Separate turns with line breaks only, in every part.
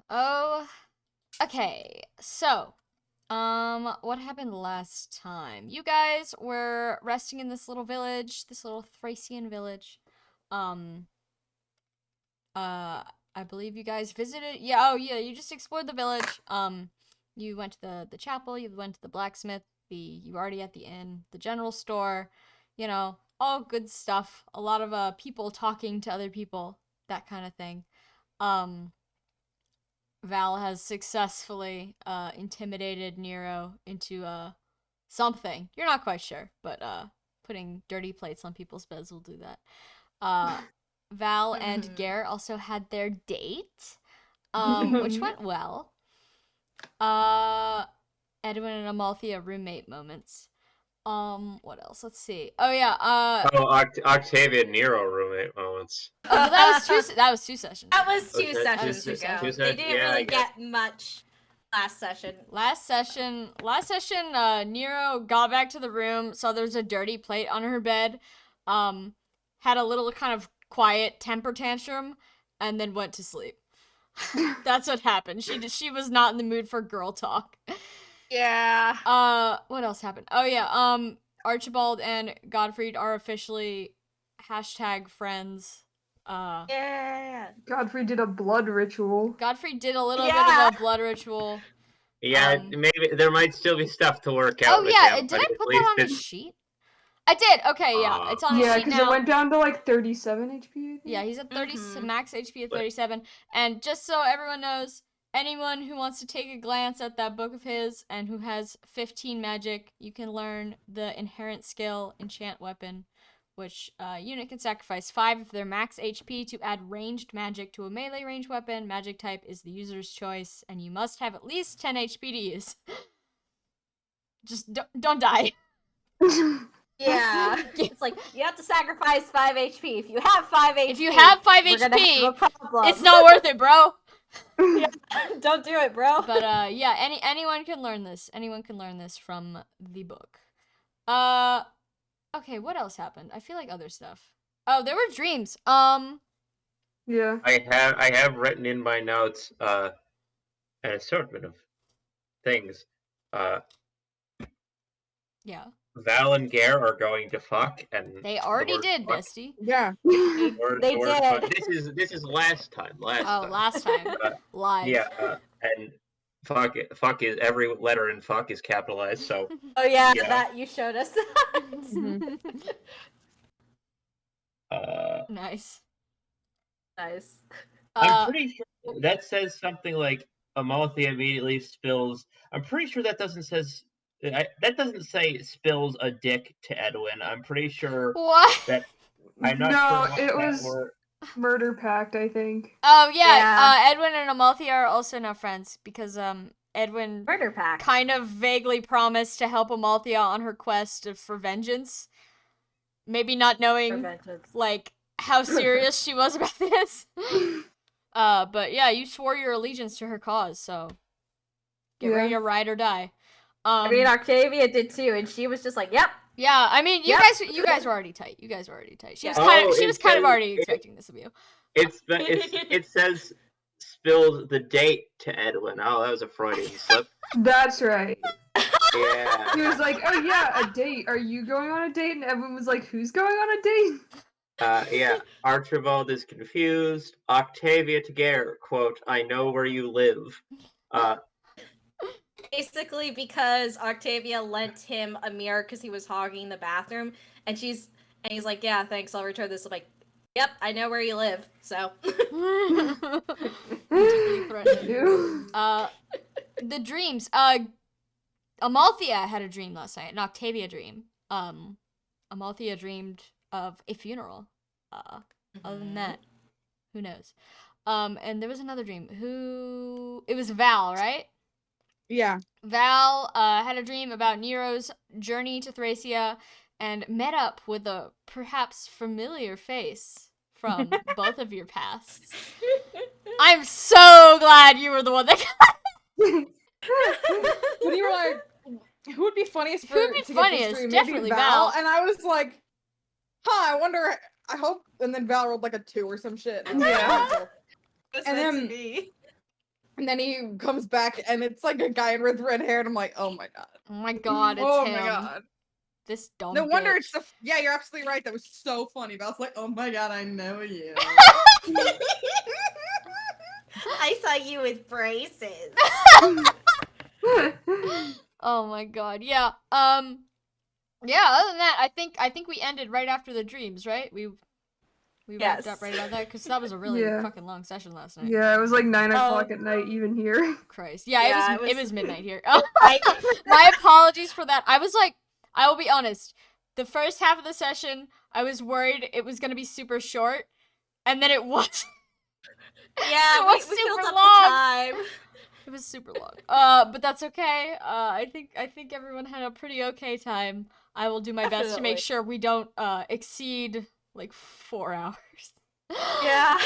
Oh, okay. So, what happened last time? You guys were resting in this little village, this little Thracian village. Um, I believe you guys visited. Yeah, oh yeah, you just explored the village. You went to the chapel, you went to the blacksmith, you were already at the inn, the general store, all good stuff. A lot of people talking to other people, that kind of thing. Um, Val has successfully intimidated Nero into something. You're not quite sure, but putting dirty plates on people's beds will do that. Uh Val and Gare also had their date, which went well. Uh Edwin and Amalthea roommate moments. What else? Let's see. Oh yeah,
Octavia and Nero roommate moments.
well, that was 2 sessions.
That was
Was
two
that
sessions
two
ago.
sessions?
They didn't
Yeah,
really get much last session.
Last session, Nero got back to the room, saw there was a dirty plate on her bed, had a little kind of quiet temper tantrum, and then went to sleep. That's what happened. She was not in the mood for girl talk.
Yeah.
What else happened? Oh yeah, Archibald and Gottfried are officially #friends.
Yeah.
Godfrey did a blood ritual.
Gottfried did a little bit of a blood ritual.
Yeah, maybe there might still be stuff to work out.
Oh
with
yeah,
him,
did I put that on the sheet? I did. Okay, yeah, it's on his sheet
because
now.
it went down to like 37 HP. I think.
Yeah, he's at 30 max HP at 37. And just so everyone knows, anyone who wants to take a glance at that book of his and who has 15 magic, you can learn the inherent skill enchant weapon, which unit can sacrifice 5 of their max HP to add ranged magic to a melee range weapon. Magic type is the user's choice, and you must have at least 10 HP to use. Just don't die.
Yeah. It's like, you have to sacrifice 5 HP. If you have 5 HP,
if you have 5 HP, it's not worth it, bro.
Yeah, don't do it, bro.
But yeah, anyone can learn this. Anyone can learn this from the book. Okay, what else happened? I feel like other stuff. Oh, there were dreams.
Yeah.
I have written in my notes an assortment of things.
Yeah.
Val and Gare are going to fuck, and
they already did, bestie.
Yeah.
They did.
This is last time.
Last time. Live.
Yeah, and fuck is every letter in fuck is capitalized. So.
Oh yeah, that you showed us.
Nice.
Nice.
I'm pretty sure that says something like Amalthea immediately spills. I'm pretty sure that doesn't say spills a dick to Edwin. I'm pretty sure
what?
I'm not sure.
No, it was Murder Pact, I think.
Oh yeah. Edwin and Amalthea are also now friends because Edwin
Murder Pact
kind of vaguely promised to help Amalthea on her quest for vengeance. Maybe not knowing like how serious she was about this. But yeah, you swore your allegiance to her cause, so get ready to ride or die.
I mean, Octavia did too, and she was just like, "Yep."
Yeah, I mean, you guys were already tight. You guys were already tight. She was kind of already expecting this of you.
It says spilled the date to Edwin. Oh, that was a Freudian slip.
That's right.
Yeah.
He was like, "Oh yeah, a date. Are you going on a date?" And everyone was like, "Who's going on a date?"
Yeah. Archibald is confused. Octavia to Gare, quote, "I know where you live."
Basically, because Octavia lent him a mirror because he was hogging the bathroom, and he's like, "Yeah, thanks. I'll return this." I'm like, "Yep, I know where you live." So.
The dreams. Amalthea had a dream last night, an Octavia dream. Amalthea dreamed of a funeral. Other than that, who knows? And there was another dream. It was Val, right?
Yeah.
Val had a dream about Nero's journey to Thracia and met up with a perhaps familiar face from both of your pasts. I'm so glad you were the one that got
When you were like, who would be funniest
to get this dream? Definitely
Maybe
Val.
And I was like, I wonder, I hope, and then Val rolled like a 2 or some shit.
Yeah.
That's
and
meant
then
to be.
And then he comes back, and it's like a guy with red hair, and I'm like, oh my god.
Oh my god, it's
Oh
him.
my god.
This dumb
No wonder
bitch.
it's the. Yeah, you're absolutely right. That was so funny. But I was like, oh my god, I know you.
I saw you with braces.
Oh my god. Yeah. Yeah, other than that, I think we ended right after the dreams, right? We wrapped up
Yes.
right about there because that was a really
Yeah.
fucking long session last night.
Yeah, it was like 9 o'clock at night even here.
Christ. Yeah,
Yeah,
it was midnight here.
I-
My apologies for that. I was like, I will be honest. The first half of the session, I was worried it was gonna be super short, and then it was.
Yeah,
It
we
was
filled
super
up
long.
the time.
It was super long. But that's okay. I think everyone had a pretty okay time. I will do my best to make
Definitely.
sure we don't exceed like 4 hours.
Yeah.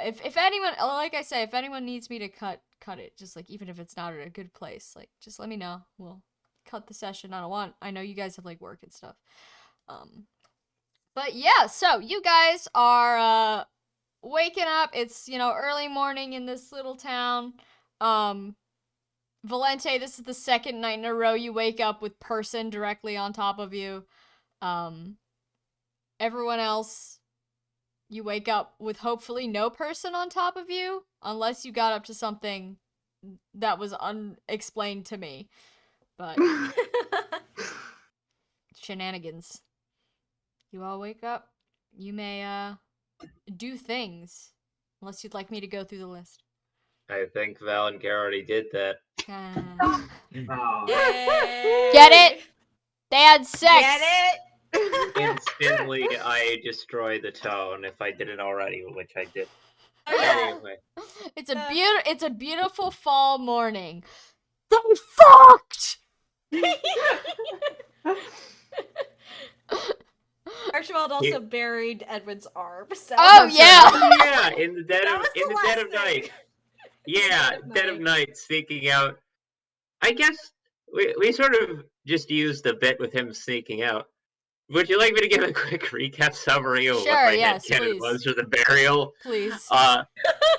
If anyone, like I say, if anyone needs me to cut it, just like even if it's not at a good place, like just let me know. We'll cut the session. I know you guys have like work and stuff. But yeah, so you guys are waking up. It's, early morning in this little town. Valente, this is the second night in a row you wake up with person directly on top of you. Everyone else, you wake up with hopefully no person on top of you, unless you got up to something that was unexplained to me. But shenanigans. You all wake up. You may do things, unless you'd like me to go through the list.
I think Val and Gare already did that.
Oh.
Yay.
Get it? They had sex.
Get it?
Instantly, I destroy the tone if I didn't already, which I did.
Oh, yeah.
Anyway,
It's a beautiful fall morning. They fucked.
Archibald also buried Edwin's arm. So.
Oh yeah.
yeah, in the dead
That
of
was the
dead
last
of night.
thing.
Yeah, dead of night, sneaking out. I guess we sort of just used the bit with him sneaking out. Would you like me to give a quick recap summary of what
Sure,
my
yes,
headcanon
please.
was for the burial?
Please.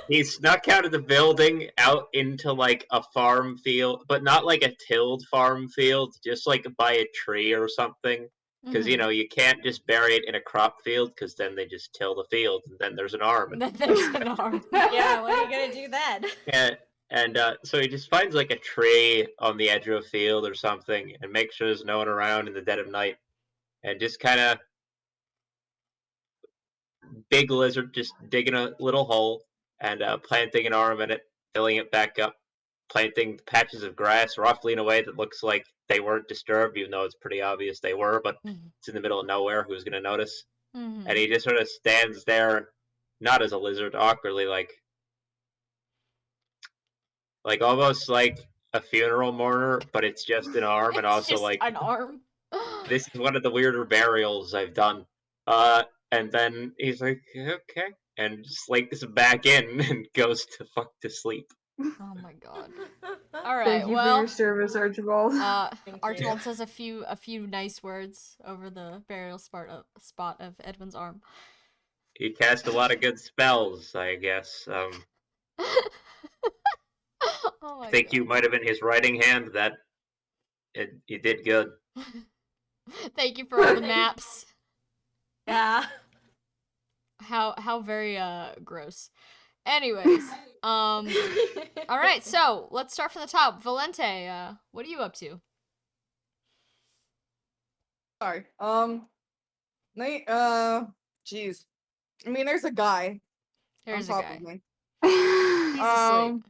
He snuck out of the building out into like a farm field, but not like a tilled farm field, just like by a tree or something. Because
Mhm.
you can't just bury it in a crop field, because then they just till the field, and then there's an arm.
Then there's an arm.
Yeah, what are you gonna do then?
And so he just finds like a tree on the edge of a field or something, and makes sure there's no one around in the dead of night, and just kind of big lizard just digging a little hole and planting an arm in it, filling it back up, planting patches of grass roughly in a way that looks like they weren't disturbed, even though it's pretty obvious they were, but it's in the middle of nowhere. Who's going to notice?
Mhm.
And he just sort of stands there, not as a lizard, awkwardly, like almost like a funeral mourner, but it's just an arm, and
It's
also
just
like
an arm.
this is one of the weirder burials I've done. And then he's like, okay, and slinks back in and goes to fuck to sleep.
Oh my god. All right.
Thank you for
Well,
your service, Archibald.
Thank
Archibald
you.
says a few nice words over the burial spot of Edwin's arm.
He cast a lot of good spells, I guess.
Oh my
I think
god.
you might have been his writing hand. You did good.
Thank you for all the maps.
Yeah.
How very gross. Anyways, all right, so let's start from the top. Valente, what are you up to?
Sorry. Jeez. I mean, there's a guy
There's
on
a
top
guy.
of me.
He's asleep.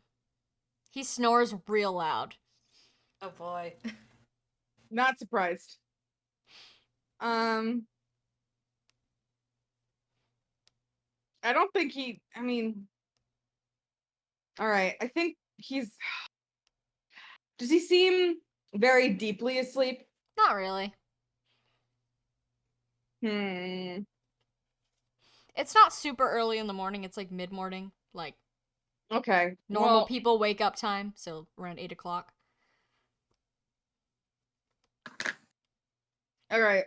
He snores real loud.
Oh boy.
Not surprised. I don't think he. I mean, all right. I think he's. Does he seem very deeply asleep?
Not really.
Hmm.
It's not super early in the morning. It's like mid-morning, like
Okay.
normal
Well,
people wake up time, so around 8 o'clock.
all right.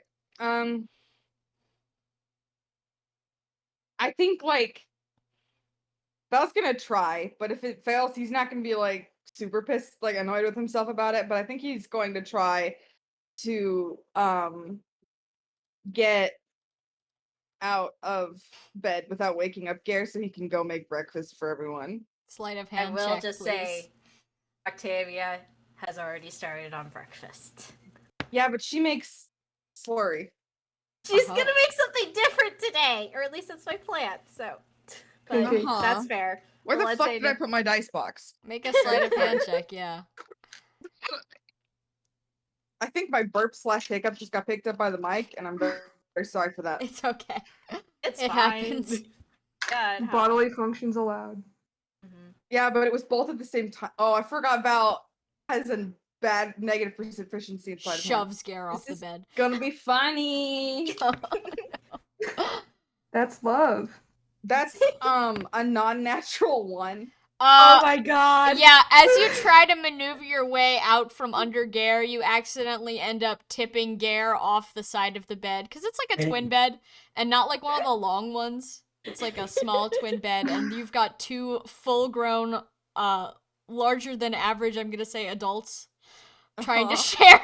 I think like Val's gonna try, but if it fails, he's not gonna be like super pissed, like annoyed with himself about it. But I think he's going to try to get out of bed without waking up Gare so he can go make breakfast for everyone.
Sleight of
I
hand
will
check,
just
please.
say, Octavia has already started on breakfast.
Yeah, but she makes slurry.
She's
Uh-huh.
gonna make something different today, or at least that's my plan. So, but
Okay.
that's fair.
Where
Well,
the
let's
fuck
say
did I
no-
put my dice box?
Make a sleight of hand check, yeah.
I think my burp / hiccup just got picked up by the mic, and I'm very, very sorry for that.
It's okay.
It's
It
fine.
happens.
Yeah, it
Bodily functions allowed.
happens.
Yeah, but it was both at the same time. Oh, I forgot Val has a bad negative proficiency in sleight of hand.
Shoves Gare off the
This is
bed.
gonna be funny.
That's love.
That's a non-natural one.
Oh my god.
Yeah, as you try to maneuver your way out from under Gare, you accidentally end up tipping Gare off the side of the bed. Because it's like a twin bed, and not like one of the long ones. It's like a small twin bed, and you've got two full-grown, larger than average, I'm gonna say, adults trying to share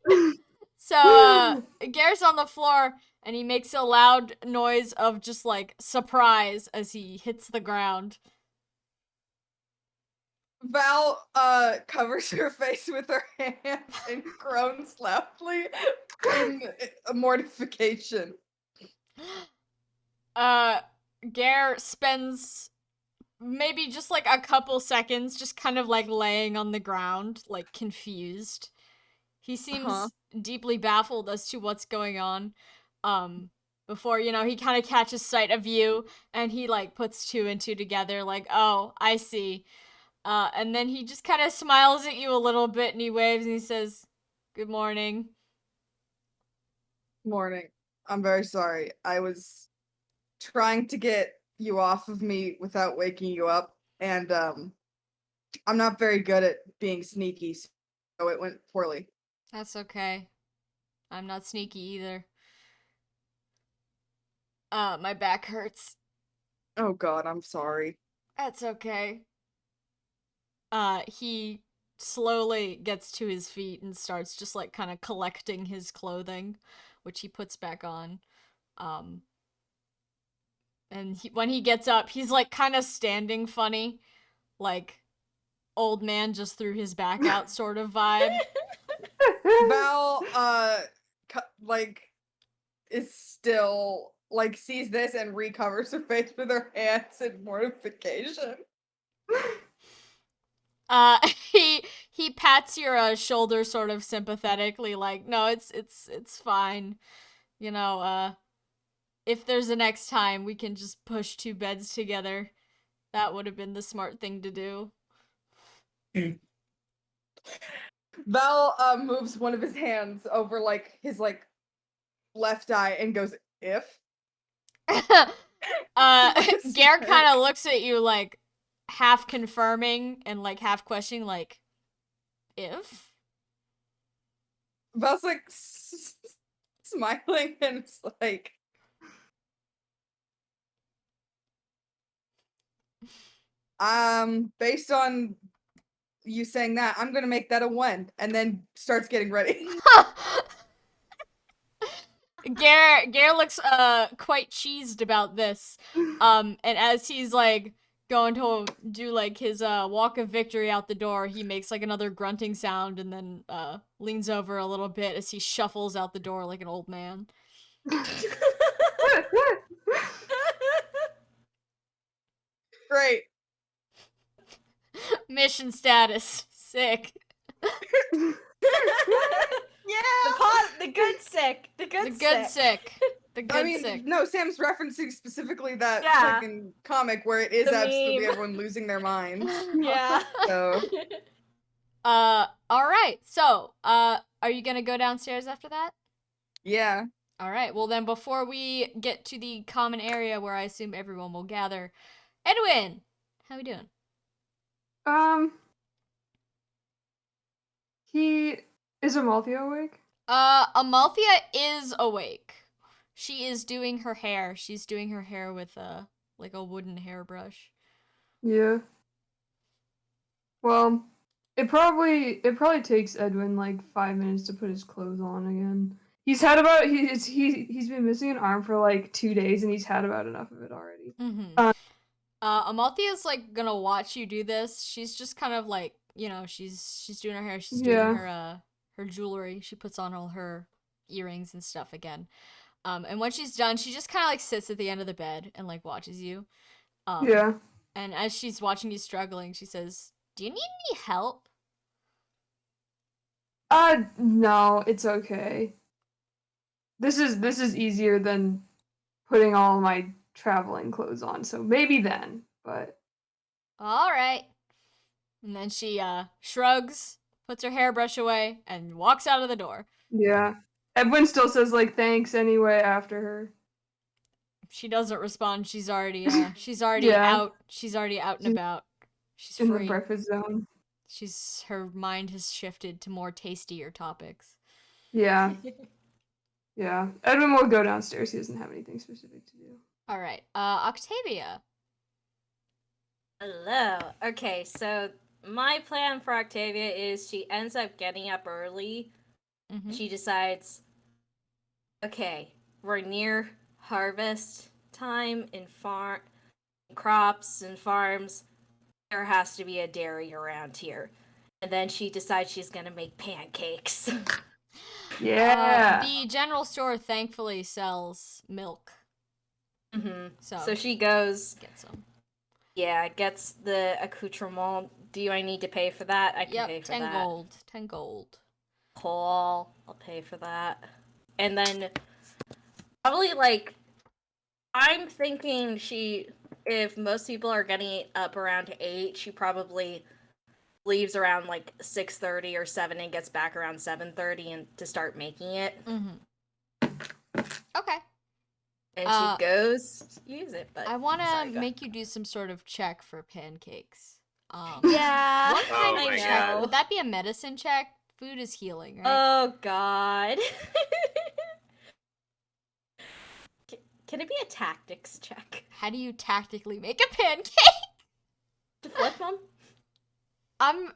it. So, Gare's on the floor, and he makes a loud noise of just, like, surprise as he hits the ground.
Val covers her face with her hands and groans loudly in mortification.
Gare spends maybe just like a couple seconds just kind of like laying on the ground, like confused. He seems deeply baffled as to what's going on. Before, you know, he kind of catches sight of you and he like puts two and two together, like, oh, I see. And then he just kind of smiles at you a little bit and he waves and he says, good morning.
Morning. I'm very sorry. I was trying to get you off of me without waking you up, and I'm not very good at being sneaky, so it went poorly.
That's okay. I'm not sneaky either. My back hurts.
Oh god, I'm sorry.
That's okay. He slowly gets to his feet and starts just like kind of collecting his clothing, which he puts back on. And when he gets up, he's like kind of standing funny, like old man just threw his back out sort of vibe.
Val like is still like sees this and recovers her face with her hands in mortification.
He pats your shoulder sort of sympathetically, like, no, it's fine. You know, if there's a next time, we can just push two beds together. That would have been the smart thing to do.
Val moves one of his hands over like his like left eye and goes, if
Gare kind of looks at you like half confirming and like half questioning, like, if?
Val's like smiling and it's like based on you saying that, I'm gonna make that a 1, and then starts getting ready.
Gare looks quite cheesed about this. And as he's like going to do like his walk of victory out the door, he makes like another grunting sound and then leans over a little bit as he shuffles out the door like an old man.
Great.
Mission status. Sick.
Yeah.
The good sick. The good
The good sick. The good
I mean,
sick.
no, Sam's referencing specifically that
Yeah.
freaking comic where it is
The
absolutely
meme.
everyone losing their minds.
Yeah.
So
Alright, so, are you gonna go downstairs after that?
yeah.
Alright, well then before we get to the common area where I assume everyone will gather, Edwin! How we doing?
Is Amalthea awake?
Amalthea is awake. She is doing her hair. She's doing her hair with like a wooden hairbrush.
Yeah. Well, it probably takes Edwin like 5 minutes to put his clothes on again. He's had about he's been missing an arm for like 2 days, and he's had about enough of it already.
Mm-hmm. Amalthea's like gonna watch you do this. She's just kind of like, she's doing her hair, she's doing
Yeah.
her jewelry. She puts on all her earrings and stuff again. And when she's done, she just kind of like sits at the end of the bed and like watches you.
Yeah.
And as she's watching you struggling, she says, "Do you need any help?"
No, it's okay. This is easier than putting all my traveling clothes on, so maybe then, but
All right. And then she shrugs, puts her hairbrush away, and walks out of the door.
yeah. Edwin still says like thanks anyway after her.
She doesn't respond. She's already
Yeah.
out. She's already out and
She's
about. She's
in the
free.
breakfast zone.
Her mind has shifted to more tastier topics.
Yeah. Yeah. Edwin will go downstairs. He doesn't have anything specific to do.
All right. Octavia.
Hello. Okay, so my plan for Octavia is she ends up getting up early.
Mhm.
She decides, okay, we're near harvest time in crops and farms. There has to be a dairy around here. And then she decides she's gonna make pancakes.
Yeah.
The general store thankfully sells milk.
Mm-hmm.
So
So she goes,
get some.
yeah, gets the accoutrement. Do I need to pay for that? I can pay for
10
that.
gold. 10 gold.
Cool. I'll pay for that. And then probably like I'm thinking if most people are getting up around 8, she probably leaves around like 6:30 or 7 and gets back around 7:30 and to start making it.
Mm-hmm. Okay.
And she goes use it, but
I want to
sorry, go
make you do some sort of check for pancakes.
Yeah.
What kind
Oh
of
my
check?
God.
Would that be a medicine check? Food is healing, right?
Oh god. Can it be a tactics check?
How do you tactically make a pancake?
To flip them?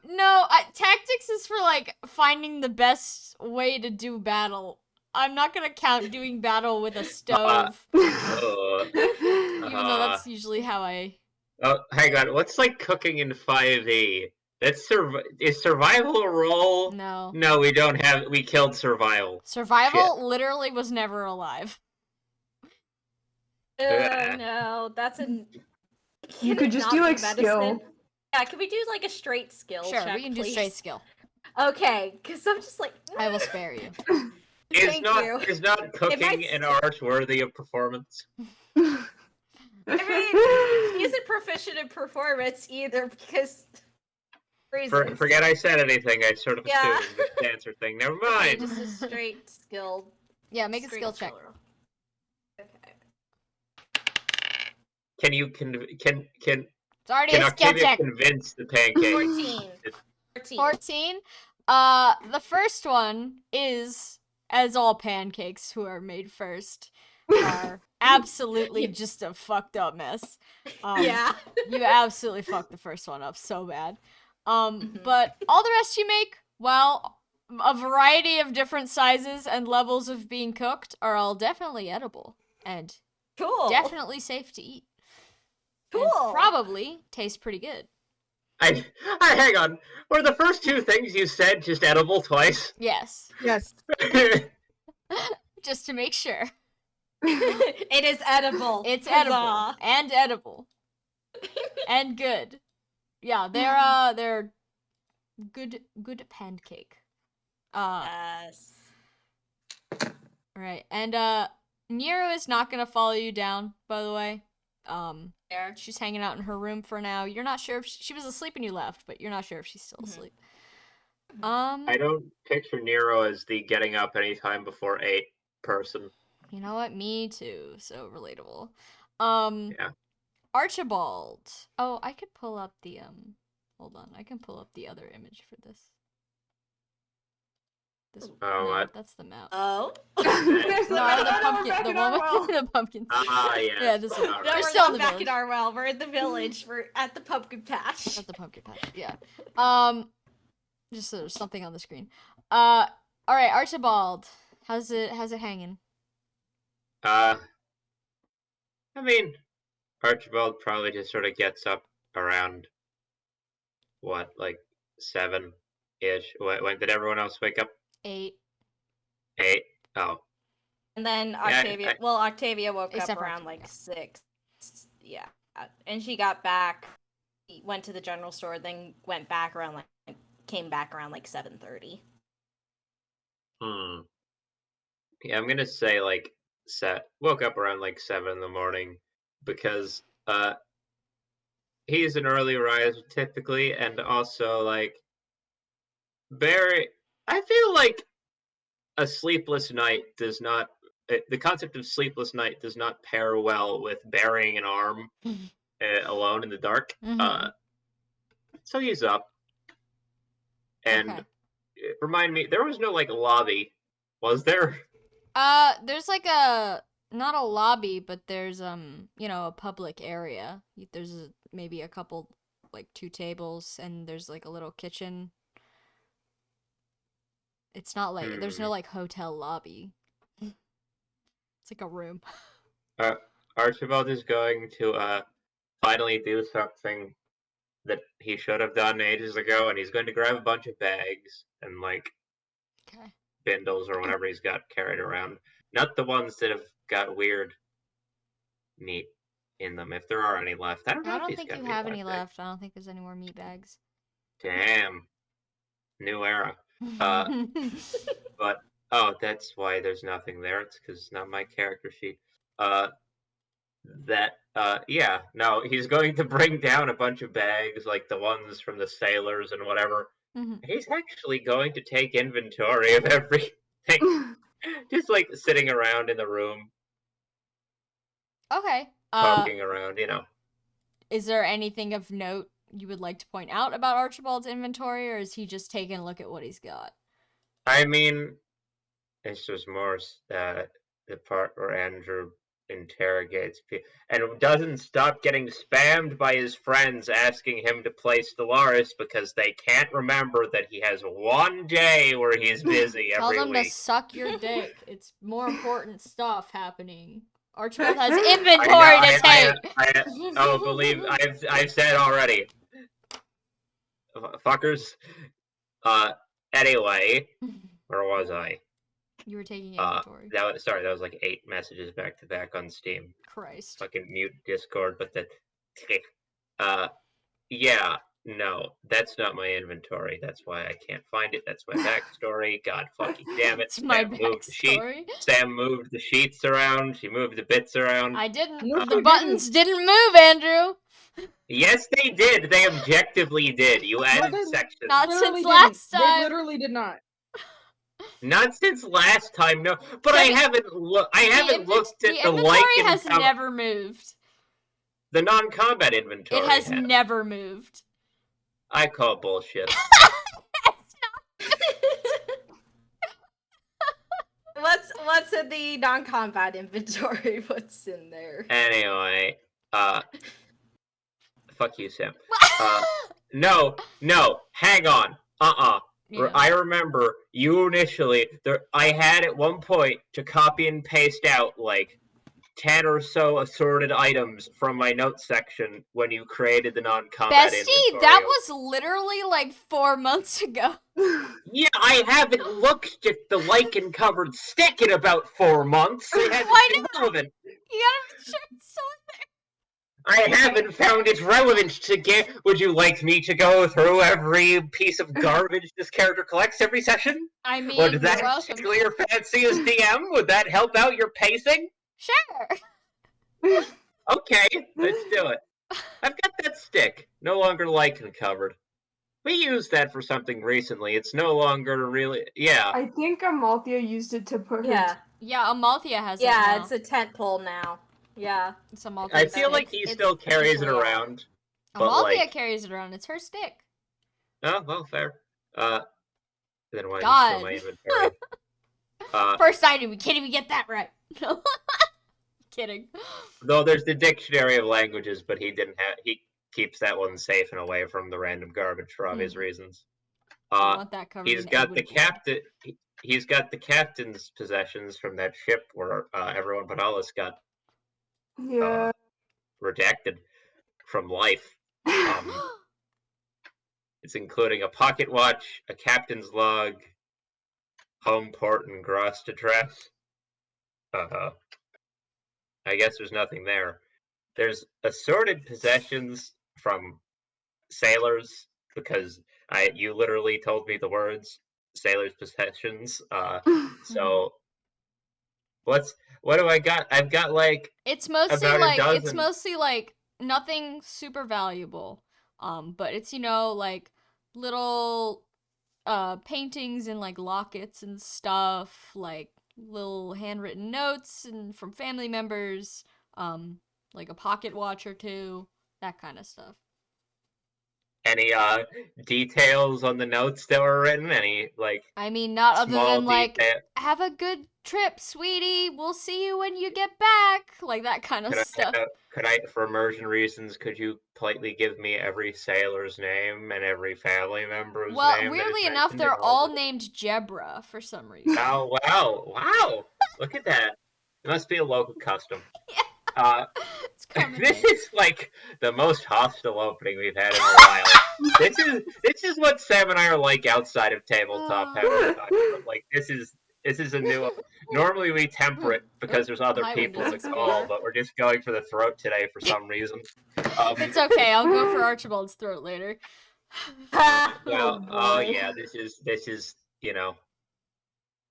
No, tactics is for like finding the best way to do battle. I'm not gonna count doing battle with a stove,
Oh.
even though that's usually how I.
Oh, hang on. What's like cooking in 5e? Is survival a role?
No.
No, we don't have. We killed survival.
Survival literally was never alive.
Yeah.
No, that's a.
You could just do like skill.
Yeah, can we do like a straight skill
Sure,
check,
we can
please?
do straight skill.
Okay, because I'm just like.
I will spare you.
Thank you.
Is not cooking an art worthy of performance?
I mean, he isn't proficient in performance either because. Reasons.
Forget I said anything. I sort of
Yeah.
assumed the answer thing. Never
Okay,
mind.
just a straight skill.
Yeah, make a skill check.
roll. Okay.
Can
It's already a skill
Octavia
check.
convince the pancake?
14.
14. The first one is, as all pancakes who are made first are absolutely just a fucked up mess.
Yeah.
You absolutely fucked the first one up so bad. But all the rest you make, well, a variety of different sizes and levels of being cooked are all definitely edible and
Cool.
definitely safe to eat.
Cool.
And probably taste pretty good.
I hang on. Were the first two things you said just edible twice?
Yes.
Yes.
Just to make sure.
It is edible.
It's
Huzzah.
edible and good. Yeah, they're good pancake.
Yes.
Right. And Nero is not gonna follow you down, by the way.
There.
She's hanging out in her room for now. You're not sure if she was asleep when you left, but you're not sure if she's still asleep.
I don't picture Nero as the getting up anytime before 8 person.
You know what? Me too. So relatable.
Yeah.
Archibald. Oh, I could pull up the hold on. I can pull up the other image for this. This
Oh,
no,
what?
that's the map.
Oh.
No, the pumpkin,
back
the
in
one
Arwell.
with the pumpkins.
Ah, yes.
Yeah, this one.
All
No,
right.
We're
we're
still in
not
the
back
village.
in Arwell. We're in the village. We're at the pumpkin patch.
Not the pumpkin patch. Yeah. Just so there's something on the screen. All right, Archibald. How's it hanging?
I mean, Archibald probably just sort of gets up around, what, like 7-ish? When did everyone else wake up?
8.
8? Oh.
And then
Yeah,
Octavia. Well, Octavia woke
Except
up
for
around like
Octavia.
6. Yeah, and she got back. Went to the general store, then went back around came back around like 7:30.
Yeah, I'm gonna say like woke up around like 7 in the morning because he's an early riser typically, and also like Barry. I feel like a sleepless night does not. The concept of sleepless night does not pair well with burying an arm alone in the dark.
Mhm.
So he's up, and
Okay.
remind me, there was no like lobby, was there?
There's like a not a lobby, but there's a public area. There's maybe a couple, like 2 tables, and there's like a little kitchen. It's not like there's no like hotel lobby. It's like a room.
Archibald is going to finally do something that he should have done ages ago, and he's going to grab a bunch of bags and like
Okay.
bindles or whatever he's got carried around. Not the ones that have got weird meat in them, if there are any left. I don't know
I
if
don't
he's
think
got
you
any
have any
left.
left. I don't think there's any more meat bags.
Damn. New era. But that's why there's nothing there. It's because it's not my character sheet. Yeah, no, he's going to bring down a bunch of bags, like the ones from the sailors and whatever.
Mhm.
He's actually going to take inventory of everything. Just like sitting around in the room,
Okay.
poking around, you know.
Is there anything of note you would like to point out about Archibald's inventory, or is he just taking a look at what he's got?
I mean, it's just more the part where Andrew interrogates people and doesn't stop getting spammed by his friends asking him to play Stellaris because they can't remember that he has one day where he's busy
Tell
every
them to
week.
suck your dick. It's more important stuff happening. Archibald has inventory to take.
Believe I've said already, fuckers. Anyway, where was I?
You were taking inventory.
That was like 8 messages back to back on Steam.
Christ.
Fucking mute Discord, but yeah, no, that's not my inventory. That's why I can't find it. That's my backstory. God fucking damn it.
It's my
Sam moved the sheet.
backstory.
Sam moved the sheets around. She moved the bits around.
I didn't.
No,
The
she
buttons didn't move, Andrew.
Yes, they did. They objectively did. You added
they
sections.
Not
Literally
since last
didn't.
time.
They literally did not.
Not since last time, no. But I haven't looked at
The
like
inventory
and
has never moved.
the non-combat inventory.
It has never moved.
I call bullshit.
What's in the non-combat inventory? What's in there?
Anyway, fuck you, Sam. No, hang on.
Yeah.
I remember you initially. I had at one point to copy and paste out like 10 or so assorted items from my notes section when you created the non-combat
Bestie,
inventory.
that was literally like 4 months ago.
Yeah, I haven't looked at the lichen covered stick in about 4 months. It hasn't
Why
been relevant.
You gotta make sure it's still
I haven't found its relevance to get. Would you like me to go through every piece of garbage this character collects every session?
I mean,
Would
you're
that
welcome.
tickle your fancy as DM? Would that help out your pacing?
Sure.
Okay, let's do it. I've got that stick. No longer lichen covered. We used that for something recently. It's no longer really. Yeah.
I think Amalthea used it to put her.
Yeah.
Yeah, Amalthea has it
Yeah,
now.
it's a tent pole now. Yeah.
It's Amalthea's
I feel like
stick.
he
it's
still carries it
officially out.
around. But
Amalthea
like,
carries it around. It's her stick.
oh, well, fair. then why is it
God.
still in my inventory?
First item, we can't even get that right. No. Kidding.
Though there's the dictionary of languages, but he keeps that one safe and away from the random garbage for obvious reasons.
I want that covered
He's
in
got the
Edwin blood.
captain. He's got the captain's possessions from that ship where everyone but Alice got
Yeah.
redacted from life. It's including a pocket watch, a captain's log, home port, and gross address. I guess there's nothing there. There's assorted possessions from sailors because you literally told me the words sailors' possessions. So what do I got? I've got like
It's mostly
about a
like
dozen.
nothing super valuable. But it's like little paintings and like lockets and stuff, like little handwritten notes and from family members, like a pocket watch or two, that kind of stuff.
Any details on the notes that were written? Any like
I mean, not other
small
than like,
detail?
have a good trip, sweetie. We'll see you when you get back. Like that kind of stuff.
Could I, for immersion reasons, could you politely give me every sailor's name and every family member's
Well,
name?
weirdly enough, they're all named Jebra for some reason.
Oh wow! Look at that. It must be a local custom.
Yeah. It's common
This
name.
is like the most hostile opening we've had in a while. This is what Sam and I are like outside of tabletop. Like this is a new. Normally we temper it because there's other
Highwind
people to
is
call,
fair.
but we're just going for the throat today for some reason.
It's okay. I'll go for Archibald's throat later.
Well, oh
boy.
yeah, this is this is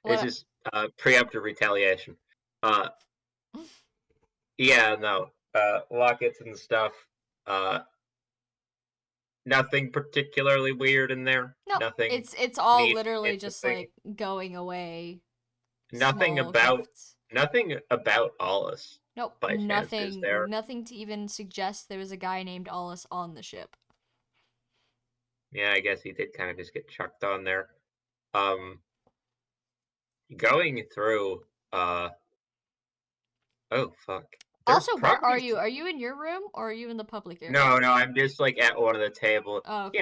What?
preemptive retaliation. Yeah, no. Lockets and stuff. Nothing particularly weird in there.
No,
Nothing.
it's all
neat,
literally just
interesting.
like going away.
Nothing
small
about
gifts.
nothing about Alice.
Nope,
by chance, is there?
nothing to even suggest there was a guy named Alice on the ship.
Yeah, I guess he did kind of just get chucked on there. Going through. Oh fuck. There's
Also, where are
probably
you? Are you in your room or are you in the public area?
No, I'm just like at one of the tables.
Oh, okay.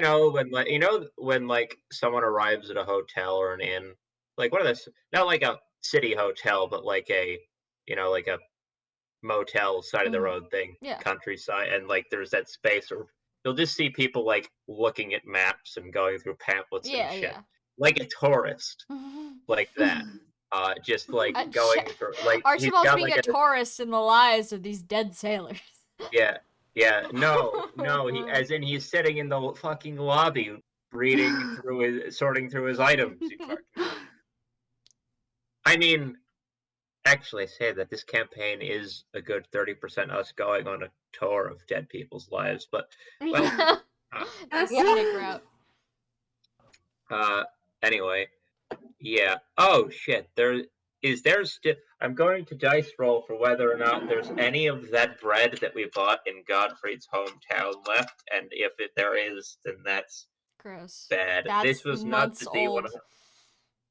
When like someone arrives at a hotel or an inn, like one of those, not like a city hotel, but like a like a motel side of the road thing,
Yeah.
countryside, and like there's that space where you'll just see people like looking at maps and going through pamphlets and shit,
Yeah.
like a tourist, like that. Just like going through, like he's
Archibald's
got
being
like
a tourist in the lives of these dead sailors.
Yeah, no, he's sitting in the fucking lobby, sorting through his items. You fucking. I mean, actually, I say that this campaign is a good 30% us going on a tour of dead people's lives, but well,
the scenic route.
Anyway, yeah. Oh shit, I'm going to dice roll for whether or not there's any of that bread that we bought in Godfrey's hometown left, and if there is, then that's
Gross.
bad.
That's
This was not
months
to be
old.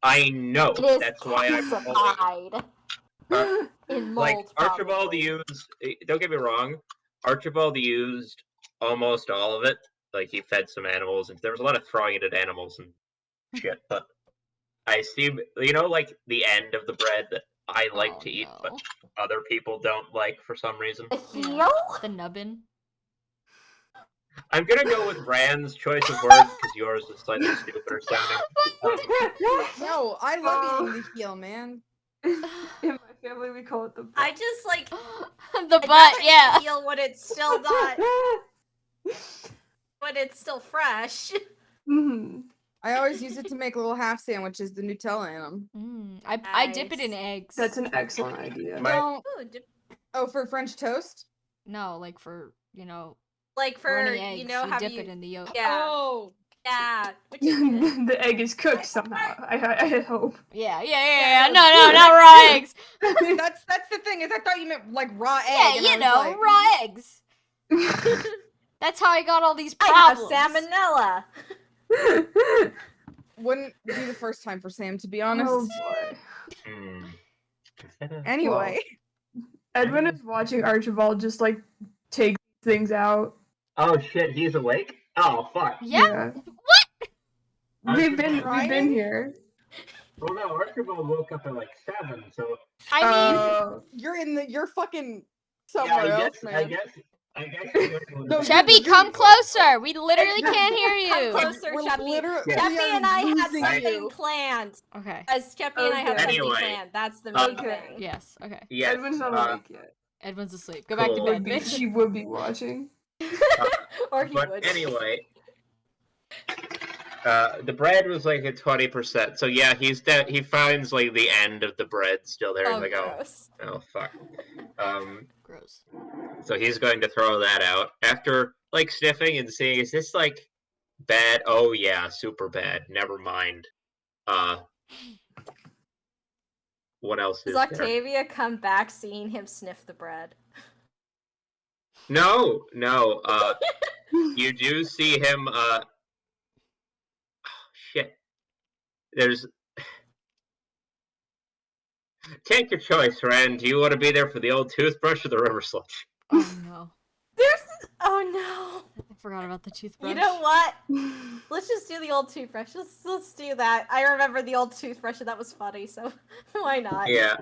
I know.
It is
That's why I'm
calcified. In mold,
like Archibald
probably.
used. Don't get me wrong, Archibald used almost all of it. Like he fed some animals, and there was a lot of throwing it at animals and shit. But I see, like the end of the bread that I like to eat, but other people don't like for some reason.
The heel?
The nubbin.
I'm gonna go with Rand's choice of words because yours is slightly stupider sounding.
No, I love eating the heel, man.
In my family, we call it the butt.
I just like
the butt, yeah.
Heel when it's still not, when it's still fresh.
Mhm.
I always use it to make little half sandwiches, the Nutella in them.
I dip it in eggs.
That's an excellent idea.
Oh, for French toast?
No, like for,
like for,
runny eggs,
how
dip
you
it in the yolk.
Yeah.
Oh.
Yeah. Which is good.
The egg is cooked somehow. I hope.
Yeah. No, not raw eggs.
That's the thing, is I thought you meant like raw egg.
Yeah,
and I was like,
raw eggs. That's how I got all these
I have
problems.
salmonella.
wouldn't be the first time for Sam, to be
Oh
honest.
boy.
Hmm.
Anyway,
Edwin is watching Archibald just like take things out.
Oh shit, he's awake? Oh fuck.
Yeah.
We've been
Crying?
here.
Well no, Archibald woke up at like 7, so
I mean,
you're fucking somewhere else, man.
I guess
No,
Chubby, come closer. We literally can't hear
Come
you.
closer,
We're
Chappie.
literally
Chappie and I had
losing
something
you.
planned.
Okay.
As Chappie and I had
Okay.
something
Anyway,
planned. That's the main
okay.
thing.
Yes. Okay.
yes,
Edwin's not awake yet.
Edwin's asleep. Go back to
Cool.
bed, bitch.
He would be watching.
Or he
but
would.
anyway, the bread was like at 20%. So yeah, he finds like the end of the bread still there.
Oh,
He's like,
gross.
oh fuck.
Gross.
So he's going to throw that out after like sniffing and seeing, is this like bad? Oh yeah, super bad. Never mind. What else
Does
is there?
Octavia come back seeing him sniff the bread?
No. You do see him. Oh, shit. There's. Take your choice, friend. Do you want to be there for the old toothbrush or the river sludge?
Oh no.
Oh
I forgot about the
no.
toothbrush.
You know what? Let's just do the old toothbrush. Let's do that. I remember the old toothbrush and that was funny, so why not?
Yeah.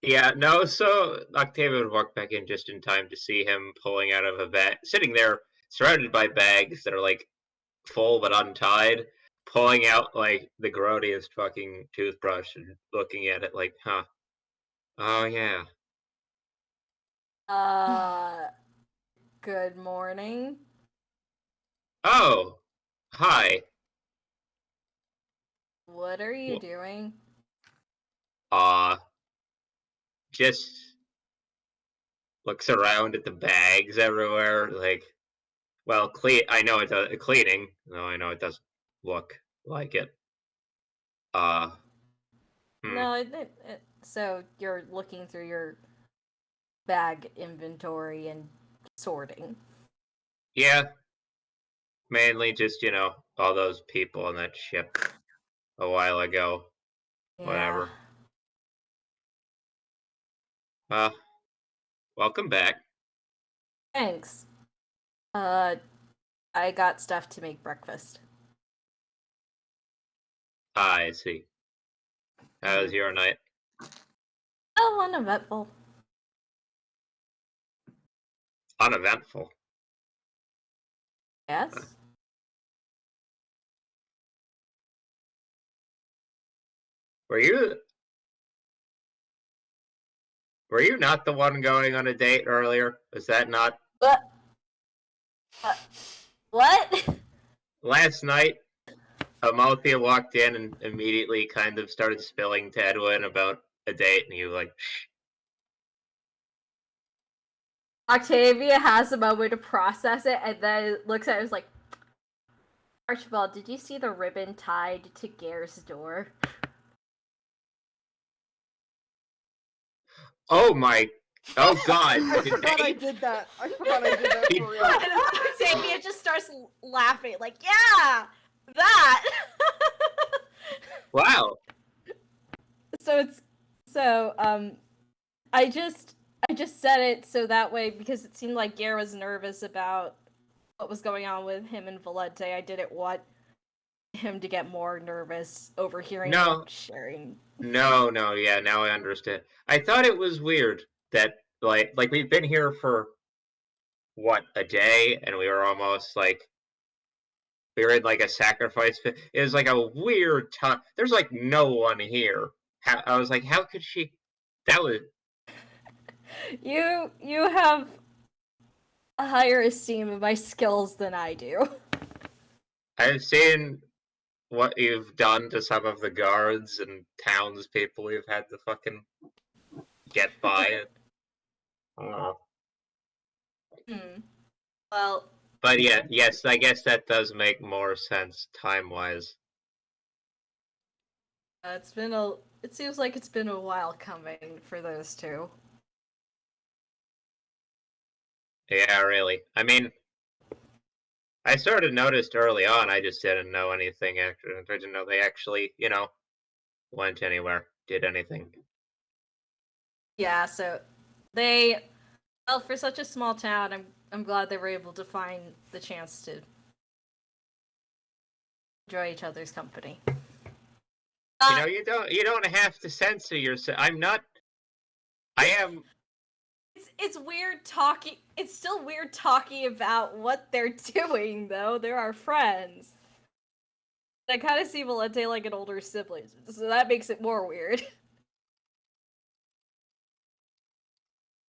Yeah, no, so Octavia would walk back in just in time to see him pulling out of a bag, sitting there surrounded by bags that are like full but untied, pulling out like the grodiest fucking toothbrush and looking at it like, huh. Oh yeah.
Good morning.
Oh, hi.
What are you
Wh-
doing?
Just looks around at the bags everywhere, like, well, I know it does cleaning. No, I know it doesn't look like it. Uh,
No, so you're looking through your bag inventory and sorting.
Yeah, mainly just, all those people on that ship a while ago. Whatever. Welcome back.
Thanks. I got stuff to make breakfast.
I see. How was your night?
Oh, uneventful.
Uneventful.
Yes.
Were you not the one going on a date earlier? Was that not
What?
last night? Amalthea walked in and immediately kind of started spilling to Edwin about a date, and you were like, shh.
Octavia has a moment to process it and then looks at it and is like, Archibald, did you see the ribbon tied to Gare's door?
Oh my, oh god.
I forgot I did that. I forgot I did that for real.
And Octavia just starts laughing, like, yeah, that.
Wow.
I just said it so that way because it seemed like Gare was nervous about what was going on with him and Valente. I didn't want him to get more nervous overhearing them sharing.
No, yeah, now I understand. I thought it was weird that like we've been here for what, a day, and we were almost like we were in like a sacrifice pit. It was like a weird time. There's like no one here. I was like, how could she? That was
You have a higher esteem of my skills than I do.
I've seen what you've done to some of the guards and townspeople you've had to fucking get by it.
Well,
But yeah, yes, I guess that does make more sense time-wise.
it seems like it's been a while coming for those two.
Yeah, really. I mean, I sort of noticed early on. I just didn't know anything. I didn't know they actually, went anywhere, did anything.
Yeah, so for such a small town, I'm glad they were able to find the chance to enjoy each other's company.
You don't have to censor yourself. I am.
It's weird talking. It's still weird talking about what they're doing, though. They're our friends. I kind of see Valente like an older sibling, so that makes it more weird.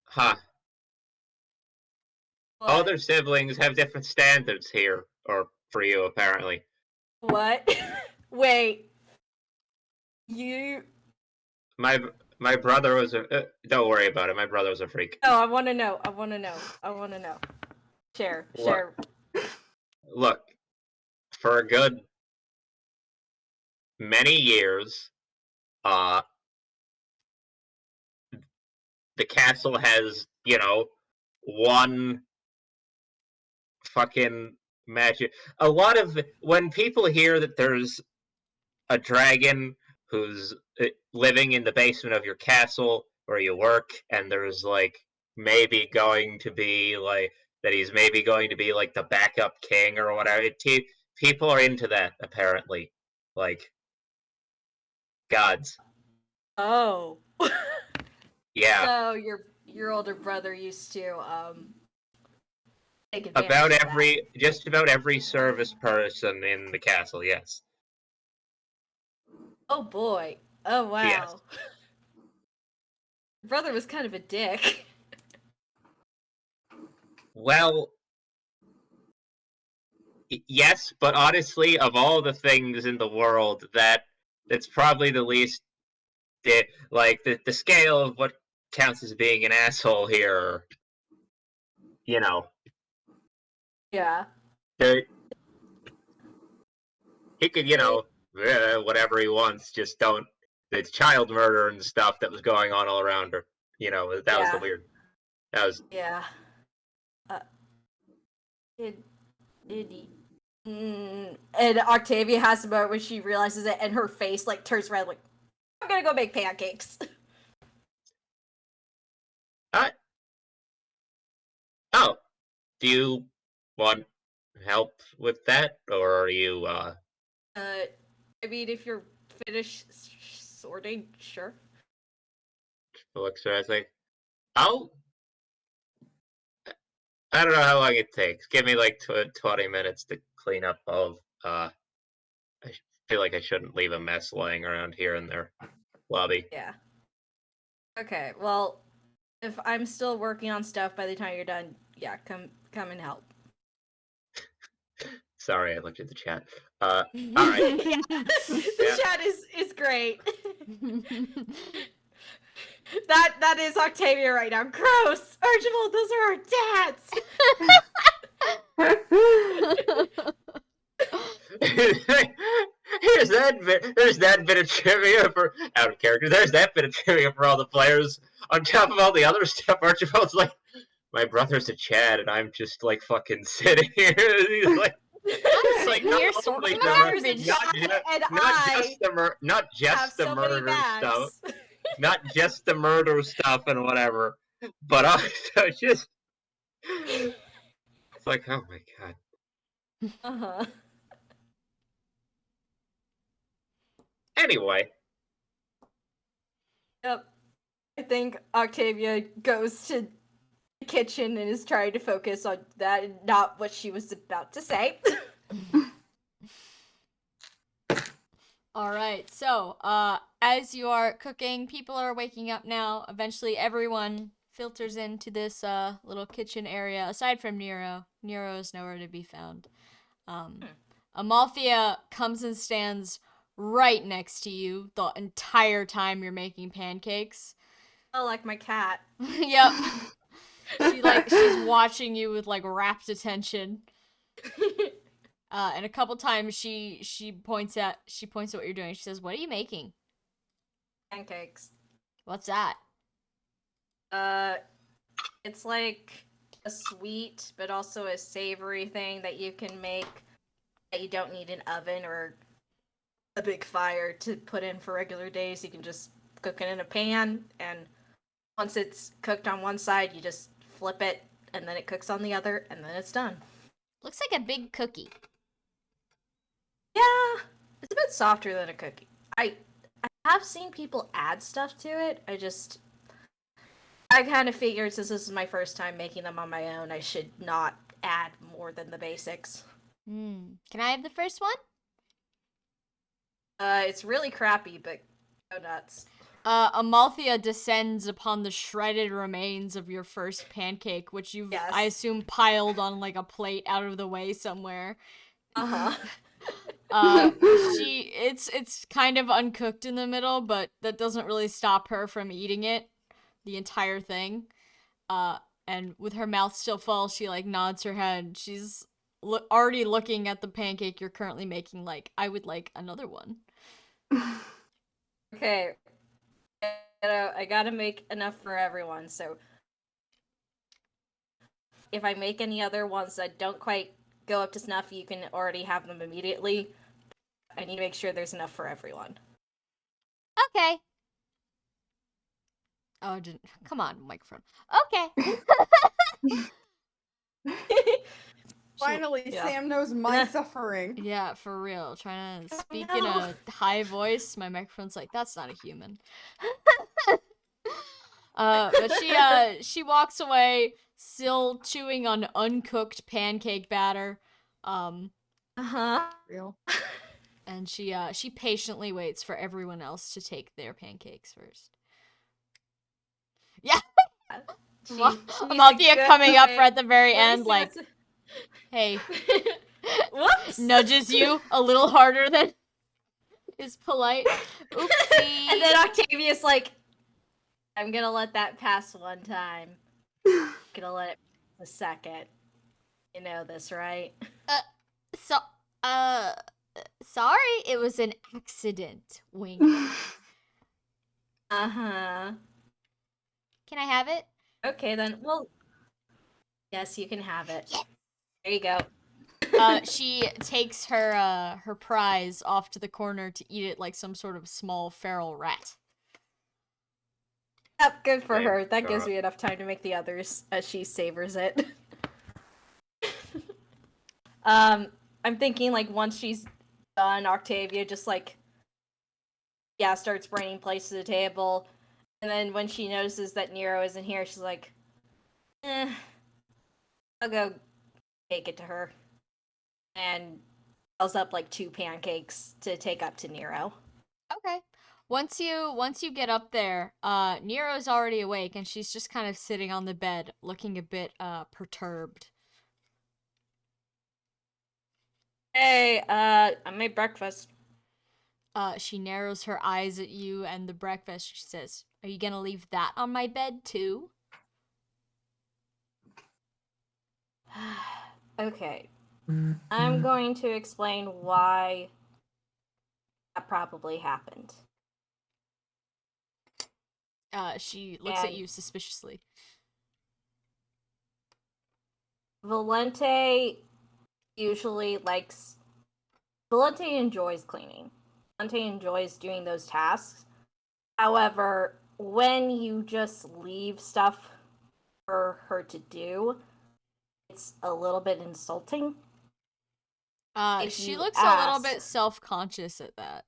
Huh. Older siblings have different standards here, or for you, apparently.
What? Wait. You...
My brother was a... don't worry about it, my brother was a freak.
No, I want to know. Share.
Look, for a good many years, the castle has, one fucking magic. A lot of... when people hear that there's a dragon who's living in the basement of your castle where you work, and there's maybe going to be that he's maybe going to be the backup king or whatever. People are into that, apparently, gods.
Oh.
Yeah.
So your older brother used to take advantage
About
of that.
just about every service person in the castle, yes.
Oh boy. Oh wow.
Yes.
Your brother was kind of a dick.
Well, yes, but honestly, of all the things in the world, that's probably the least... the scale of what counts as being an asshole here.
Yeah.
He could, whatever he wants, just don't... It's child murder and stuff that was going on all around her. That was the weird... That was...
Yeah. And Octavia has a moment when she realizes it, and her face turns red. I'm gonna go make pancakes.
Oh, do you want help with that, or are you?
I mean, if you're finished sorting, sure.
Looks as like, I'll... I don't know how long it takes. Give me 20 minutes to clean up all of... I feel like I shouldn't leave a mess lying around here in their lobby.
Yeah. Okay, well, if I'm still working on stuff by the time you're done, yeah, come and help.
Sorry, I looked at the chat. All right.
The chat is great. That is Octavia right now. Gross! Archibald, those are our dads!
There's that bit of trivia for... out of character. There's that bit of trivia for all the players. On top of all the other stuff, Archibald's like, my brother's a Chad, and I'm just fucking sitting here. He's like...
I'm sitting here sorting garbage.
Not just the murder stuff, not just the murder stuff and whatever, but also just... It's like, oh my god.
Uh-huh.
Anyway.
Yep. I think Octavia goes to the kitchen and is trying to focus on that and not what she was about to say.
Alright, so, as you are cooking, people are waking up now. Eventually, everyone filters into this, little kitchen area, aside from Nero. Nero is nowhere to be found. Amalthea comes and stands right next to you the entire time you're making pancakes.
Oh, like my cat.
Yep. She's watching you with, rapt attention. And a couple times she points at what you're doing. She says, "What are you making?"
Pancakes.
What's that?
It's like a sweet but also a savory thing that you can make that you don't need an oven or a big fire to put in for regular days. You can just cook it in a pan, and once it's cooked on one side, you just flip it, and then it cooks on the other, and then it's done.
Looks like a big cookie.
Yeah, it's a bit softer than a cookie. I have seen people add stuff to it. I kind of figured since this is my first time making them on my own, I should not add more than the basics.
Can I have the first one?
It's really crappy, but go nuts.
Amalthea descends upon the shredded remains of your first pancake, which you've,
Yes.
I assume, piled on like a plate out of the way somewhere.
Uh-huh.
It's kind of uncooked in the middle, but that doesn't really stop her from eating it, the entire thing. And with her mouth still full, she like nods her head. She's already looking at the pancake you're currently making, like, I would like another one.
Okay. I gotta make enough for everyone, so if I make any other ones that don't quite go up to snuff, you can already have them immediately. I need to make sure there's enough for everyone.
Okay. Oh, come on, microphone. Okay.
Finally,
Yeah.
Sam knows my suffering.
Yeah, for real. Trying to speak in a high voice. My microphone's like, that's not a human. But she walks away, still chewing on uncooked pancake batter.
Uh-huh.
Real.
And she patiently waits for everyone else to take their pancakes first. Yeah. Amalthea coming up at the very end, like, hey,
whoops,
nudges you a little harder than is polite. Oopsie.
And then Octavia's like, I'm gonna let that pass one time. Gonna let it pass a second. You know this, right?
So, sorry, it was an accident. Wink.
Uh-huh.
Can I have it?
Okay then. Well, yes, you can have it. There you go.
She takes her prize off to the corner to eat it like some sort of small feral rat.
Yep, good for
Okay,
her. That gives
sure.
me enough time to make the others as she savors it. I'm thinking like once she's done, Octavia just like starts bringing plates to the table, and then when she notices that Nero isn't here, she's like, I'll go take it to her, and fills up like 2 pancakes to take up to Nero.
Okay. Once you get up there, Nero's already awake and she's just kind of sitting on the bed, looking a bit perturbed.
Hey, I made breakfast.
She narrows her eyes at you and the breakfast. She says, "Are you gonna leave that on my bed too?"
Okay. I'm going to explain why that probably happened.
She looks at
And-
you suspiciously.
Valente usually likes. Valente enjoys cleaning. Valente enjoys doing those tasks. However, when you just leave stuff for her to do, it's a little bit insulting. If
She
you
looks a little
ask-
bit self-conscious at that.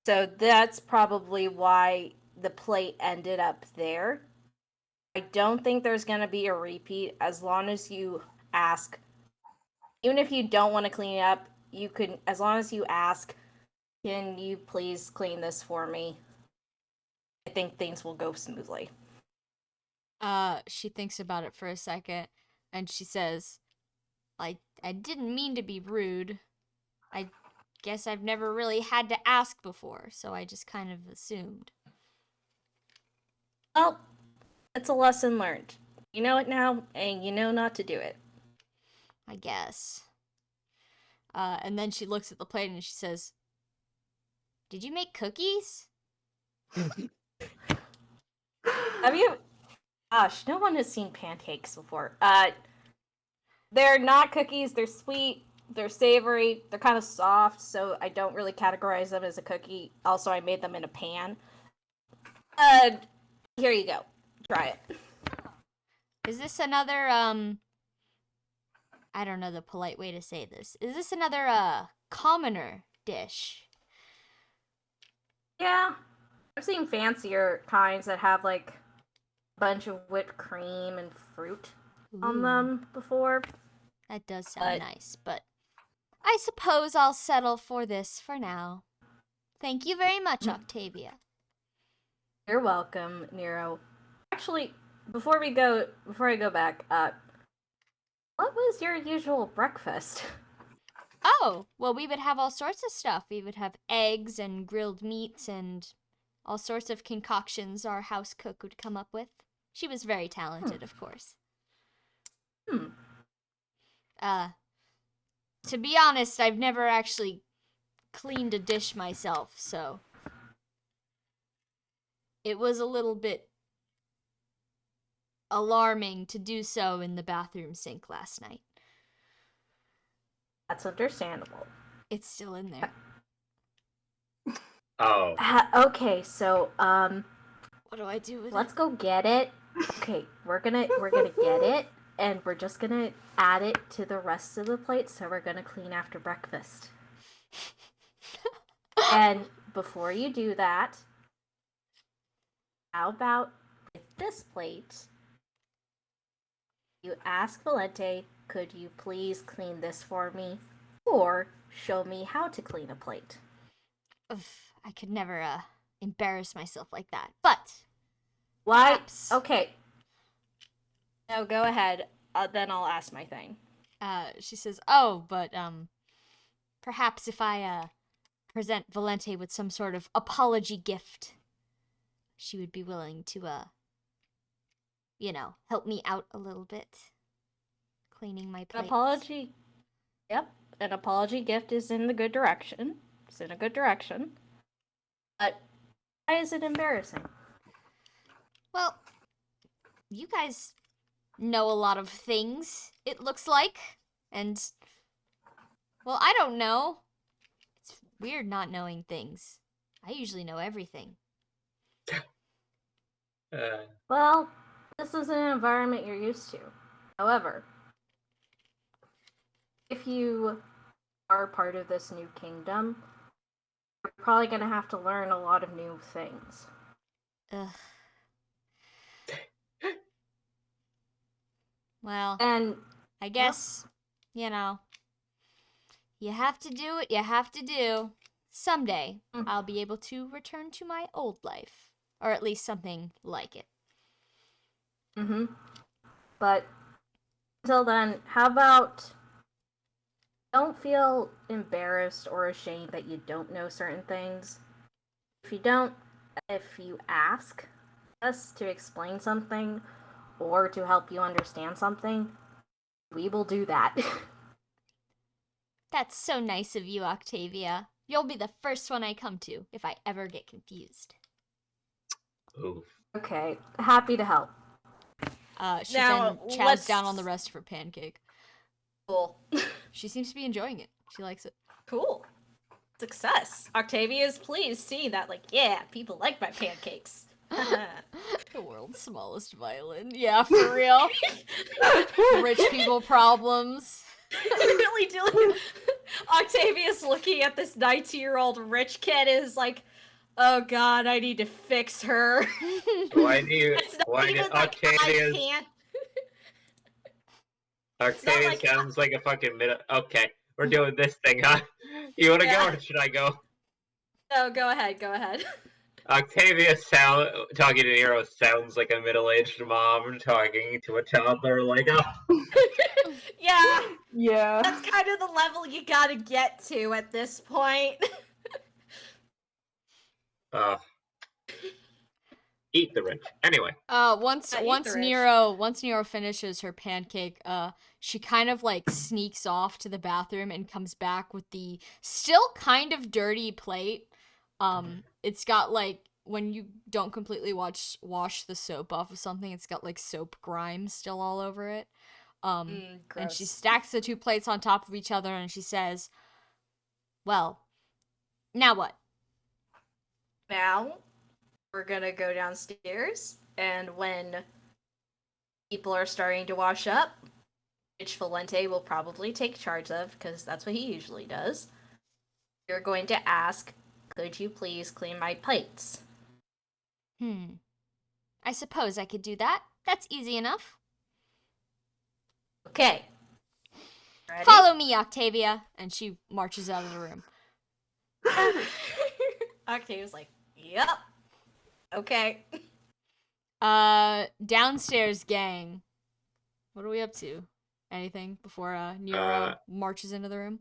So that's probably why the plate ended up there. I don't think there's going to be a repeat as long as you ask. Even if you don't want to clean it up, you can, as long as you ask, can you please clean this for me? I think things will go smoothly.
She thinks about it for a second and she says, I didn't mean to be rude. I guess I've never really had to ask before, so I just kind of assumed.
Well, it's a lesson learned. You know it now, and you know not to do it.
I guess. And then she looks at the plate and she says, "Did you make cookies?"
Have you? Gosh, no one has seen pancakes before. They're not cookies. They're sweet. They're savory. They're kind of soft, so I don't really categorize them as a cookie. Also, I made them in a pan. Here you go. Try it.
Is this another, I don't know the polite way to say this. Is this another, commoner dish?
Yeah. I've seen fancier kinds that have, like, a bunch of whipped cream and fruit on
Ooh,
them before.
that does sound nice, but I suppose I'll settle for this for now. Thank you very much, Octavia.
You're welcome, Nero. Actually, before I go back, what was your usual breakfast?
Oh, well, we would have all sorts of stuff. We would have eggs and grilled meats and all sorts of concoctions our house cook would come up with. She was very talented, of course. To be honest, I've never actually cleaned a dish myself, so it was a little bit alarming to do so in the bathroom sink last night.
That's understandable.
It's still in there.
Oh.
Okay, so
What do I do with
let's go get it. Okay, we're gonna get it, and we're just gonna add it to the rest of the plate. So we're gonna clean after breakfast. And before you do that, how about with this plate? You ask Valente, could you please clean this for me, or show me how to clean a plate?
Ugh, I could never embarrass myself like that. But
Why?
perhaps,
Okay. No, go ahead. Then I'll ask my thing.
she says, "Oh, but perhaps if I present Valente with some sort of apology gift, she would be willing to help me out a little bit, cleaning my
An
plates."
apology. Yep, an apology gift is in the good direction. It's in a good direction. But why is it embarrassing?
Well, you guys know a lot of things, it looks like. And, well, I don't know. It's weird not knowing things. I usually know everything.
Well, this is an environment you're used to. However, if you are part of this new kingdom, you're probably going to have to learn a lot of new things.
Ugh. Well,
And
I guess, you have to do what you have to do. Someday, I'll be able to return to my old life. Or at least something like it.
But until then, how about don't feel embarrassed or ashamed that you don't know certain things. If you ask us to explain something or to help you understand something, we will do that.
That's so nice of you, Octavia. You'll be the first one I come to if I ever get confused.
Oof.
Okay, happy to help.
She
Now,
then chows down on the rest of her pancake.
Cool.
She seems to be enjoying it. She likes it.
Cool. Success. Octavia is pleased seeing that, yeah, people like my pancakes.
The world's smallest violin. Yeah, for real. Rich people problems.
Really doing. Octavia's looking at this 19-year-old rich kid is like, oh god, I need to fix her.
Why do you?
It's not
Why
even
did
like
Octavia's?
I can't.
Octavia
like-
sounds like a fucking minute. Okay, we're doing this thing, huh? You want to go or should I go?
No, go ahead.
Octavia talking to Nero sounds like a middle-aged mom talking to a toddler. Like, oh,
Yeah,
Yeah.
that's kind of the level you gotta get to at this point.
Eat the rich. Anyway.
Once
eat the rich.
Nero finishes her pancake, she kind of sneaks off to the bathroom and comes back with the still kind of dirty plate. It's got when you don't completely wash the soap off of something, it's got like soap grime still all over it. And she
Gross.
stacks the 2 plates on top of each other and she says, "Well, now what?"
Now, we're gonna go downstairs, and when people are starting to wash up, which Valente will probably take charge of, because that's what he usually does, you're going to ask, could you please clean my plates?
I suppose I could do that. That's easy enough.
Okay. Ready?
Follow me, Octavia. And she marches out of the room.
Octavia's like, yep. Okay.
Downstairs gang. What are we up to? Anything before Nero marches into the room?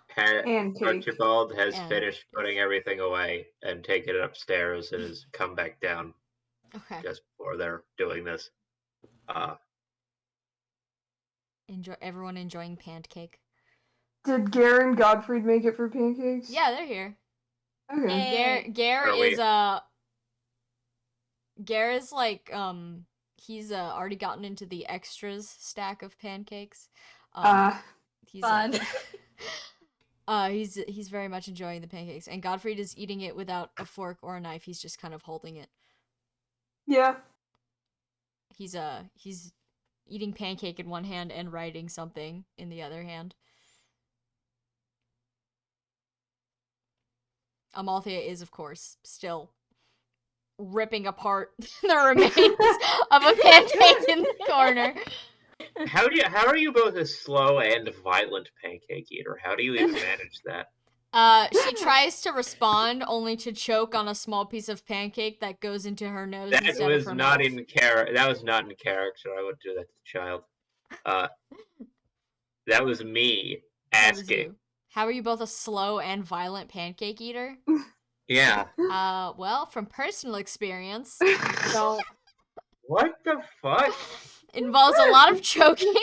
Pancake.
Archibald has
And-
finished putting everything away and taken it upstairs and has come back down
Okay.
just before they're doing this.
Everyone enjoying pancake.
Did Gare and Godfrey make it for pancakes?
Yeah, they're here.
Okay.
Gare
Are we-
is Gare is like he's already gotten into the extras stack of pancakes. He's
Fun.
he's very much enjoying the pancakes, and Godfried is eating it without a fork or a knife. He's just kind of holding it.
Yeah.
He's eating pancake in one hand and writing something in the other hand. Amalthea is, of course, still ripping apart the remains of a pancake in the corner.
How are you both a slow and violent pancake eater? How do you even manage that?
She tries to respond, only to choke on a small piece of pancake that goes into her nose
That
instead
was
of her
not
mouth.
in character. That was not in character. I would do that to the child. That was me
That was
asking.
you. How are you both a slow and violent pancake eater?
Yeah.
Well, from personal experience, so
What the fuck?
involves a lot of choking.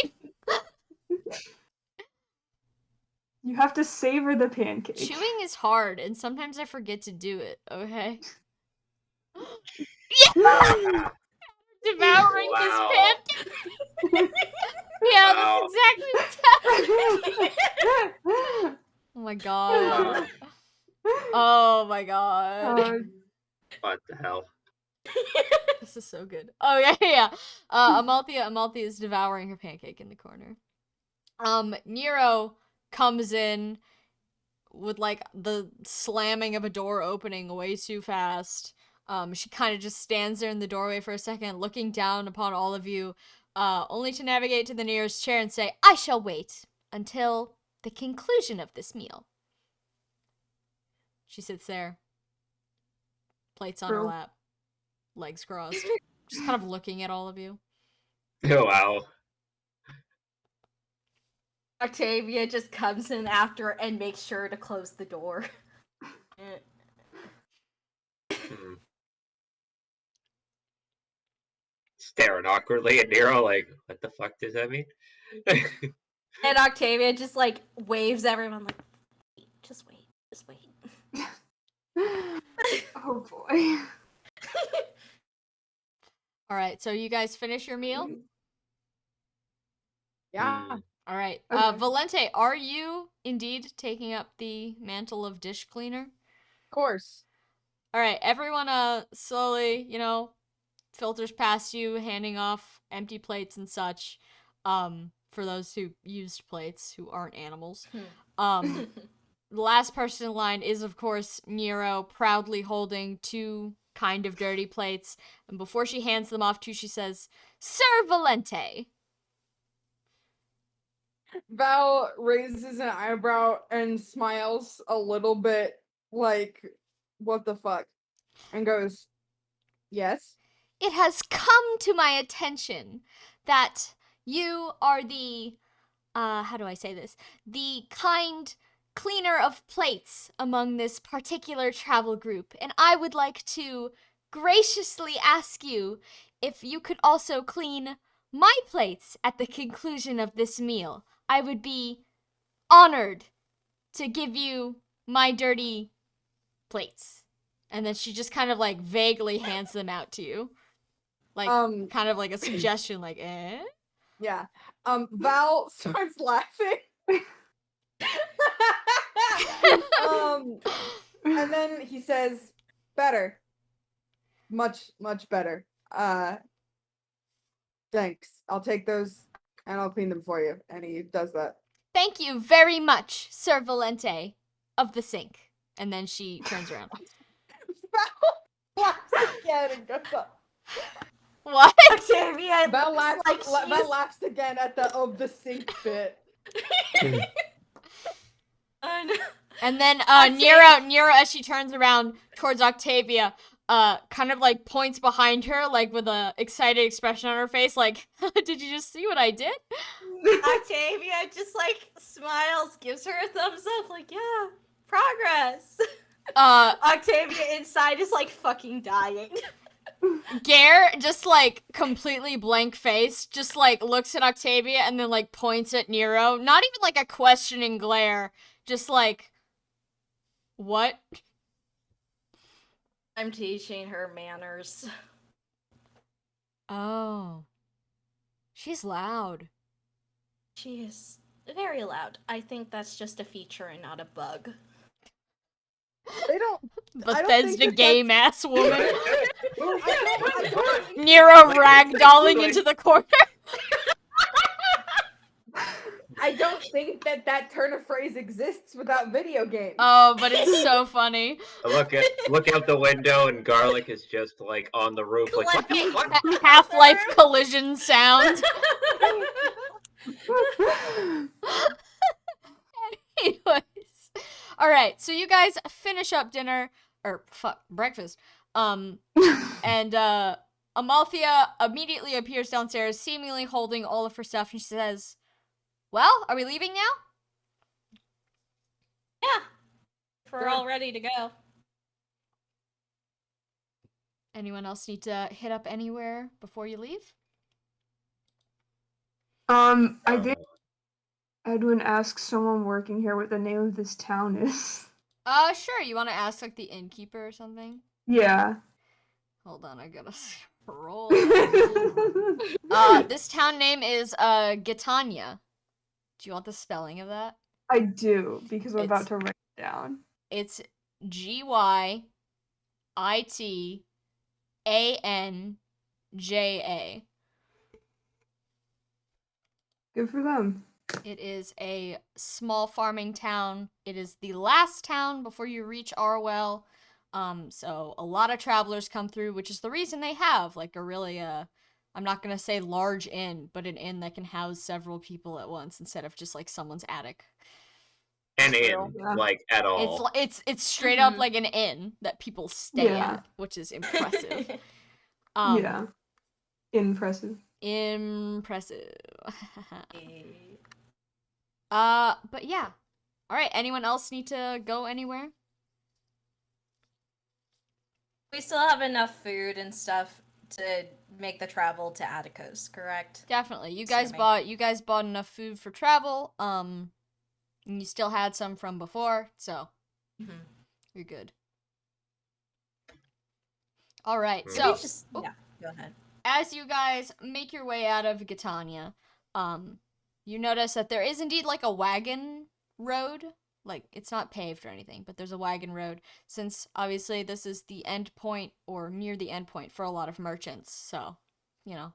You have to savor the pancake.
Chewing is hard, and sometimes I forget to do it. Okay. Devouring
Wow.
his pancake. Yeah,
Wow.
that's exactly what's happening. Oh my god. Oh my god.
What the hell?
This is so good. Oh yeah, yeah. Amalthea is devouring her pancake in the corner. Nero comes in with like the slamming of a door opening way too fast. She kind of just stands there in the doorway for a second, looking down upon all of you, only to navigate to the nearest chair and say, "I shall wait until the conclusion of this meal." She sits there, plates on her
True.
lap, legs crossed, just kind of looking at all of you.
Oh, wow.
Octavia just comes in after and makes sure to close the door.
Hmm. Staring awkwardly at Nero, like, what the fuck does that mean?
And Octavia just like waves everyone like, just wait.
Oh boy.
All right, so you guys finish your meal?
Yeah.
Hmm.
All right.
Okay.
Valente, are you indeed taking up the mantle of dish cleaner?
Of course.
All right, everyone slowly, filters past you, handing off empty plates and such. For those who used plates who aren't animals. The last person in line is, of course, Nero, proudly holding 2 kind of dirty plates. And before she hands them off to you, she says, "Sir Valente."
Val raises an eyebrow and smiles a little bit like, what the fuck? And goes, yes?
It has come to my attention that you are the, how do I say this? The kind cleaner of plates among this particular travel group. And I would like to graciously ask you if you could also clean my plates at the conclusion of this meal. I would be honored to give you my dirty plates. And then she just kind of like vaguely hands them out to you. Like kind of like a suggestion, like, eh?
Yeah. Val starts laughing. And then he says, better. Much, much better. Thanks. I'll take those and I'll clean them for you. And he does that.
Thank you very much, Sir Valente of the Sink. And then she turns around.
Val laughs again and goes up.
What?
Octavia,
Val
looks
laughs,
like
Val laughs again at the of the sink bit.
And then
Octavia-
Nero, as she turns around towards Octavia, kind of like points behind her, like with a excited expression on her face, like, did you just see what I did?
Octavia just like smiles, gives her a thumbs up, like, yeah, progress. Octavia inside is like fucking dying.
Gare just like completely blank face, just like looks at Octavia and then like points at Nero. Not even like a questioning glare, just like, what?
I'm teaching her manners.
Oh. She's loud.
She is very loud. I think that's just a feature and not a bug.
They don't.
Bethesda game ass woman.
I don't
Nero ragdolling into the corner.
I don't think that turn of phrase exists without video games.
Oh, but it's so funny.
Look out the window, and Garlic is just like on the roof, like what?
Half-Life collision sound. Anyways. Alright, so you guys finish up dinner, or breakfast. And Amalthea immediately appears downstairs, seemingly holding all of her stuff, and she says, well, are we leaving now?
Yeah. We're all ready to go.
Anyone else need to hit up anywhere before you leave?
I think Edwin asks someone working here what the name of this town is.
Sure. You want to ask, like, the innkeeper or something?
Yeah.
Hold on, I gotta scroll. This town name is, Gitania. Do you want the spelling of that?
I do, because I'm about to write it down.
It's Gyitanja.
Good for them.
It is a small farming town. It is the last town before you reach Arwell. So a lot of travelers come through, which is the reason they have, like, a really, I'm not gonna say large inn, but an inn that can house several people at once instead of just, like, someone's attic.
An inn, like, at all.
It's straight up like an inn that people stay at, which is impressive.
Yeah. Impressive.
But yeah. Alright, anyone else need to go anywhere?
We still have enough food and stuff to make the travel to Atticus, correct?
Definitely. You guys bought enough food for travel. And you still had some from before, so you're good. All right. So
yeah, go ahead.
As you guys make your way out of Gitania, you notice that there is indeed like a wagon road. Like, it's not paved or anything, but there's a wagon road, since obviously this is the end point or near the end point for a lot of merchants. So, you know,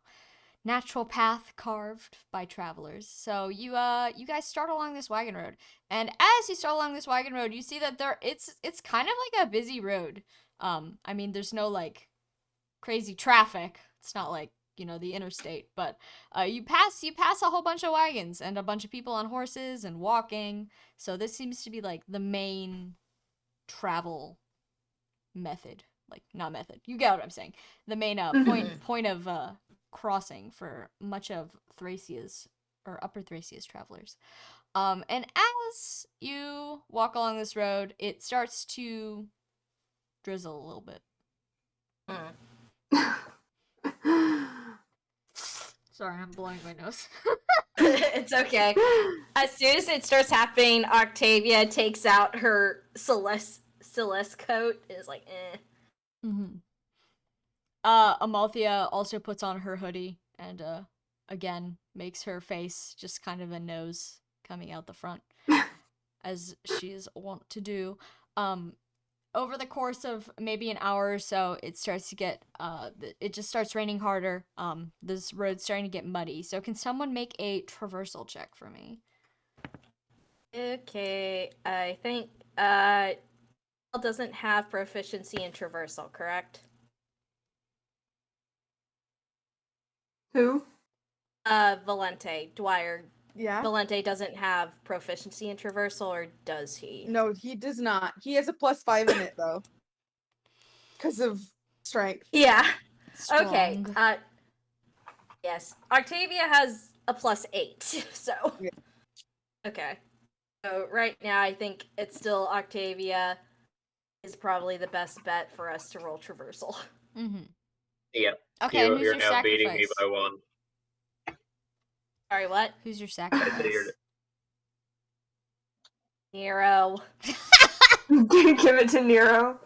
natural path carved by travelers. So you guys start along this wagon road, and as you start along this wagon road, you see that it's kind of like a busy road. I mean, there's no like crazy traffic. It's not like, you know, the interstate, but you pass a whole bunch of wagons and a bunch of people on horses and walking. So this seems to be like the main travel method. Like, not method. You get what I'm saying. The main point of crossing for much of Thracia's or Upper Thracia's travelers. And as you walk along this road, it starts to drizzle a little bit. Sorry, I'm blowing my nose.
It's okay. As soon as it starts happening, Octavia takes out her Celeste coat is like, eh.
Mm-hmm. Amalthea also puts on her hoodie and again makes her face just kind of a nose coming out the front, as she is wont to do. Over the course of maybe an hour or so, it starts to get it just starts raining harder. This road's starting to get muddy. So can someone make a traversal check for me?
Okay, I think doesn't have proficiency in traversal, correct?
Who?
Valente, Dwyer.
Yeah.
Valente doesn't have proficiency in traversal, or does he?
No, he does not. He has a +5 in it though, because of strength.
Yeah.
Strong.
Okay. Yes. Octavia has a +8, so.
Yeah.
Okay. So right now, I think it's still Octavia is probably the best bet for us to roll traversal.
Mm-hmm.
Yep.
Okay, and who's
You're
your
now beating me
sacrifice?
by 1.
Sorry, what?
Who's your
I said
sacrifice?
you're-
Nero.
Give it to Nero.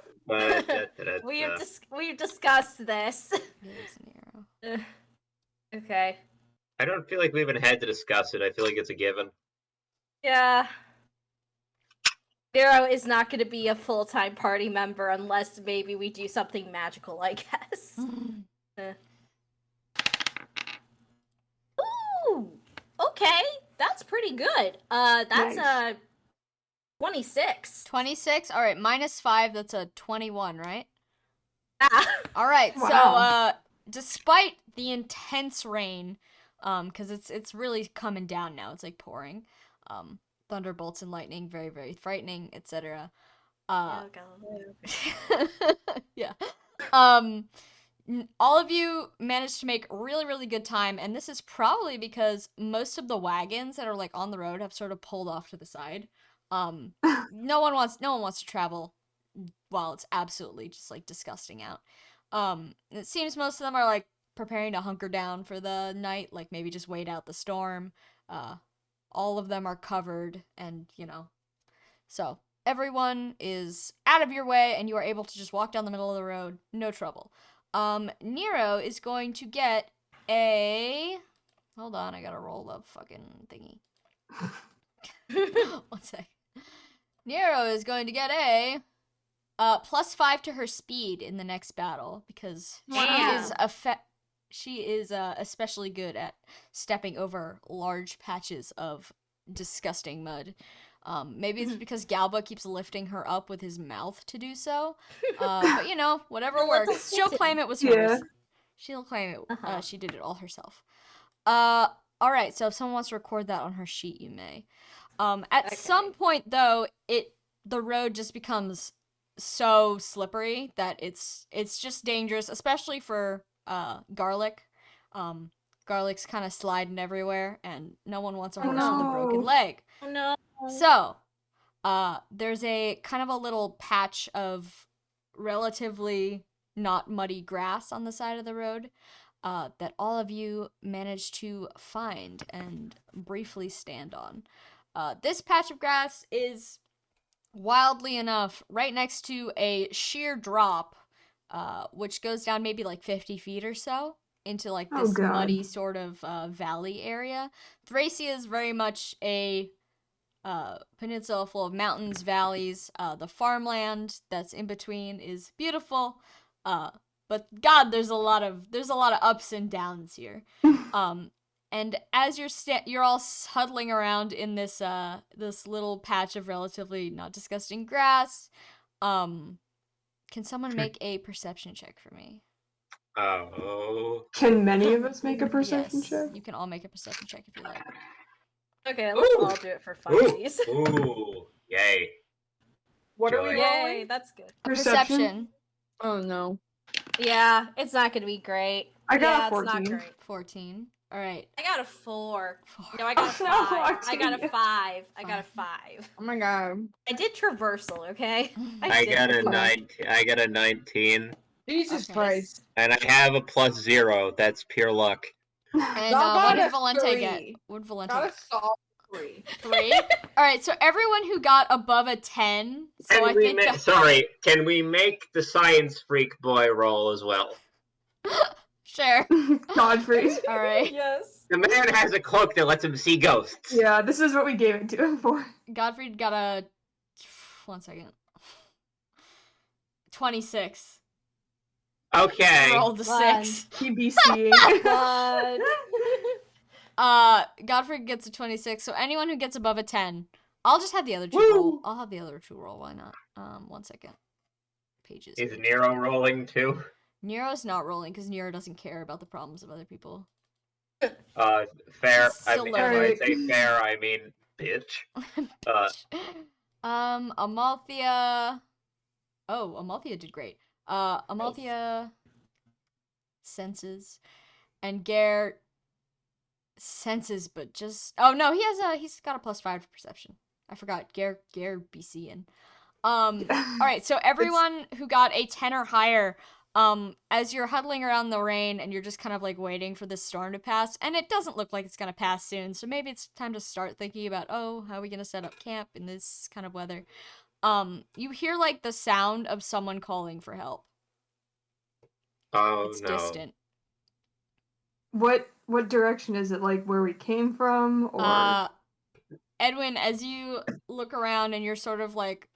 We've discussed this.
Yes, Nero.
Okay.
I don't feel like we even had to discuss it. I feel like it's a given.
Yeah. Nero is not going to be a full-time party member unless maybe we do something magical, I guess. Ooh! Okay, that's pretty good. That's
Nice.
26.
26. All right, -5. That's a 21, right?
Ah.
All right. So,
Wow.
despite the intense rain, because it's really coming down now. It's like pouring. Thunderbolts and lightning, very very frightening, etc.
Oh, God.
Yeah. All of you managed to make really really good time, and this is probably because most of the wagons that are like on the road have sort of pulled off to the side. No one wants to travel while it's absolutely just like disgusting out. It seems most of them are like preparing to hunker down for the night, like maybe just wait out the storm. All of them are covered, and so everyone is out of your way, and you are able to just walk down the middle of the road, no trouble. Nero is going to get a. Hold on, I gotta roll the fucking thingy. One sec. Nero is going to get a +5 to her speed in the next battle because she is especially good at stepping over large patches of disgusting mud. Maybe it's because Galba keeps lifting her up with his mouth to do so. But whatever
Well, let
works.
them
She'll
fit
claim it was
Yeah.
hers. She'll claim it.
Uh-huh.
She did it all herself. All right. So if someone wants to record that on her sheet, you may. At
Okay.
some point, though, the road just becomes so slippery that it's just dangerous, especially for Garlic. Garlic's kind of sliding everywhere, and no one wants a
Oh,
horse with a broken
no.
leg.
Oh, no.
So, there's a kind of a little patch of relatively not muddy grass on the side of the road that all of you managed to find and briefly stand on. This patch of grass is, wildly enough, right next to a sheer drop, which goes down maybe like 50 feet or so into like
Oh,
this
God.
muddy sort of valley area. Thracia is very much a peninsula full of mountains, valleys. The farmland that's in between is beautiful, but God, there's a lot of ups and downs here. And as you're all huddling around in this this little patch of relatively not disgusting grass, can someone make a perception check for me?
Oh.
Can many of us make a perception
Yes,
check?
you can all make a perception check if you like.
Okay, let's
Ooh.
all do it for funsies.
Ooh. Yay.
What are
Joy.
we
Yay,
rolling?
that's good.
Perception.
Oh no.
Yeah, it's not gonna be great.
I got
yeah,
a 14.
It's not great.
14. All right.
I got a 4.
4.
No, I got a
Oh,
5.
no,
I got a
Octavia.
5. I got a 5.
Oh my god.
I did traversal, okay?
I
did
got a
traversal.
I got a 19,
Jesus
Okay.
Christ.
and I have a +0. That's pure luck.
And
Y'all
what
got
did
a
Valente get?
3.
What did Valente
Got a
get?
solid
3. All right, so everyone who got above a 10. So
Can
I think
can we make the science freak boy roll as well?
Sure.
Godfrey.
All right.
Yes.
The man has a cloak that lets him see ghosts.
Yeah, this is what we gave it to him for.
Godfrey got a 26.
Okay.
Rolled a 6.
TBC.
God.
Godfrey gets a 26. So anyone who gets above a 10, I'll just have the other two
Woo!
roll. I'll have the other two roll. Why not? 1 second. Pages.
Is Nero rolling too?
Nero's not rolling because Nero doesn't care about the problems of other people.
Fair.
He's still
When I
learning.
say fair, I mean bitch.
Amalthea. Oh, Amalthea did great. Amalthea senses, and Gare senses, but just no, he's got a +5 for perception. I forgot. Gare BC in. All right, so everyone who got a 10 or higher, as you're huddling around the rain and you're just kind of like waiting for this storm to pass, and it doesn't look like it's gonna pass soon, so maybe it's time to start thinking about, how are we gonna set up camp in this kind of weather? You hear like the sound of someone calling for help.
Oh
It's
no.
distant.
What direction is it? Like where we came from, or?
Edwin, as you look around and you're sort of like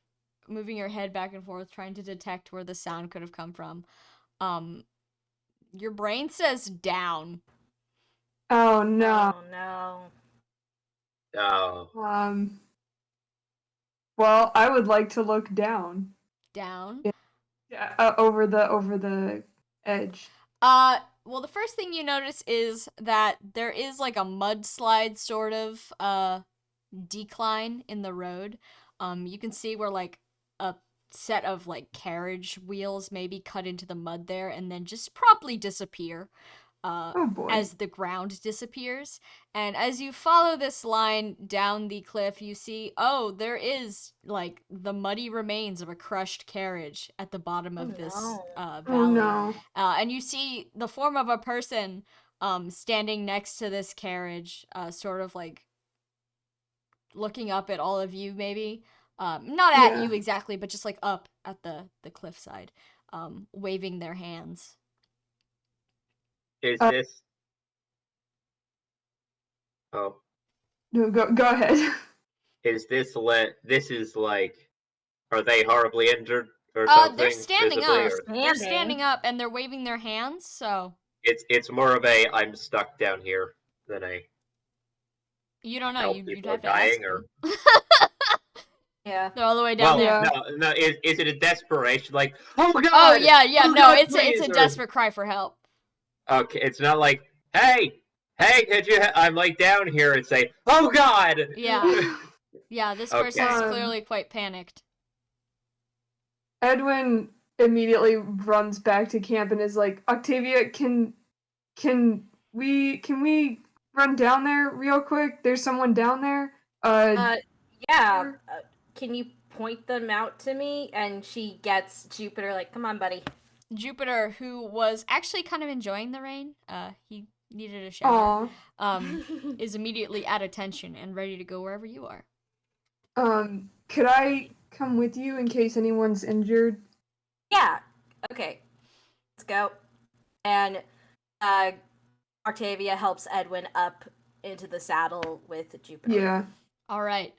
moving your head back and forth trying to detect where the sound could have come from, your brain says down.
Oh no.
Oh no.
Oh.
Well, I would like to look down.
Down?
Yeah, over the edge.
Well, the first thing you notice is that there is like a mudslide sort of decline in the road. You can see where like a set of like carriage wheels maybe cut into the mud there and then just promptly disappear
Oh boy.
as the ground disappears. And as you follow this line down the cliff, you see, there is like the muddy remains of a crushed carriage at the bottom of this valley.
Oh no.
And you see the form of a person standing next to this carriage, sort of like looking up at all of you, maybe. Not at
Yeah.
you exactly, but just like up at the cliffside, waving their hands.
Is this? Oh.
No, go ahead.
Is this This is like. Are they horribly injured or something?
They're standing
visibly,
up.
or-
They're standing up and they're waving their hands. So
It's more of a I'm stuck down here than a
you don't know.
help
You'd
people
have
are
to ask
dying
them.
or.
Yeah.
They're all the way down
Well,
there.
no. Is it a desperation? Like, oh God!
Oh yeah.
Oh,
No,
God,
it's
please,
a
or-
desperate cry for help.
Okay, it's not like, hey, could you? I'm like down here and say, oh God!
Yeah. Yeah, this person is
Okay.
clearly quite panicked.
Edwin immediately runs back to camp and is like, Octavia, can we run down there real quick? There's someone down there.
Yeah. Can you point them out to me? And she gets Jupiter like, come on, buddy.
Jupiter, who was actually kind of enjoying the rain, he needed a shower,
Aw.
is immediately at attention and ready to go wherever you are.
Could I come with you in case anyone's injured?
Yeah. Okay. Let's go. And Octavia helps Edwin up into the saddle with Jupiter.
Yeah.
All right.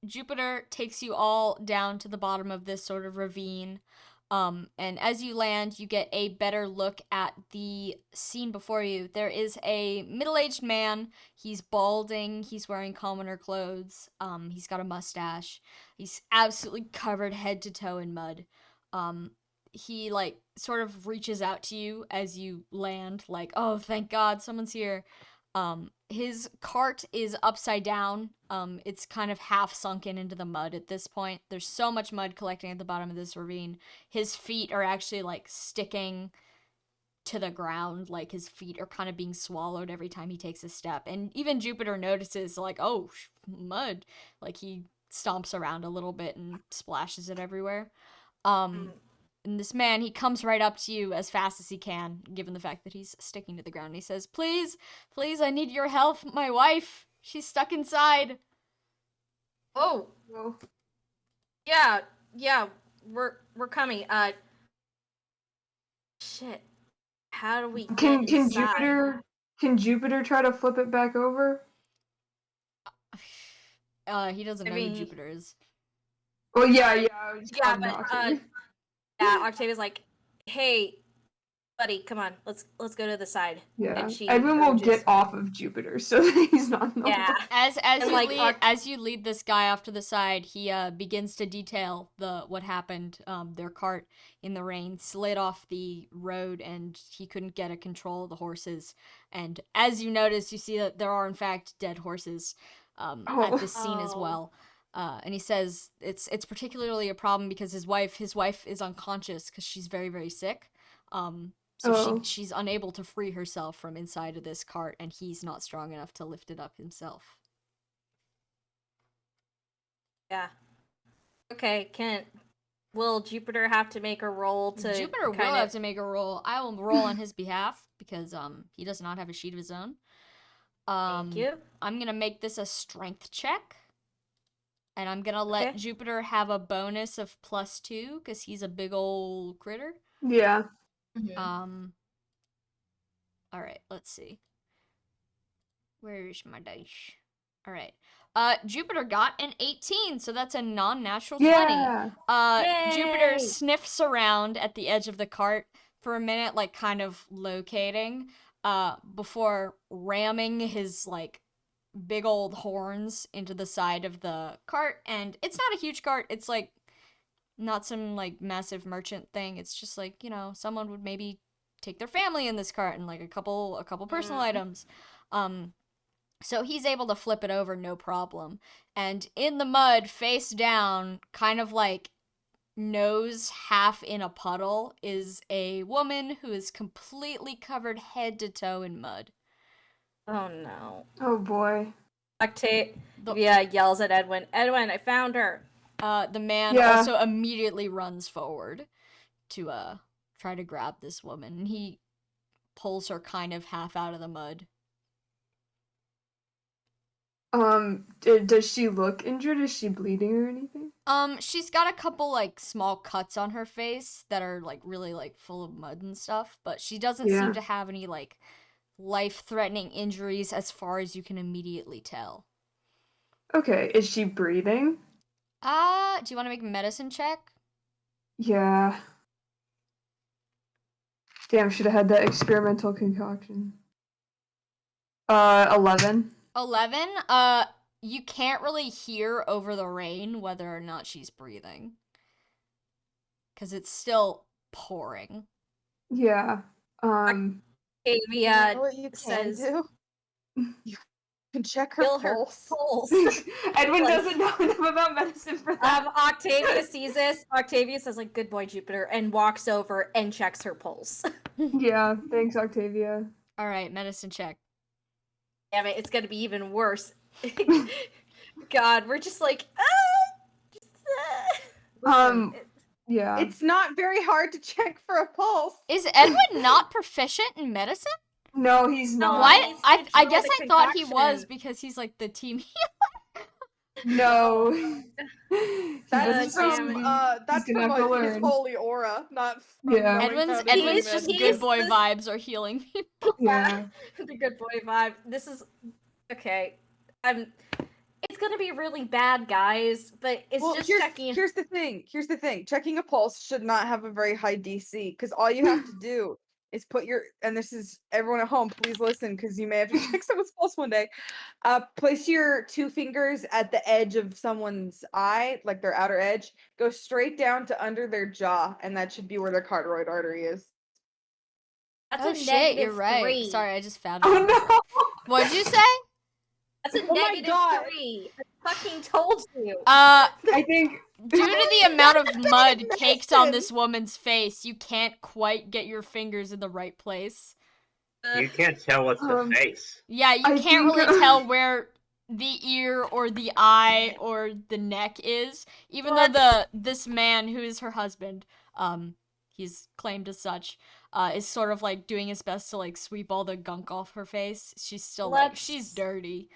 Jupiter takes you all down to the bottom of this sort of ravine. And as you land, you get a better look at the scene before you. There is a middle-aged man. He's balding. He's wearing commoner clothes. He's got a mustache. He's absolutely covered head to toe in mud. He like sort of reaches out to you as you land, like, oh, thank God, someone's here. His cart is upside down. It's kind of half sunken into the mud at this point. There's so much mud collecting at the bottom of this ravine. His feet are actually like sticking to the ground, like his feet are kind of being swallowed every time he takes a step. And even Jupiter notices, like, oh, mud. Like he stomps around a little bit and splashes it everywhere. And this man, he comes right up to you as fast as he can, given the fact that he's sticking to the ground. He says, please, I need your help. My wife She's stuck inside.
Oh,
Well,
yeah, we're coming. Shit. How do we get
can
inside?
Jupiter try to flip it back over?
He doesn't
I
know who
mean,
Jupiter is.
Well, yeah. I was
yeah,
talking
but
to Octavia.
yeah, Octavia's like, "Hey, buddy, come on, let's go to the side."
Yeah,
And she
Edwin will
urges-
get off of Jupiter so that he's not in the
Yeah.
way.
As
And,
you
like,
lead as you lead this guy off to the side, he begins to detail what happened. Their cart in the rain slid off the road, and he couldn't get a control of the horses. And as you notice, you see that there are in fact dead horses at this scene as
Oh.
well. And he says it's particularly a problem because his wife is unconscious because she's very very sick. So
Oh.
she's unable to free herself from inside of this cart, and he's not strong enough to lift it up himself.
Yeah. Okay, will Jupiter have to make a roll to
Jupiter will have to make a roll. I will roll on his behalf because he does not have a sheet of his own.
Thank you.
I'm gonna make this a strength check, and I'm gonna let
Okay.
Jupiter have a bonus of +2 because he's a big old critter.
Yeah.
Mhm.
All right, let's see. Where's my dice? All right. Jupiter got an 18, so that's a non-natural 20. Jupiter
Yay!
sniffs around at the edge of the cart for a minute, like kind of locating, before ramming his like big old horns into the side of the cart. And it's not a huge cart. It's like not some like massive merchant thing. It's just like, you know, someone would maybe take their family in this cart and like a couple personal items. So he's able to flip it over no problem. And in the mud, face down, kind of like nose half in a puddle, is a woman who is completely covered head to toe in mud.
Oh no.
Oh boy.
Octavia yells at Edwin. Edwin, I found her.
The man
Yeah.
also immediately runs forward to try to grab this woman. And he pulls her kind of half out of the mud.
Does she look injured? Is she bleeding or anything?
She's got a couple like small cuts on her face that are like really like full of mud and stuff, but she doesn't
Yeah.
seem to have any like life-threatening injuries as far as you can immediately tell.
Okay, is she breathing?
Do you want to make a medicine check?
Yeah. Damn, should have had that experimental concoction. 11.
11. You can't really hear over the rain whether or not she's breathing. Cuz it's still pouring.
Yeah.
Octavia
You know what you can
says,
do? You can check her
"Feel her
pulse.
pulse."
Edwin
Like-
doesn't know enough about medicine for that.
Octavia sees this. Octavia says, like, "Good boy, Jupiter," and walks over and checks her pulse.
Yeah, thanks, Octavia.
All right, medicine check.
Damn it, it's gonna be even worse. God, we're just like, Listen,
Yeah.
It's not very hard to check for a pulse.
Is Edwin not proficient in medicine?
No, he's
No,
not.
Why?
he's
I
controlling
guess
the
I thought he was
concoction.
because he's like the team.
No.
That's
damn
from
it.
that's
gonna
from
have to
his
learn.
holy aura, not from
Yeah.
knowing
Edwin's
how to
Edwin's
use
just
it.
good boy
this-
vibes are healing me.
Yeah.
The good boy vibe. This is okay. It's gonna be really bad, guys. But it's
Well,
just
here's,
checking.
here's the thing. Here's the thing. Checking a pulse should not have a very high DC because all you have to do is put your, and this is everyone at home, please listen because you may have to check someone's pulse one day. Place your 2 fingers at the edge of someone's eye, like their outer edge. Go straight down to under their jaw, and that should be where their carotid artery is.
That's
Oh
a
shit, you're
-3.
right. Sorry, I just found it.
Oh no.
What'd you say?
That's a
Oh my God.
-3. I fucking told you.
I think
Due to the amount of mud
medicine.
caked on this woman's face, you can't quite get your fingers in the right place.
You can't tell what's the face.
Yeah, you
I
can't
think-
really tell where the ear or the eye or the neck is, even though this man who is her husband, he's claimed as such, is sort of like doing his best to like sweep all the gunk off her face. She's still like
Let's-
she's dirty.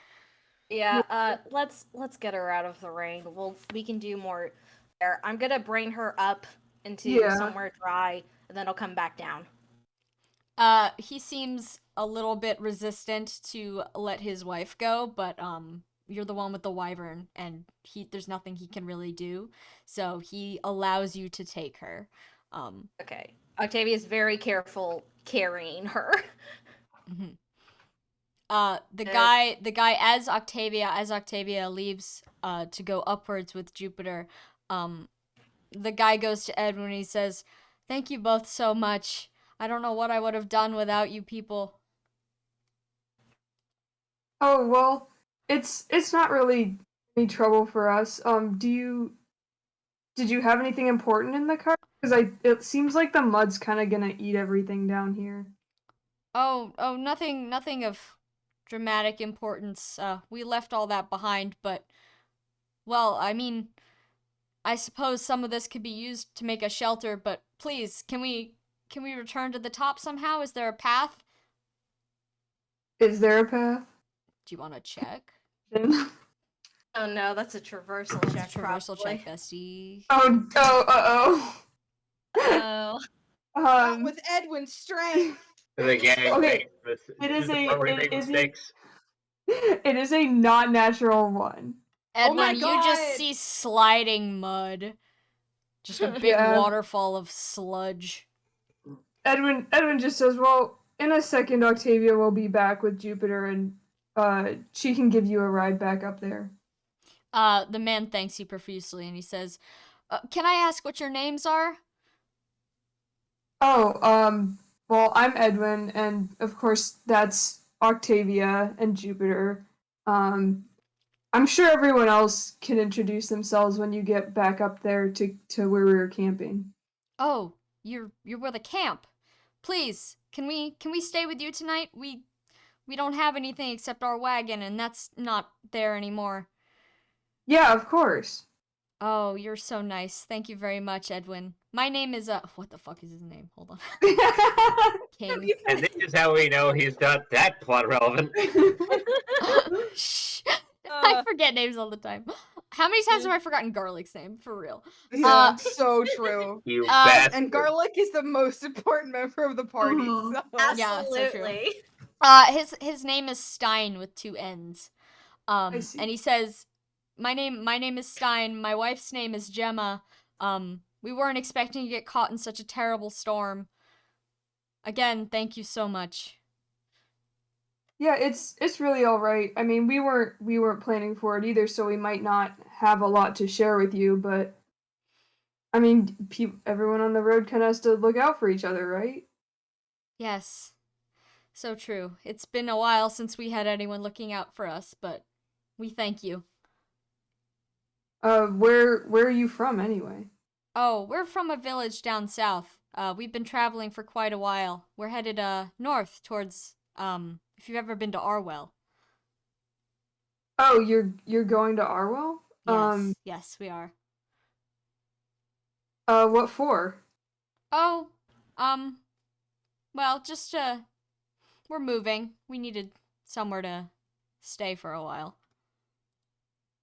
Yeah, let's get her out of the rain. We can do more there. I'm gonna bring her up into
Yeah.
somewhere dry, and then I'll come back down.
He seems a little bit resistant to let his wife go, but you're the one with the wyvern, and there's nothing he can really do, so he allows you to take her.
Okay. Octavia's very careful carrying her.
Mhm. The guy as Octavia leaves to go upwards with Jupiter, the guy goes to Edwin and he says, "Thank you both so much. I don't know what I would have done without you people."
Oh well, it's not really any trouble for us. Did you have anything important in the car? Because it seems like the mud's kind of gonna eat everything down here.
Oh, nothing of dramatic importance. We left all that behind, but, well, I mean, I suppose some of this could be used to make a shelter, but please, can we return to the top somehow? Is there a path?
Is there a path?
Do you want to check?
Oh no, that's a traversal
It's a
check.
traversal
Probably.
check, bestie.
Oh.
Oh.
Not with Edwin's strength.
The gang
Okay,
makes
it is
the part where he
it
makes
is
mistakes.
it is a not natural one.
Edwin,
my
you just
God!
see sliding mud. Just a big
Yeah.
waterfall of sludge.
Edwin just says, "Well, in a second, Octavia will be back with Jupiter, and she can give you a ride back up there."
The man thanks you profusely and he says, "Can I ask what your names are?"
Oh, well, I'm Edwin, and of course that's Octavia and Jupiter. Um, I'm sure everyone else can introduce themselves when you get back up there to where we were camping.
"Oh, you're with the camp. Please, can we stay with you tonight? We don't have anything except our wagon, and that's not there anymore."
Yeah, of course.
"Oh, you're so nice. Thank you very much, Edwin. My name is what the fuck is his name? Hold on. King.
And this is how we know he's not that plot relevant.
Shh. I forget names all the time. How many times have I forgotten Garlic's name? For real.
This
Yeah.
is so true.
You
Uh,
bastard.
And Garlic is the most important member of the party.
Mhm.
So.
Yeah, so true.
Absolutely.
His name is Stein with two N's.
I see.
And he says, my name is Stein. My wife's name is Gemma. We weren't expecting to get caught in such a terrible storm. Again, thank you so much."
Yeah, it's really all right. I mean, we weren't planning for it either, so we might not have a lot to share with you, but I mean, everyone on the road kind of has to look out for each other, right?
Yes, so true. It's been a while since we had anyone looking out for us, but we thank you.
Where are you from anyway?
Oh, we're from a village down south. We've been traveling for quite a while. We're headed north towards if you've ever been to Arwell.
Oh, you're going to Arwell?
Yes, we are.
What for?
Oh, um, well, just we're moving. We needed somewhere to stay for a while.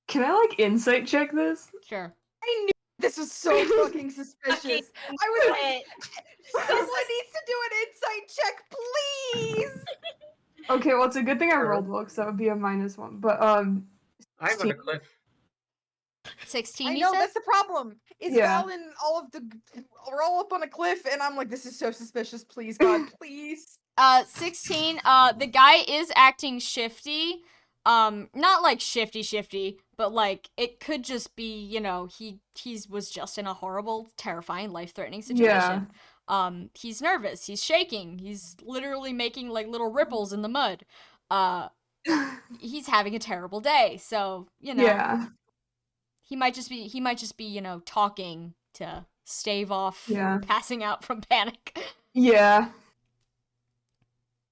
Can I like insight check this?
Sure.
I knew this was so fucking suspicious. I was like, someone needs to do an insight check, please.
Okay, well it's a good thing I
Sure.
rolled well, 'cause that would be a -1. But
I'm on a cliff.
16,
I
you
know
said?
that's the problem. Is
Yeah.
Val and all of the we're all up on a cliff, and I'm like, this is so suspicious. Please, God, please.
16, the guy is acting shifty. Not like shifty, but like it could just be, he was just in a horrible, terrifying, life-threatening situation. He's nervous, he's shaking, he's literally making like little ripples in the mud. He's having a terrible day, so,
Yeah.
he might just be, talking to stave off
Yeah.
passing out from panic.
Yeah.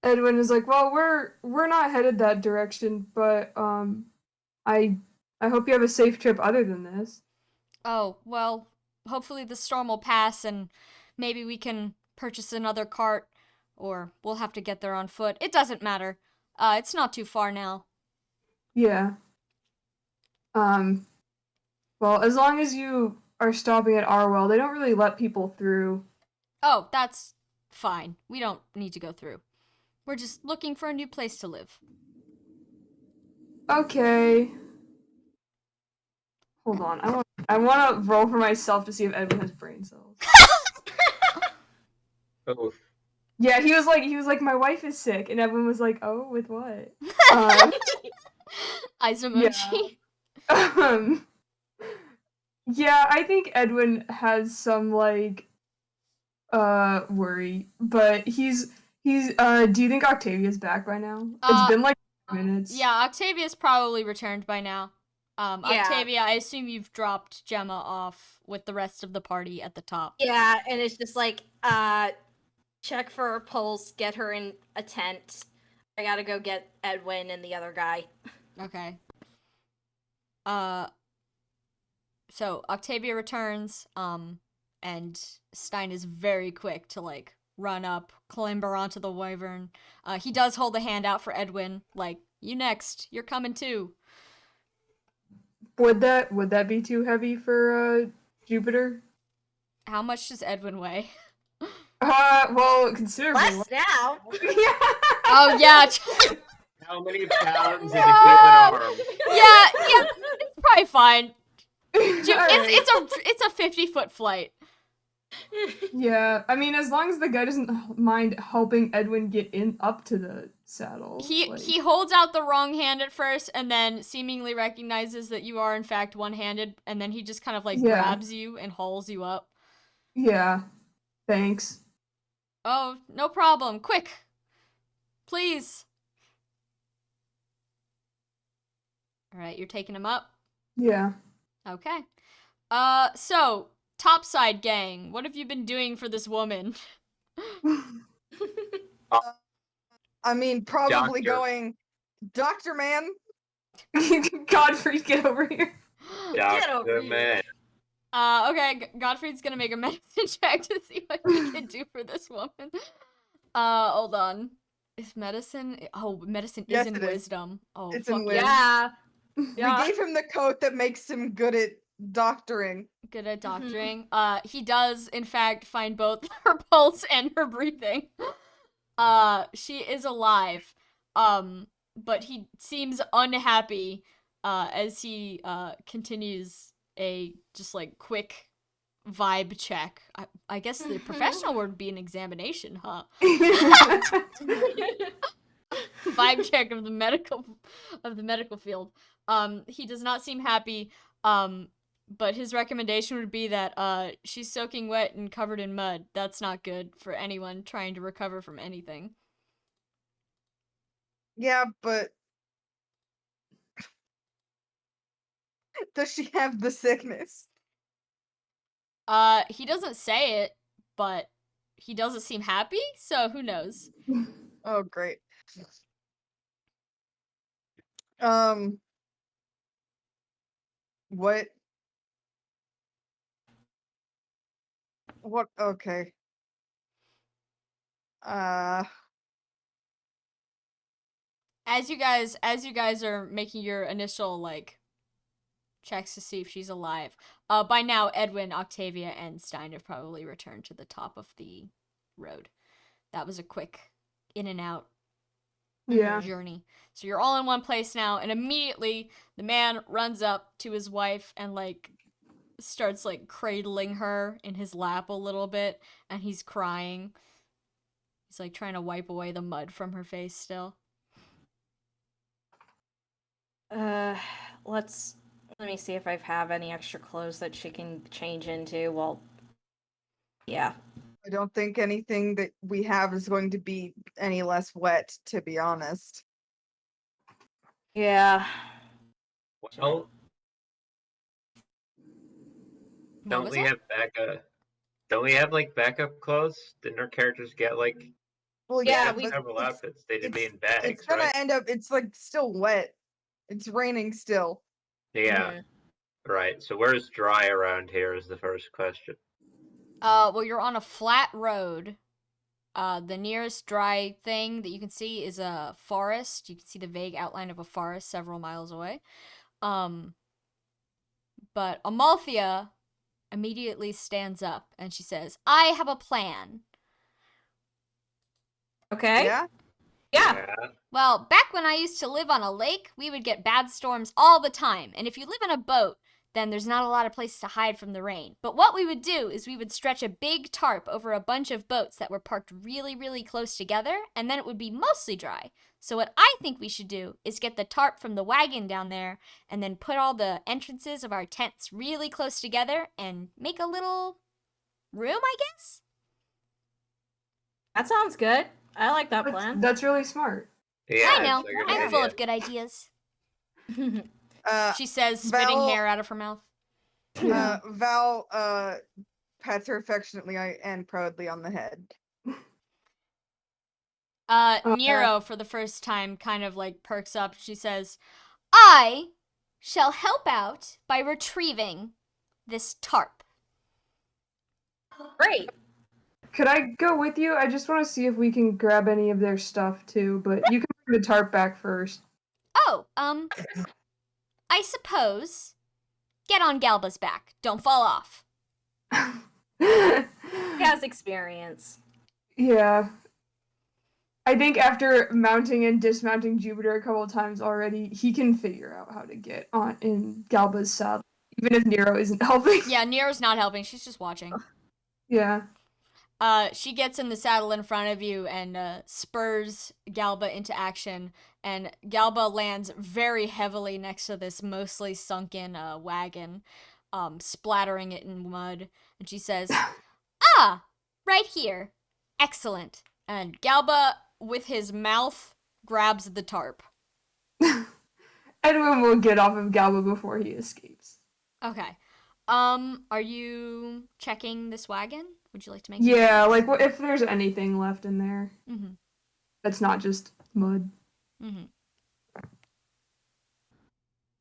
Edwin is like, "Well, we're not headed that direction, but I I hope you have a safe trip other than this."
Oh, well, hopefully the storm will pass and maybe we can purchase another cart, or we'll have to get there on foot. It doesn't matter. It's not too far now.
Yeah. Well, as long as you are stopping at Arwell, they don't really let people through.
Oh, that's fine. We don't need to go through. We're just looking for a new place to live.
Okay. Hold on. I want to roll for myself to see if Edwin has brain cells.
Oof.
Yeah, he was like, my wife is sick, and Edwin was like, oh, with what?
Eyes
Yeah.
emoji.
Um, yeah, I think Edwin has some worry, but he's do you think Octavia's back by now? It's been like 5 minutes.
Yeah, Octavia's probably returned by now.
Yeah.
Octavia, I assume you've dropped Gemma off with the rest of the party at the top.
Yeah, and it's just like, check for her pulse, get her in a tent. I gotta go get Edwin and the other guy.
Okay. So Octavia returns, and Stein is very quick to like run up, clamber onto the wyvern. He does hold a hand out for Edwin, like, you next, you're coming too.
Would that be too heavy for Jupiter?
How much does Edwin weigh?
Well, considerably
Less now.
Oh yeah.
How many pounds in a human arm?
Yeah, it's probably fine.
Alright.
It's a 50-foot flight.
Yeah, I mean, as long as the guy doesn't mind helping Edwin get up to the saddle.
He holds out the wrong hand at first, and then seemingly recognizes that you are in fact one-handed, and then he just kind of like grabs you and hauls you up.
Yeah, thanks.
Oh, no problem. Quick, please. All right, you're taking him up.
Yeah.
Okay. So topside gang, what have you been doing for this woman?
I mean, probably
Doctor.
going, Doctor Man.
Godfrey, get over here.
Get over
Doctor
here.
Man.
Okay, Godfrey's gonna make a medicine check to see what he can do for this woman. Hold on. Is medicine? Oh, medicine
Yes,
is in
it is.
wisdom. Oh,
It's
fuck
in
yeah.
wisdom.
Yeah.
We gave him the coat that makes him good at doctoring.
Good at doctoring. He does, in fact, find both her pulse and her breathing. She is alive. But he seems unhappy, as he, continues a just, like, quick vibe check. I guess the professional word would be an examination, huh? Vibe check of the medical field. He does not seem happy. But his recommendation would be that she's soaking wet and covered in mud. That's not good for anyone trying to recover from anything.
Yeah, but does she have the sickness?
He doesn't say it, but he doesn't seem happy, so who knows?
Oh, great. What? What? Okay.
As you guys are making your initial like checks to see if she's alive, by now Edwin, Octavia, and Stein have probably returned to the top of the road. That was a quick in and out journey. So you're all in one place now, and immediately the man runs up to his wife and like starts like cradling her in his lap a little bit, and he's crying. He's like trying to wipe away the mud from her face still.
Let me see if I have any extra clothes that she can change into. Well, yeah.
I don't think anything that we have is going to be any less wet, to be honest.
Yeah.
Well,
What
don't
was
we
it?
have backup? Don't we have like backup clothes? Didn't our characters get like
Well,
Yeah,
yeah, but
several outfits? They did be in bags,
it's gonna
right?
end up. It's like still wet. It's raining still.
Yeah.
Mhm.
Right. So where's dry around here is the first question.
Well, you're on a flat road. The nearest dry thing that you can see is a forest. You can see the vague outline of a forest several miles away. But Amalthea immediately stands up and she says, I have a plan.
Okay.
Yeah.
Yeah.
Well, back when I used to live on a lake, we would get bad storms all the time. And if you live in a boat, then there's not a lot of places to hide from the rain. But what we would do is we would stretch a big tarp over a bunch of boats that were parked really, really close together, and then it would be mostly dry. So what I think we should do is get the tarp from the wagon down there and then put all the entrances of our tents really close together and make a little room, I guess?
That sounds good. I like that plan.
That's really smart.
Yeah,
I know.
it's a good
I'm
idea.
full of good ideas. She says, spitting
Val-
hair out of her mouth.
Val pats her affectionately and proudly on the head.
Nero, for the first time, kind of like perks up. She says, I shall help out by retrieving this tarp.
Great.
Could I go with you? I just want to see if we can grab any of their stuff too, but you can bring the tarp back first.
Oh, I suppose. Get on Galba's back. Don't fall off.
He has experience.
Yeah. I think after mounting and dismounting Jupiter a couple of times already, he can figure out how to get on in Galba's saddle, even if Nero isn't helping.
Yeah, Nero's not helping. She's just watching.
Yeah.
She gets in the saddle in front of you and spurs Galba into action. And Galba lands very heavily next to this mostly sunken wagon, splattering it in mud. And she says, Ah, right here. Excellent. And Galba, with his mouth, grabs the tarp.
Edwin will get off of Galba before he escapes.
Okay. Are you checking this wagon? Would you like to make
Yeah, like what if there's anything left in there
Mm-hmm.
that's not just mud?
Mm-hmm.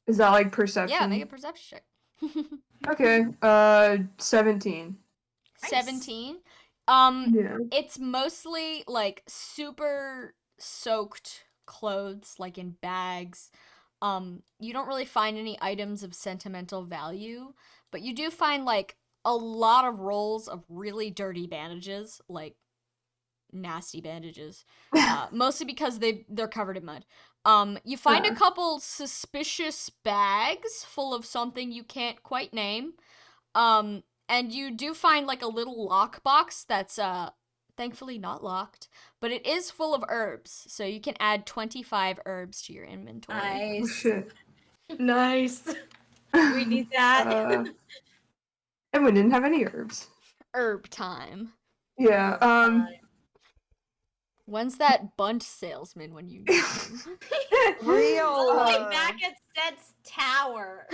Is that like perception?
Yeah, make a perception check.
Okay, 17.
Nice.
17.
Yeah.
It's mostly like super soaked clothes, like in bags. You don't really find any items of sentimental value, but you do find like a lot of rolls of really dirty bandages, like nasty bandages. Mostly because they're covered in mud. You find a couple suspicious bags full of something you can't quite name. And you do find like a little lockbox that's thankfully not locked, but it is full of herbs, so you can add 25 herbs to your inventory.
Oh
Nice.
shit.
Nice. We need that.
Edwin didn't have any herbs.
Herb time.
Yeah,
When's that bunt salesman when you need him?
Real.
Oh, back at Set's tower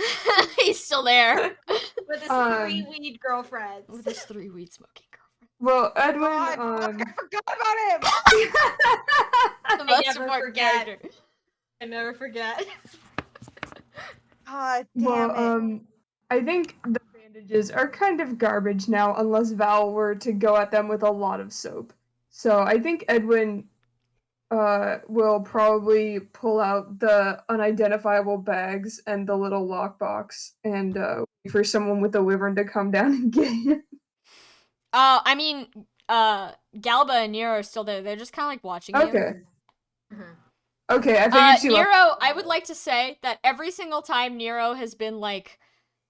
He's still there
with his
Um,
3 weed girlfriends.
with his 3 weed smoking girlfriend.
well, Edwin,
God, fuck, I forgot about him.
The
I
most
never
important
forget.
character.
I never forget.
God damn
well,
it.
I think the bandages are kind of garbage now, unless Val were to go at them with a lot of soap. So I think Edwin will probably pull out the unidentifiable bags and the little lockbox and wait for someone with a wyvern to come down and get him.
I mean, Galba and Nero are still there. They're just kind of like watching you.
Okay.
Mhm.
Okay, I figured she left.
Nero, I would like to say that every single time Nero has been like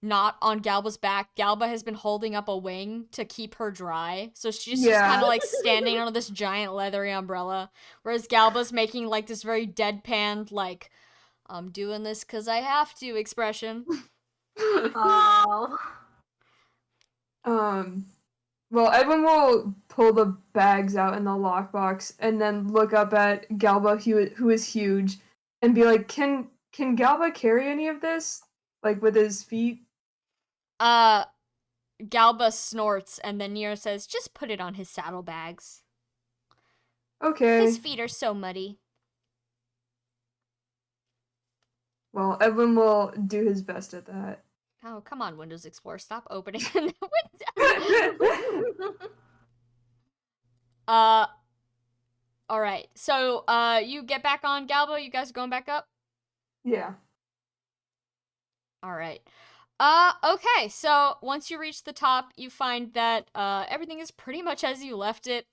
not on Galba's back, Galba has been holding up a wing to keep her dry. So she's just
Yeah.
kind of like standing under this giant leathery umbrella, whereas Galba's making like this very deadpan, like, I'm doing this because I have to expression.
Oh.
Well, Edwin will pull the bags out in the lockbox and then look up at Galba, who is huge, and be like, Can Galba carry any of this? Like, with his feet?
Galba snorts, and then Nero says, just put it on his saddlebags.
Okay.
His feet are so muddy.
Well, Edwin will do his best at that.
Oh, come on, Windows Explorer, stop opening the window. All right. So, you get back on Galbo. You guys are going back up.
Yeah.
All right. Okay. So once you reach the top, you find that everything is pretty much as you left it.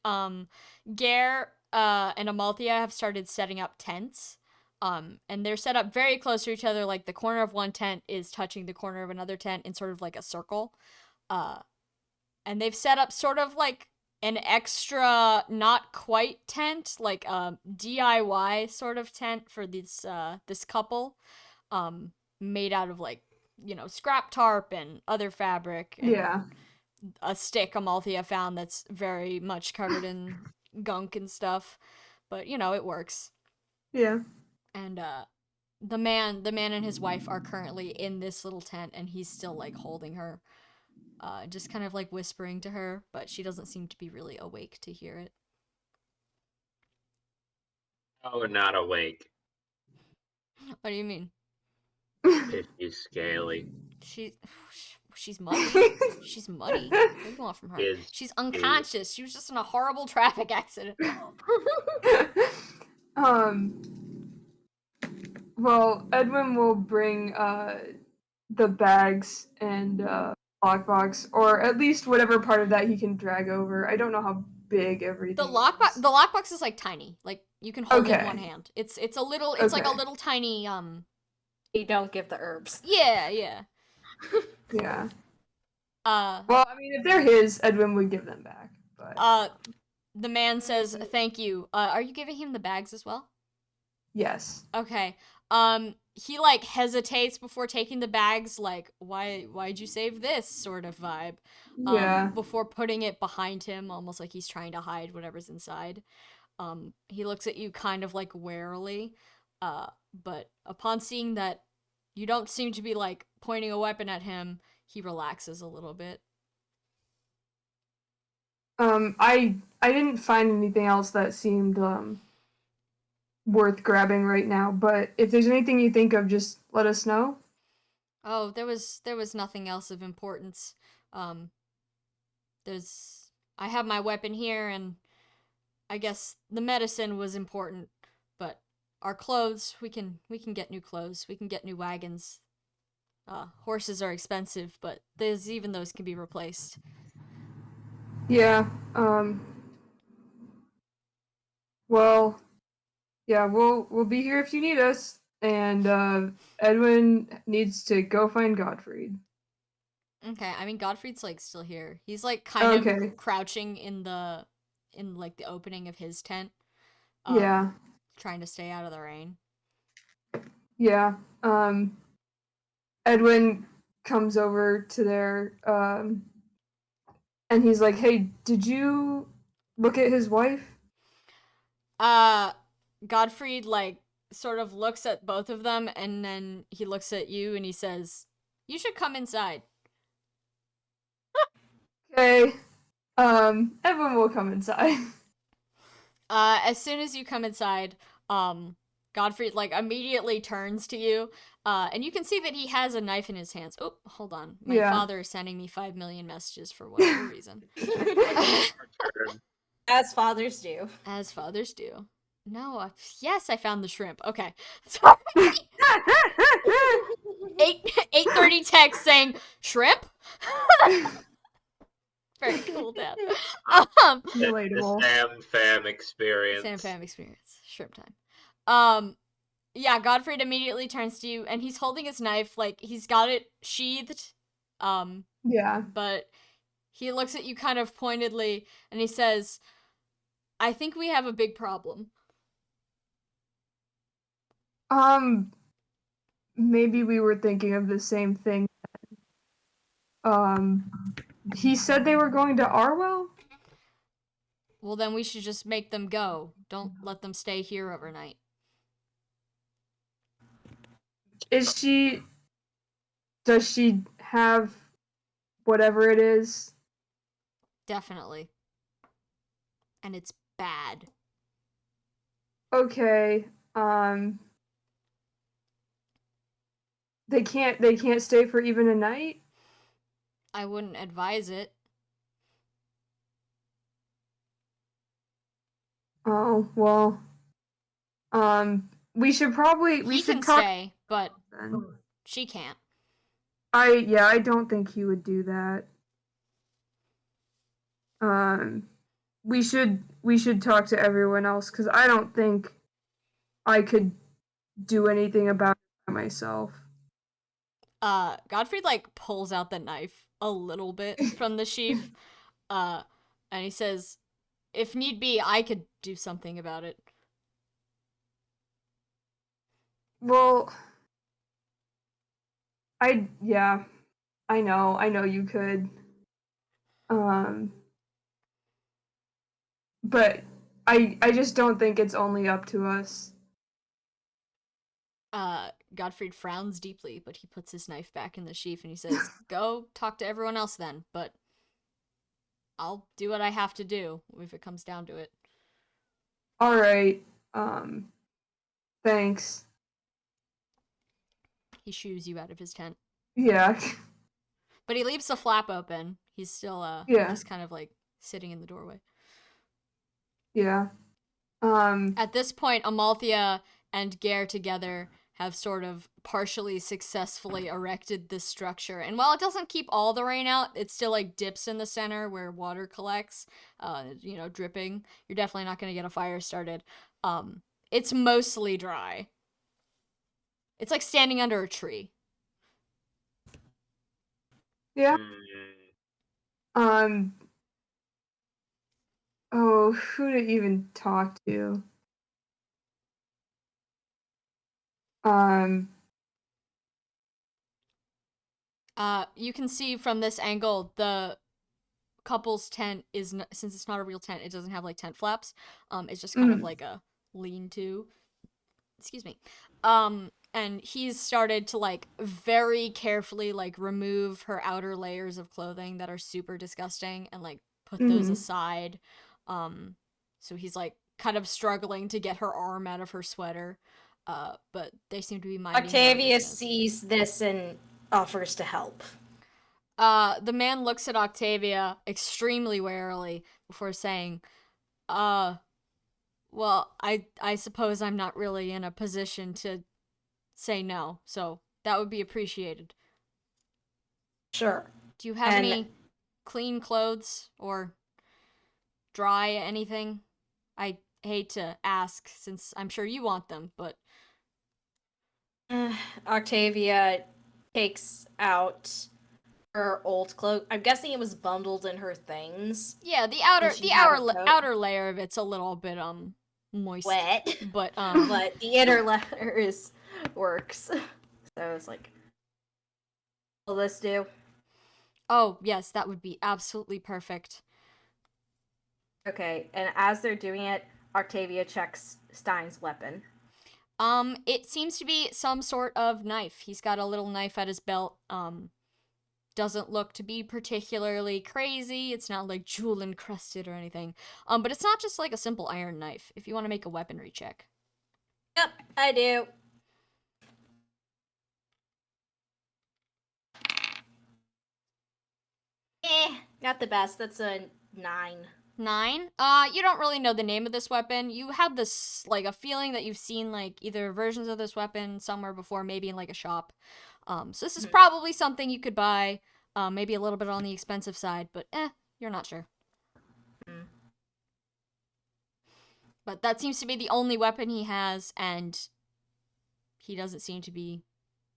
Gare and Amalthea have started setting up tents. And they're set up very close to each other. Like the corner of one tent is touching the corner of another tent in sort of like a circle. And they've set up sort of like an extra, not quite tent, like a DIY sort of tent for this couple, made out of like, scrap tarp and other fabric and
Yeah.
a stick Amalthea found that's very much covered in gunk and stuff, but it works.
Yeah.
And the man and his wife are currently in this little tent, and he's still like holding her. Just kind of like whispering to her, but she doesn't seem to be really awake to hear it.
Oh, not awake.
What do you mean?
She's scaly.
She's muddy. She's muddy. What do you want from her?
Is
She's unconscious. She was just in a horrible traffic accident.
Well, Edwin will bring the bags and lockbox, or at least whatever part of that he can drag over. I don't know how big everything
The
is.
lockbox is like tiny. Like you can hold it in
Okay.
one hand. It's like a
Okay.
little tiny
You don't give the herbs.
yeah.
Yeah.
Uh
Well, I mean, if they're his, Edwin would give them back. But
the man says thank you. Are you giving him the bags as well?
yes.
Okay. He like hesitates before taking the bags, like, why'd you save this sort of vibe.
Yeah.
Before putting it behind him, almost like he's trying to hide whatever's inside. He looks at you kind of like warily. But upon seeing that you don't seem to be like pointing a weapon at him, he relaxes a little bit.
I didn't find anything else that seemed worth grabbing right now, but if there's anything you think of, just let us know.
Oh, there was nothing else of importance. Um, I have my weapon here, and I guess the medicine was important, but our clothes, we can get new clothes. We can get new wagons. Horses are expensive, but even those can be replaced.
Yeah. Well, yeah, we'll be here if you need us. And Edwin needs to go find Gottfried.
Okay, I mean Godfried's like still here. He's like kind
Okay.
of crouching in like the opening of his tent.
Yeah.
Trying to stay out of the rain.
Yeah. Edwin comes over to there, and he's like, "Hey, did you look at his wife?"
Godfried like sort of looks at both of them, and then he looks at you and he says, "You should come inside."
Okay. Edwin will come inside.
As soon as you come inside, Godfried like immediately turns to you, and you can see that he has a knife in his hands. Oh, hold on. My
Yeah.
father is sending me 5 million messages for whatever reason.
As fathers do.
As fathers do. No, yes, I found the shrimp. Okay. Sorry. 8:30 text saying shrimp. Very cool, Dad.
Relatable.
The Sam Fam experience.
Sam Fam experience. Shrimp time. Yeah, Godfried immediately turns to you, and he's holding his knife, like he's got it sheathed.
Yeah.
But he looks at you kind of pointedly, and he says, "I think we have a big problem."
Maybe we were thinking of the same thing. He said they were going to Arwell?
Well, then we should just make them go. Don't let them stay here overnight.
Does she have whatever it is?
Definitely. And it's bad.
Okay. They can't stay for even a night?
I wouldn't advise it.
Oh, well. We should
He can
talk
stay, but
then.
she can't.
I don't think he would do that. We should talk to everyone else because I don't think I could do anything about it by myself.
Godfrey like pulls out the knife a little bit from the sheath, and he says, "If need be, I could do something about it."
Well, I know you could. But I just don't think it's only up to us.
Godfried frowns deeply, but he puts his knife back in the sheath and he says, "Go talk to everyone else then, but I'll do what I have to do if it comes down to it."
All right. Thanks.
He shoos you out of his tent.
Yeah.
But he leaves the flap open. He's still
Yeah.
just kind of like sitting in the doorway.
Yeah.
At this point, Amalthea and Gare together have sort of partially successfully erected this structure. And while it doesn't keep all the rain out, it still like dips in the center where water collects, dripping. You're definitely not going to get a fire started. It's mostly dry. It's like standing under a tree.
Yeah. Oh, who to even talk to?
You can see from this angle the couple's tent is since it's not a real tent, it doesn't have like tent flaps. It's just kind of like a lean-to. Excuse me. And he's started to like very carefully like remove her outer layers of clothing that are super disgusting and like put those aside. So he's like kind of struggling to get her arm out of her sweater. But they seem to be minding their own
Octavia
business.
sees this and offers to help.
The man looks at Octavia extremely warily before saying, well, I suppose I'm not really in a position to say no, so that would be appreciated.
Sure.
Do you have any clean clothes or dry anything? I hate to ask since I'm sure you want them, but
Octavia takes out her old cloak. I'm guessing it was bundled in her things.
yeah, the outer layer of it's a little bit moist,
wet,
but
but the inner layer works. So it's like, will this do?
Oh yes, that would be absolutely perfect.
Okay, and as they're doing it, Octavia checks Stein's weapon.
It seems to be some sort of knife. He's got a little knife at his belt. Doesn't look to be particularly crazy. It's not like jewel encrusted or anything. But it's not just like a simple iron knife. If you want to make a weaponry check.
Yep, I do. Not the best. That's a 9.
9? You don't really know the name of this weapon. You have this, like, a feeling that you've seen, like, either versions of this weapon somewhere before, maybe in, like, a shop. So this is probably something you could buy, maybe a little bit on the expensive side, but, you're not sure. But that seems to be the only weapon he has, and he doesn't seem to be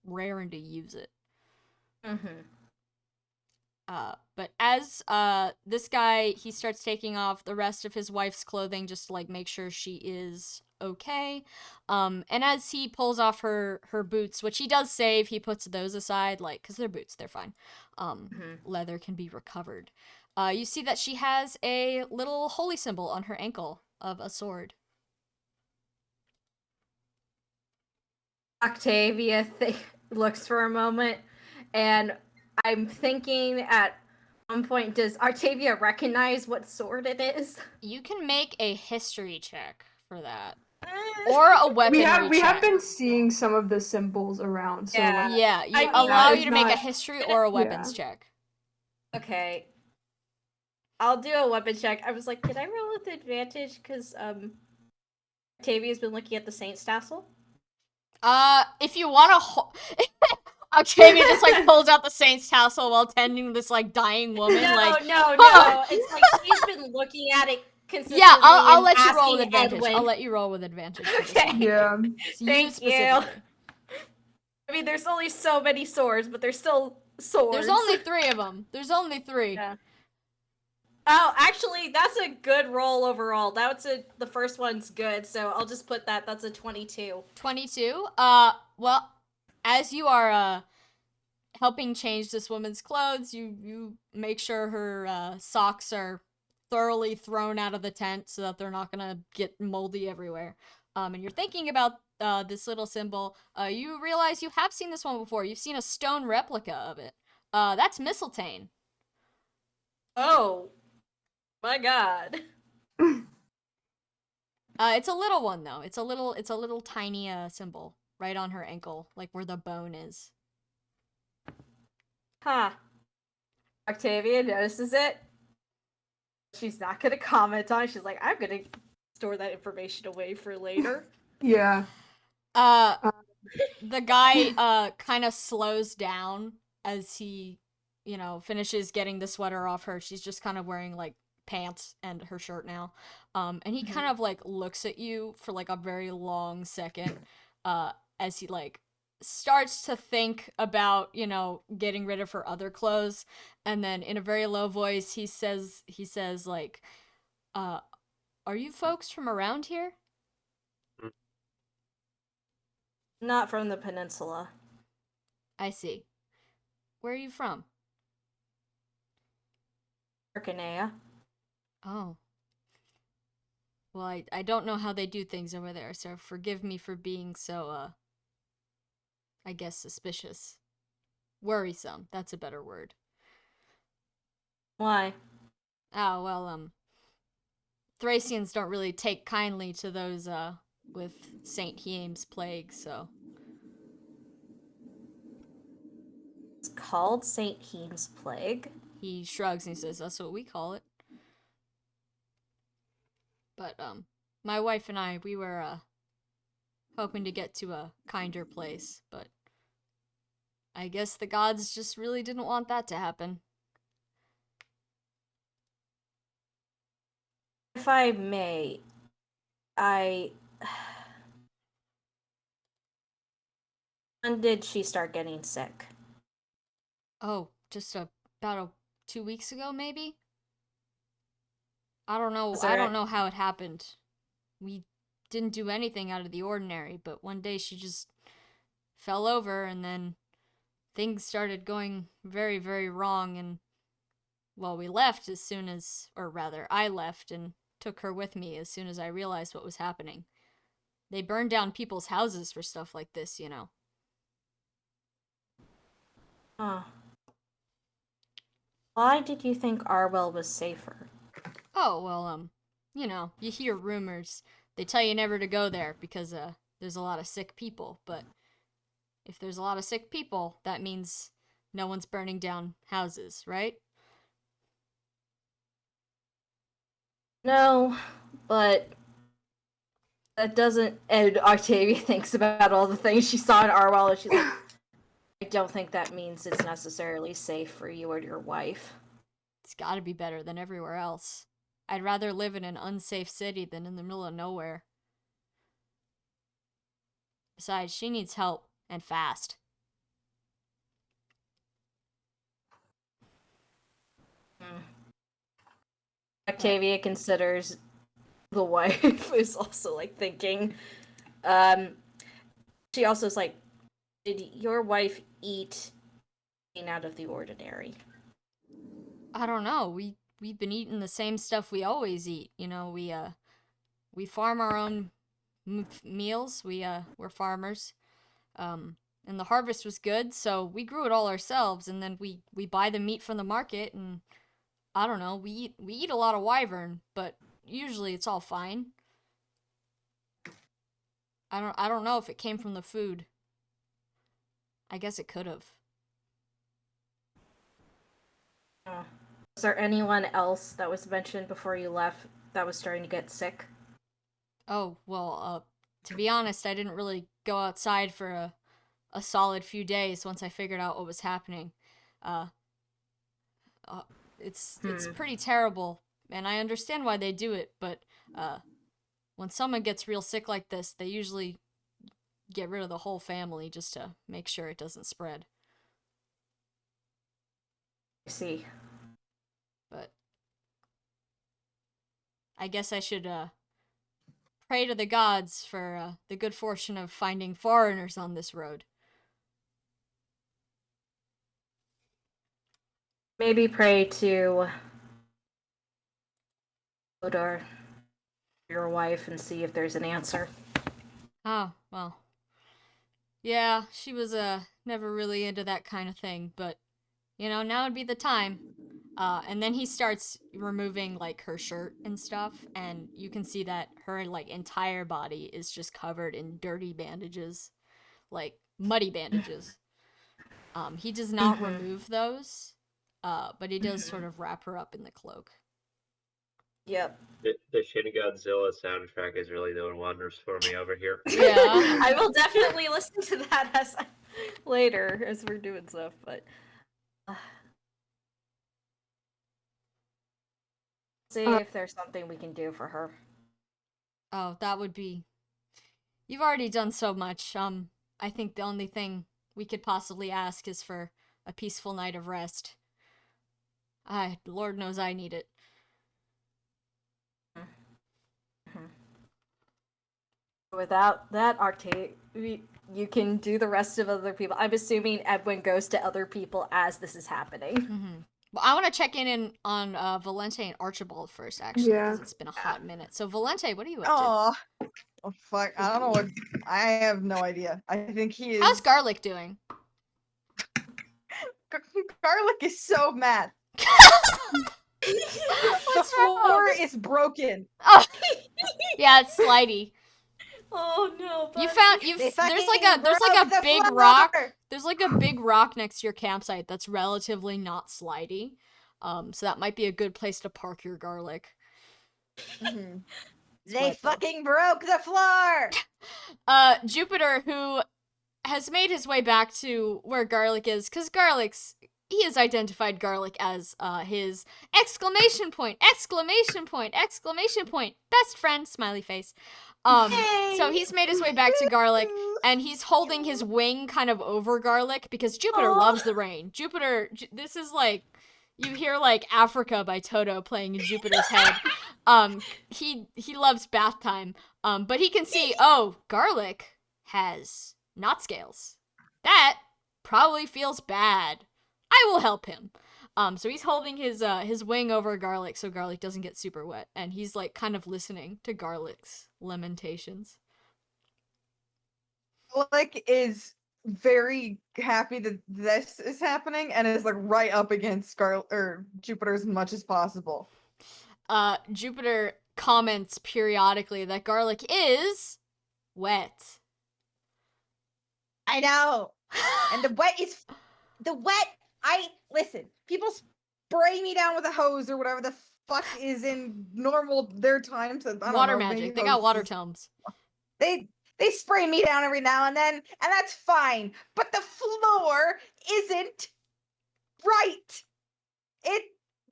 raring to use it. But as this guy, he starts taking off the rest of his wife's clothing just to like make sure she is okay. And as he pulls off her boots, which he does save, he puts those aside, like, because they're boots, they're fine. Leather can be recovered. You see that she has a little holy symbol on her ankle of a sword.
Octavia looks for a moment, and I'm thinking at one point, does Octavia recognize what sword it is?
You can make a history check for that. Or a weaponry check.
We have been seeing some of the symbols around, so
yeah,
I mean,
allow
that
you to make a history or a weapons check.
Okay. I'll do a weapon check. I was like, can I roll with advantage? Because Octavia's been looking at the Saint's tassel.
If you want to, Octavia just like pulls out the Saint's tassel while tending this like dying woman.
No,
like,
no. It's like she's been looking at it consistently.
yeah, I'll
and
let you roll with
asking
advantage.
Edwin.
I'll let you roll with advantage. For this
Okay.
one.
Yeah.
So
Thank you.
specifically.
I mean, there's only so many swords, but there's still swords.
There's only 3 of them. There's only 3.
Yeah. Oh, actually, that's a good roll overall. The first one's good, so I'll just put that. That's a 22.
22. Well, as you are helping change this woman's clothes, you make sure her socks are thoroughly thrown out of the tent so that they're not gonna get moldy everywhere. And you're thinking about this little symbol. You realize you have seen this one before. You've seen a stone replica of it. That's mistletoe.
Oh, my God.
It's a little one though. It's a little tiny symbol right on her ankle, like where the bone is.
Huh. Octavia notices it. She's not gonna comment on it. She's like, I'm gonna store that information away for later.
Yeah.
The guy kind of slows down as he, finishes getting the sweater off her. She's just kind of wearing like pants and her shirt now. And he kind of like looks at you for like a very long second as he like starts to think about, getting rid of her other clothes, and then in a very low voice he says like, are you folks from around here?
Not from the peninsula.
I see. Where are you from?
Arcanea.
Oh. Well, I don't know how they do things over there, so forgive me for being so, I guess suspicious. Worrisome, that's a better word.
Why?
Oh, well, Thracians don't really take kindly to those, with St. Hiem's plague, so.
It's called St. Hiem's Plague.
He shrugs and he says, that's what we call it. But, my wife and I, we were, hoping to get to a kinder place, but I guess the gods just really didn't want that to happen.
If I may, when did she start getting sick?
Oh, just about 2 weeks ago, maybe? I don't know. I don't know how it happened. We didn't do anything out of the ordinary, but one day she just fell over, and then things started going very, very wrong, and, well, we left as soon as, or rather, I left and took her with me as soon as I realized what was happening. They burn down people's houses for stuff like this,
Huh. Why did you think Arwell was safer?
Oh, well, you hear rumors. They tell you never to go there because, there's a lot of sick people, but if there's a lot of sick people, that means no one's burning down houses, right?
No, but that doesn't. And Octavia thinks about all the things she saw in Arwell, and she's like, I don't think that means it's necessarily safe for you or your wife.
It's gotta be better than everywhere else. I'd rather live in an unsafe city than in the middle of nowhere. Besides, she needs help, and fast.
Octavia considers the wife is also like thinking. She also is like, did your wife eat out of the ordinary?
I don't know. We've been eating the same stuff we always eat. We farm our own meals. We're farmers. And the harvest was good, so we grew it all ourselves, and then we buy the meat from the market, and I don't know, we eat a lot of wyvern, but usually it's all fine. I don't know if it came from the food. I guess it could have.
Was there anyone else that was mentioned before you left that was starting to get sick?
Oh, well, to be honest, I didn't really go outside for a solid few days once I figured out what was happening. Uh, it's pretty terrible, and I understand why they do it, but when someone gets real sick like this, they usually get rid of the whole family just to make sure it doesn't spread.
I see.
But I guess I should pray to the gods for the good fortune of finding foreigners on this road.
Maybe pray to Odor, your wife, and see if there's an answer.
Oh, well. Yeah, she was never really into that kind of thing, but now would be the time. And then he starts removing like her shirt and stuff, and you can see that her like entire body is just covered in dirty bandages, like muddy bandages. He does not remove those, but he does sort of wrap her up in the cloak.
Yep.
The Shin Godzilla soundtrack is really doing wonders for me over here.
Yeah.
I will definitely listen to that later as we're doing stuff, but see if there's something we can do for her.
Oh, that would be. You've already done so much. I think the only thing we could possibly ask is for a peaceful night of rest. Lord knows I need it.
Without that, you can do the rest of other people. I'm assuming Edwin goes to other people as this is happening.
Mm-hmm. Well, I want to check in on Valente and Archibald first, actually, because
Yeah.
it's been a hot minute. So, Valente, what are you up to?
Oh fuck! I don't know what. I have no idea. I think he is.
How's Garlic doing?
Garlic is so mad. The
What's wrong?
floor is broken.
Oh, yeah, it's slidey.
Oh no!
You
buddy.
found
They
there's like
fucking broke
a
the
big
floor!
rock. There's like a big rock next to your campsite that's relatively not slidey. So that might be a good place to park your Garlic.
Mhm. They
Sweat, though.
fucking broke the floor.
Jupiter, who has made his way back to where Garlic is, because he has identified Garlic as his exclamation point, best friend, smiley face. So he's made his way back to Garlic, and he's holding his wing kind of over Garlic, because Jupiter loves the rain. This is like, you hear like Africa by Toto playing in Jupiter's head. He loves bath time. But he can see, Garlic has knot scales. That probably feels bad. I will help him. So he's holding his wing over Garlic so Garlic doesn't get super wet, and he's like kind of listening to Garlic's lamentations.
Garlic is very happy that this is happening and is like right up against Jupiter as much as possible.
Jupiter comments periodically that Garlic is wet.
I know. And the wet. Listen. People spray me down with a hose or whatever the fuck is in normal their times.
Water magic. They got water tomes.
They spray me down every now and then, and that's fine. But the floor isn't right.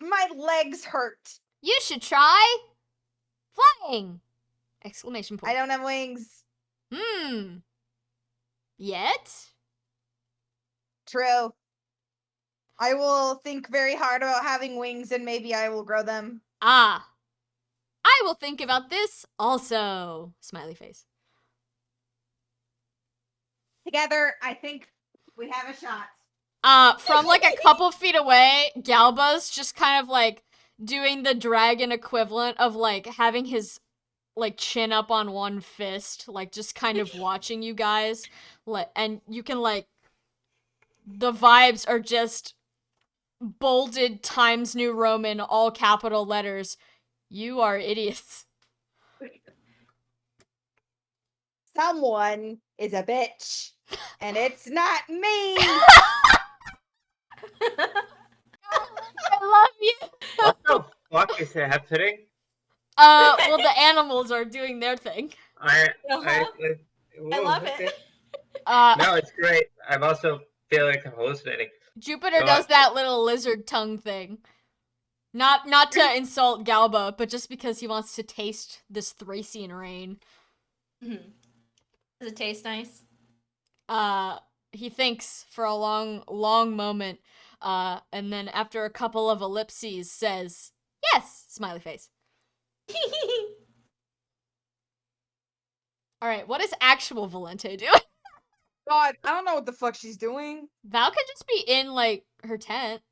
My legs hurt.
You should try flying! Exclamation point.
I don't have wings.
Yet?
True. I will think very hard about having wings and maybe I will grow them.
Ah. I will think about this also. Smiley face.
Together, I think we have a shot.
From like a couple feet away, Galba's just kind of like doing the dragon equivalent of like having his like chin up on one fist, like just kind of watching you guys. And you can like, the vibes are just bolded Times New Roman, all capital letters. You are idiots.
Someone is a bitch, and it's not me.
I love you.
fuck is happening?
Well, the animals are doing their thing.
I
I
whoa,
love it.
No, it's great. I'm also feeling like I'm hallucinating.
Jupiter
Go
does
on.
that little lizard tongue thing. Not to insult Galba, but just because he wants to taste this Thracian rain.
Mhm. Does it taste nice?
He thinks for a long moment, and then after a couple of ellipses says, "Yes!" Smiley face. All right, what is actual Valente doing?
God, I don't know what the fuck she's doing.
Val could just be in like her tent.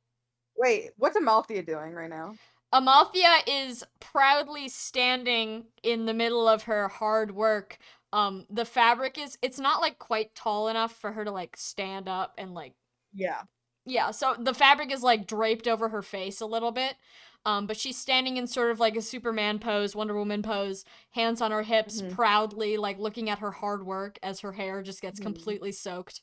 Wait, what's Amalthea doing right now?
Amalthea is proudly standing in the middle of her hard work. The fabric it's not like quite tall enough for her to like stand up and like
Yeah.
yeah, so the fabric is like draped over her face a little bit. But she's standing in sort of like a Superman pose, Wonder Woman pose, hands on her hips,
Mhm.
proudly like looking at her hard work as her hair just gets
Mhm.
completely soaked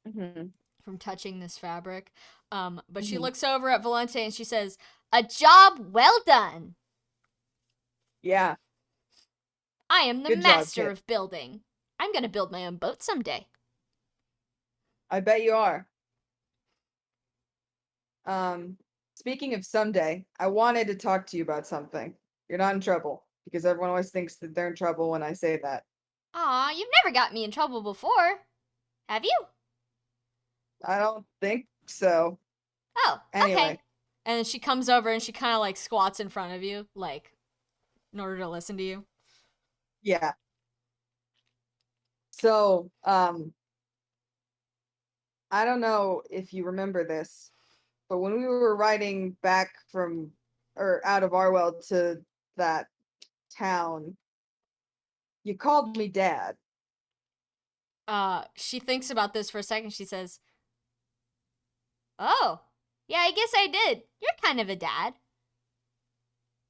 Mm-hmm.
from touching this fabric. But she
Mhm.
looks over at Valente and she says, "A job well done.
Yeah.
I am the
Good job,
master
kid.
of building. I'm gonna build my own boat someday."
I bet you are. Speaking of someday, I wanted to talk to you about something. You're not in trouble, because everyone always thinks that they're in trouble when I say that.
Aw, you've never got me in trouble before. Have you?
I don't think so.
Oh,
Anyway,
okay. And then she comes over and she kind of like squats in front of you, like, in order to listen to you.
yeah. So, I don't know if you remember this, but when we were riding back from or out of Arwell to that town, you called me dad.
She thinks about this for a second. She says, "Oh, yeah, I guess I did. You're kind of a dad.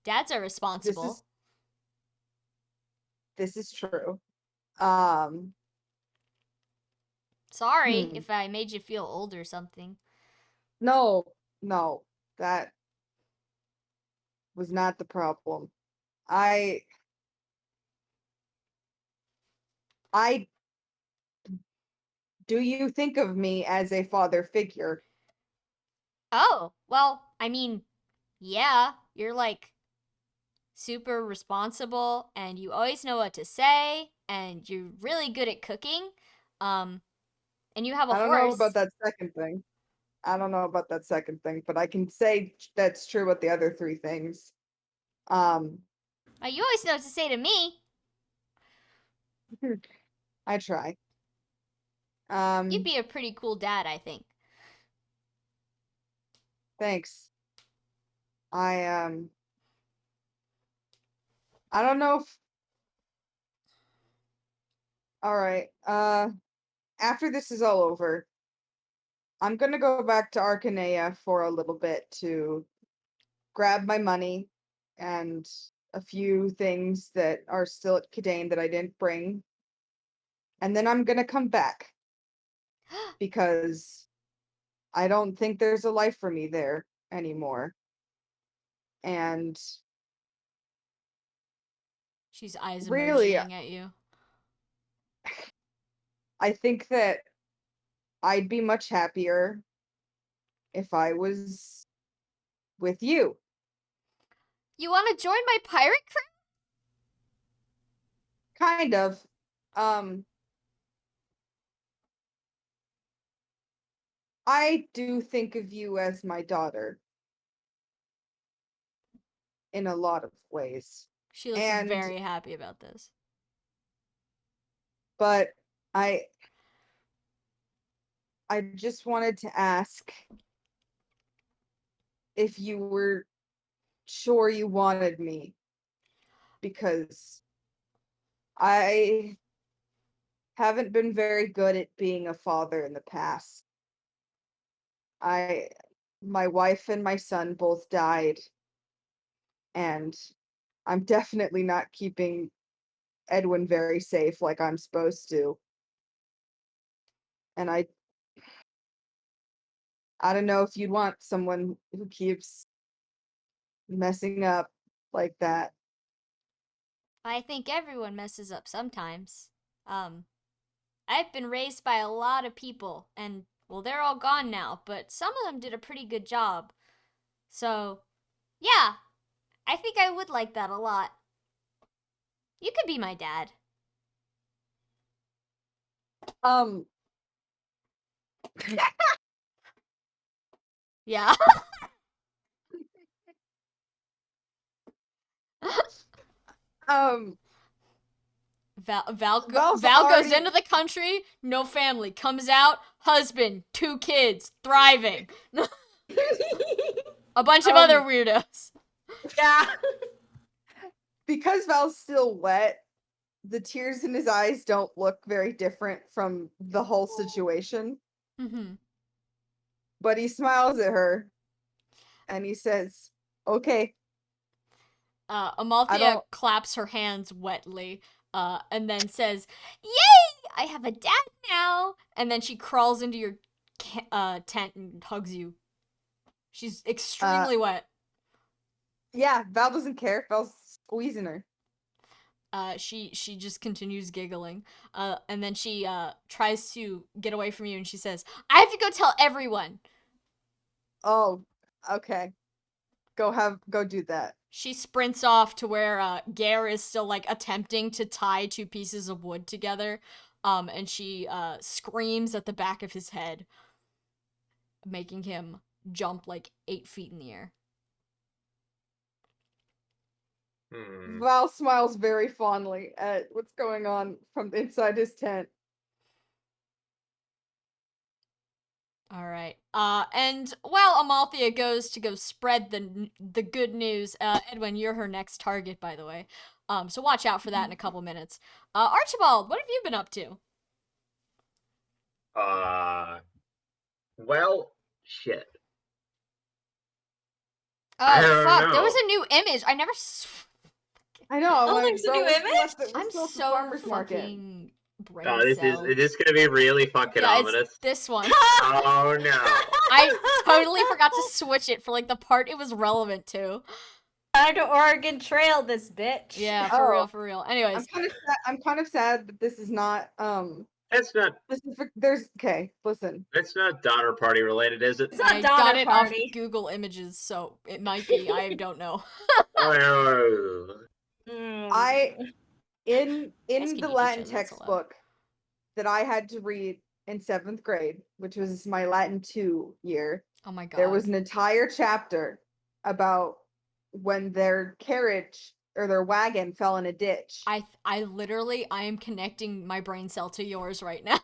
Dads are
This
responsible."
is this is true. Um,
Sorry
hmm.
if I made you feel old or something.
No, no, that was not the problem. I I do you think of me as a father figure?
Oh, well, I mean, yeah, you're like super responsible and you always know what to say and you're really good at cooking. Um, and you have a
I don't know about
horse.
that second thing. I don't know about that second thing, but I can say that's true with the other three things. Um,
You always know what to say to me.
I try.
You'd
Um,
be a pretty cool dad, I think.
thanks. I don't know if all right. After this is all over, I'm gonna go back to Arcanea for a little bit to grab my money and a few things that are still at Cadane that I didn't bring. And then I'm gonna come back because I don't think there's a life for me there anymore. And
She's eyes
really,
emojiing at you.
I think that I'd be much happier if I was with you.
You want to join my pirate crew?
Kind of. Um, I do think of you as my daughter in a lot of ways.
She looks
And
very happy about this.
but I I just wanted to ask if you were sure you wanted me because I haven't been very good at being a father in the past. I my wife and my son both died and I'm definitely not keeping Edwin very safe like I'm supposed to. And I don't know if you'd want someone who keeps messing up like that.
I think everyone messes up sometimes. I've been raised by a lot of people, and well, they're all gone now, but some of them did a pretty good job. So, yeah, I think I would like that a lot. You could be my dad.
Um,
Yeah.
um,
Val
Val's
goes
already
into the country, no family. Comes out, husband, 2 kids, thriving. A bunch of other weirdos.
Yeah.
because Val's still wet, the tears in his eyes don't look very different from the whole situation.
Mm-hmm.
But he smiles at her and he says, "Okay, I
Amalthea
don't."
claps her hands wetly, and then says, "Yay! I have a dad now!" And then she crawls into your tent and hugs you. She's extremely wet.
Yeah, Val doesn't care. Val's squeezing her.
She just continues giggling. And then she tries to get away from you, and she says, "I have to go tell everyone."
Oh, okay. Go do that.
She sprints off to where Gare is still like attempting to tie 2 pieces of wood together. And she screams at the back of his head, making him jump like 8 feet in the air.
Val smiles very fondly at what's going on from inside his tent.
All right. And while Amalthea goes to go spread the good news, Edwin, you're her next target, by the way. So watch out for that in a couple minutes. Archibald, what have you been up to?
Well, shit.
Oh
I don't
fuck!
know.
There was a new image. I never.
I know.
Oh,
I'm like,
there's a
bro,
new
we're still
image?
at the- we're
I'm
still at the
so
farmer's market.
fucking brain
Oh, this
cell.
is gonna be really fucking
Yeah,
ominous.
it's this one.
Oh no.
I totally forgot to switch it for like the part it was relevant to.
Time to Oregon Trail this bitch.
Yeah,
Oh.
for real, for real. Anyways,
I'm kind of sad that this is not
That's not
there's okay, listen.
Donner Party related, is it?
It's not
I
Donner
got it off
Party.
Google Images, so it might be. I don't know.
Oh,
I in
Guys can
the
eat each
Latin
other, that's allowed.
textbook that I had to read in 7th grade, which was my Latin 2 year,
Oh my god.
there was an entire chapter about when their carriage or their wagon fell in a ditch.
I literally I am connecting my brain cell to yours right now.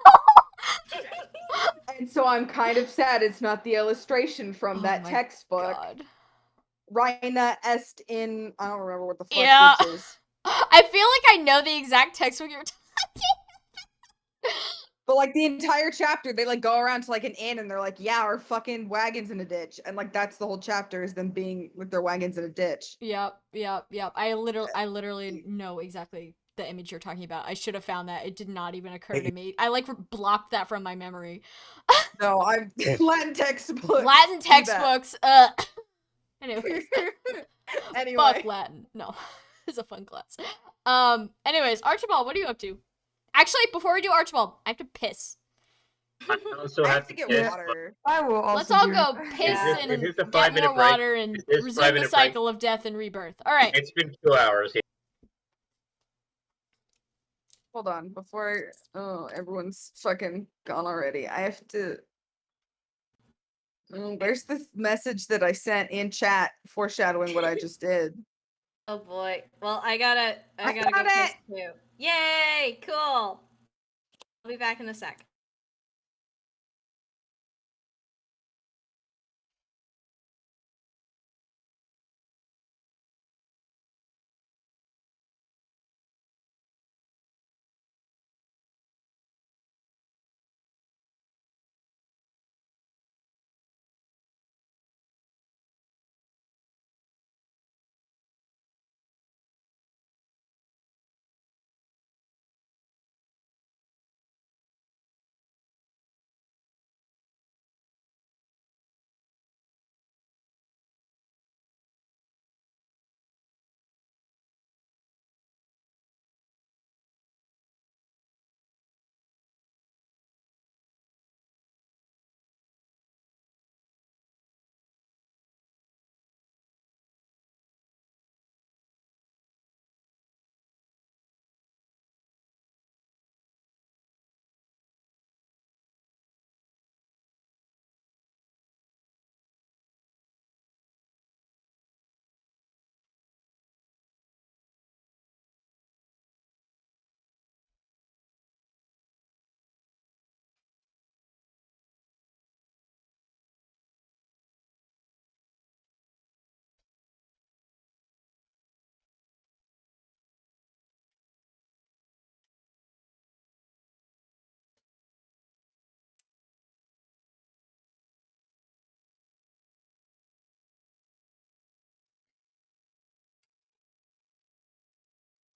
And so I'm kind of sad it's not the illustration from
Oh
that
my
textbook.
God.
Reina est in I don't remember what the fuck
Yeah.
ditch is.
I feel like I know the exact textbook you're talking.
But like the entire chapter, they like go around to like an inn and they're like, yeah, our fucking wagon's in a ditch. And like that's the whole chapter is them being with their wagons in a ditch.
Yep. I literally know exactly the image you're talking about. I should have found that. It did not even occur to me. I like blocked that from my memory.
No, I'm Latin textbooks.
Latin
do that.
textbooks. Anyways.
Anyway.
Fuck Latin. No. It's a fun class. Anyways, Archibald, what are you up to? Actually, before we do Archibald, I have to piss.
I also
I
have
have to get
piss,
water.
I will also
Let's all
do
go
it.
piss
Yeah.
and
Is this a
get
5-minute
more
break?
water and
Is this
resume the
5-minute break?
cycle of death and rebirth. All right.
It's been 2 hours.
Hold on, before everyone's fucking gone already. I have to. Where's the message that I sent in chat foreshadowing what I just did?
Oh boy. Well, I gotta
I
go
got
piss
it!
too. Yay! Cool. I'll be back in a sec.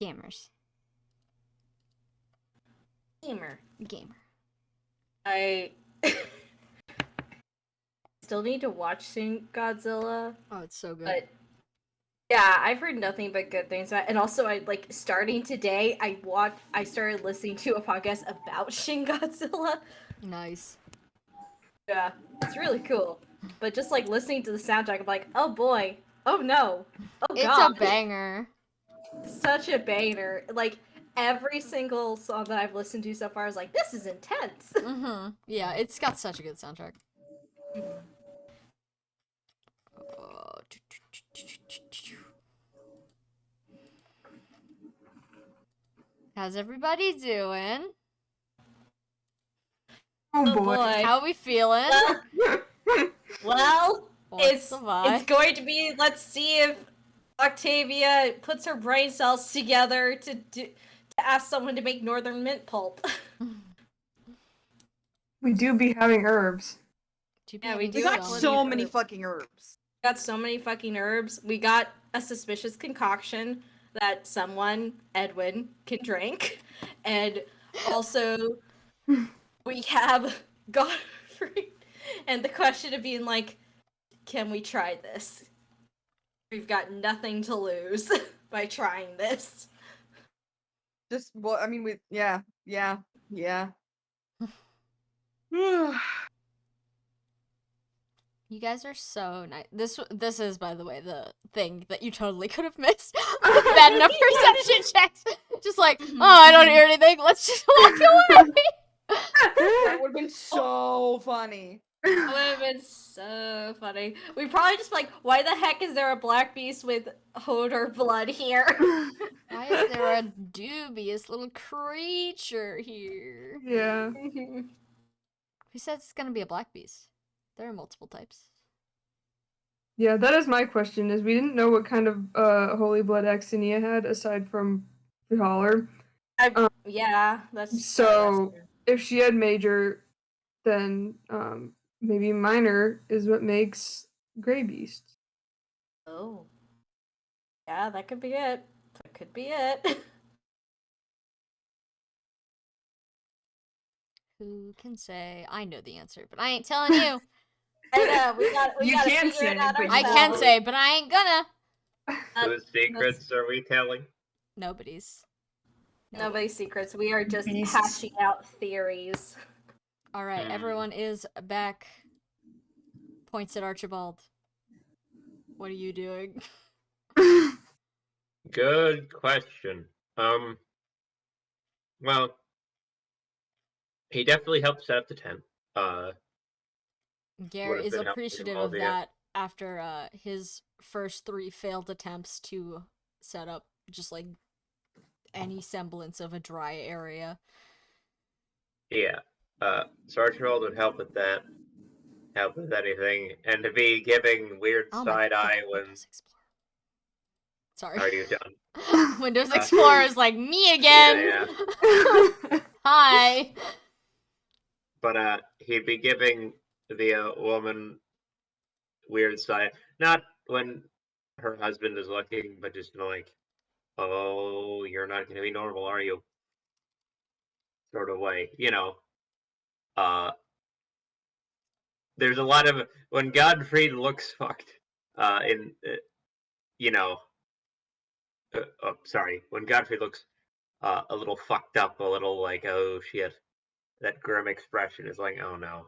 Gamers.
Gamer.
Gamer.
I still need to watch Shin Godzilla,
Oh, it's so good.
but yeah, I've heard nothing but good things about it. And also I like starting today, I started listening to a podcast about Shin Godzilla.
Nice.
Yeah, it's really cool. But just like listening to the soundtrack, I'm like, oh boy, oh no, oh
It's
god.
a banger.
Such a banger. Like every single song that I've listened to so far is like, this is intense.
Mm-hmm. Yeah, it's got such a good soundtrack. How's everybody doing?
Oh
Oh
boy.
boy.
How are we feeling?
Well,
What's the vibe?
it's going to be. Let's see if Octavia puts her brain cells together to ask someone to make northern mint pulp.
We do be having herbs.
Yeah, we
We
do
got
have
so
plenty of
many
herbs.
fucking herbs.
Got so many fucking herbs. We got a suspicious concoction that someone, Edwin, can drink. And also, we have Godfrey. And the question of being like, can we try this? We've got nothing to lose by trying this.
Just well, I mean, yeah.
You guys are so nice. This is, by the way, the thing that you totally could have missed. Bad enough perception checks. Just like, oh, I don't hear anything. Let's just walk away.
That would have been so funny.
That would have been so funny. We probably just like, why the heck is there a black beast with Hodor blood here?
Why is there a dubious little creature here?
Yeah.
Who says it's gonna be a black beast? There are multiple types.
Yeah, that is my question, is we didn't know what kind of Holy Blood Actinia had aside from Valor.
Yeah, that's
So if she had major, then maybe minor is what makes Grey Beast.
oh. Yeah, that could be it. That could be it.
Who can say? I know the answer, but I ain't telling you.
I know, we
You
gotta
can
figure
say
it out
it, but you
I
ourselves.
can say, but I ain't gonna.
Whose secrets are we telling?
Nobody's.
Nobody's secrets. We are just
Beasts.
hashing out theories.
All right,
Hmm.
everyone is back. Points at Archibald. What are you doing?
Good question. Well, he definitely helped set up the tent.
Gare
Would've
is
been helpful to
appreciative
all
of
the-
that after his first 3 failed attempts to set up just like any semblance of a dry area.
Yeah. So Archibald would help with that. Help with anything, and to be giving weird
Oh my
side eye
God,
when
Windows Explorer. Sorry.
are you done?
Windows Explorer is like me again.
Yeah.
Hi.
But he'd be giving the woman weird side, not when her husband is looking, but just like, oh, you're not going to be normal, are you? Sort of way, there's a lot of when Godfrey looks fucked, in sorry, when Godfrey looks a little fucked up, a little like, oh shit, that grim expression is like, oh no,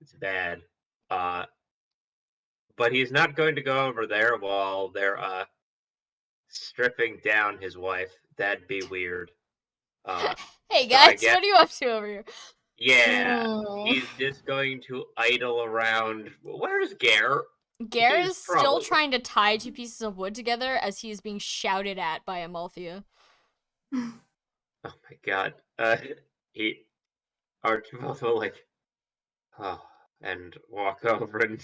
it's bad. But he's not going to go over there while they're stripping down his wife. That'd be weird.
Hey
So I
guys,
guess,
what are you up to over here?
yeah,
Oh.
he's just going to idle around. Where's Gare?
Gare
He's
is still
probably-
trying to tie 2 pieces of wood together as he is being shouted at by Amalthea.
Oh my god. He Archibald will like, oh, and walk over and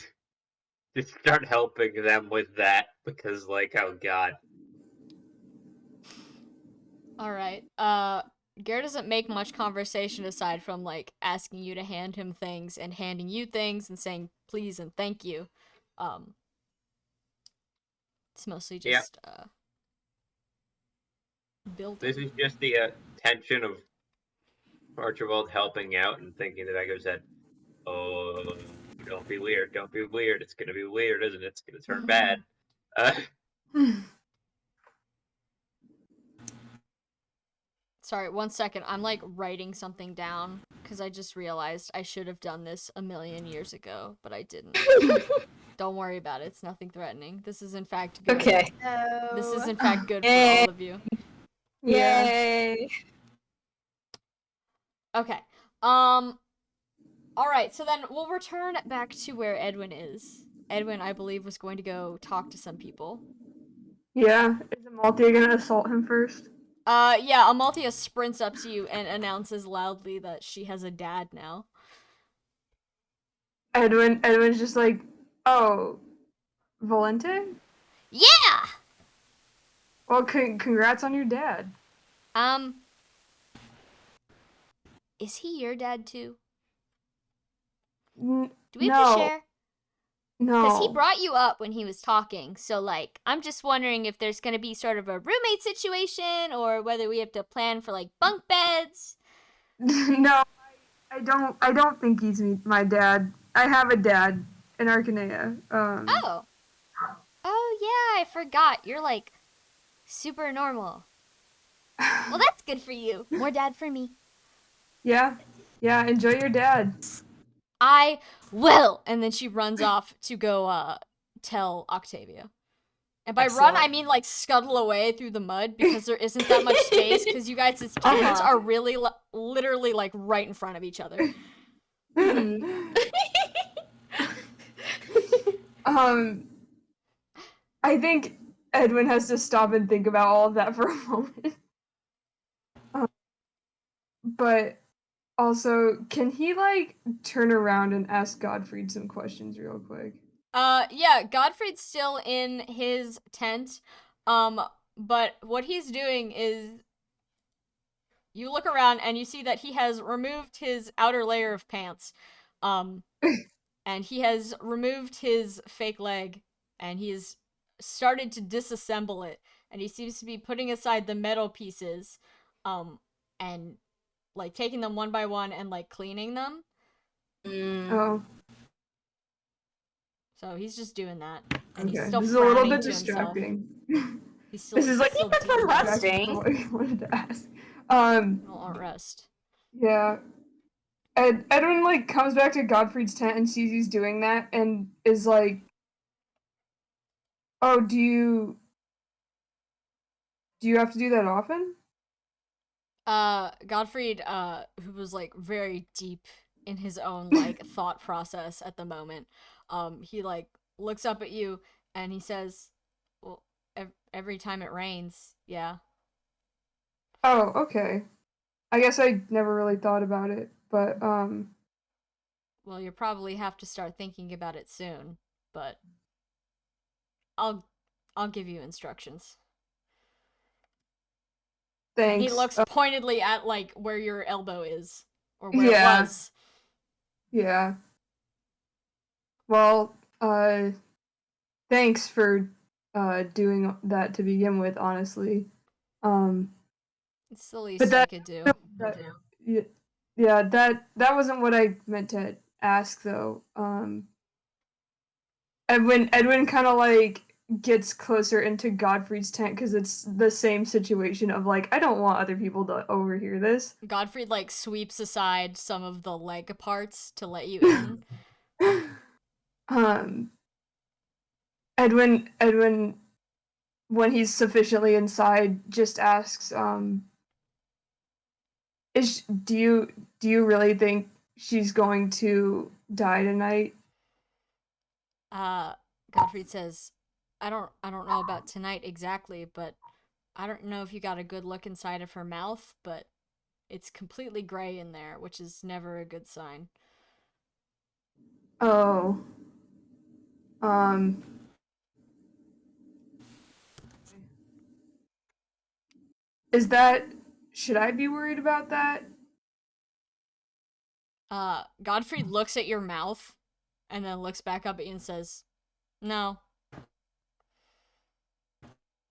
just start helping them with that because, like, oh god.
Alright, Gare doesn't make much conversation aside from, like, asking you to hand him things and handing you things and saying please and thank you. It's mostly
Yeah.
just, building.
This is just the tension of Archibald helping out and thinking in the back of his head, "Oh, don't be weird, don't be weird. It's gonna be weird, isn't it? It's gonna turn bad."
Sorry, 1 second. I'm like writing something down because I just realized I should have done this a million years ago, but I didn't. Don't worry about it. It's nothing threatening. This is in fact good.
Okay.
This is
No.
in fact good for
Yay.
all of you.
Yeah.
Yay.
Okay. All right. So then we'll return back to where Edwin is. Edwin, I believe, was going to go talk to some people.
Yeah. Is Amalthea gonna assault him first?
Yeah, Amalthea sprints up to you and announces loudly that she has a dad now.
Edwin's just like, oh, Valente?
Yeah!
Well, congrats on your dad.
Is he your dad too?
N-
Do we have to
no,
share?
no.
Because he brought you up when he was talking, so, like, I'm just wondering if there's gonna be sort of a roommate situation, or whether we have to plan for, like, bunk beds.
No, I don't think he's my dad. I have a dad in Arcanea.
Oh. Oh, yeah, I forgot. You're, like, super normal. Well, that's good for you. More dad for me.
Yeah, enjoy your dad.
I will! And then she runs off to go, tell Octavia. And by run,
Excellent.
I mean, like, scuttle away through the mud, because there isn't that much space, because you guys' tents are really, literally, like, right in front of each other.
I think Edwin has to stop and think about all of that for a moment. But also, can he like turn around and ask Godfried some questions real quick?
Yeah, Godfrey's still in his tent. But what he's doing is you look around and you see that he has removed his outer layer of pants. And he has removed his fake leg and he's started to disassemble it. And he seems to be putting aside the metal pieces, and like taking them one by one and like cleaning them.
Oh,
So he's just doing that, and
okay.
he's still
This is a little
frowning
bit
to himself.
distracting.
He's still.
This is like
still
that's
doing
fun
that.
resting.
What I wanted to ask.
I'll rest.
Yeah. Edwin like comes back to Godfried's tent and sees he's doing that and is like, "Oh, do you have to do that often?"
Godfried, who was like very deep in his own like thought process at the moment, he like looks up at you and he says, "Well, every time it rains, yeah."
Oh, okay. I guess I never really thought about it, but
Well, you probably have to start thinking about it soon, but I'll give you instructions. And he
thanks.
looks pointedly at like where your elbow is, or where
Yeah.
it was.
Yeah. Well, thanks for doing that to begin with, honestly.
It's the least
But
I
that,
could do.
yeah, that wasn't what I meant to ask though. Edwin kind of like gets closer into Godfrey's tent because it's the same situation of like I don't want other people to overhear this.
Godfried like sweeps aside some of the leg parts to let you in.
um, Edwin, when he's sufficiently inside, just asks, "Is do you really think she's going to die tonight?"
Godfried says, I don't know about tonight exactly, but I don't know if you got a good look inside of her mouth, but it's completely gray in there, which is never a good sign."
Oh, is that? Should I be worried about that?
Godfried looks at your mouth and then looks back up at you and says, "No."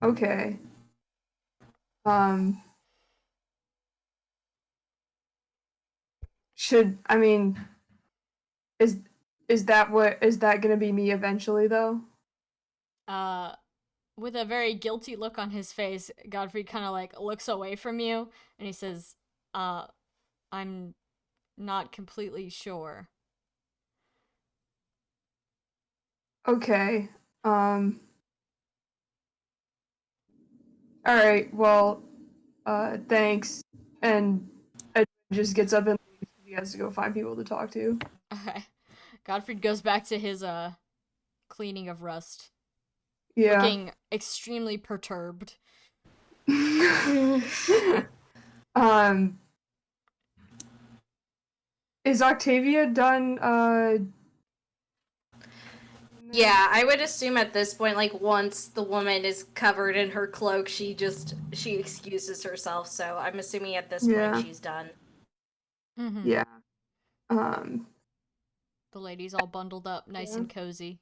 Okay. Um, I mean, is is that gonna be me eventually though?
With a very guilty look on his face, Godfrey kind of like looks away from you and he says, I'm not completely sure.
Okay. All right. Well, thanks. And Ed just gets up and leaves 'cause he has to go find people to talk to.
Okay. Godfrey goes back to his cleaning of rust,
Yeah.
looking extremely perturbed.
um, is Octavia done?
Yeah, I would assume at this point, like once the woman is covered in her cloak, she excuses herself. So I'm assuming at this point
Yeah.
she's done.
Mm-hmm.
Yeah. Um,
The lady's all bundled up, nice
Yeah.
and cozy.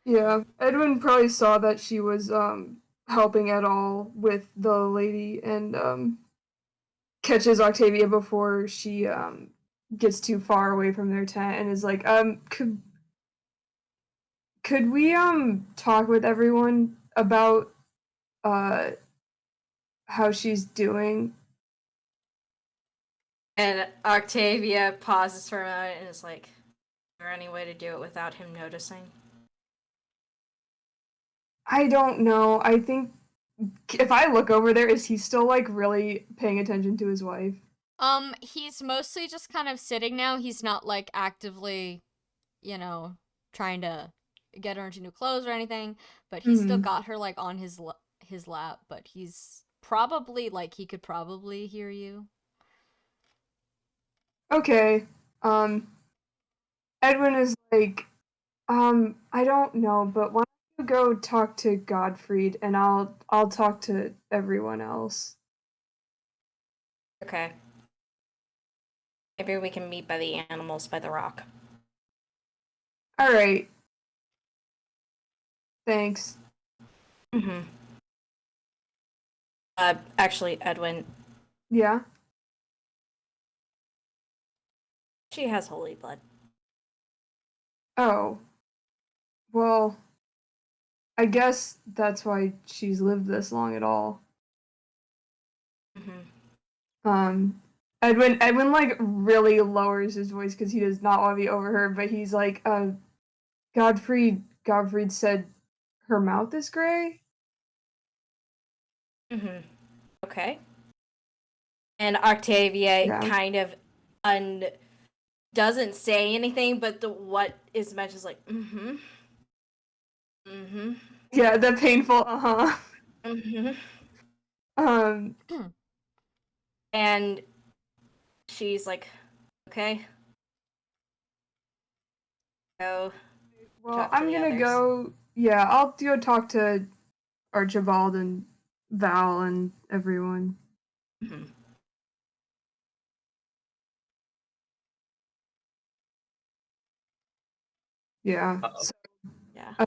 yeah. Edwin probably saw that she was helping at all with the lady and catches Octavia before she gets too far away from their tent and is like, could we talk with everyone about uh how she's doing?
And Octavia pauses for a moment and is like, "Is there any way to do it without him noticing?"
I don't know. I think if I look over there, is he still like really paying attention to his wife?
He's mostly just kind of sitting now. He's not like actively, trying to get her into new clothes or anything, but he's still
Hmm.
got her like on his lap, but he's probably like he could probably hear you.
Okay. Um, Edwin is like, I don't know, but why don't you go talk to Godfried and I'll talk to everyone else.
Okay. Maybe we can meet by the animals by the rock.
All right. Thanks.
Mm-hmm. Actually, Edwin,
Yeah.
she has holy blood.
Oh. Well, I guess that's why she's lived this long at all.
Mm-hmm.
Edwin like really lowers his voice because he does not want to be overheard, but he's like, Godfried said her mouth is gray.
Mm-hmm. Okay. And Octavia
Yeah.
kind of doesn't say anything, but what is mentioned is like, mm-hmm. Mm-hmm.
Yeah, the painful uh-huh.
Mm-hmm.
Um
And she's like, okay. Go
well,
talk to
I'm
the
gonna
others.
go, yeah, I'll go talk to Archibald and Val and everyone.
Mm-hmm.
Yeah.
Uh-oh.
So,
Yeah.
uh,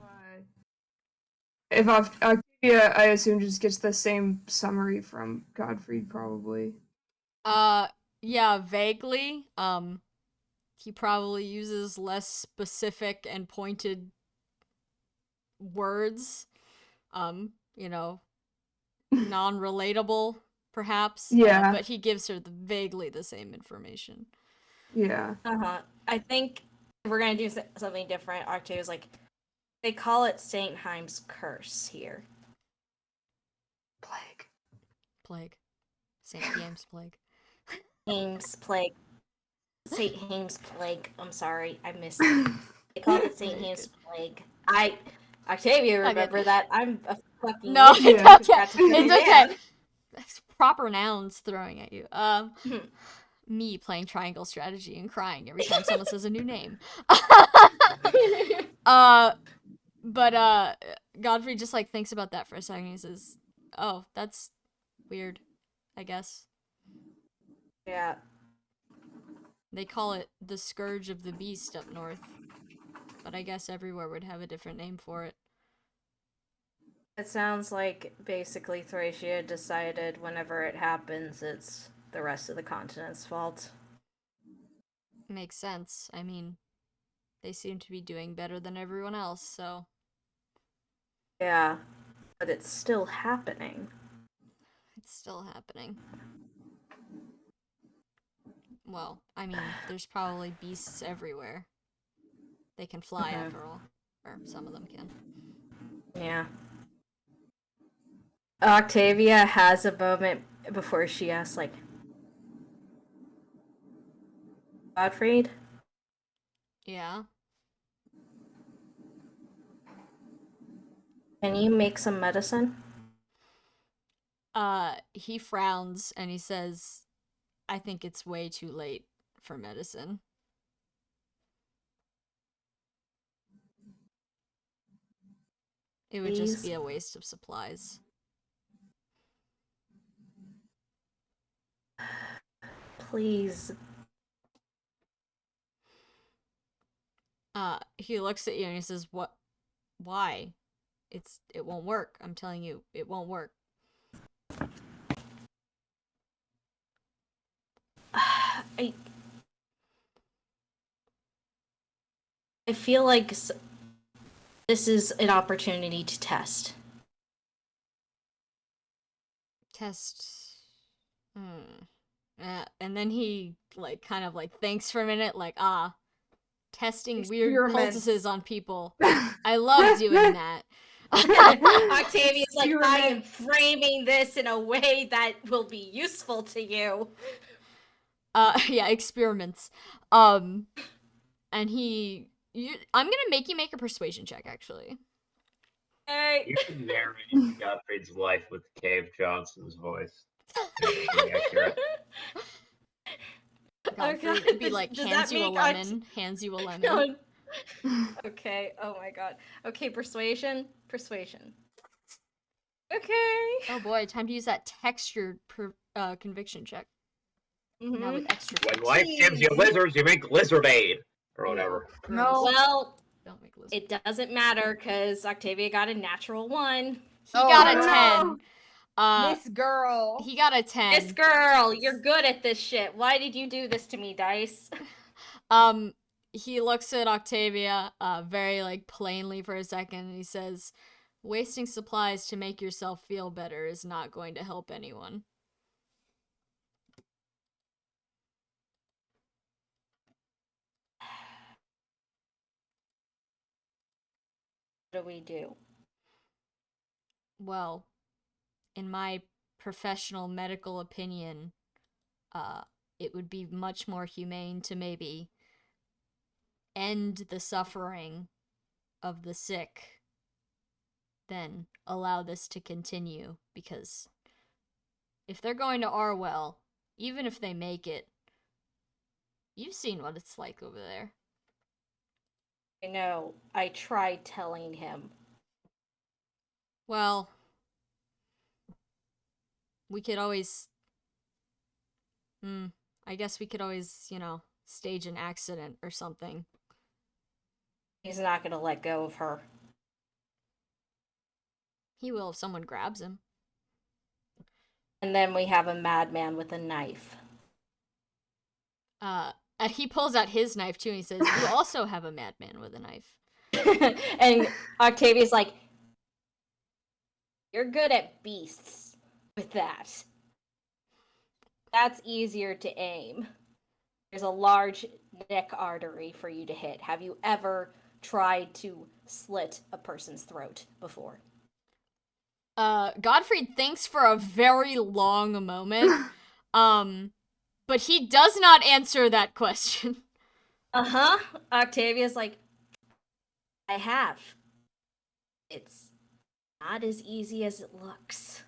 if Octavia, I assume, just gets the same summary from Godfried, probably.
Yeah, vaguely. He probably uses less specific and pointed words. You know, non-relatable perhaps.
Yeah,
But he gives her vaguely the same information.
yeah.
Uh-huh. I think if we're gonna do something different, Octavia's like, they call it Saint Haim's curse here.
Plague.
Plague. St. James Plague.
Haim's plague. Saint Haim's plague. I'm sorry, I missed it. They call it Saint
Very
Haim's
good.
plague. Octavia,
Okay.
remember that. I'm a fucking
No,
idiot.
Yeah.
it's okay.
Forgot to put
It's
it
okay.
down.
That's proper nouns throwing at you.
Mhm.
Me playing triangle strategy and crying every time someone says a new name. uh, but Godfrey just like thinks about that for a second. He says, "Oh, that's weird. I guess
Yeah.
they call it the scourge of the beast up north, but I guess everywhere would have a different name for it."
It sounds like basically Thracia decided whenever it happens, it's the rest of the continent's fault.
Makes sense. I mean, they seem to be doing better than everyone else, so
Yeah, but it's still happening.
it's still happening. Well, I mean, there's probably beasts everywhere. They can fly
Mhm.
after all. Or some of them can.
Yeah. Octavia has a moment before she asks, like, Godfried,
Yeah.
can you make some medicine?
He frowns and he says, I think it's way too late for medicine. It would just
Please?
be a waste of supplies.
Please.
He looks at you and he says, "What? Why? It won't work. I'm telling you, it won't work."
I feel like this is an opportunity to test.
Test. And then he like kind of like thinks for a minute, like testing weird
Experiments.
poultices on people. I love doing that.
Octavia's like, I am
Experiments.
framing this in a way that will be useful to you.
Yeah, experiments. And I'm gonna make you make a persuasion check, actually.
Hey.
You can narrate Godfrey's life with Cave Johnson's voice. It'll be accurate.
Godfrey
God,
be like,
does
hands
that
you a
make
lemon, hands you a lemon.
Okay, oh my god. Okay, persuasion. Okay.
Oh boy, time to use that textured conviction check. Now with extra
When
texture.
life gives you
Jeez.
lizards, you make lizard aid. Or
Ew,
whatever.
gross.
No.
Well,
Don't make lizard.
it doesn't matter because Octavia got a natural 1.
He
Oh,
got a
no.
10.
This girl.
He got a 10.
This girl, you're good at this shit. Why did you do this to me, Dice?
He looks at Octavia, very like plainly for a second, and he says, "Wasting supplies to make yourself feel better is not going to help anyone."
What do we do?
Well, in my professional medical opinion, it would be much more humane to maybe end the suffering of the sick than allow this to continue, because if they're going to Arwell, even if they make it, you've seen what it's like over there.
I know. I tried telling him.
Well, we could always I guess we could always, stage an accident or something.
He's not gonna let go of her.
He will if someone grabs him.
And then we have a madman with a knife.
And he pulls out his knife too and he says, "You also have a madman with a knife."
And Octavia's like, you're good at beasts with that. That's easier to aim. There's a large neck artery for you to hit. Have you ever tried to slit a person's throat before?
Godfrey thinks for a very long moment. But he does not answer that question.
Uh-huh. Octavia's like, I have. It's not as easy as it looks.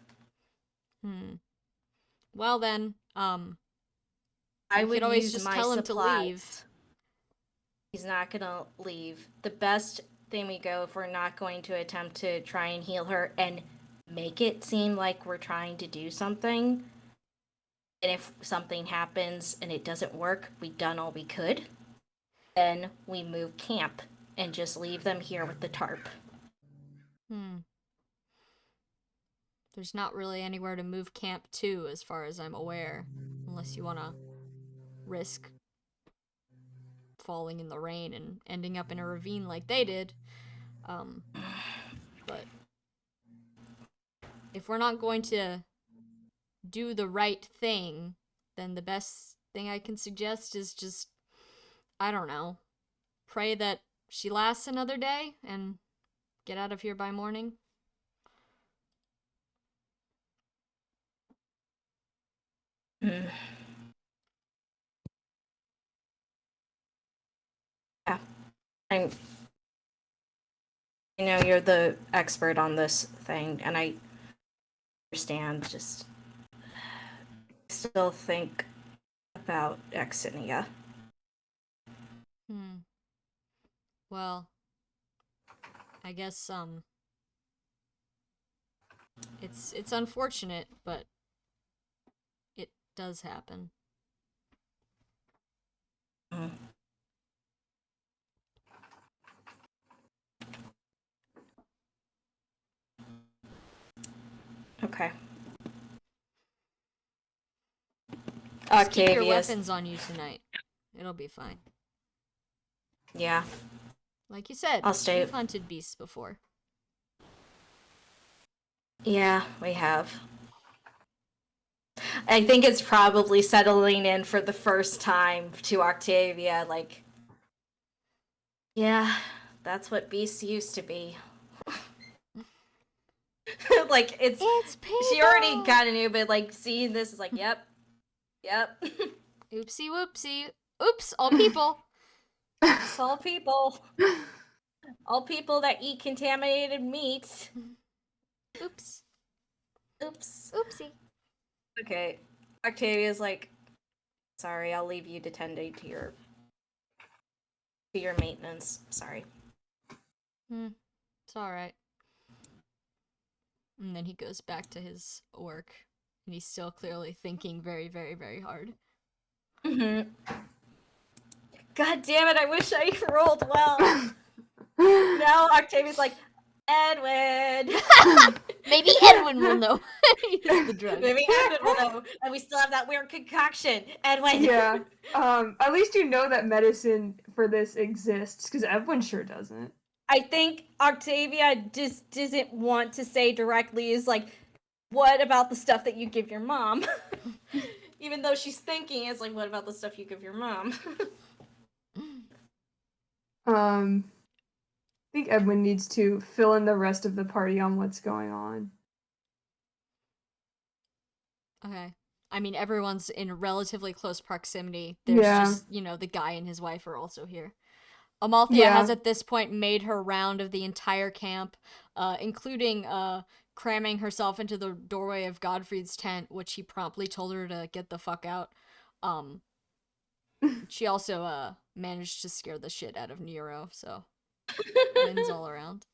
Well then,
I
you
would
could always
use
just
my
tell him
supplies.
to leave.
He's not gonna leave. The best thing we go if we're not going to attempt to try and heal her and make it seem like we're trying to do something. And if something happens and it doesn't work, we've done all we could. Then we move camp and just leave them here with the tarp.
there's not really anywhere to move camp to, as far as I'm aware, unless you want to risk falling in the rain and ending up in a ravine like they did. But if we're not going to do the right thing, then the best thing I can suggest is just, I don't know, pray that she lasts another day and get out of here by morning.
Yeah. I'm, you're the expert on this thing, and I understand, just still think about Exinia.
Well, I guess, it's unfortunate, but it does happen.
Okay.
Just keep your
Octavius.
weapons on you tonight. It'll be fine.
Yeah.
Like you said,
I'll stay.
you've hunted beasts before.
Yeah, we have. I think it's probably settling in for the first time to Octavia, like, yeah, that's what beasts used to be. Like, it's
people!
She already kind of knew, but, like, seeing this is like, yep.
Oopsie whoopsie. Oops, all people.
It's all people. All people that eat contaminated meat.
Oops.
Oops.
Oopsie.
Okay. Octavia's like, sorry, I'll leave you to tend to your maintenance. Sorry.
It's alright. And then he goes back to his work. And he's still clearly thinking very, very, very hard.
God damn it, I wish I rolled well. Now Octavia's like, Edwin!
Maybe Edwin will know. He's the drug.
Maybe Edwin will know. And we still have that weird concoction. Edwin!
Yeah. At least you know that medicine for this exists, because Edwin sure doesn't.
I think Octavia just doesn't want to say directly is like, what about the stuff that you give your mom? Even though she's thinking, it's like, what about the stuff you give your mom?
I think Edwin needs to fill in the rest of the party on what's going on.
Okay. I mean, everyone's in relatively close proximity. There's just, the guy and his wife are also here. Amalthea has at this point made her round of the entire camp, including cramming herself into the doorway of Godfrey's tent, which he promptly told her to get the fuck out. She also managed to scare the shit out of Nero, so wins all around.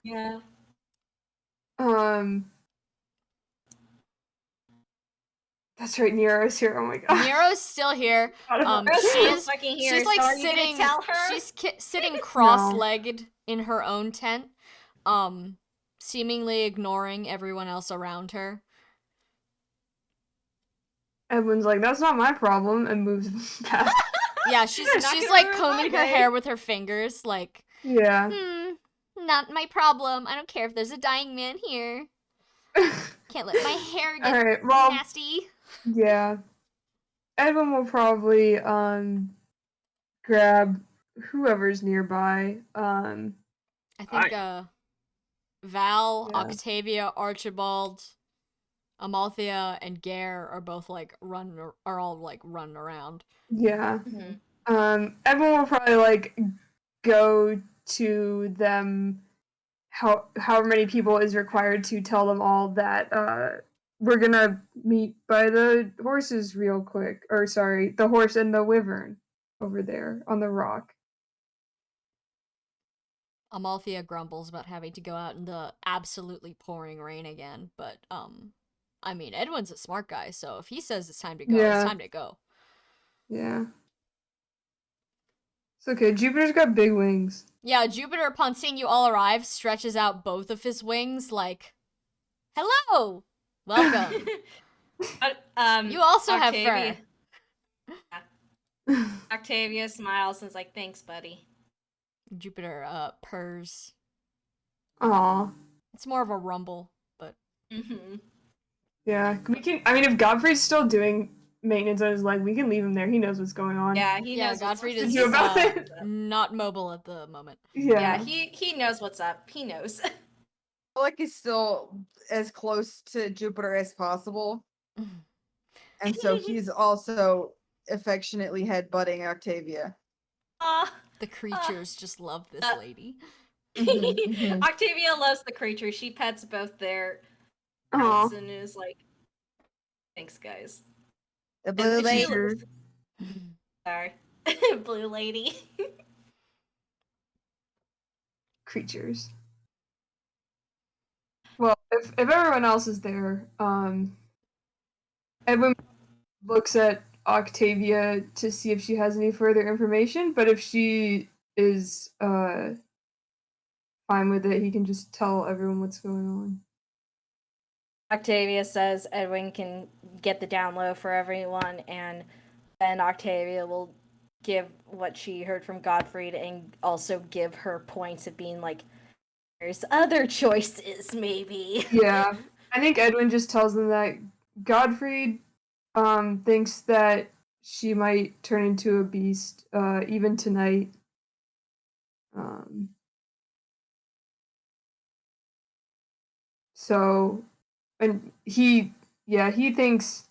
Yeah.
That's right, Nero's here. Oh my god.
Nero's still here. She's like
so
sitting.
Tell her?
She's sitting cross-legged in her own tent, seemingly ignoring everyone else around her.
Everyone's like, "That's not my problem," and moves past.
Yeah, she's like combing her hair with her fingers, like.
Yeah.
Not my problem. I don't care if there's a dying man here. Can't let my hair get nasty.
Yeah. Edwin will probably grab whoever's nearby.
I think Val, Octavia, Archibald, Amalthea, and Gare are both all running around.
Yeah. Edwin will probably go to them. However many people is required to tell them all that we're gonna meet by the horses real quick. Or sorry, the horse and the wyvern over there on the rock.
Amalthea grumbles about having to go out in the absolutely pouring rain again, but I mean, Edwin's a smart guy, so if he says it's time to go, it's time to go.
Yeah. It's okay, Jupiter's got big wings.
Yeah, Jupiter, upon seeing you all arrive, stretches out both of his wings, like, Hello! Welcome. You also
Octavia,
have fur.
Octavia smiles and is like, "Thanks, buddy."
Jupiter purrs.
Aw.
It's more of a rumble, but
Mm-hmm.
Yeah, we can. I mean, if Godfrey's still doing maintenance on his leg, we can leave him there. He knows what's going on.
Yeah, he
yeah,
knows
Godfrey
what's
is
do about it.
not mobile at the moment.
Yeah,
Yeah.
he knows what's up. He knows.
feel like he's still as close to Jupiter as possible, and so he's also affectionately headbutting Octavia.
Aw.
The creatures just love this lady.
Mhm.
Octavia loves the creature. She pets both their
Aw.
mouths and is like, "Thanks, guys."
The
And
blue
she-
lady.
Sorry, blue lady.
Creatures. Well, if everyone else is there, Edwin looks at Octavia to see if she has any further information, but if she is fine with it, he can just tell everyone what's going on.
Octavia says Edwin can get the down low for everyone, and then Octavia will give what she heard from Gottfried and also give her points of being like, there's other choices, maybe.
Yeah. I think Edwin just tells them that Godfrey thinks that she might turn into a beast even tonight. So and he thinks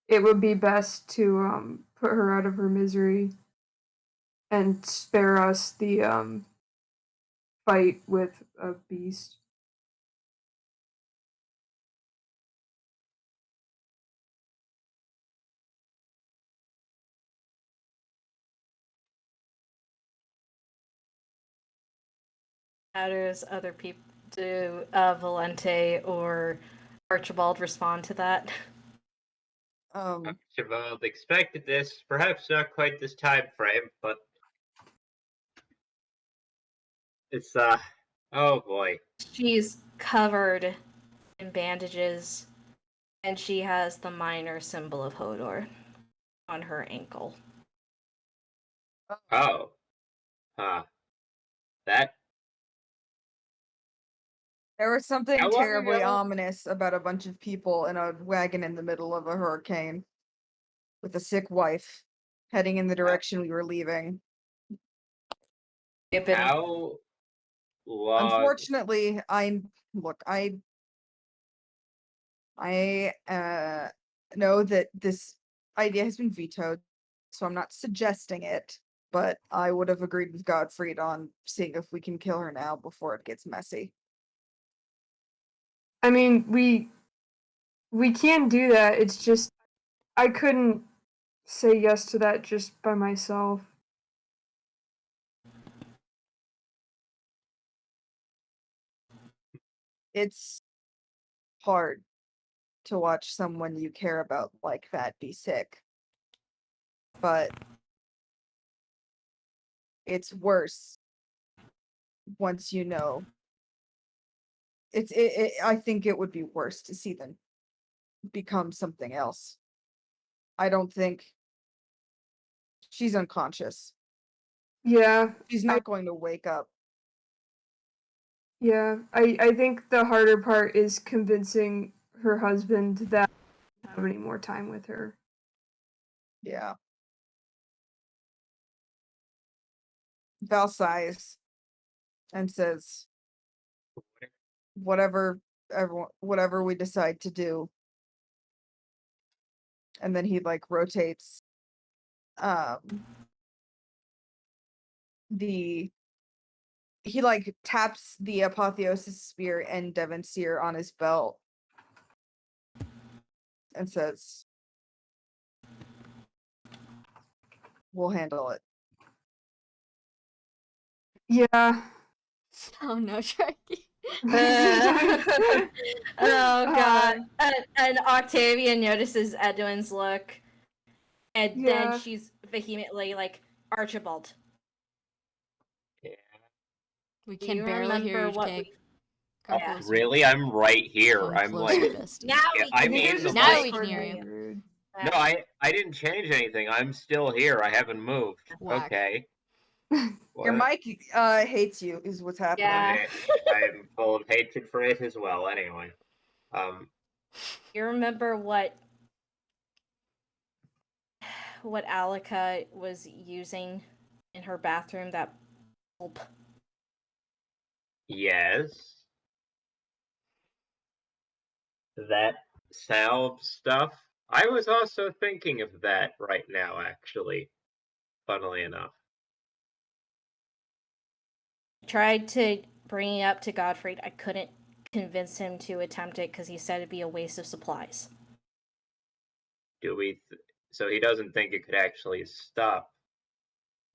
it would be best to put her out of her misery and spare us the fight with a beast.
How does other people do Valente or Archibald respond to that?
Archibald expected this, perhaps not quite this time frame, but it's oh boy.
She's covered in bandages, and she has the minor symbol of Hodor on her ankle.
Oh. That
There was something
how long
terribly
ago?
ominous about a bunch of people in a wagon in the middle of a hurricane with a sick wife heading in the direction we were leaving.
They've been
How long?
Unfortunately, I know that this idea has been vetoed, so I'm not suggesting it, but I would have agreed with Godfried on seeing if we can kill her now before it gets messy.
I mean, we can do that. It's just I couldn't say yes to that just by myself.
It's hard to watch someone you care about like that be sick. But it's worse once you know. I think it would be worse to see them become something else. I don't think she's unconscious.
Yeah,
She's not going to wake up.
yeah. I think the harder part is convincing her husband that he doesn't have any more time with her.
Yeah. Val sighs and says, whatever we decide to do. And then he like rotates he like taps the apotheosis spear and Devon Seer on his belt and says, we'll handle it.
Yeah.
Oh no, Sharky.
oh god. And Octavia notices Edwin's look, and
Yeah.
then she's vehemently like, Archibald,
Yeah.
We
do
can
you
barely hear
remember
you,
what
Kay. Come
Yeah.
closer.
Really? I'm right here.
Come
I'm
closer,
like,
bestie.
Now
yeah,
we
I'm
can
I think it
in
was
the
just
Now
mic.
we can
Discord
hear
being
you.
rude.
No, I didn't change anything. I'm still here. I haven't moved.
Whack.
Okay.
Your
What?
mic hates you, is what's happening.
Yeah.
I'm full of hatred for it as well. Anyway,
You remember what Alika was using in her bathroom? That pulp.
yes, that salve stuff. I was also thinking of that right now, actually. Funnily enough.
Tried to bring it up to Godfrey. I couldn't convince him to attempt it because he said it'd be a waste of supplies.
Do we? So he doesn't think it could actually stop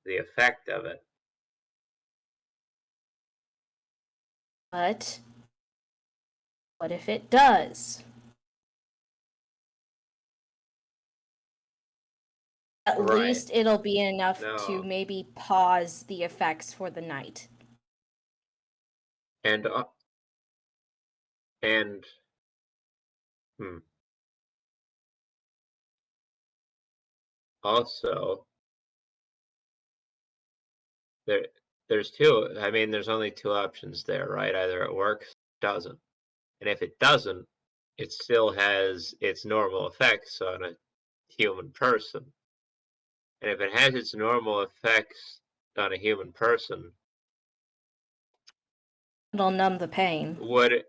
the effect of it.
But what if it does? At
Right.
least it'll be enough
No.
to maybe pause the effects for the night.
And also there's two. I mean, there's only two options there, right? Either it works, or it doesn't. And if it doesn't, it still has its normal effects on a human person. And if it has its normal effects on a human person,
It'll numb the pain.
would it,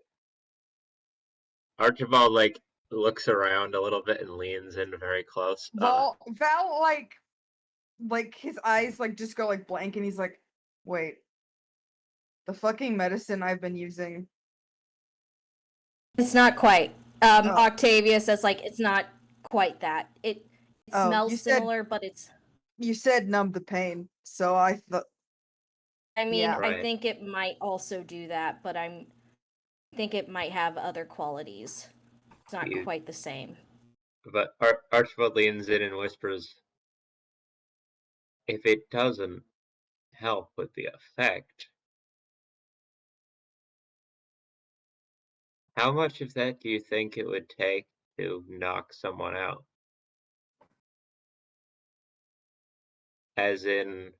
Archibald like looks around a little bit and leans in very close?
Val like his eyes like just go like blank, and he's like, "Wait, the fucking medicine I've been using."
It's not quite.
Oh.
Octavia says like it's not quite that. It
Oh,
smells
you said-
similar, but it's.
You said numb the pain, so I thought.
I mean,
Yeah.
Right.
I think it might also do that, but I think it might have other qualities. It's not
You-
quite the same.
But Archibald leans in and whispers, if it doesn't help with the effect, how much of that do you think it would take to knock someone out? As in,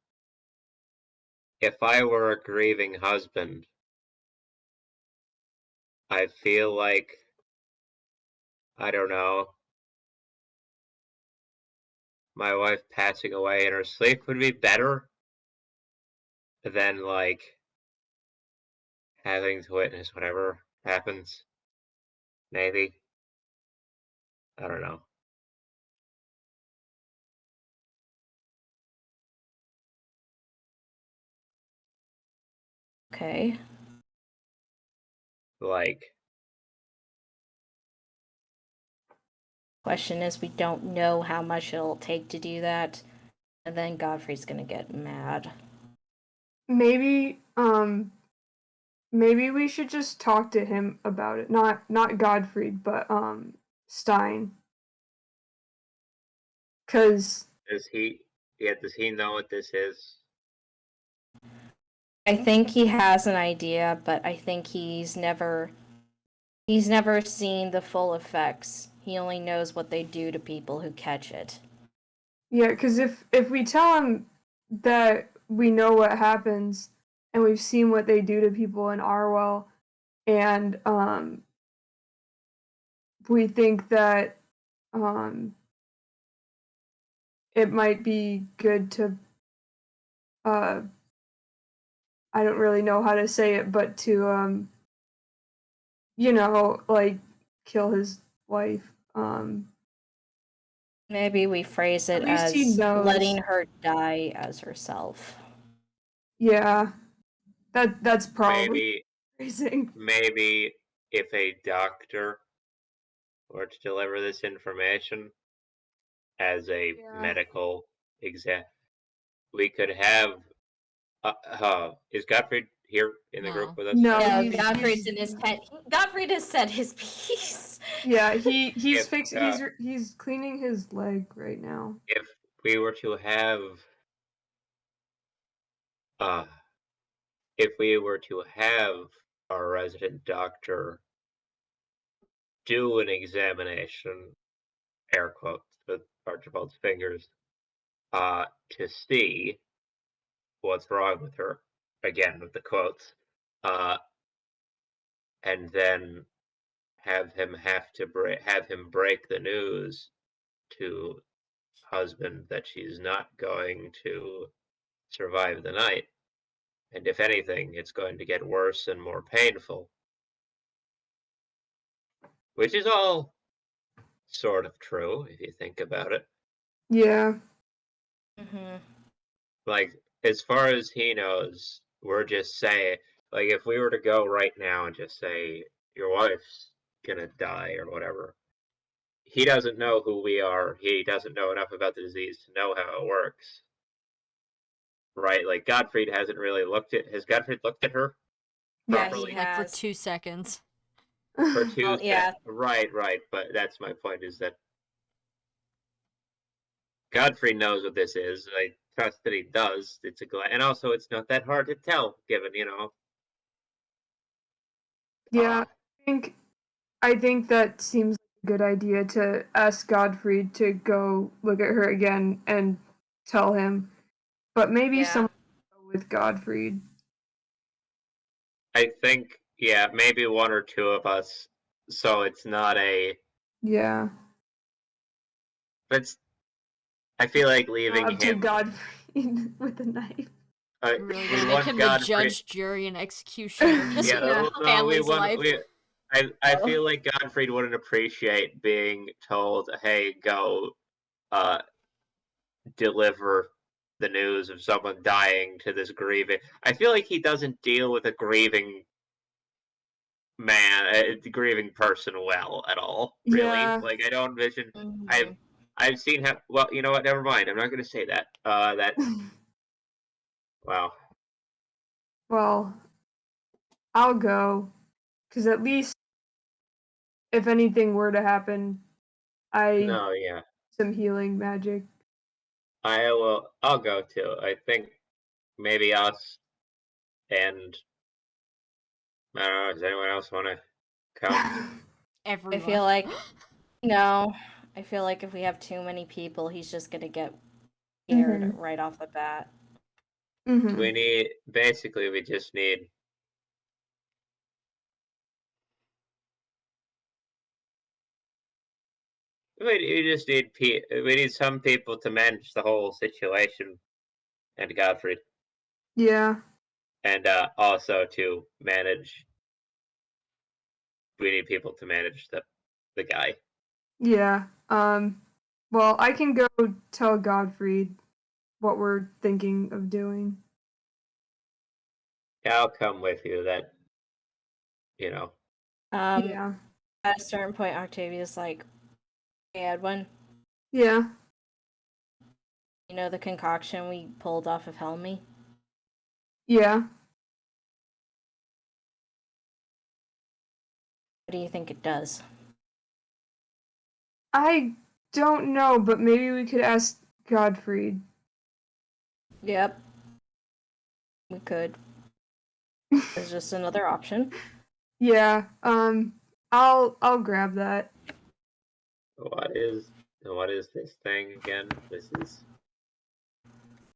if I were a grieving husband, I feel like, I don't know, my wife passing away in her sleep would be better than, like, having to witness whatever happens. Maybe. I don't know.
Okay.
Like,
Question is, we don't know how much it'll take to do that, and then Godfrey's gonna get mad.
Maybe maybe we should just talk to him about it. Not Godfried, but Stein. Cause
does he know what this is?
I think he has an idea, but I think he's never seen the full effects. He only knows what they do to people who catch it.
yeah, cause if we tell him that we know what happens and we've seen what they do to people in Arwell, and we think that it might be good to I don't really know how to say it, but to like kill his wife.
Maybe we phrase it
At least he
as
knows.
letting her die as herself.
Yeah, that's probably phrasing.
Maybe if a doctor were to deliver this information as a medical exam, we could have. Is Gottfried here in the group
No.
with us?
No,
No,
he's-
Godfrey's in his tent. Godfrey has said his piece.
Yeah, he's
If,
fixing. He's cleaning his leg right now.
if we were to have, if we were to have our resident doctor do an examination, air quotes with Archibald's fingers, to see what's wrong with her, again with the quotes, and then have him break the news to husband that she's not going to survive the night, and if anything, it's going to get worse and more painful. Which is all sort of true if you think about it.
Yeah.
Mm-hmm.
Like, as far as he knows, we're just saying, like, if we were to go right now and just say, your wife's gonna die or whatever, he doesn't know who we are. He doesn't know enough about the disease to know how it works. Right? Like, Gottfried hasn't really has Gottfried looked at her
Yeah,
properly?
he
Like for
has.
2 seconds.
For 2
Well, yeah.
Right, but that's my point, is that Godfrey knows what this is. I trust that he does. It's and also it's not that hard to tell, given
Yeah, I think that seems like a good idea to ask Godfrey to go look at her again and tell him. But maybe
Yeah.
someone with Godfrey.
I think, yeah, maybe one or two of us. So it's not a.
Yeah.
But I feel like leaving
To
him.
Godfrey with a knife.
Really
we
gonna make
want
him the
Godfrey.
judge, jury, and executioner of this
Yeah, no, we
family's
want.
life.
I feel like Godfrey wouldn't appreciate being told, "Hey, go, deliver the news of someone dying to this grieving." I feel like he doesn't deal with a grieving grieving person well at all. Really,
Yeah.
like I don't envision.
Mhm.
I've seen him. Well, you know what? Never mind. I'm not going to say that. Wow.
Well, I'll go. Because at least if anything were to happen, I
No, yeah.
some healing magic.
I will. I'll go too. I think maybe us and I don't know. Does anyone else want to come?
Everyone.
I feel like no. I feel like if we have too many people, he's just gonna get scared
Mhm.
right off the bat.
Mhm.
We just need. We need some people to manage the whole situation, and Godfrey,
Yeah.
and also to manage. We need people to manage the guy.
Yeah. Well, I can go tell Godfrey what we're thinking of doing.
Yeah, I'll come with you. That you know.
Yeah.
At a certain point, Octavia's like, "Hey, Edwin,
Yeah.
you know the concoction we pulled off of Helmi?
Yeah.
What do you think it does?"
I don't know, but maybe we could ask Godfrey.
Yep, we could. There's just another option.
Yeah. I'll grab that.
What is this thing again? This is.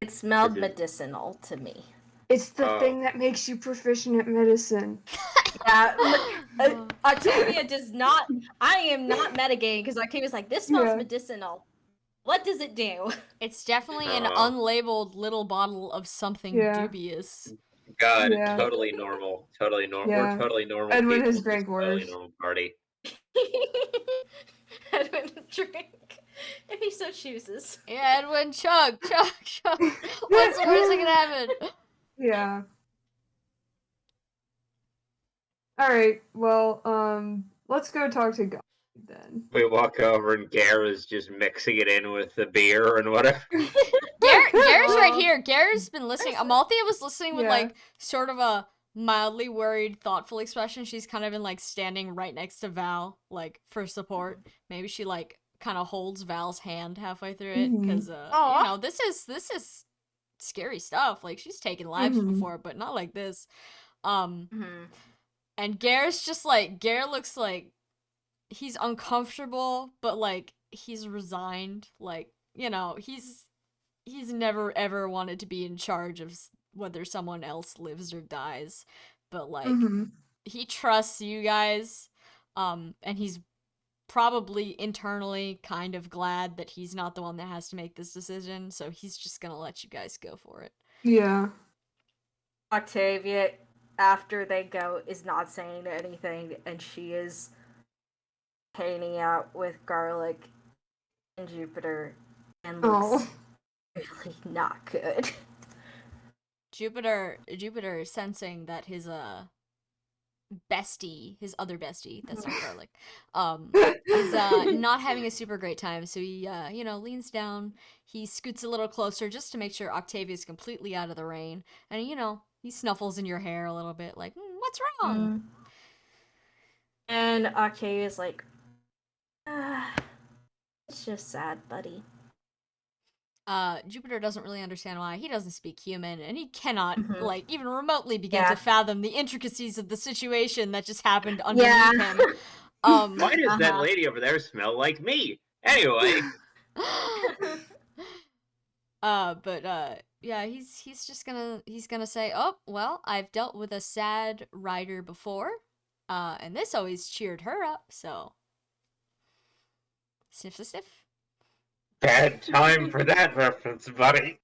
It smelled
This is-
medicinal to me.
It's the
Oh.
thing that makes you proficient at medicine.
Yeah, Octavia does not. I am not metagaming because Octavia's like, "This smells
Yeah.
medicinal. What does it do?"
It's definitely an
Oh.
unlabeled little bottle of something
Yeah.
dubious.
God,
Yeah.
totally normal. Totally normal.
Yeah.
We're totally normal
Edwin
people.
has drank
Just totally
worse.
normal party.
Edwin drink if he so chooses.
Yeah, Edwin, chug. What's the worst that can happen?
Yeah. Alright, well, let's go talk to God then.
We walk over and Gara's just mixing it in with the beer and whatever.
Gary's right here. Gary's been listening. Amalthea was listening with
Yeah.
like sort of a mildly worried, thoughtful expression. She's kind of been like standing right next to Val, like for support. Maybe she like kind of holds Val's hand halfway through it because
Aw.
you know, this is scary stuff. Like she's taken lives
Mhm.
before, but not like this.
Mhm.
And Garrett's just like, Garrett looks like he's uncomfortable, but like he's resigned. Like, you know, he's never ever wanted to be in charge of whether someone else lives or dies. But like,
Mm-hmm.
he trusts you guys, and he's probably internally kind of glad that he's not the one that has to make this decision, so he's just gonna let you guys go for it.
Yeah.
Octavia, after they go, is not saying anything, and she is hanging out with Garlic and Jupiter, and looks really not good.
Jupiter is sensing that his bestie, his other bestie, that's not Garlic, is not having a super great time. So he leans down, he scoots a little closer just to make sure Octavia's completely out of the rain, and he snuffles in your hair a little bit, like, what's wrong?
And Octavia's like, it's just sad, buddy.
Jupiter doesn't really understand why. He doesn't speak human, and he cannot,
Mhm.
like, even remotely begin
Yeah.
to fathom the intricacies of the situation that just happened underneath him.
Why does that lady over there smell like me? Anyway.
Yeah, he's just gonna say, oh, well, I've dealt with a sad rider before, and this always cheered her up, so sniff the sniff.
Bad time for that reference, buddy.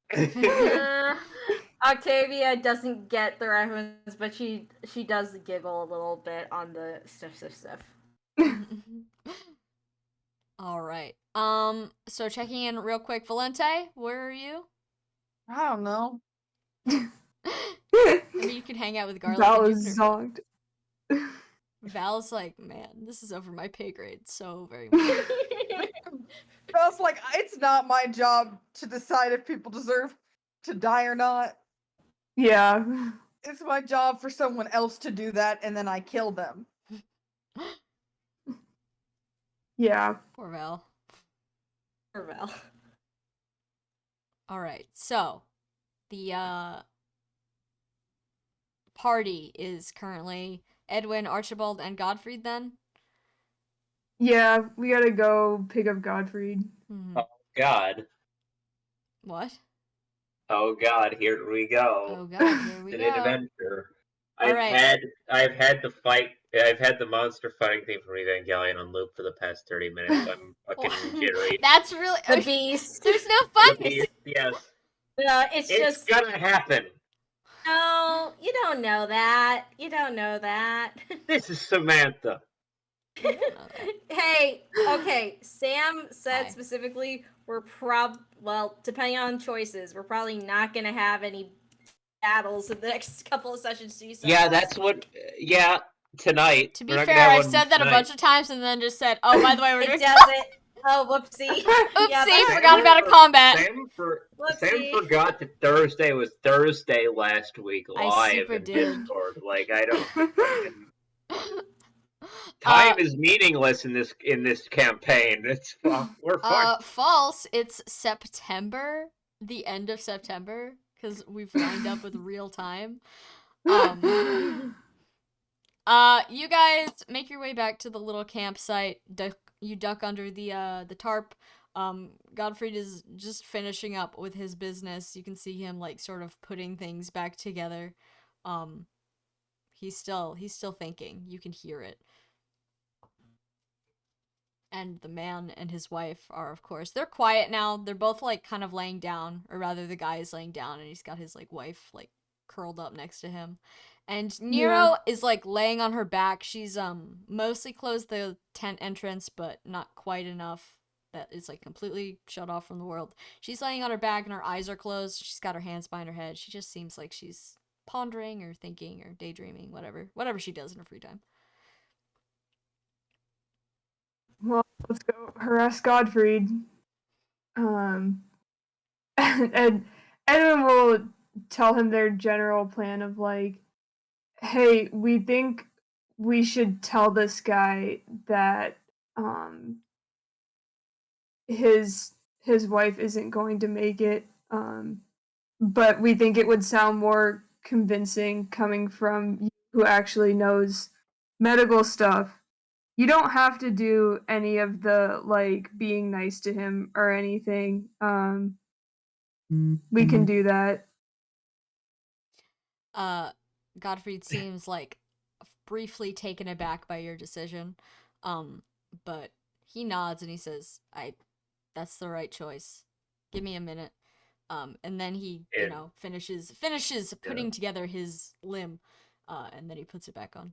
Octavia doesn't get the reference, but she does giggle a little bit on the sniff.
All right. So checking in real quick, Valente, where are you?
I don't know.
I mean, you can hang out with Garlic
Val
and
is
Jupiter.
zonked.
Val's like, man, this is over my pay grade so very much.
I was like, it's not my job to decide if people deserve to die or not.
Yeah.
It's my job for someone else to do that, and then I kill them.
Yeah.
Poor Val.
Poor Val.
All right, so the party is currently Edwin, Archibald, and Gottfried. Then.
Yeah, we gotta go pick up Gottfried.
Oh God.
What?
Oh God, here we go.
Oh God, here we
An
go.
adventure.
All
I've
right.
had the monster fighting theme from Evangelion on loop for the past 30 minutes. I'm fucking jittery.
That's really
The beast.
There's no fight.
Yes.
No, it's
It's
just
gonna happen.
no. You don't know that. You don't know that.
This is Samantha.
Hey, okay. Sam said
Hi.
specifically depending on choices, we're probably not gonna have any battles in the next couple of sessions.
Yeah, that's what. Yeah, tonight.
To be
We're not gonna
fair,
have
I've
one
said that a
tonight.
bunch of times and then just said, oh, by the way, we're
It
doing.
does it. Oh, whoopsie. Yeah,
Oopsie,
that's
forgot about a combat.
Sam
Whoopsie.
forgot that Thursday was Thursday last week
I
live
super
in
did.
Discord. Like I don't. Time is meaningless in this campaign. We're fine.
False. It's September, the end of September, because we've lined up with real time. You guys make your way back to the little campsite. You duck under the tarp. Gottfried is just finishing up with his business. You can see him like sort of putting things back together. He's still thinking. You can hear it. And the man and his wife are, of course, they're quiet now. They're both like kind of laying down, or rather the guy is laying down and he's got his like wife like curled up next to him. And Nero is like laying on her back. She's mostly closed the tent entrance, but not quite enough that it's like completely shut off from the world. She's laying on her back and her eyes are closed. She's got her hands behind her head. She just seems like she's pondering or thinking or daydreaming, whatever she does in her free time.
Well, let's go harass Gottfried. And Edwin will tell him their general plan of like, hey, we think we should tell this guy that his wife isn't going to make it, but we think it would sound more convincing coming from you who actually knows medical stuff. You don't have to do any of the like being nice to him or anything. We can do that.
Gottfried seems like briefly taken aback by your decision, but he nods and he says, that's the right choice. Give me a minute." And then he, finishes putting together his limb, and then he puts it back on.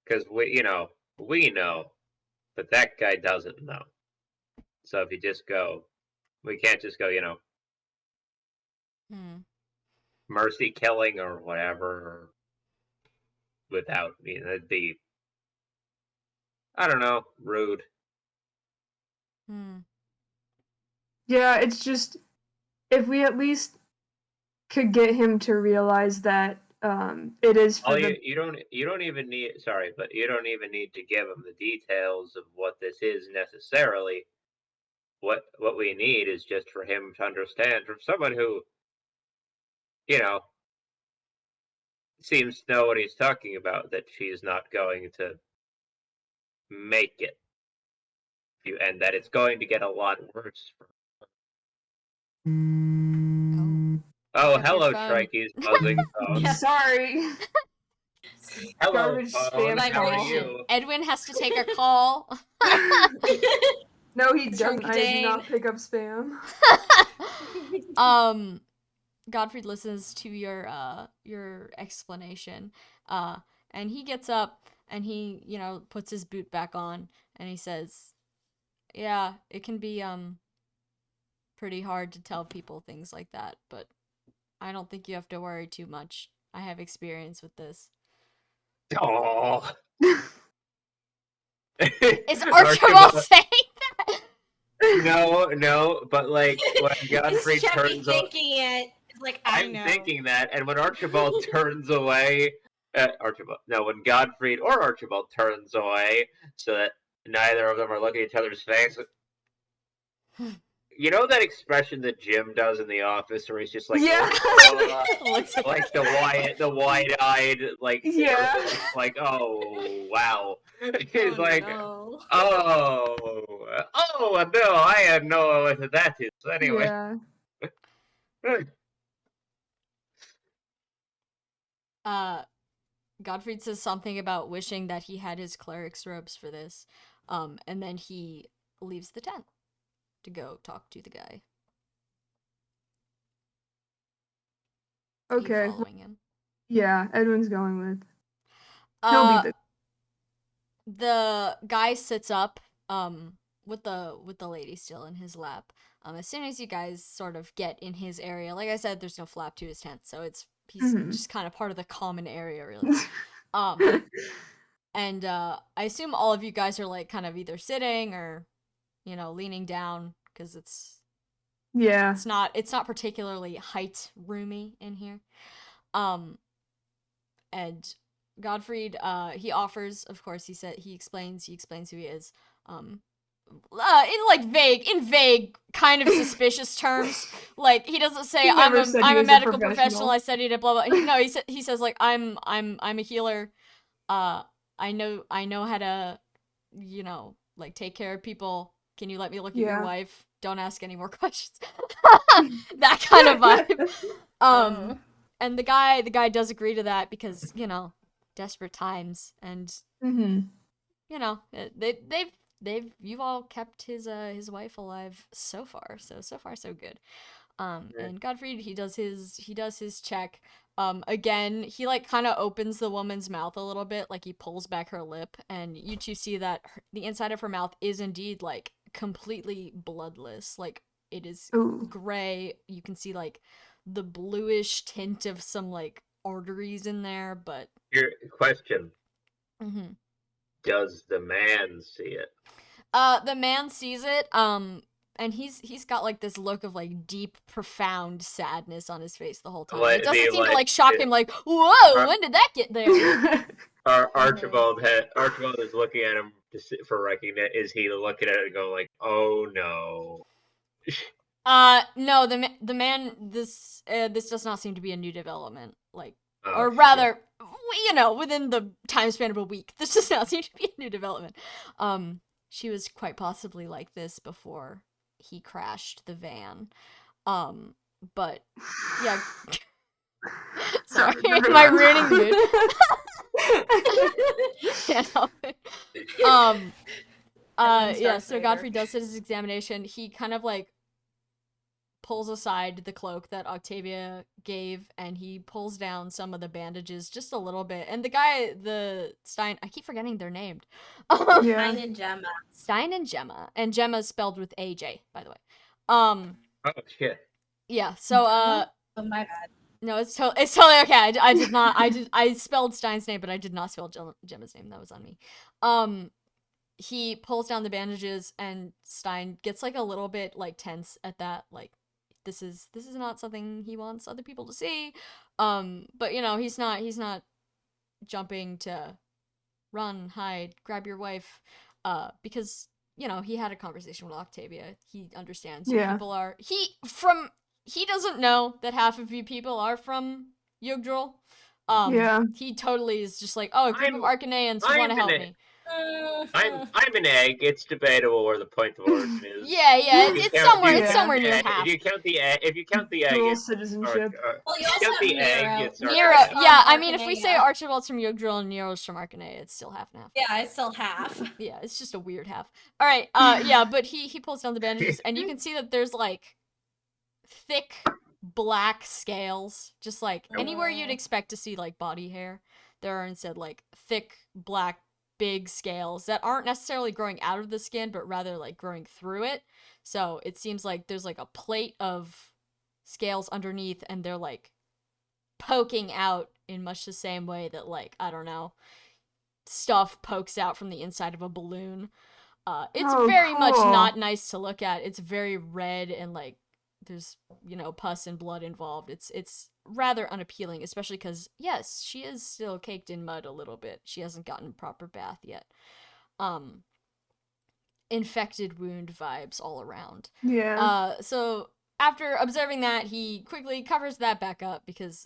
Because we know, but that guy doesn't know. So if you just go, we can't just go, mercy killing or whatever, without, that'd be, I don't know, rude.
Yeah, it's just if we at least could get him to realize that it is for
you don't even need you don't even need to give him the details of what this is necessarily. What we need is just for him to understand from someone who, seems to know what he's talking about, that she's not going to make it. And that it's going to get a lot worse. Oh, hello, Shrikey's buzzing phone.
Yeah.
Sorry.
Hello,
Garbage
phone.
spam
How are
vibration.
you?
Edwin has to take a call.
No, he doesn't. I do
Dane.
not pick up spam.
Gottfried listens to your explanation, and he gets up and he, puts his boot back on and he says, "Yeah, it can be pretty hard to tell people things like that, but I don't think you have to worry too much. I have experience with this."
Oh.
Is Archibald saying that?
No, but like when Godfrey
He's
turns
thinking it. It's like,
I'm
know.
thinking that, and when Archibald turns away, when Godfrey or Archibald turns away, so that neither of them are looking at each other's face. You know that expression that Jim does in The Office, where he's just like,
Yeah.
like the wide-eyed, like,
Yeah.
like, oh wow. He's
Oh,
like,
no.
oh no, I had no what that is. Anyway.
Yeah.
Gottfried says something about wishing that he had his cleric's robes for this, and then he leaves the tent to go talk to the guy.
Okay.
Are you following him?
Yeah, Edwin's going with. He'll be
the guy sits up, with the lady still in his lap. As soon as you guys sort of get in his area, like I said, there's no flap to his tent, so he's just kind of part of the common area, really. And I assume all of you guys are like kind of either sitting or, leaning down, because it's not particularly height roomy in here. And Gottfried, he offers, of course, he explains who he is, in vague, kind of suspicious terms. Like, he doesn't say, I'm a medical professional, I studied it, blah blah. No, he says like, I'm a healer. I know how to, like, take care of people. Can you let me look at your wife? Don't ask any more questions. That kind of vibe. And the guy does agree to that because, desperate times, and you've all kept his wife alive so far. So far so good. And Gottfried, he does his check. Again, he like kind of opens the woman's mouth a little bit, like he pulls back her lip, and you two see that the inside of her mouth is indeed like completely bloodless. Like, it is gray. You can see like the bluish tint of some like arteries in there, but
your question. Does the man see it?
The man sees it, and he's got like this look of like deep, profound sadness on his face the whole time. It doesn't seem to like shock him, like, whoa, when did that get there?
Archibald is looking at him for recognition. Is he looking at it and going like, oh no?
No, the man, this does not seem to be a new development. Like,
Oh,
or rather, within the time span of a week. This does not seem to be a new development. She was quite possibly like this before he crashed the van. But yeah. Sorry, am I ruining the mood? Can't help it. Yeah, so Godfrey does his examination. He kind of like pulls aside the cloak that Octavia gave, and he pulls down some of the bandages just a little bit. And the guy, the Stein, I keep forgetting they're named.
Yeah.
Stein and Gemma.
Stein and Gemma. And Gemma's spelled with AJ, by the way.
Oh shit.
Yeah, so
Oh, my bad.
no, it's totally okay. I spelled Stein's name, but I did not spell Gemma's name. That was on me. He pulls down the bandages, and Stein gets like a little bit like tense at that. Like, this is not something he wants other people to see. But he's not jumping to run, hide, grab your wife, because he had a conversation with Octavia. He understands you people are he doesn't know that half of you people are from Jugdral. He totally is just like, oh, a group of Arcaneans who want to help me.
I'm an egg. It's debatable where the point of origin is.
Yeah, it's somewhere near half.
If you count the egg,
Dual
it's,
citizenship.
Well, you also have
Nero,
Arcanea.
yeah, I mean, if we say Archibald's from Jugdral and Nero's from Arcanea, it's still half and half.
Yeah, it's still half.
Yeah, it's just a weird half. All right, yeah, but he pulls down the bandages, and you can see that there's like thick black scales, just like anywhere you'd expect to see like body hair. There are instead like thick black big scales that aren't necessarily growing out of the skin, but rather like growing through it. So it seems like there's like a plate of scales underneath, and they're like poking out in much the same way that, like, I don't know, stuff pokes out from the inside of a balloon. It's very much not nice to look at. It's very red, and like there's pus and blood involved. It's rather unappealing, especially because yes, she is still caked in mud a little bit. She hasn't gotten a proper bath yet. Infected wound vibes all around.
Yeah.
So after observing that, he quickly covers that back up because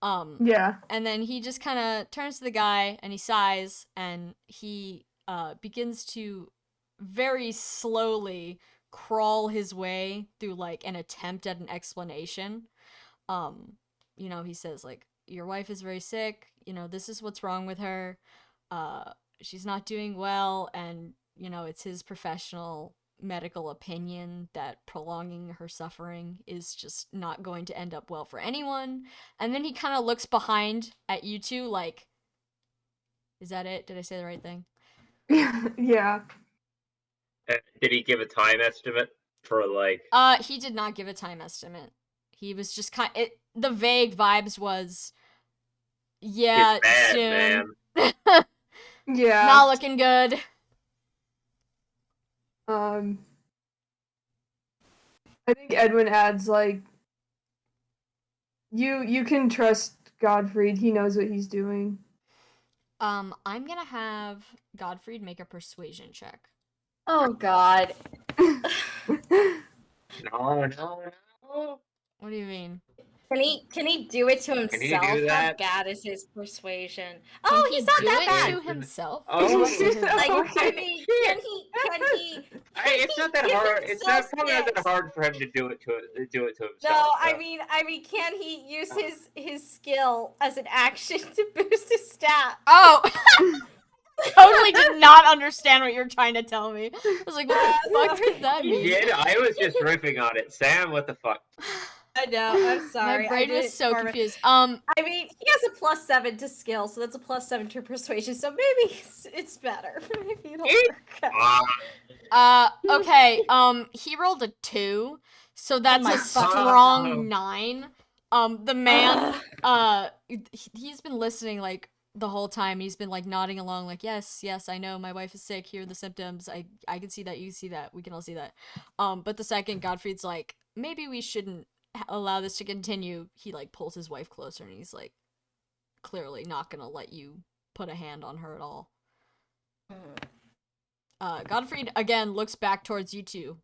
Yeah.
and then he just kind of turns to the guy and he sighs, and he begins to very slowly crawl his way through like an attempt at an explanation. He says like, your wife is very sick, this is what's wrong with her, she's not doing well, and it's his professional medical opinion that prolonging her suffering is just not going to end up well for anyone. And then he kind of looks behind at you two like, is that it? Did I say the right thing?
Yeah.
Did he give a time estimate for like?
He did not give a time estimate. He was just the vague vibes was, yeah,
It's bad,
soon.
Man.
Yeah.
Not looking good.
I think Edwin adds like, you can trust Godfrey. He knows what he's doing.
I'm gonna have Godfrey make a persuasion check.
Oh God.
No.
What do you mean?
Can he do it to himself?
Can he do
How
that?
bad is his persuasion?
Can
Oh,
he
he's not
do
that
it
bad.
to himself?
Oh,
Like, I
Okay.
mean, can he?
It's not that
give
hard. It's not
himself
probably not that
gifts?
hard for him to do it to himself.
No, I mean, can he use his skill as an action to boost his stat?
Oh! Totally did not understand what you're trying to tell me. I was like, what the fuck does that
He
mean?
did. I was just riffing on it. Sam, what the fuck?
I know. I'm sorry.
My brain was so confused.
I mean, he has a +7 to skill, so that's a +7 to persuasion. So maybe it's better. Maybe it'll work out.
Okay. He rolled a 2, so that's
my
a
fucking
strong 9. The man, he's been listening like the whole time. He's been like nodding along, like, yes, I know my wife is sick. Here are the symptoms. I can see that. You can see that. We can all see that. But the second Godfrey's like, maybe we shouldn't allow this to continue, he like pulls his wife closer, and he's like, clearly not gonna let you put a hand on her at all. Godfrey again looks back towards you two.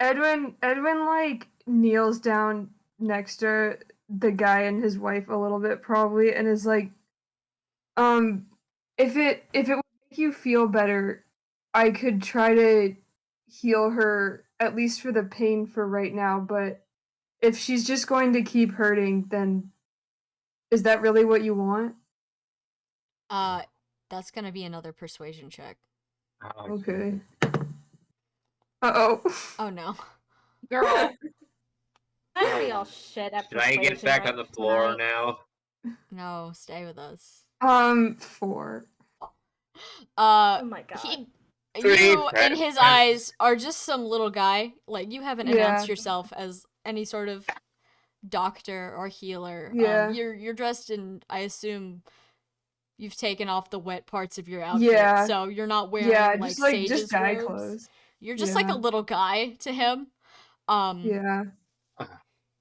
Edwin like kneels down next to her, the guy and his wife a little bit probably, and is like, if it would make you feel better, I could try to heal her at least for the pain for right now, but if she's just going to keep hurting, then is that really what you want?
That's gonna be another persuasion check.
Oh,
Okay. Uh-oh.
Oh no.
Girl. I'm gonna be all shit at
Should I get
persuasion
back
right
on the floor
tonight.
now?
No, stay with us.
4.
Oh my god.
You in
Three,
his eyes are just some little guy. Like, you haven't announced
Yeah.
yourself as any sort of doctor or healer.
Yeah.
You're dressed in, I assume you've taken off the wet parts of your outfit,
Yeah.
so you're not wearing
Yeah,
like
just
sage's
guy
robes.
clothes.
You're just like a
Yeah.
little guy to him.
Yeah.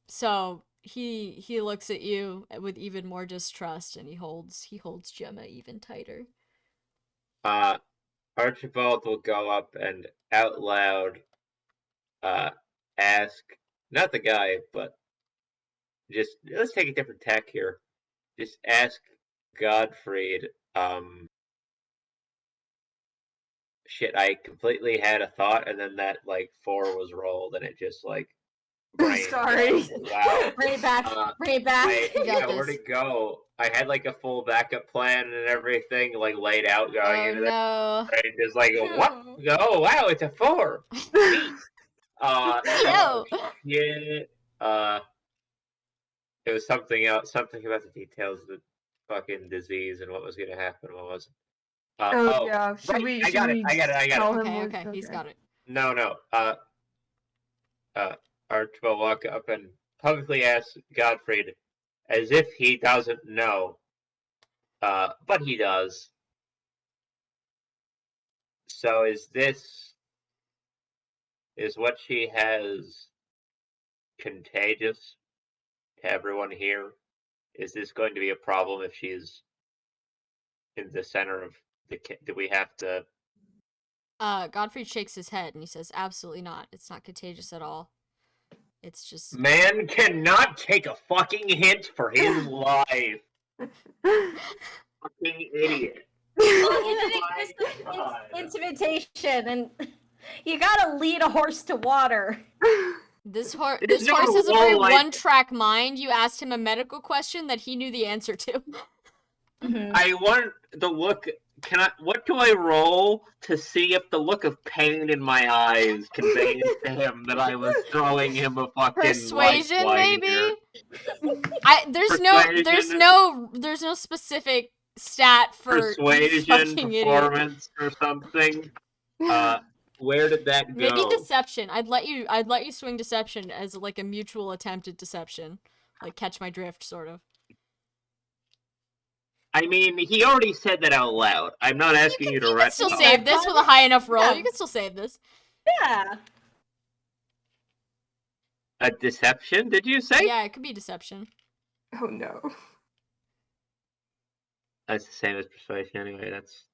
So he looks at you with even more distrust, and he holds Gemma even tighter.
Archibald will go up and out loud ask, not the guy, but just, let's take a different tack here. Just ask Godfried, shit, I completely had a thought, and then that, like, 4 was rolled, and it just, like, brain.
Sorry.
Wow.
Bring it back. Bring it back.
You got
Where'd
this.
it go? I had, like, a full backup plan and everything, like, laid out going
Oh
into that.
no.
And just like, what? Oh, wow, it's a 4. Neat.
Yo.
Shit. It was something else, something about the details of the fucking disease and what was gonna happen. What was it?
Oh, yeah. Should
right,
we
I got it.
tell him
Okay,
what-
okay, he's got it.
No. Archibald walk up and publicly ask Godfried, as if he doesn't know, but he does. So is what she has contagious to everyone here? Is this going to be a problem if she's in the center of the? Do we have to?
Godfrey shakes his head and he says, "Absolutely not. It's not contagious at all. It's just
Man cannot take a fucking hint for his life. Fucking idiot. Oh my God.
Intimidation, and you gotta lead a horse to water.
This
There's no
horse has a very
rule like-
one-track mind. You asked him a medical question that he knew the answer to.
I want the look. What do I roll to see if the look of pain in my eyes conveys to him that I was throwing him a fucking
Persuasion,
lifeline
maybe.
here?
There's no specific stat for
Persuasion,
fucking idiot.
performance, or something. Where did that go?
Maybe deception. I'd let you swing deception as like a mutual attempt at deception, like catch my drift, sort of.
I mean, he already said that out loud. I'm not asking you to
You can still
retcon.
save this with a high enough roll.
Yeah.
You can still save this.
Yeah.
A deception, did you say?
Yeah, it could be deception.
Oh no.
That's the same as persuasion anyway. That's.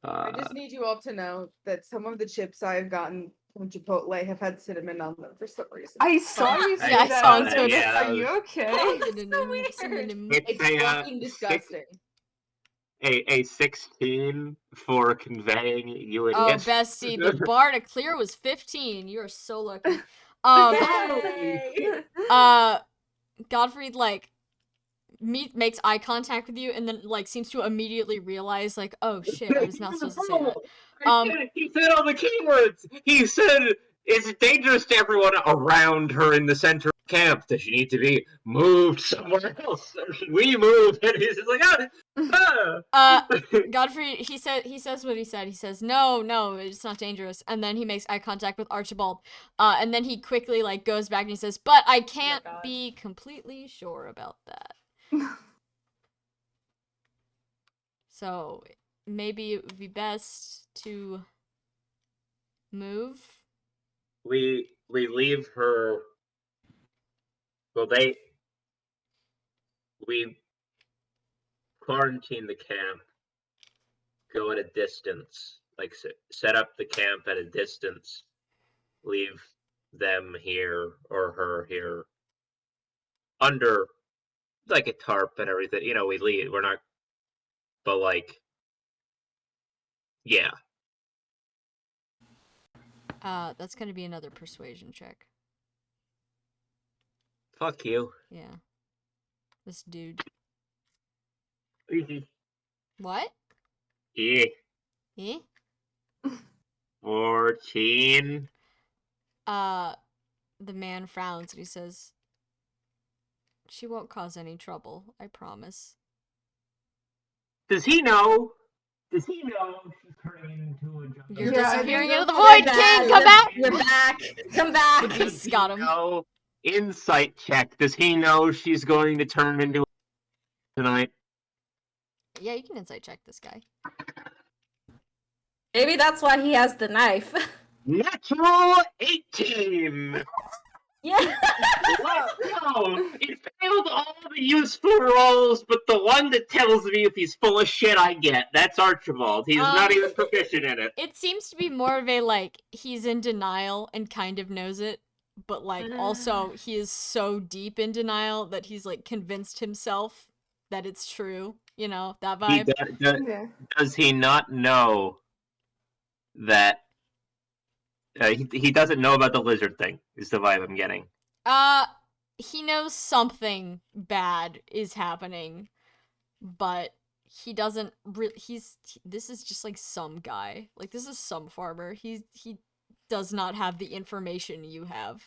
I just need you all to know that some of the chips I've gotten from Chipotle have had cinnamon on them for some reason.
I saw you say
Yeah, I
that
saw
on
that.
Twitter.
Yeah, that
Are you okay?
It's
It's fucking disgusting.
a 16 for conveying you
Oh,
idiots.
bestie, the bar to clear was 15. You are so lucky.
Yay!
Godfried like makes eye contact with you, and then like seems to immediately realize like, oh shit, I was not supposed to say that.
He said all the keywords. He said it's dangerous to everyone around her in the center of camp. Does she need to be moved somewhere else? Or should we move? And he's just like,
Godfrey, he says what he said. He says, no, it's not dangerous. And then he makes eye contact with Archibald. And then he quickly like goes back and he says, but I can't
God.
be completely sure about that. So maybe it would be best to move.
we leave her. Well, we quarantine the camp. Go at a distance, like set up the camp at a distance. Leave them here or her here. under like a tarp and everything. You know, we leave. We're not, but like, yeah.
That's gonna be another persuasion check.
Fuck you.
Yeah. This dude.
Easy.
What?
Yeah.
Eh?
14.
The man frowns and he says, "She won't cause any trouble, I promise."
Does he know? Does he know she's turning into a jungle?
You're
Yeah, I
disappearing
think-
into the
You're
void,
back.
King! Come back!
You're back. Come back.
The beast got him.
No. Insight check. Does he know she's going to turn into tonight?
Yeah, you can insight check this guy.
Maybe that's why he has the knife.
Natural 18.
Yeah.
Let's go. He failed all the useful rolls, but the one that tells me if he's full of shit, I get. That's Archibald. He's not even proficient in it.
It seems to be more of a, like, he's in denial and kind of knows it, but, like, also he is so deep in denial that he's, like, convinced himself that it's true. You know, that vibe.
Yeah.
Does he not know that he doesn't know about the lizard thing? Is the vibe I'm getting.
He knows something bad is happening, but he doesn't really. This is just like some guy. Like, this is some farmer. He does not have the information you have.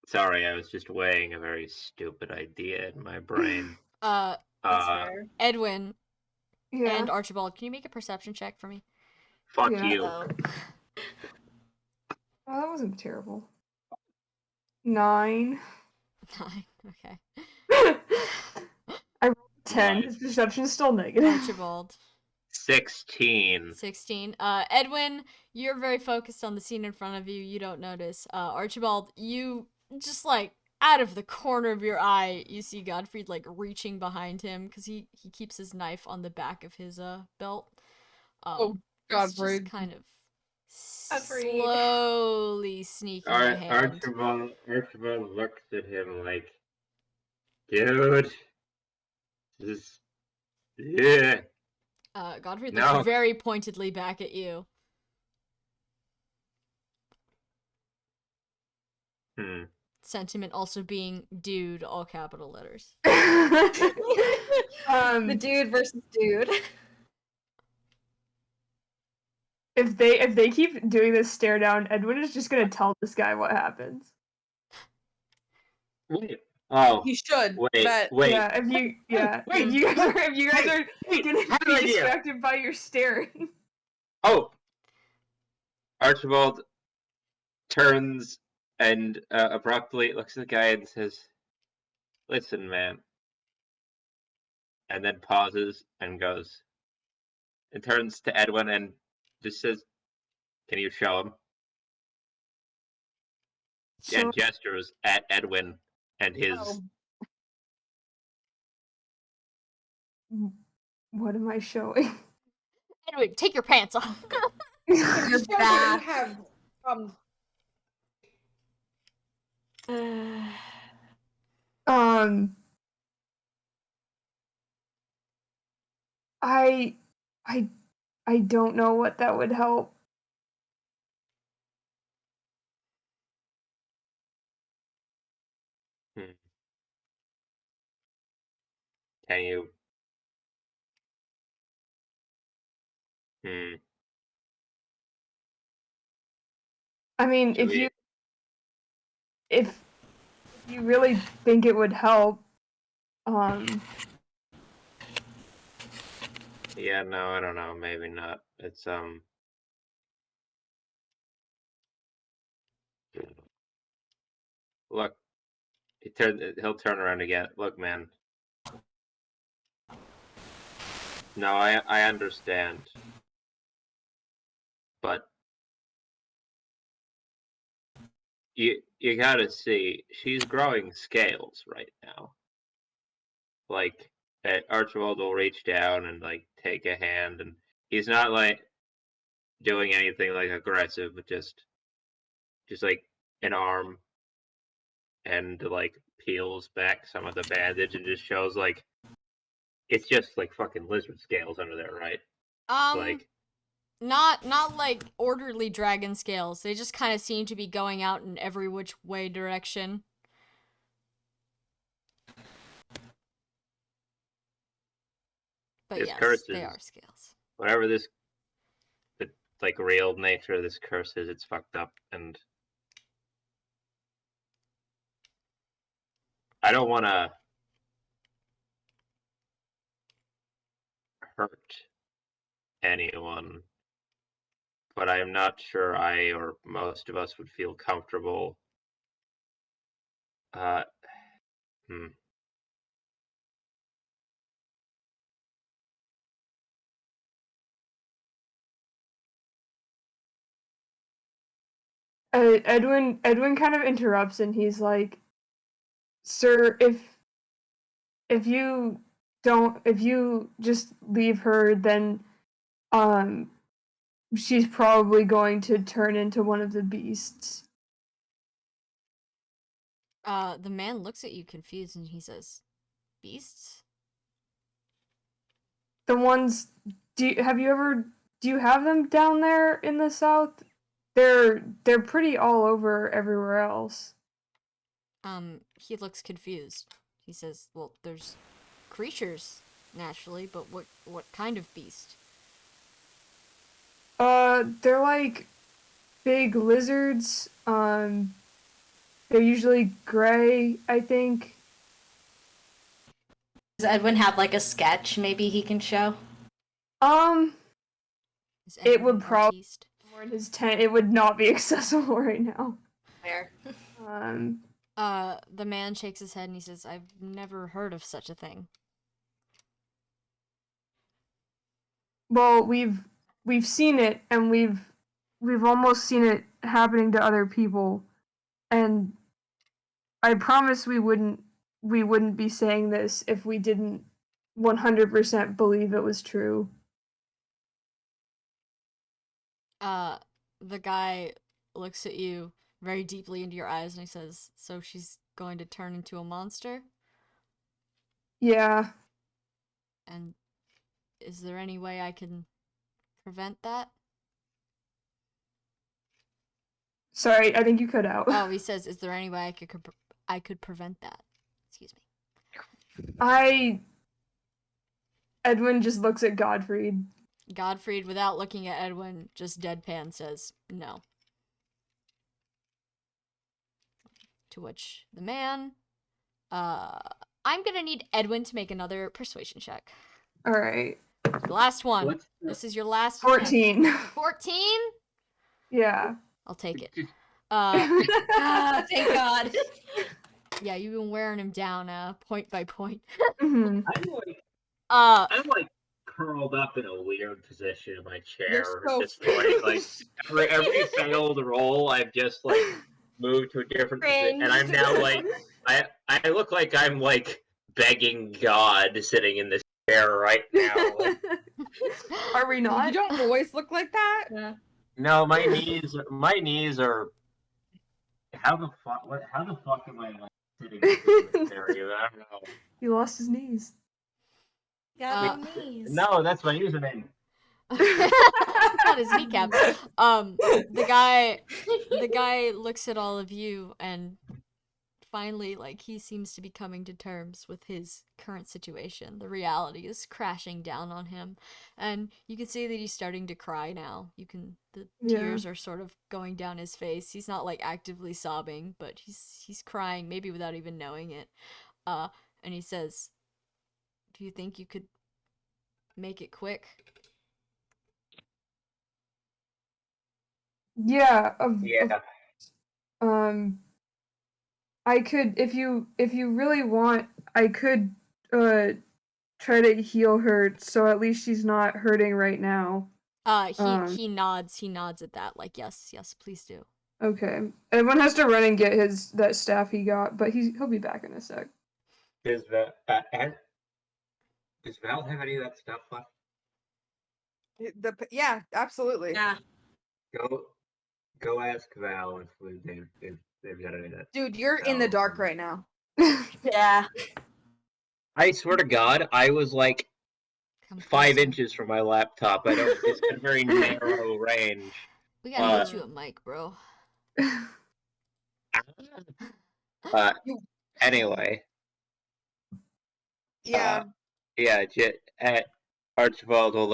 Sorry, I was just weighing a very stupid idea in my brain.
That's
fair.
Edwin
Yeah.
and Archibald, can you make a perception check for me?
Fuck
Yeah.
you.
Oh.
Oh, that wasn't terrible. 9.
9. Okay.
I rolled 10.
Nice.
His perception's still negative.
Archibald.
16.
16. Edwin, you're very focused on the scene in front of you. You don't notice. Archibald, you just, like, out of the corner of your eye, you see Godfrey, like, reaching behind him because he keeps his knife on the back of his belt.
Oh,
he's
Godfrey.
just kind of
Godfrey.
slowly sneaking a hand.
Archibald looks at him like, dude, this, yeah.
Godfrey looks
No.
very pointedly back at you. Sentiment also being dude, all capital letters.
The
Um,
dude versus dude.
if they keep doing this stare down, Edwin is just gonna tell this guy what happens.
Wait. Oh.
You should.
Wait.
But
Wait.
Yeah, if you
Wait,
if you guys are
wait,
gonna
I have
be
an idea.
distracted by your staring.
Oh. Archibald turns and abruptly looks at the guy and says, "Listen, man." And then pauses and goes, and turns to Edwin and just says, "Can you show him?"
So,
And gestures at Edwin and his.
Oh.
what am I showing?
Edwin, take your pants off.
You're
show that
back.
you have
I I don't know what that would help.
Can you?
I mean,
Should we-
if you really think it would help,
Yeah, no, I don't know. Maybe not. It's Look, he'll turn around again. Look, man. No, I understand. But you gotta see, she's growing scales right now. Like, Archibald will reach down and like take a hand, and he's not like doing anything like aggressive, but just like an arm, and like peels back some of the bandage and just shows like it's just like fucking lizard scales under there, right? Like
Not like orderly dragon scales. They just kind of seem to be going out in every which way direction. But
his
yes,
curse
they
is
are scales.
whatever the like real nature of this curse is. It's fucked up, and I don't want to hurt anyone, but I'm not sure I or most of us would feel comfortable. Uh, hmm.
Edwin kind of interrupts and he's like, "Sir, if you just leave her, then she's probably going to turn into one of the beasts."
The man looks at you confused and he says, "Beasts?"
The ones do you have them down there in the south? They're pretty all over everywhere else.
He looks confused. He says, "Well, there's creatures naturally, but what kind of beast?"
They're like big lizards. They're usually gray, I think.
Does Edwin have like a sketch maybe he can show?
Is
It
Edwin
would
an
probably
artiste?
more in his tent. It would not be accessible right now.
Fair.
Um,
The man shakes his head and he says, "I've never heard of such a thing."
well, we've seen it, and we've almost seen it happening to other people, and I promise we wouldn't be saying this if we didn't 100% believe it was true.
The guy looks at you very deeply into your eyes and he says, "So she's going to turn into a monster?
Yeah.
And is there any way I can prevent that?"
Sorry, I think you cut out.
Oh, he says, "Is there any way I could prevent that?" Excuse me.
Edwin just looks at Godfried.
Godfried, without looking at Edwin, just deadpan says, "No." To which the man, I'm gonna need Edwin to make another persuasion check.
All right.
Your last one.
What's
This is your last
14.
14?
Yeah.
I'll take it.
Thank God.
Yeah, you've been wearing him down, point by point.
Mhm.
I'm like curled up in a weird position in my chair,
You're so
just like every failed roll, I've just like moved to a different position, and I'm now like I look like I'm like begging God sitting in this chair right now. Like,
Are we not?
You don't always look like that.
Yeah.
no, my knees are. How the fuck am I like sitting in this area? I don't know.
He lost his knees.
Got no knees.
No, that's my username.
Not his kneecap. The guy looks at all of you and finally, like, he seems to be coming to terms with his current situation. The reality is crashing down on him, and you can see that he's starting to cry now. The tears are sort of going down his face. He's not like actively sobbing, but he's crying, maybe without even knowing it. And he says, "Do you think you could make it quick?"
Yeah.
Yeah.
I could, if you really want, I could try to heal her so at least she's not hurting right now.
He nods at that, like, yes, please do.
Okay. Everyone has to run and get that staff he got, but he'll be back in a sec.
Is that Does Val have any of that stuff left?
Yeah, absolutely.
Yeah.
Go ask Val if they've got any of that.
Dude, you're in the
No.
dark right now.
Yeah.
I swear to God, I was like
Come
5
closer.
inches from my laptop. I don't. It's a very narrow range.
We gotta get you a mic, bro.
But
You-
anyway,
Yeah.
yeah. Archibald will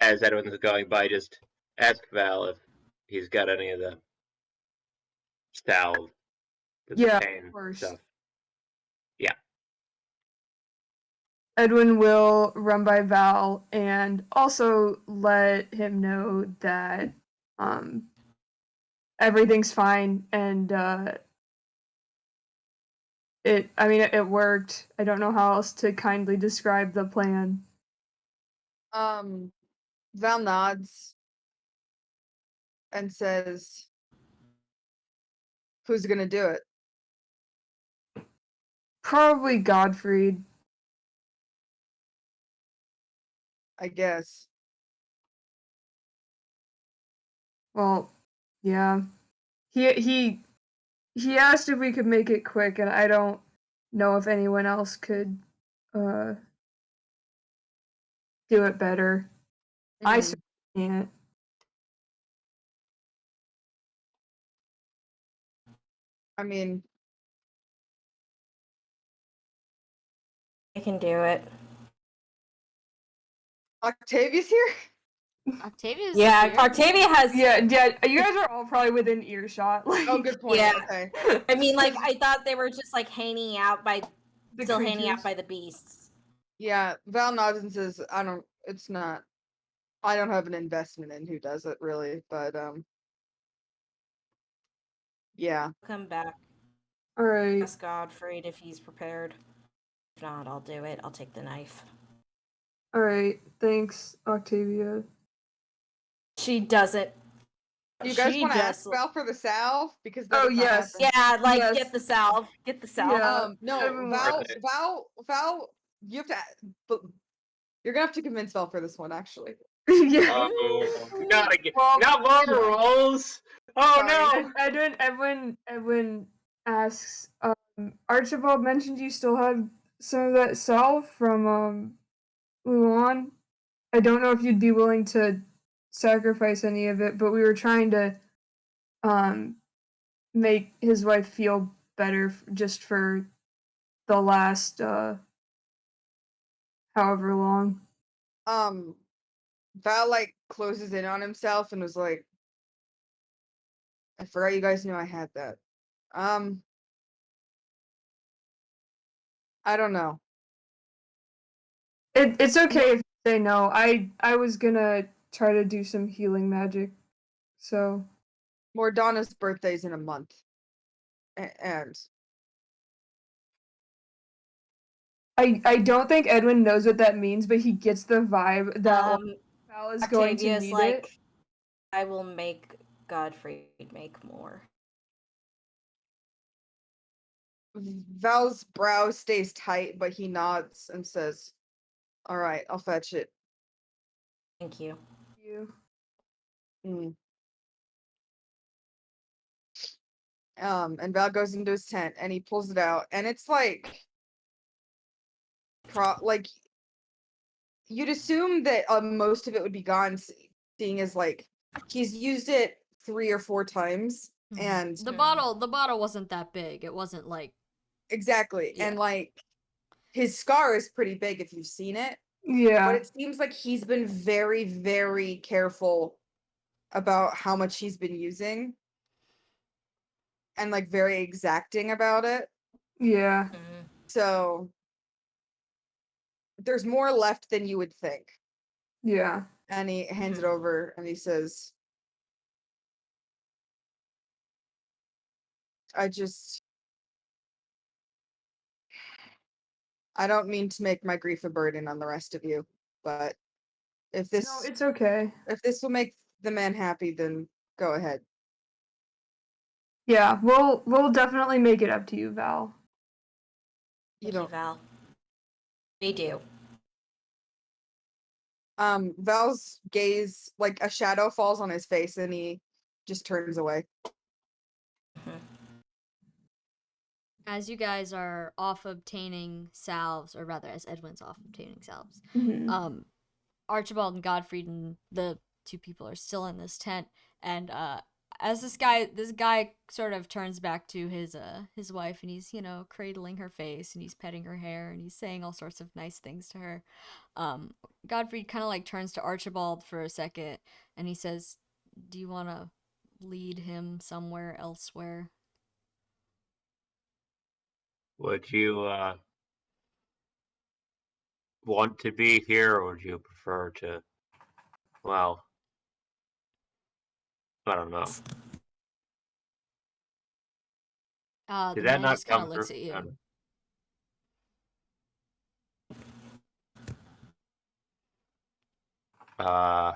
as everyone's going by, just ask Val if he's got any of the salve, the
Yeah,
pain
of course.
stuff.
Edwin will run by Val and also let him know that everything's fine and it worked. I don't know how else to kindly describe the plan.
Val nods and says, "Who's gonna do it?"
Probably Godfried.
I guess.
Well, yeah. He asked if we could make it quick, and I don't know if anyone else could do it better. I
Mhm.
certainly can't.
I mean,
I can do it.
Octavia's here.
Octavia's
Yeah,
here.
Octavia has.
Yeah, you guys are all probably within earshot. Like,
Oh, good point.
Yeah.
Okay.
I mean, like, I thought they were just like hanging out by,
the
still hanging out
creatures.
by the beasts.
Yeah, Val nods and says, "I don't. It's not. I don't have an investment in who does it really, but yeah."
Come back.
All right.
Ask Godfrey if he's prepared. If not, I'll do it. I'll take the knife.
All right. Thanks, Octavia.
She doesn't.
Do you guys
She
want to ask
just.
Val for the salve because
Oh,
that's not
yes.
happened.
Yeah, like
Yes.
get the salve. Get the salve.
Yeah.
No,
Everyone-
Val. You have to. But you're gonna have to convince Val for this one, actually.
yeah.
Oh, we gotta get
Well,
not more rolls. Oh
Sorry.
no!
Edwin asks, Archibald mentioned you still have some of that salve from Luan. I don't know if you'd be willing to sacrifice any of it, but we were trying to make his wife feel better just for the last however long.
Val like closes in on himself and was like, "I forgot you guys knew I had that." I don't know.
It's okay if you say no. I was gonna try to do some healing magic, so
Mordana's birthday's in a month, and
I don't think Edwin knows what that means, but he gets the vibe that Val is going to
Octavia's
need
like,
it.
I will make Godfrey make more.
Val's brow stays tight, but he nods and says, "All right, I'll fetch it."
Thank you.
You.
Mm. And Val goes into his tent and he pulls it out, and it's like, like you'd assume that most of it would be gone, seeing as like he's used it 3 or 4 times, and
The bottle wasn't that big. It wasn't like
exactly,
Yeah.
and like his scar is pretty big if you've seen it, but
Yeah.
it seems like he's been very, very careful about how much he's been using, and like very exacting about it.
Yeah.
So there's more left than you would think.
Yeah.
And he hands it over and he says, I don't mean to make my grief a burden on the rest of you, but if
No,
this
it's okay.
will make the man happy, then go ahead.
Yeah, we'll definitely make it up to you, Val.
You
Thank you,
don't
Val. They do.
Val's gaze, like a shadow falls on his face and he just turns away.
As you guys are off obtaining salves, or rather, as Edwin's off obtaining salves,
Mhm.
Archibald and Godfrey and the two people are still in this tent, and as this guy sort of turns back to his wife, and he's cradling her face, and he's petting her hair, and he's saying all sorts of nice things to her. Godfrey kind of like turns to Archibald for a second, and he says, "Do you want to lead him somewhere elsewhere?"
Would you want to be here, or would you prefer to? Well, I don't know.
The
Did that
man
not
just kind of
come
looks
through?
at
I
you.
don't know.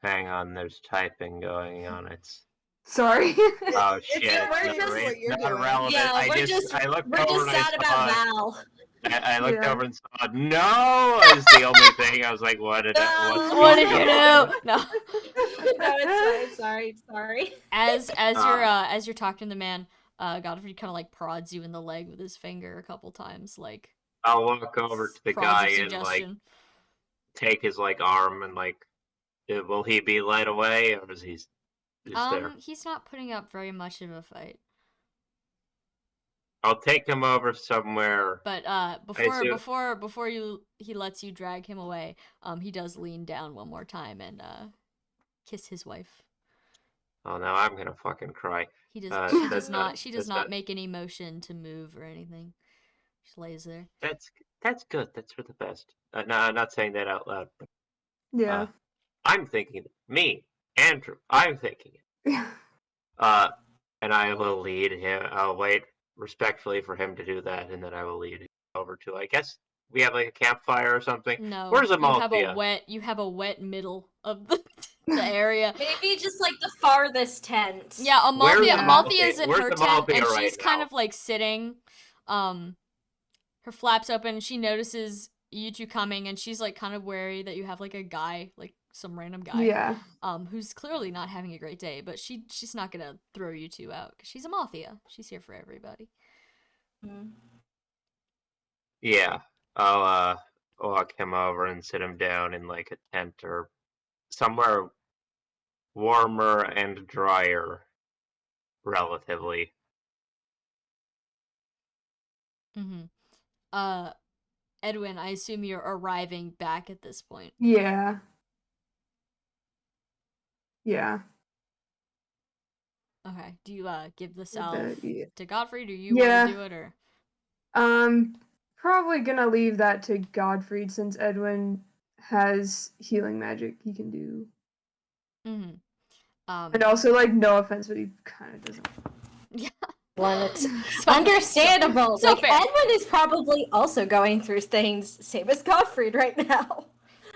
Hang on. There's typing going on. It's
Sorry.
oh
It's
shit! It's
important
not,
is what you're
not
doing.
relevant.
Yeah,
I looked over and I
sad about
saw.
Val.
I looked
Yeah.
over and saw no is the only thing. I was like, what did what's
No.
What
going
did you
on?
do? No.
No, it's fine. Sorry.
As you're talking to the man, Godfrey kind of like prods you in the leg with his finger a couple times, like
I'll walk over to the
prods
guy
of
and like
suggestion.
take his like arm and like, will he be led away or is he just there?
He's not putting up very much of a fight.
I'll take him over somewhere.
But
I assume.
before he lets you drag him away, he does lean down one more time and kiss his wife.
Oh no, I'm gonna fucking cry.
He does she does
That's not.
not
That's not.
make any motion to move or anything. She lays there.
That's good. That's for the best. No, I'm not saying that out loud. But,
Yeah.
I'm thinking me, Andrew. I'm thinking it. And I will lead him. I'll wait respectfully for him to do that, and then I will lead him over to. I guess we have like a campfire or something.
No,
Where's
you have
Amalthea?
a wet middle of the area.
Maybe just like the farthest tent.
Yeah,
Where's
Yeah.
Amalthea's in
Where's
her tent,
Amalthea
and
right
she's kind
now?
of like sitting, her flaps open. She notices you two coming, and she's like kind of wary that you have like a guy, like some random guy,
Yeah.
who's clearly not having a great day. But she's not gonna throw you two out because she's Amalthea. She's here for everybody.
Yeah, I'll walk him over and sit him down in like a tent or somewhere warmer and drier, relatively.
Mm-hmm. Edwin, I assume you're arriving back at this point.
Yeah. Yeah.
Okay. Do you give the salve
Yeah.
to Godfrey? Do you want
Yeah.
to do it or?
Probably gonna leave that to Godfried since Edwin has healing magic he can do.
Mm-hmm.
And also, like, no offense, but he kind of doesn't.
Yeah.
Well, it's
So-
understandable.
so
like
fair.
Edwin is probably also going through things same as Gottfried right now.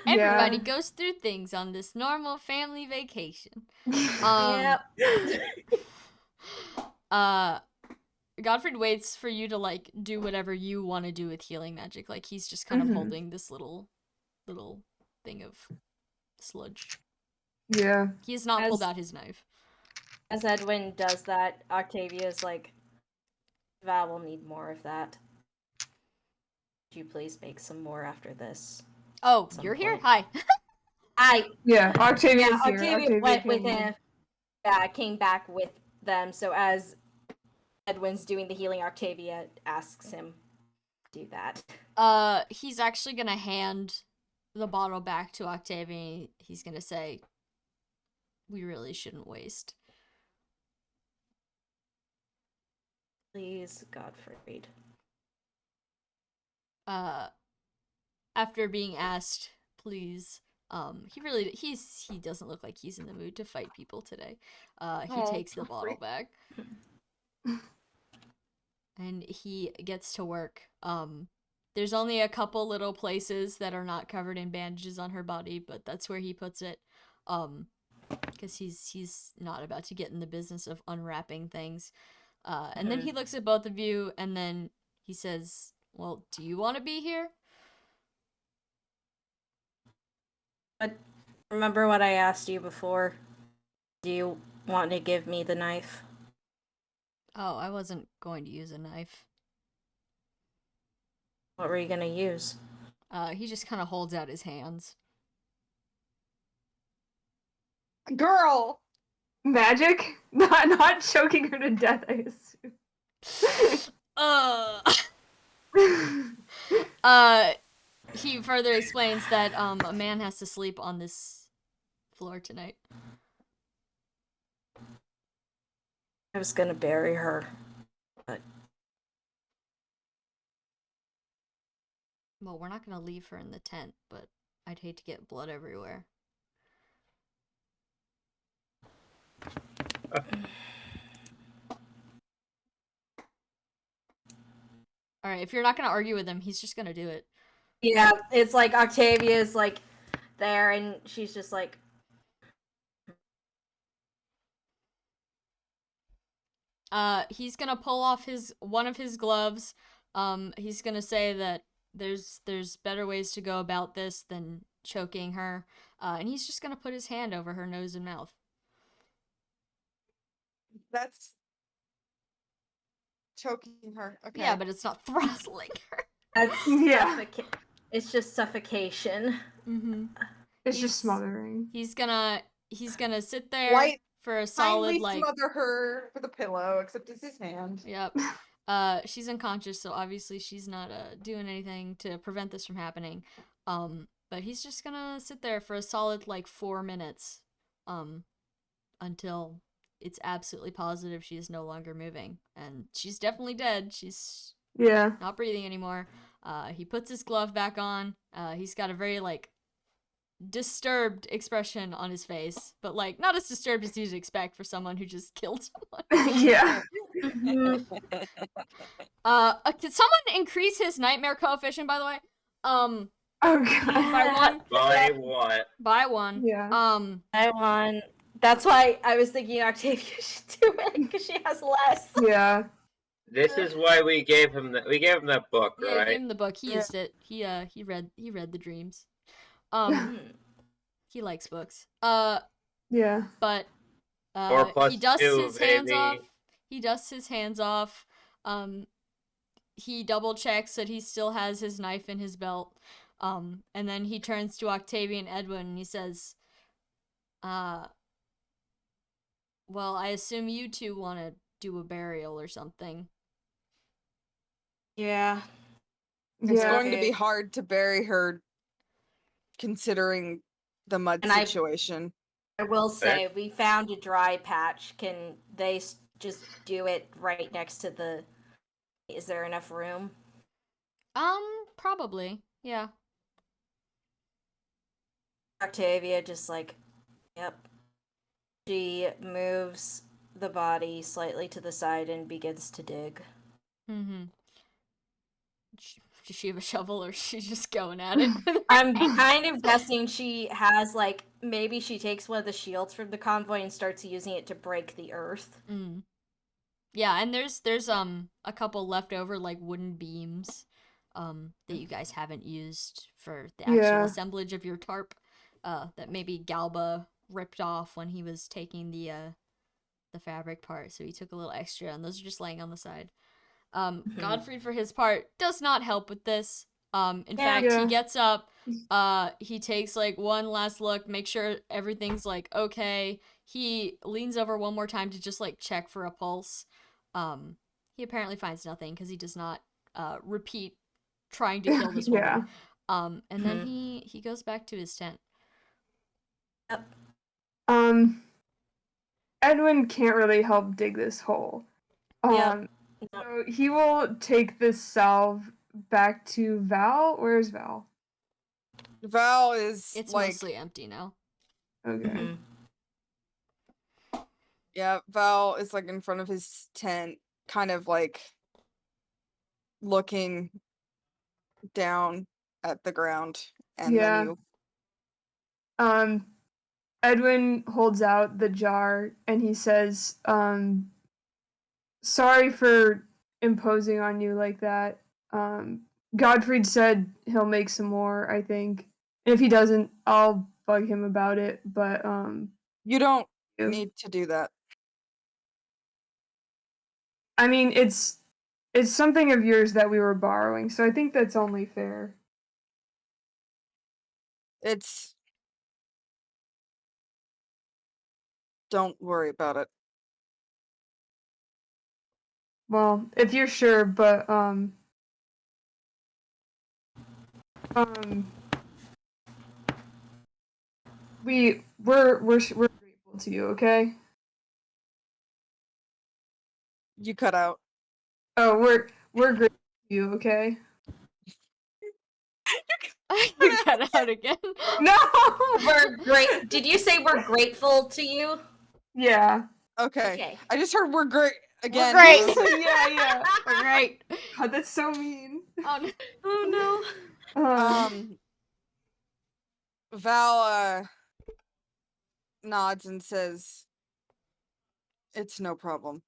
Everybody
Yeah.
goes through things on this normal family vacation.
Yep.
Godfrey waits for you to like do whatever you want to do with healing magic. Like he's just kind of holding this little thing of sludge.
Yeah.
He has not pulled out his knife.
As Edwin does that, Octavia's like, Val will need more of that. Could you please make some more after this?
Oh,
Some
you're here?
point.
Hi.
Yeah. Octavia's here.
Octavia went
came
with
in.
him. Came back with them. So as Edwin's doing the healing, Octavia asks him to do that.
He's actually gonna hand the bottle back to Octavia. He's gonna say, "We really shouldn't waste."
Please, Gottfried.
After being asked, please, he doesn't look like he's in the mood to fight people today. He takes the bottle back. And he gets to work. There's only a couple little places that are not covered in bandages on her body, but that's where he puts it. Because he's not about to get in the business of unwrapping things. And then he looks at both of you, and then he says, Well, do you want to be here?
Remember what I asked you before? Do you want to give me the knife?
Oh, I wasn't going to use a knife.
What were you gonna use?
He just kind of holds out his hands.
Girl!
Magic? Not choking her to death, I assume.
He further explains that a man has to sleep on this floor tonight.
I was gonna bury her. But
Well, we're not gonna leave her in the tent, but I'd hate to get blood everywhere. Alright, if you're not gonna argue with him, he's just gonna do it.
yeah, it's like Octavia's like there and she's just like
He's gonna pull off one of his gloves. He's gonna say that there's better ways to go about this than choking her. And he's just gonna put his hand over her nose and mouth.
That's choking her. Okay.
Yeah, but it's not throttling her.
that's
Yeah.
It's just suffocation.
Mm-hmm.
It's just smothering.
He's gonna sit there
White
for a solid
kindly
like.
smother her with a pillow, except it's his hand.
Yep. She's unconscious, so obviously she's not doing anything to prevent this from happening. But he's just gonna sit there for a solid like 4 minutes, until it's absolutely positive she is no longer moving, and she's definitely dead. She's
Yeah.
not breathing anymore. He puts his glove back on. He's got a very like disturbed expression on his face, but like not as disturbed as you'd expect for someone who just killed someone.
Yeah.
Did someone increase his nightmare coefficient, by the way?
Oh god.
By one?
By what?
By one.
Yeah.
I won. That's why I was thinking Octavia should do it because she has less.
Yeah.
This is why we gave him that book,
Yeah, I
right?
gave him the book. He
Yeah.
used it. He read the dreams. He likes books.
Yeah.
But
4 plus
he dusts
2,
his hands
baby.
off. He dusts his hands off. He double checks that he still has his knife in his belt. And then he turns to Octavia and Edwin and he says, well, I assume you two want to do a burial or something.
Yeah.
It's
Yeah.
going to be hard to bury her, considering the mud
And
situation.
I will say we found a dry patch. Can they just do it right next to the? Is there enough room?
Probably. Yeah.
Octavia just like, yep. She moves the body slightly to the side and begins to dig.
Mm-hmm. Does she have a shovel or is she just going at it?
I'm kind of guessing she has like maybe she takes one of the shields from the convoy and starts using it to break the earth.
Mm. Yeah, and there's a couple leftover like wooden beams that you guys haven't used for the actual
Yeah.
assemblage of your tarp that maybe Galba ripped off when he was taking the fabric part, so he took a little extra, and those are just laying on the side. Godfrey, for his part, does not help with this. In fact,
Yeah.
he gets up, he takes like one last look, make sure everything's like okay. He leans over one more time to just like check for a pulse. He apparently finds nothing because he does not repeat trying to kill this woman.
Yeah.
And then he goes back to his tent.
Yep.
Edwin can't really help dig this hole.
Yep.
So he will take this salve back to Val. Where's Val?
Val is
It's
like,
mostly empty now.
Okay.
Mhm.
yeah, Val is like in front of his tent, kind of like looking down at the ground, and
Yeah.
then you.
Edwin holds out the jar and he says, sorry for imposing on you like that. Godfried said he'll make some more, I think. And if he doesn't, I'll bug him about it, but
You don't
you-
need to do that.
I mean, it's something of yours that we were borrowing, so I think that's only fair.
It's don't worry about it.
Well, if you're sure, but we're grateful to you, okay?
You cut out.
Oh, we're grateful to you, okay?
You got out again.
No.
We're great. Did you say we're grateful to you?
Yeah.
Okay.
Okay.
I just heard we're great again.
great.
I was like,
Yeah.
We're great.
God, that's so mean.
Oh no.
Oh no.
Val nods and says, "It's no problem."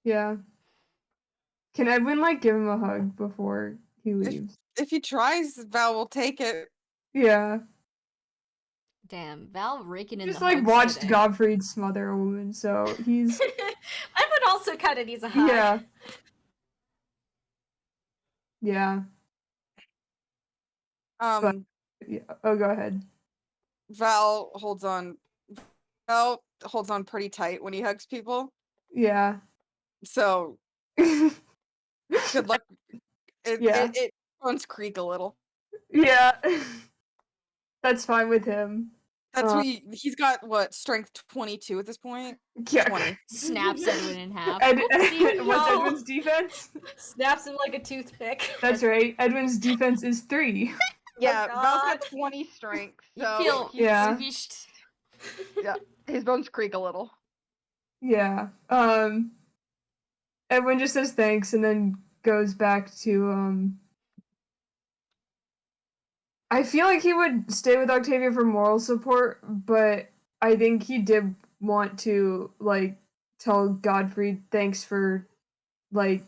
Yeah. Can Edwin like give him a hug before he leaves?
If he tries, Val will take it.
Yeah.
Damn, Val raking in
Just
the
like
hugs
watched
today.
Godfried smother a woman, so he's
I would also kind of needs a hug.
yeah. Yeah. Yeah. Oh, go ahead.
Val holds on. Val holds on pretty tight when he hugs people.
Yeah.
So good luck.
Yeah.
It bones creak a little.
Yeah. That's fine with him.
That's he's got what, strength 22 at this point?
Yeah.
20.
Snaps Edwin in half.
What's
no.
Edwin's defense?
Snaps him like a toothpick.
That's right. Edwin's defense is 3.
Yeah,
Oh,
Val's
God.
got 20 strength.
You
So
feel
Yeah.
squished.
yeah, his bones creak a little.
Yeah. Edwin just says thanks and then goes back to I feel like he would stay with Octavia for moral support, but I think he did want to like tell Godfrey thanks for like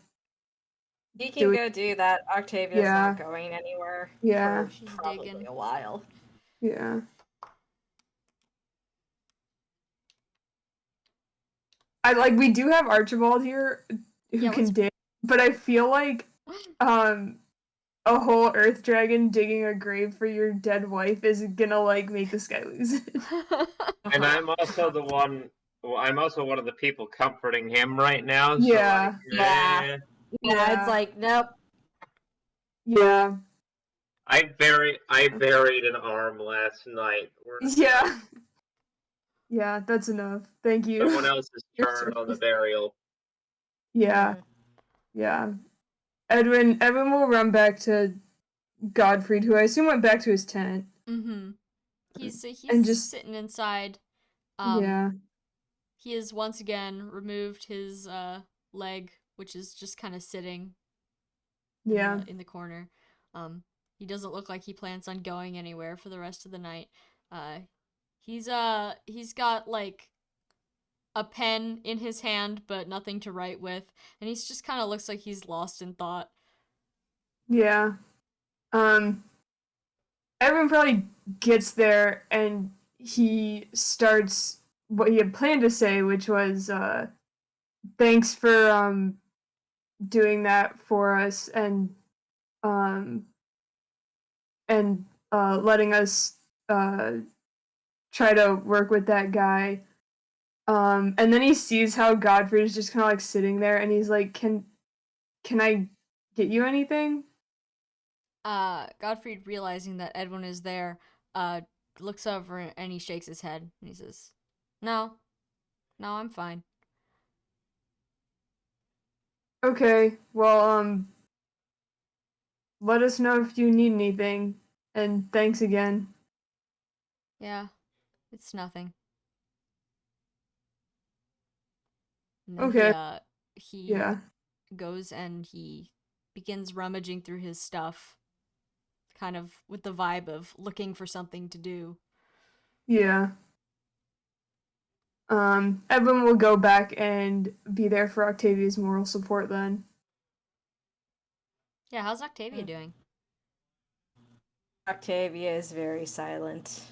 He can
doing
go do that. Octavia's
Yeah.
not going anywhere
Yeah.
for
She's
probably
digging.
a while.
Yeah. We do have Archibald here who
Yeah,
can
let's-
dig, but I feel like a whole earth dragon digging a grave for your dead wife is gonna like make this guy lose it.
And I'm also the one. Well, I'm also one of the people comforting him right now. So
Yeah.
Yeah. Yeah, it's like, nope.
Yeah.
I buried an arm last night.
Yeah. Yeah, that's enough. Thank you.
Someone else's
Your
turn on the
service.
burial.
Yeah. Yeah. Edwin will run back to Godfried, who I assume went back to his tent.
Mm-hmm. He's
And just
sitting inside.
yeah.
He has once again removed his leg, which is just kind of sitting
Yeah.
in the corner. He doesn't look like he plans on going anywhere for the rest of the night. He's got like a pen in his hand, but nothing to write with, and he's just kind of looks like he's lost in thought.
Yeah. Edwin probably gets there and he starts what he had planned to say, which was thanks for doing that for us um and letting us try to work with that guy. And then he sees how Godfrey is just kind of like sitting there, and he's like, "Can I get you anything?"
Godfrey, realizing that Edwin is there, looks over and he shakes his head and he says, "No, I'm fine."
Okay, well, let us know if you need anything, and thanks again.
Yeah, it's nothing. And then
Okay.
he
Yeah.
goes and he begins rummaging through his stuff, kind of with the vibe of looking for something to do.
Yeah. Edwin will go back and be there for Octavia's moral support then.
Yeah, how's Octavia doing?
Octavia is very silent.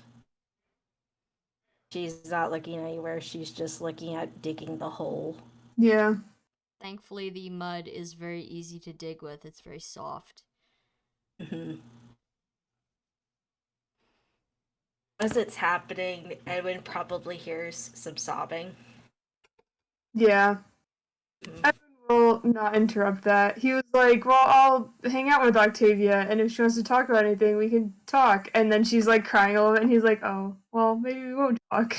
She's not looking anywhere. She's just looking at digging the hole.
Yeah.
Thankfully, the mud is very easy to dig with. It's very soft.
As it's happening, Edwin probably hears some sobbing.
Yeah. Edwin will not interrupt that. He was like, well, I'll hang out with Octavia, and if she wants to talk about anything, we can talk. And then she's like crying a little bit, and he's like, oh, well, maybe we won't talk.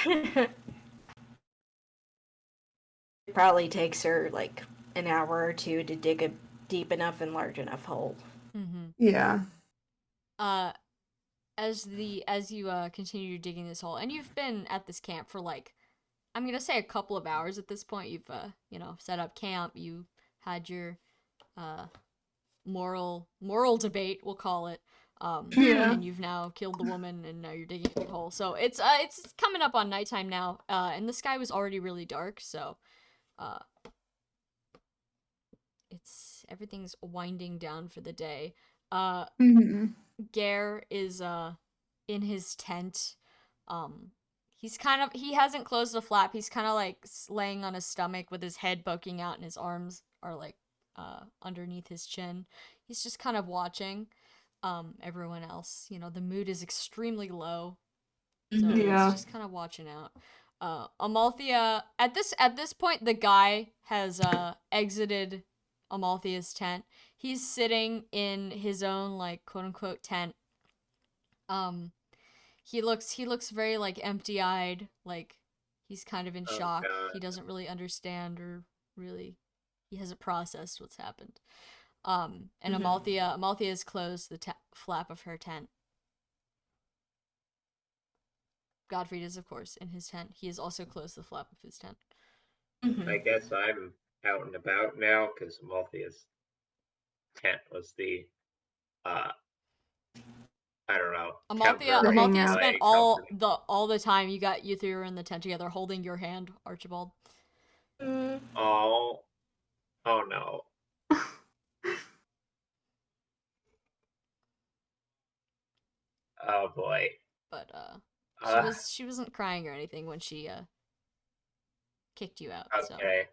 It probably takes her like an hour or two to dig a deep enough and large enough hole.
Mm-hmm.
Yeah.
As you continue digging this hole, and you've been at this camp for like, I'm gonna say a couple of hours at this point. You've set up camp. You had your moral debate, we'll call it.
Yeah.
And you've now killed the woman, and now you're digging a hole. So it's coming up on nighttime now. And the sky was already really dark, so everything's winding down for the day.
Mm-hmm.
Gare is in his tent. He hasn't closed the flap. He's kind of like laying on his stomach with his head poking out, and his arms are like underneath his chin. He's just kind of watching everyone else. The mood is extremely low, so
Yeah.
he's just kind of watching out. Amalthea, at this point, the guy has exited Amalthea's tent. He's sitting in his own like quote unquote tent. He looks very like empty-eyed, like he's kind of in shock.
God.
He doesn't really understand, or really he hasn't processed what's happened. And Amalthea has closed the flap of her tent. Godfrey is, of course, in his tent. He has also closed the flap of his tent.
I guess I'm out and about now because Malthia's tent was the I don't know.
Amalthea
Hang out.
spent all the time you three were in the tent together, holding your hand, Archibald.
Oh no. Oh boy.
But she wasn't crying or anything when she kicked you out. So
Okay.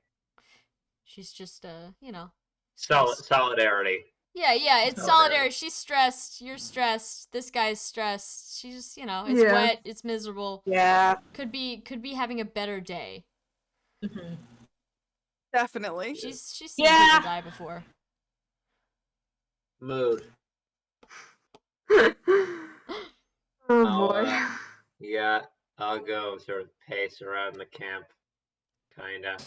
she's just
Solidarity.
Yeah, it's solidarity. She's stressed. You're stressed. This guy's stressed. She's just, it's
Yeah.
wet. It's miserable.
Yeah.
Could be having a better day.
Definitely.
She's seen
Yeah.
people die before.
Mood.
Oh
I'll,
boy.
Yeah, I'll go sort of pace around the camp, kinda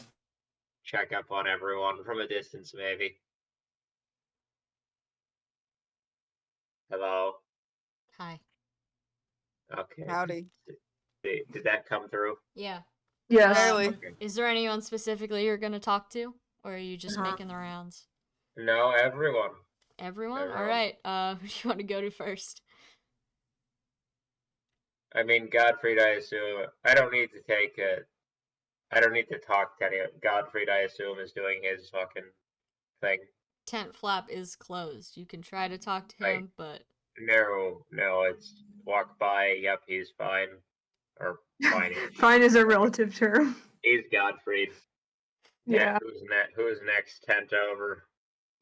check up on everyone from a distance, maybe. Hello.
Hi.
Okay.
Howdy.
Did that come through?
Yeah.
Yes.
Barely.
Okay.
Is there anyone specifically you're gonna talk to, or are you just making the rounds?
No, everyone.
Everyone?
Everyone.
All right. Who do you want to go to first?
I mean, Gottfried, I assume. I don't need to talk to anyone. Gottfried, I assume, is doing his fucking thing.
Tent flap is closed. You can try to talk to him, but
No, it's walk by. Yep, he's fine. Or fine.
Fine is a relative term.
He's Gottfried.
Yeah.
Who's next tent over?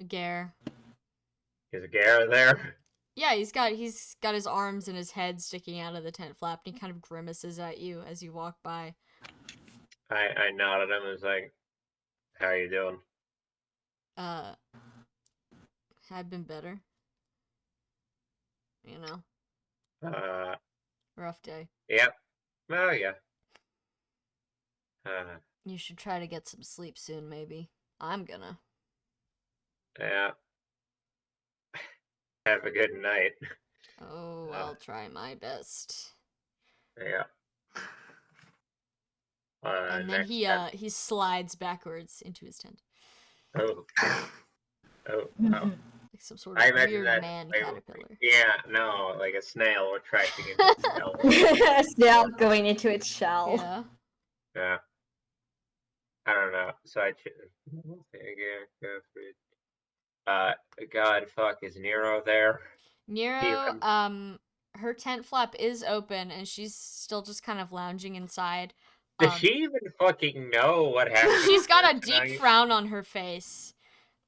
Gare.
Is Gare there?
Yeah, he's got his arms and his head sticking out of the tent flap, and he kind of grimaces at you as you walk by.
I nodded him and was like, "How you doing?"
Had been better. Rough day.
Yep. Oh yeah.
You should try to get some sleep soon, maybe. I'm gonna.
Yeah. Have a good night.
Oh, I'll try my best.
Yeah.
And then he slides backwards into his tent.
Oh.
Like some sort of weird man caterpillar.
Yeah, no, like a snail retracting into its shell.
A snail going into its shell.
Yeah.
Yeah. I don't know. So I God, fuck, is Nero there?
Nero,
Even.
her tent flap is open and she's still just kind of lounging inside.
Does she even fucking know what happened?
She's got a
tonight?
deep frown on her face.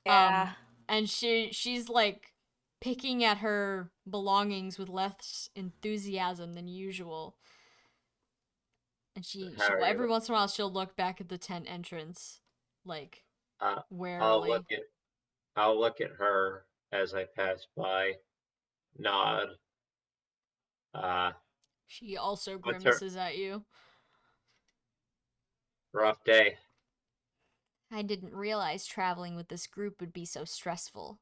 Yeah.
And she's like picking at her belongings with less enthusiasm than usual. And
How are
every
you?
once in a while she'll look back at the tent entrance, like
I'll
warily.
look at her as I pass by. Nod.
She also
What's her
grimaces at you.
rough day?
I didn't realize traveling with this group would be so stressful.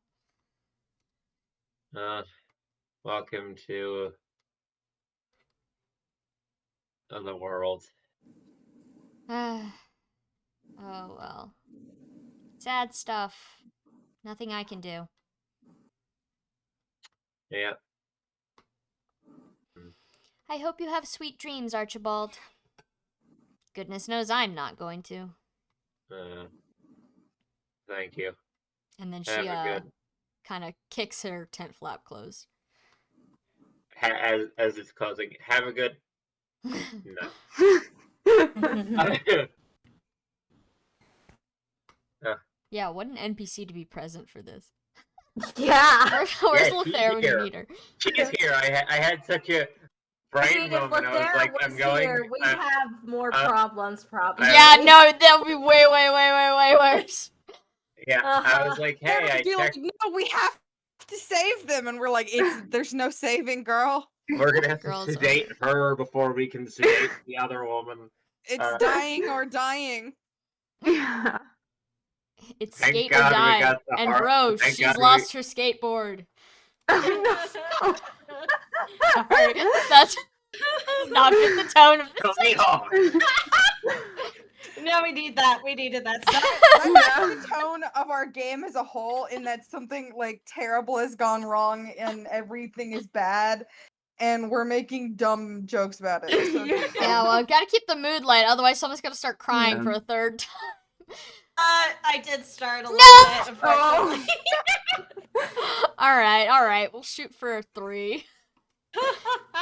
Welcome to the world.
Oh well. Sad stuff. Nothing I can do.
Yeah.
I hope you have sweet dreams, Archibald. Goodness knows I'm not going to.
Thank you.
And then
Have
she
a good.
kind of kicks her tent flap closed.
As it's closing. Have a good. No.
Yeah, what an NPC to be present for this.
Yeah.
Where's
Yeah, she's
Lothair when you
here.
need her?
She's here. I had such a brain
If
moment. I was
Lothair
like,
was
I'm going.
here, we'd have more problems, probably.
Yeah, no, that would be way worse.
Yeah, I was like, hey, I
Be like,
checked.
no, we have to save them, and we're like, there's no saving, girl.
We're gonna have to
Girls
sedate her before we can sedate the other woman.
It's dying or dying.
Yeah.
It's
Thank
skate
God
or
we
die.
got the
And
heart-
bro,
thank
she's
God we-
lost her skateboard.
Oh, no.
Sorry, that's not fit the tone of
Cut me off.
No, we need that. We needed that.
That's
Yeah.
the tone of our game as a whole, in that something like terrible has gone wrong and everything is bad, and we're making dumb jokes about it. So
Yeah.
Yeah, well, gotta keep the mood light, otherwise someone's gonna start crying
Yeah.
for a third time.
I did start a little
No!
bit, unfortunately.
Alright, we'll shoot for 3.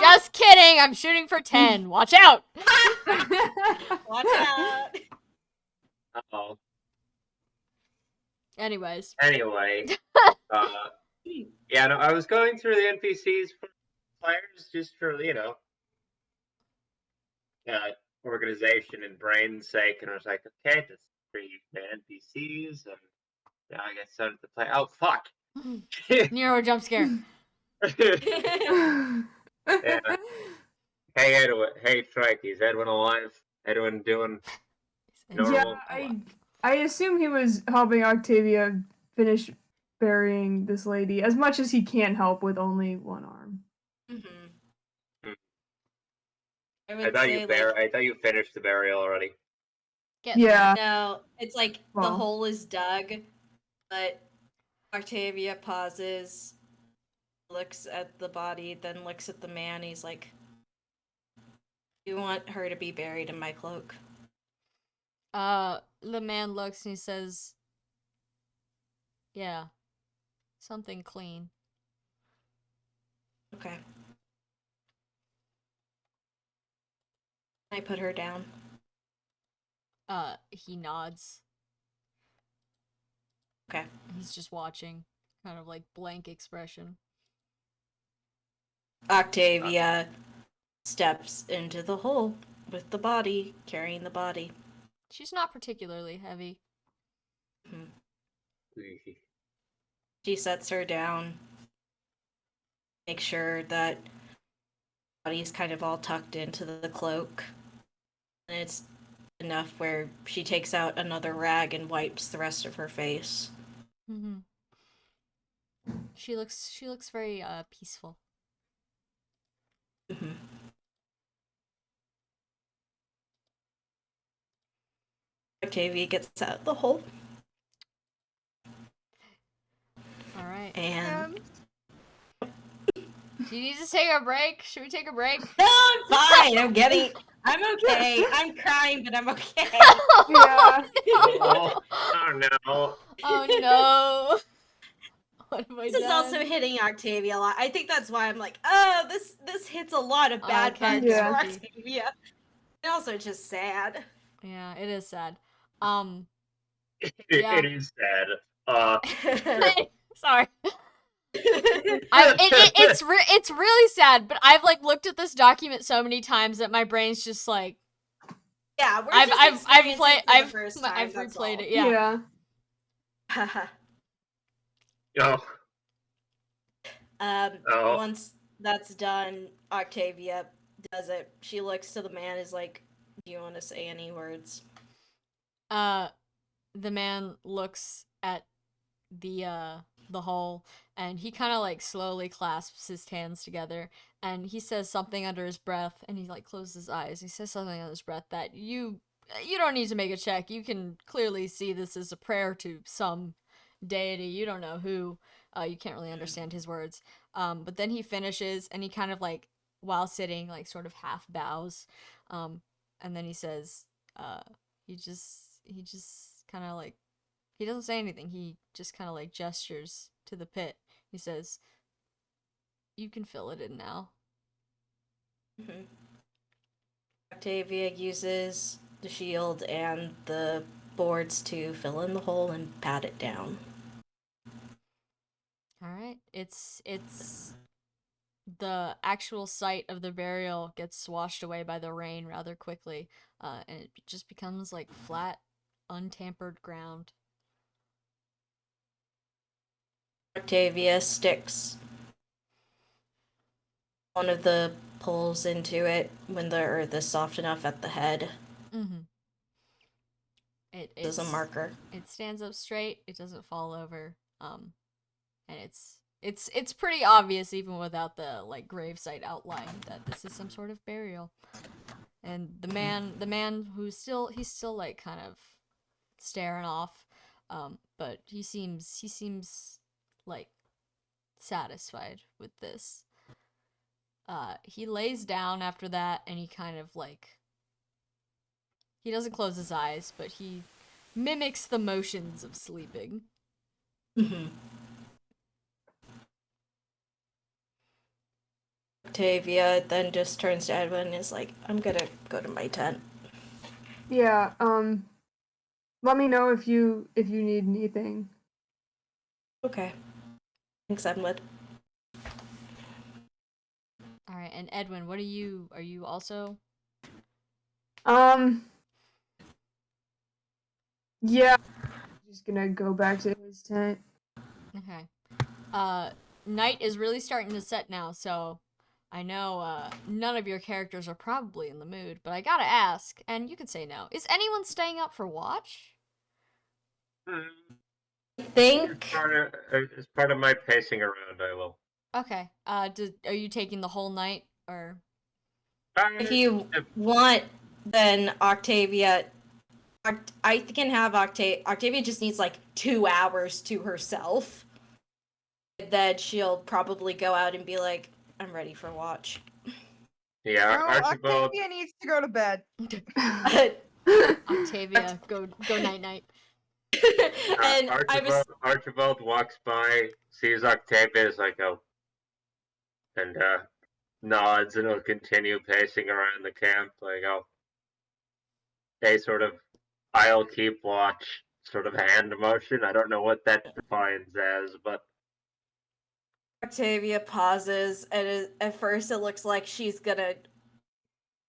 Just kidding, I'm shooting for 10. Watch out!
Watch out.
Uh-oh.
Anyways.
Anyway, yeah, no, I was going through the NPCs for players just for organization and brain's sake, and I was like, okay, that's 3 NPCs, and now I get started to play. Oh fuck!
Nero jump scare.
Yeah. Hey Edwin, hey Trike, is Edwin alive? Edwin doing normal?
Yeah, I assume he was helping Octavia finish burying this lady as much as he can help with only one arm.
I
I thought you finished the burial already.
Yeah.
No, it's like the
Well.
hole is dug, but Octavia pauses, looks at the body, then looks at the man. He's like, "You want her to be buried in my cloak?"
The man looks and he says, yeah, something clean.
Okay. I put her down.
He nods.
Okay.
He's just watching, kind of like blank expression.
Octavia steps into the hole with the body, carrying the body.
She's not particularly heavy.
She sets her down, makes sure that the body's kind of all tucked into the cloak. And it's enough where she takes out another rag and wipes the rest of her face.
Mm-hmm. She looks very peaceful.
Mm-hmm. Octavia gets out of the hole.
All right.
And
Do you need to take a break? Should we take a break?
no, I'm fine. I'm okay. I'm crying, but I'm okay.
Yeah.
Oh no!
Oh no! What have I
This is
done?
also hitting Octavia a lot. I think that's why I'm like, oh, this hits a lot of bad
Okay,
vibes
Yeah.
for Octavia. And also just sad.
Yeah, it is sad.
It
Yeah.
is sad.
Sorry. It's really sad, but I've like looked at this document so many times that my brain's just like
Yeah, we're
I've
just experiencing it for
I've
the first time.
I've
That's
replayed
all.
it. Yeah.
Oh, oh.
Once that's done, Octavia does it. She looks to the man, is like, "Do you want to say any words?"
The man looks at the hole, and he kind of like slowly clasps his hands together, and he says something under his breath, and he like closes his eyes. He says something under his breath that you don't need to make a check. You can clearly see this is a prayer to some deity. You don't know who. You can't really understand his words. But then he finishes, and he kind of like, while sitting, like sort of half bows, and then he says, he just kind of like, he doesn't say anything. He just kind of like gestures to the pit. He says, "You can fill it in now."
Mhm. Octavia uses the shield and the boards to fill in the hole and pat it down.
All right. It's the actual site of the burial gets swashed away by the rain rather quickly, and it just becomes like flat, untampered ground.
Octavia sticks one of the poles into it when the earth is soft enough at the head
Mm-hmm.
as a marker.
It stands up straight. It doesn't fall over. And it's pretty obvious even without the like gravesite outline that this is some sort of burial. And the man who's he's still like kind of staring off, but he seems like satisfied with this. He lays down after that, and he kind of like, he doesn't close his eyes, but he mimics the motions of sleeping.
Mm-hmm. Octavia then just turns to Edwin and is like, "I'm gonna go to my tent."
Yeah, let me know if you need anything.
Okay. Thanks, Edwin.
All right, and Edwin, what are you also?
Yeah, just gonna go back to his tent.
Okay. Night is really starting to set now, so I know none of your characters are probably in the mood, but I gotta ask, and you can say no. Is anyone staying up for watch?
I think
As part of my pacing around, I will.
Okay. Are you taking the whole night, or?
if you want, then Octavia. I can have Octavia just needs like 2 hours to herself. Then she'll probably go out and be like, "I'm ready for watch."
Yeah,
No,
Archibald.
Octavia needs to go to bed.
Octavia, go night night.
And
Archibald walks by, sees Octavia, is like, oh, and nods, and he'll continue pacing around the camp, like, oh, they sort of, I'll keep watch, sort of hand motion. I don't know what that defines as, but
Octavia pauses, and at first it looks like she's gonna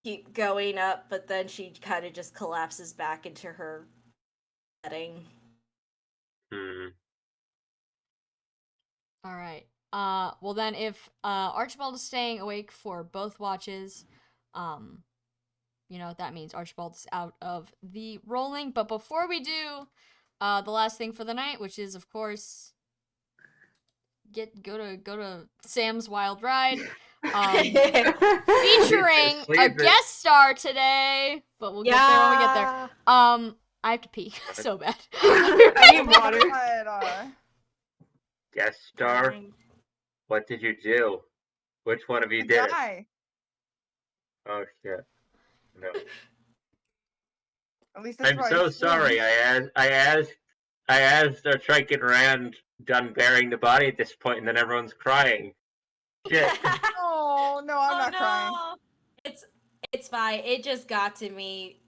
keep going up, but then she kind of just collapses back into her setting.
All right. Well then, if Archibald is staying awake for both watches, you know what that means. Archibald's out of the rolling. But before we do, the last thing for the night, which is of course go to Sam's Wild Ride, featuring a guest star today. But we'll get there when we get there. I have to pee so bad.
I need water.
guest star. What did you do? Which one of you did it?
Die.
Oh shit! No.
At least that's
I'm
right.
so sorry. I asked I asked our Triken Rand done burying the body at this point, and then everyone's crying. Shit.
Oh no, I'm
Oh
not crying.
no! It's fine. It just got to me.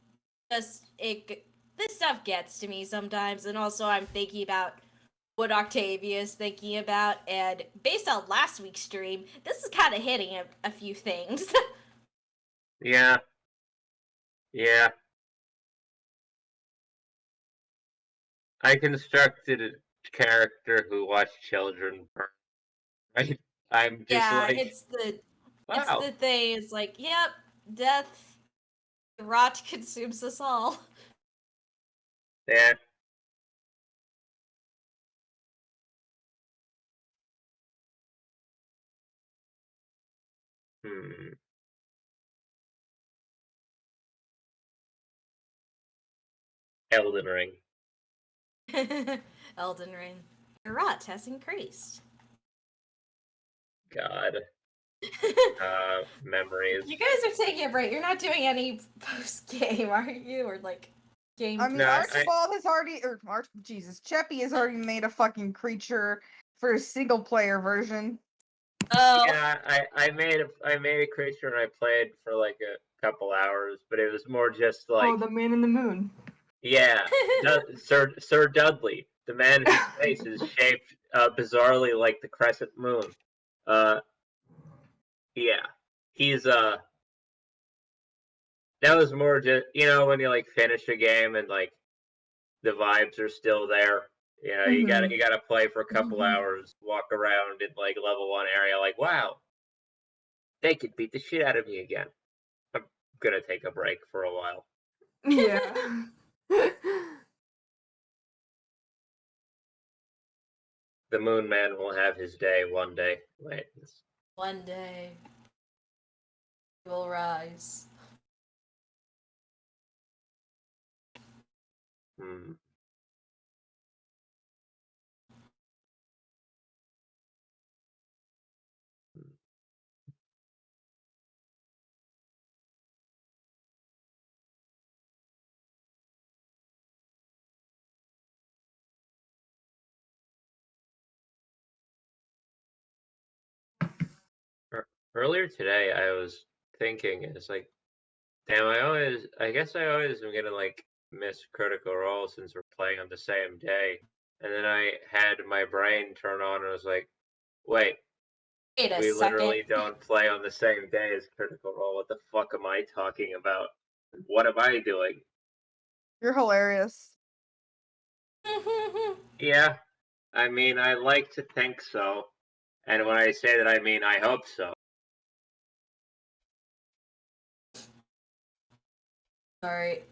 This stuff gets to me sometimes, and also I'm thinking about what Octavia is thinking about, and based on last week's stream, this is kind of hitting a few things.
Yeah. Yeah. I constructed a character who watched children burn. Right? I'm just
Yeah,
like,
it's the
wow.
thing. It's like, yep, death, rot consumes us all.
Yeah. Hmm. Elden Ring.
Elden Ring, your rot has increased.
God. Memories.
You guys are taking a break. You're not doing any post game, are you? Or like game?
I mean,
No,
Archibald has already, Cheppy has already made a fucking creature for a single player version.
Oh.
Yeah, I made a creature and I played for like a couple hours, but it was more just like,
Oh, the man in the moon.
yeah, Sir Dudley, the man whose face is shaped bizarrely like the crescent moon. Yeah, he's that was more just when you like finish a game and like the vibes are still there. You know, you gotta play for a couple hours, walk around in like level 1 area, like wow, they could beat the shit out of me again. I'm gonna take a break for a while.
Yeah.
The Moon Man will have his day one day. Wait.
One day he will rise.
Hmm. Earlier today, I was thinking, it's like, damn, I guess I always am gonna like miss Critical Role since we're playing on the same day. And then I had my brain turn on and I was like, wait,
Wait a
we
second.
literally don't play on the same day as Critical Role. What the fuck am I talking about? What am I doing?
You're hilarious.
Yeah, I mean, I like to think so. And when I say that, I mean, I hope so.
Sorry,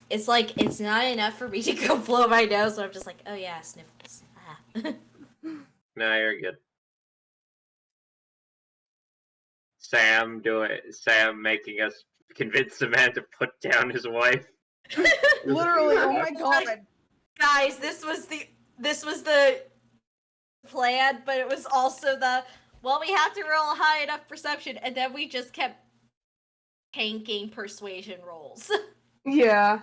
it's like it's not enough for me to go blow my nose, so I'm just like, oh yeah, sniffles. Ah.
Nah, you're good. Sam making us convince the man to put down his wife.
Literally, oh my god.
Guys, this was the plan, but it was also we have to roll a high enough perception, and then we just kept tanking persuasion rolls.
Yeah.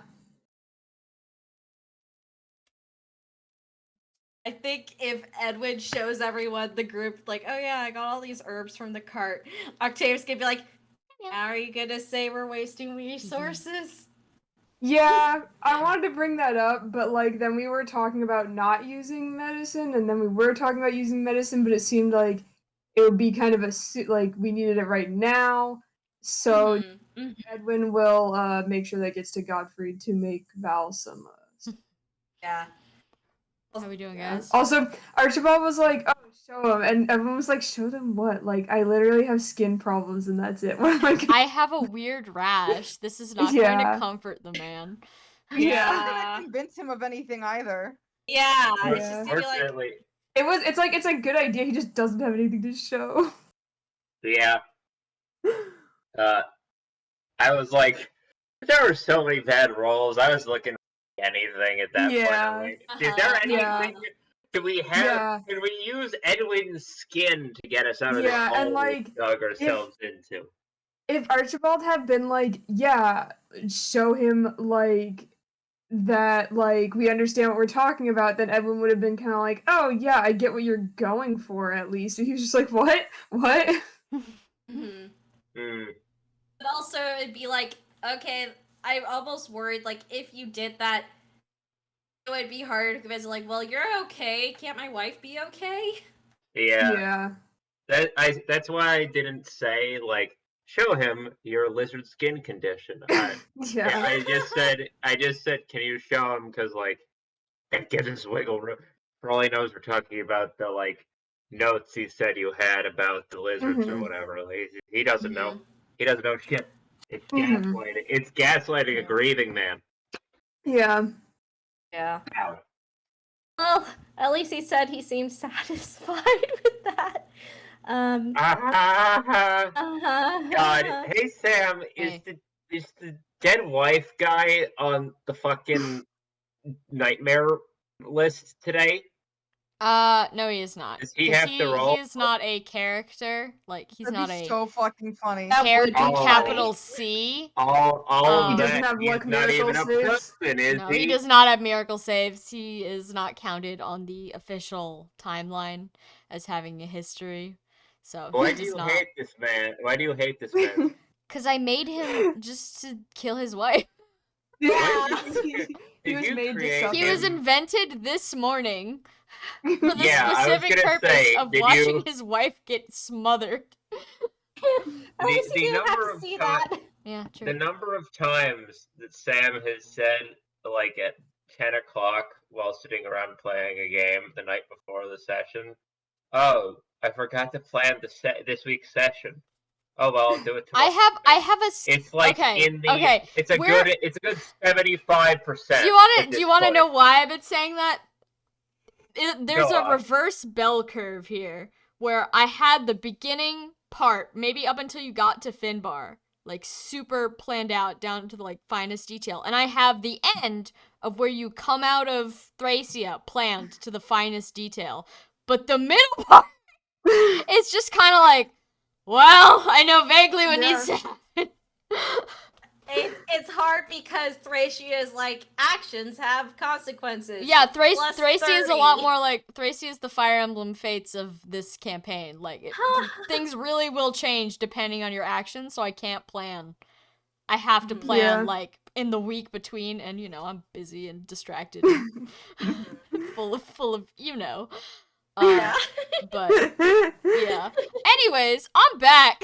I think if Edwin shows everyone the group, like, oh yeah, I got all these herbs from the cart, Octavia's gonna be like, how are you gonna say we're wasting resources?
Yeah, I wanted to bring that up, but like then we were talking about not using medicine, and then we were talking about using medicine, but it seemed like it would be kind of like we needed it right now. So Edwin will make sure that gets to Godfrey to make Val some.
Yeah.
How are we doing, guys?
Also, Archibald was like, "Oh, show him," and everyone was like, "Show them what?" Like, I literally have skin problems, and that's it. What am I gonna...
I have a weird rash. This is not going to comfort the man.
You're not gonna convince him of anything either.
Yeah,
Yeah.
it's just gonna be like,
Unfortunately,
it's a good idea. He just doesn't have anything to show.
yeah. I was like, there were so many bad rolls. I was looking for anything at that point. I'm like, is there anything? Can we have? Can we use Edwin's skin to get us out of this hole
and like
we dug ourselves into?
If Archibald had been like, yeah, show him like that like we understand what we're talking about, then Edwin would have been kind of like, oh yeah, I get what you're going for at least. And he was just like, what?
Mm-hmm.
Hmm.
But also, it'd be like, okay, I'm almost worried, like, if you did that, it would be harder to convince, like, well, you're okay. Can't my wife be okay?
Yeah. That's why I didn't say, like, show him your lizard skin condition.
Yeah.
I just said, can you show him? Because, like, it gives us wiggle room. For all he knows, we're talking about the, like, notes he said you had about the lizards or
Mhm.
whatever. Like, he doesn't know.
Mhm.
He doesn't know shit. It's
Mhm.
gaslighting. It's gaslighting a
Yeah.
grieving man.
Yeah.
Yeah.
Ow.
Well, at least he said he seemed satisfied with that.
God. Hey, Sam,
Hey.
is the dead wife guy on the fucking nightmare list today?
No, he is not.
Does he
'Cause
have to
he
roll?
is not a character. Like, he's
That'd
not
be
a
so fucking funny.
That would be
character,
Oh.
capital C.
All
He
of
doesn't
that.
have,
He's
like,
not
miracle
even a
saves?
person, is
No,
he?
he does not have miracle saves. He is not counted on the official timeline as having a history. So
Why
he
do
does
you
not.
hate this man? Why do you hate this man?
Because I made him just to kill his wife.
Yeah.
Did
He was
you
made to
create
suffer.
He was
him?
invented this morning for the
Yeah, I was
specific
gonna
purpose
say,
of
did
watching
you-
his wife get smothered.
At least
the
you didn't have
number
to
of
see
times
that.
Yeah,
the
true.
number of times that Sam has said, like at 10 o'clock while sitting around playing a game the night before the session, oh, I forgot to plan this week's session. Oh well, I'll do it tomorrow.
I have a
It's like
okay,
in the
okay.
it's a
We're-
good 75%.
Do you want to know why I've been saying that? There's
Go
a
on.
reverse bell curve here where I had the beginning part, maybe up until you got to Finbar, like super planned out down to the like finest detail, and I have the end of where you come out of Thracia planned to the finest detail. But the middle part is just kind of like, well, I know vaguely what needs to happen.
It's hard because Thracia is like, actions have consequences.
Yeah,
Plus
Thracia is a lot
30.
more like Thracia is the Fire Emblem fates of this campaign. Like things really will change depending on your actions, so I can't plan. I have to plan
Yeah.
like in the week between, and you know I'm busy and distracted, and full of you know.
Yeah.
But yeah. Anyways, I'm back.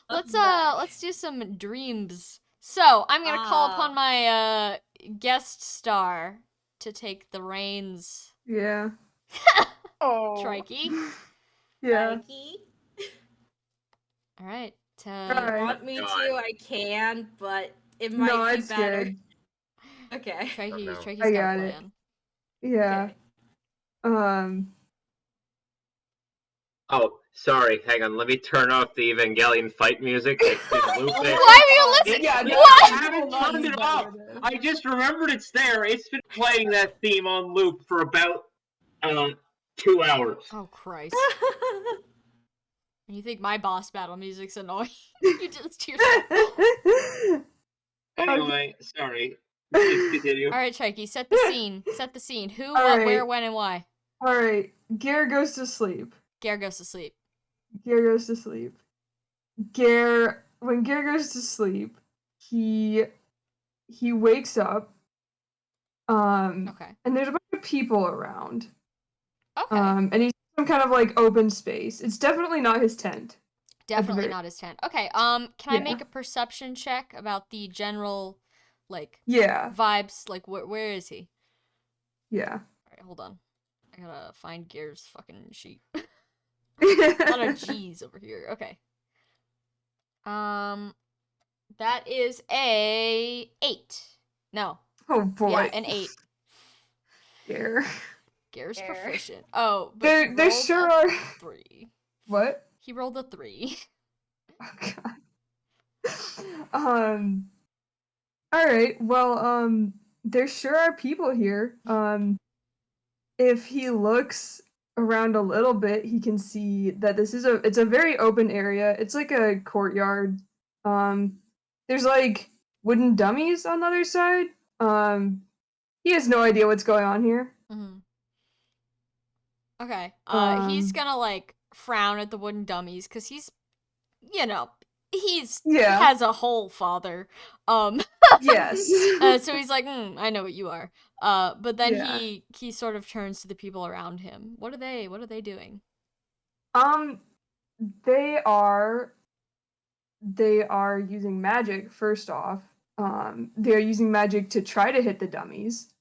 Let's do some dreams. So I'm gonna call upon my guest star to take the reins.
Yeah.
Oh.
Trikey.
Yeah.
Mikey,
All right.
Alright.
want me
God.
to? I can, but it might
No,
be
it's
better.
good.
Okay.
Trikey,
no.
Trikey's
I
got
got
a
it.
plan.
Yeah.
Okay.
Oh, sorry. Hang on. Let me turn off the Evangelion fight music. It's been looping.
Why were you listening?
Yeah,
What?
I haven't turned it off. I just remembered it's there. It's been playing that theme on loop for about 2 hours.
Oh Christ! You think my boss battle music's annoying? You did this to yourself.
Anyway, sorry. Please continue.
All right, Trikey, set the scene. Set the scene. Who,
All
what,
right.
where, when, and why.
Alright. Gare goes to sleep.
Gare goes to sleep.
Gare goes to sleep. When Gare goes to sleep, he wakes up.
Okay.
And there's a bunch of people around.
Okay.
And he's in some kind of like open space. It's definitely not his tent.
Definitely
very-
not his tent. Okay. Can I
Yeah.
make a perception check about the general, like,
Yeah.
vibes? Like, where is he?
Yeah.
All right, hold on. I gotta find Gare's fucking sheet. A lot of G's over here. Okay. That is a 8. No.
Oh boy.
Yeah, an 8.
Gare.
Gare's
Gare.
proficient. Oh, but
There
he
there
rolled
sure
a
are
3.
What?
He rolled a 3.
Oh god. Alright, well, there sure are people here. If he looks around a little bit, he can see that it's a very open area. It's like a courtyard. There's like wooden dummies on the other side. He has no idea what's going on here.
Mm-hmm. Okay. He's gonna like frown at the wooden dummies because he's, you know, he has a whole father.
Yes.
So he's like, I know what you are. But then he sort of turns to the people around him. What are they doing?
They are using magic first off. They're using magic to try to hit the dummies.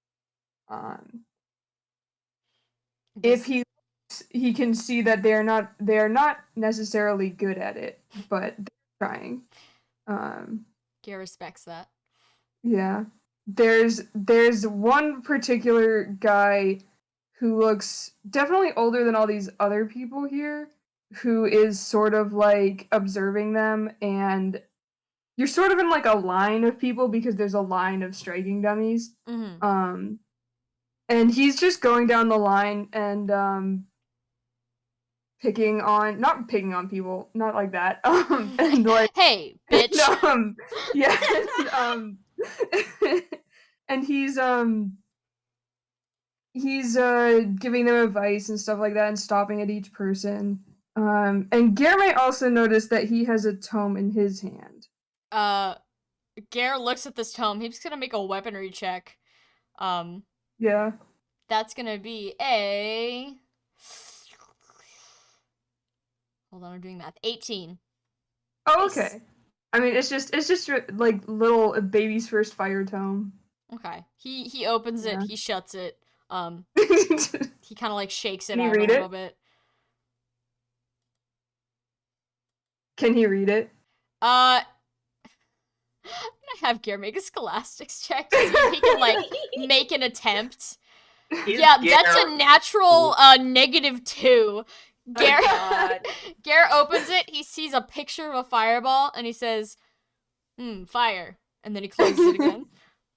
If he can see that they're not necessarily good at it, but they're trying.
Gare respects that.
Yeah. There's one particular guy who looks definitely older than all these other people here, who is sort of like observing them, and you're sort of in like a line of people because there's a line of striking dummies.
Mm-hmm.
And he's just going down the line and not picking on people, not like that. And like,
hey, bitch.
Yeah, and he's giving them advice and stuff like that, and stopping at each person. And Gare may also notice that he has a tome in his hand.
Gare looks at this tome. He's gonna make a weaponry check.
Yeah.
That's gonna be a. Hold on, I'm doing math. 18.
Oh, okay. I mean, it's just like little baby's first fire tome.
Okay. He opens it. He shuts it. He kind of like shakes it
Can he
out
read
a little bit.
Can he read it?
I'm gonna have Gare make a scholastics check to see if he can like make an attempt. That's a natural -2. Gare opens it, he sees a picture of a fireball, and he says, fire. And then he closes it again.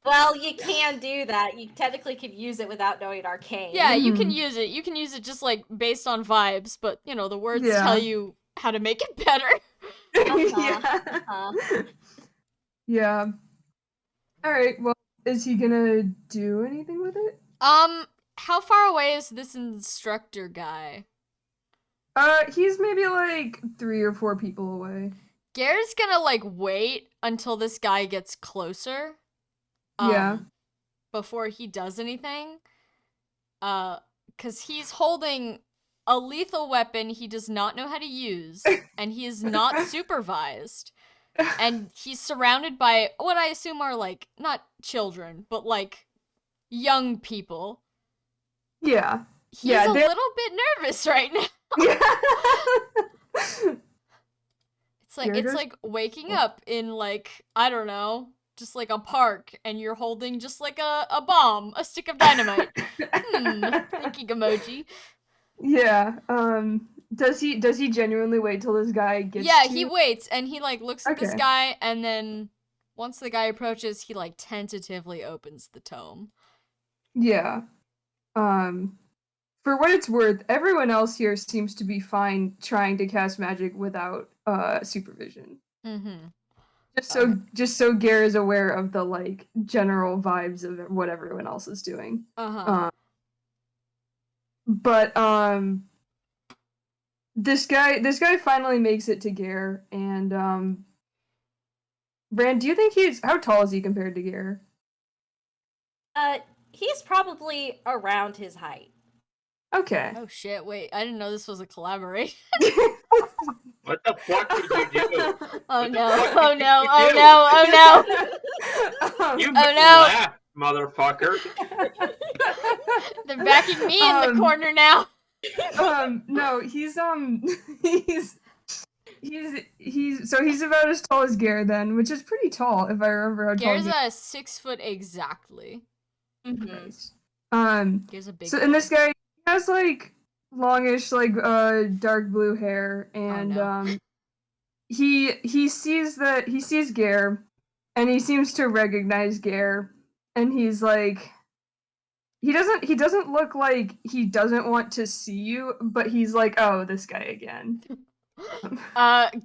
Well, you can do that. You technically could use it without knowing arcane.
Yeah, you can use it. You can use it just like based on vibes, but you know, the words tell you how to make it better.
Yeah. Alright, well, is he gonna do anything with it?
How far away is this instructor guy?
He's maybe like 3 or 4 people away.
Gare's gonna like wait until this guy gets closer. Before he does anything. Cause he's holding a lethal weapon he does not know how to use, and he is not supervised. And he's surrounded by what I assume are like not children, but like young people.
Yeah.
He's a little bit nervous right now. It's like waking up in like, I don't know, just like a park, and you're holding just like a bomb, a stick of dynamite. Thinking emoji.
Yeah. Does he genuinely wait till this guy gets
he waits, and he like looks at this guy, and then once the guy approaches, he like tentatively opens the tome.
Yeah. For what it's worth, everyone else here seems to be fine trying to cast magic without supervision.
Mm-hmm.
Just so Gare is aware of the like general vibes of what everyone else is doing. But this guy finally makes it to Gare, and Brand, do you think how tall is he compared to Gare?
He's probably around his height.
Okay.
Oh shit, wait, I didn't know this was a collaboration.
What the fuck did you do?
Oh no.
You laugh, motherfucker.
They're backing me in the corner now.
No, he's about as tall as Gare then, which is pretty tall if I remember how tall.
Gare's 6 foot exactly.
Nice.
Gare's a big
so
boy.
And this guy has like longish like dark blue hair, and he sees Gare, and he seems to recognize Gare, and he's like, he doesn't look like he doesn't want to see you, but he's like, oh, this guy again.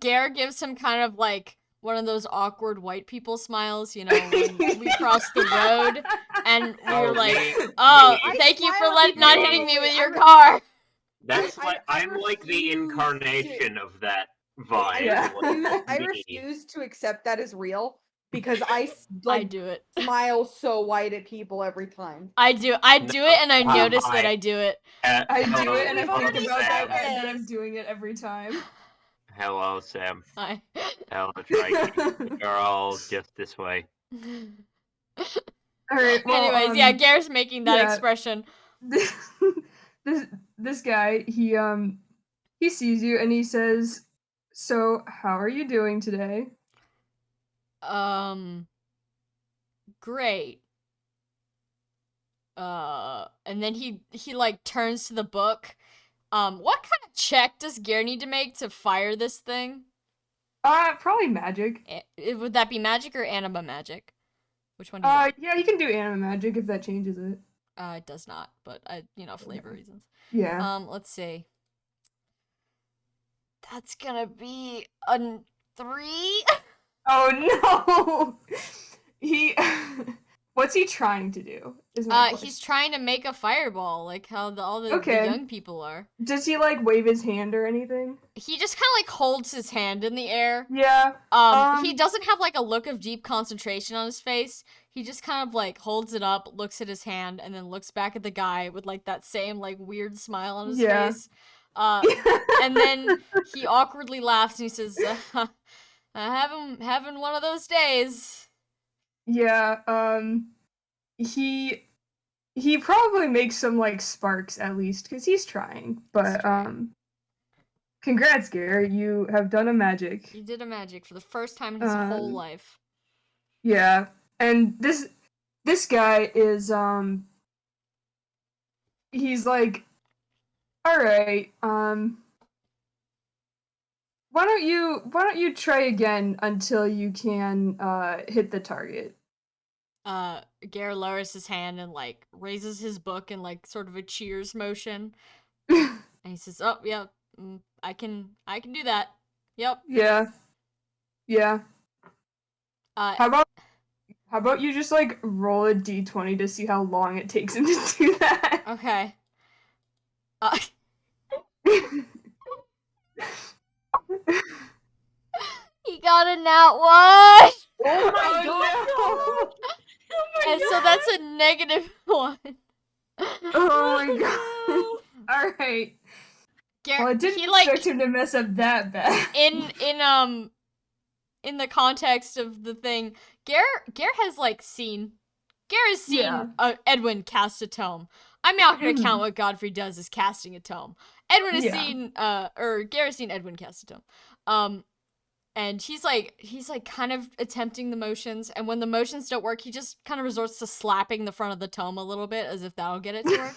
Gare gives him kind of like one of those awkward white people smiles, you know, when we crossed the road and we were
Oh,
like,
me.
"Oh,
I
thank you for
smile
not
me.
hitting me with your
I'm-
car."
That's
I-
like
I
I'm like the
refuse to-
incarnation of that
I
vibe.
Yeah.
I
Me.
refuse to accept that as real because I
I do it.
smile so wide at people every time.
I do it, and I notice that
hi.
I do it.
I do
Hello,
it, and I
We've
think
already
about
said
that I'm
this.
doing it every time.
Hello, Sam.
I.
Hello, Trikey. You're all just this way.
All right. Well,
Anyways, yeah, Garrett's making that
yeah.
expression.
this this guy, he sees you and he says, "So, how are you doing today?"
Great. And then he like turns to the book. What kind of check does Gare need to make to fire this thing?
Probably magic.
Would that be magic or anima magic? Which one do you want?
Yeah, you can do anima magic if that changes it.
It does not, but flavor reasons.
Yeah.
Let's see. That's gonna be a 3.
Oh no. He What's he trying to do? Is my question.
He's trying to make a fireball, like how all the
Okay.
young people are.
Does he like wave his hand or anything?
He just kind of like holds his hand in the air.
Yeah.
He doesn't have like a look of deep concentration on his face. He just kind of like holds it up, looks at his hand, and then looks back at the guy with like that same like weird smile on his
Yeah.
face. And then he awkwardly laughs and he says, having one of those days."
Yeah, he probably makes some like sparks at least because he's trying. But congrats, Gary, you have done a magic.
He did a magic for the first time in his whole life.
Yeah, and this guy is he's like, all right, why don't you try again until you can hit the target.
Gare lowers his hand and like raises his book in like sort of a cheers motion, and he says, "Oh yeah, I can do that. Yep."
Yeah.
Uh,
How about you just like roll a d20 to see how long it takes him to do that?
okay. He got a nat 1.
Oh my
Oh,
god! Oh my
And so that's a -1.
Oh my god. All right. Well, it didn't
he like
expect him to mess up that bad.
in the context of the thing, Gare has like seen
Yeah.
Edwin cast a tome. I'm not gonna
Mhm.
count what Godfrey does as casting a tome. Edwin has
Yeah.
seen Gare has seen Edwin cast a tome. And he's like kind of attempting the motions, and when the motions don't work, he just kind of resorts to slapping the front of the tome a little bit as if that'll get it to work.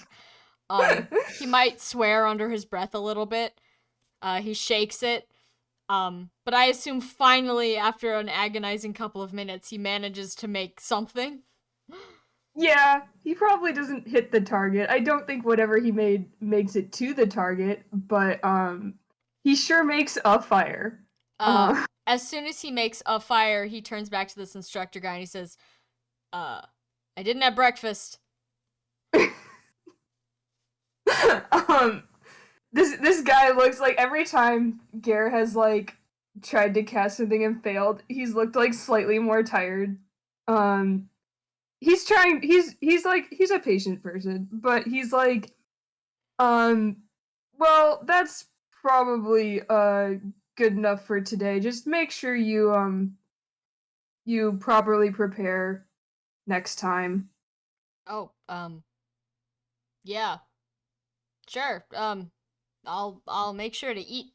He might swear under his breath a little bit. He shakes it. But I assume finally, after an agonizing couple of minutes, he manages to make something.
Yeah, he probably doesn't hit the target. I don't think whatever he made makes it to the target, but he sure makes a fire.
As soon as he makes a fire, he turns back to this instructor guy and he says, I didn't have breakfast.
This guy looks like every time Gare has like tried to cast something and failed, he's looked like slightly more tired. He's trying he's a patient person, but he's like, well, that's probably good enough for today. Just make sure you you properly prepare next time.
Oh, yeah. Sure. I'll make sure to eat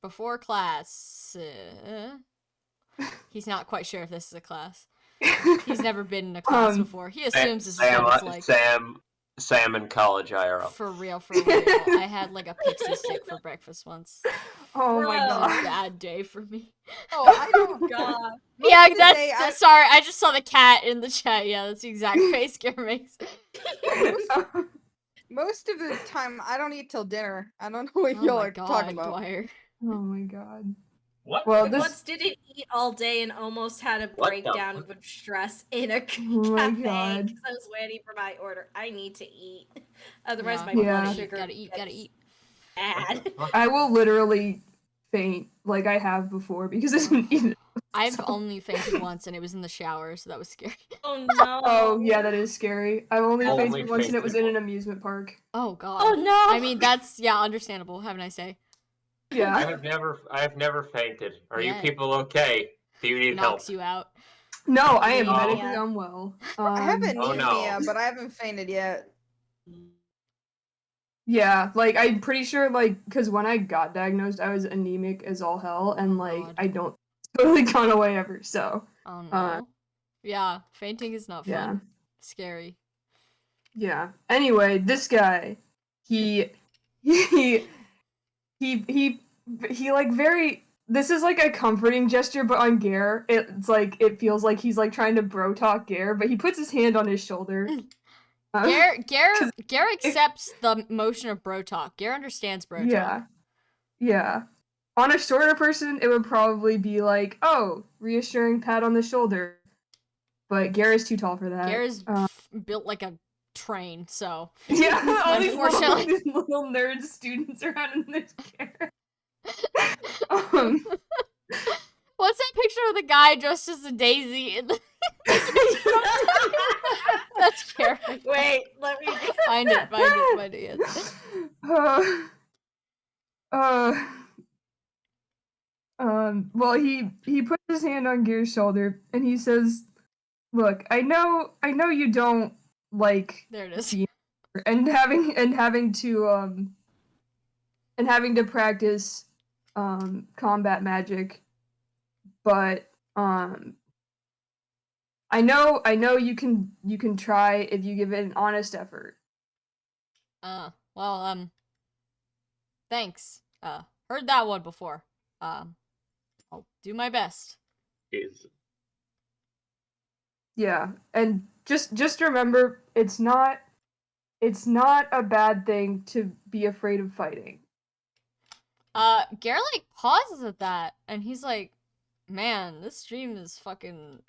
before class. He's not quite sure if this is a class. He's never been in a class before. He assumes this is what it's like.
Sam in college IRL.
For real. I had like a pixie stick for breakfast once.
Oh my
It was a
god.
bad day for me.
Oh, I don't.
God.
Yeah,
of the day,
sorry, I just saw the cat in the chat. Yeah, that's the exact face Gare makes.
Most of the time, I don't eat till dinner. I don't know what
Oh
y'all
my
are
god,
talking about.
Dwyer.
Oh my god.
What?
Well,
I
this.
once didn't eat all day and almost had a
What the
breakdown
fuck?
of stress in a
Oh my
cafe
God.
because I was waiting for my order. I need to eat. Otherwise,
Yeah.
my
Yeah.
blood sugar
Gotta eat. Gotta
gets
eat.
bad.
I will literally faint like I have before because I didn't eat it.
I've
So-
only fainted once, and it was in the shower, so that was scary.
Oh no.
Oh yeah, that is scary. I've only
Only
fainted once, and it was in
fainted
an amusement park.
Oh god.
Oh no.
I mean, that's understandable. Have a nice day.
I
Yeah.
have never fainted. Are you
Yeah.
people okay? Do you need help?
Knocks you out.
No, I am
Anemia.
medically unwell.
I have
Oh,
anemia,
no.
but I haven't fainted yet.
Yeah, like I'm pretty sure, like, because when I got diagnosed, I was anemic as all hell, and
Oh,
like
God.
I don't totally gone away ever. So
Oh no.
Uh,
Yeah, fainting is not fun.
yeah,
Scary.
yeah. Anyway, this guy, he, he, he like very. This is like a comforting gesture, but on Gare, it's like it feels like he's like trying to bro talk Gare, but he puts his hand on his shoulder.
Gare
'cause
accepts the motion of bro talk. Gare understands bro talk.
Yeah. Yeah. On a shorter person, it would probably be like, oh, reassuring pat on the shoulder. But Garrett's too tall for that.
Gare's built like a train, so
Yeah, all
Unfortunately.
these little nerd students around in this Garrett. um,
what's that picture of the guy dressed as a daisy in the That's Gare.
Wait, let me.
Find it, yes.
Well, he puts his hand on Gear's shoulder and he says, "Look, I know you don't like
There it is.
being here and having to practice combat magic, but I know you can try if you give it an honest effort."
Well, thanks. Heard that one before. I'll do my best.
Jeez.
Yeah, and just remember, it's not a bad thing to be afraid of fighting.
Gare like pauses at that, and he's like, "Man, this stream is fucking."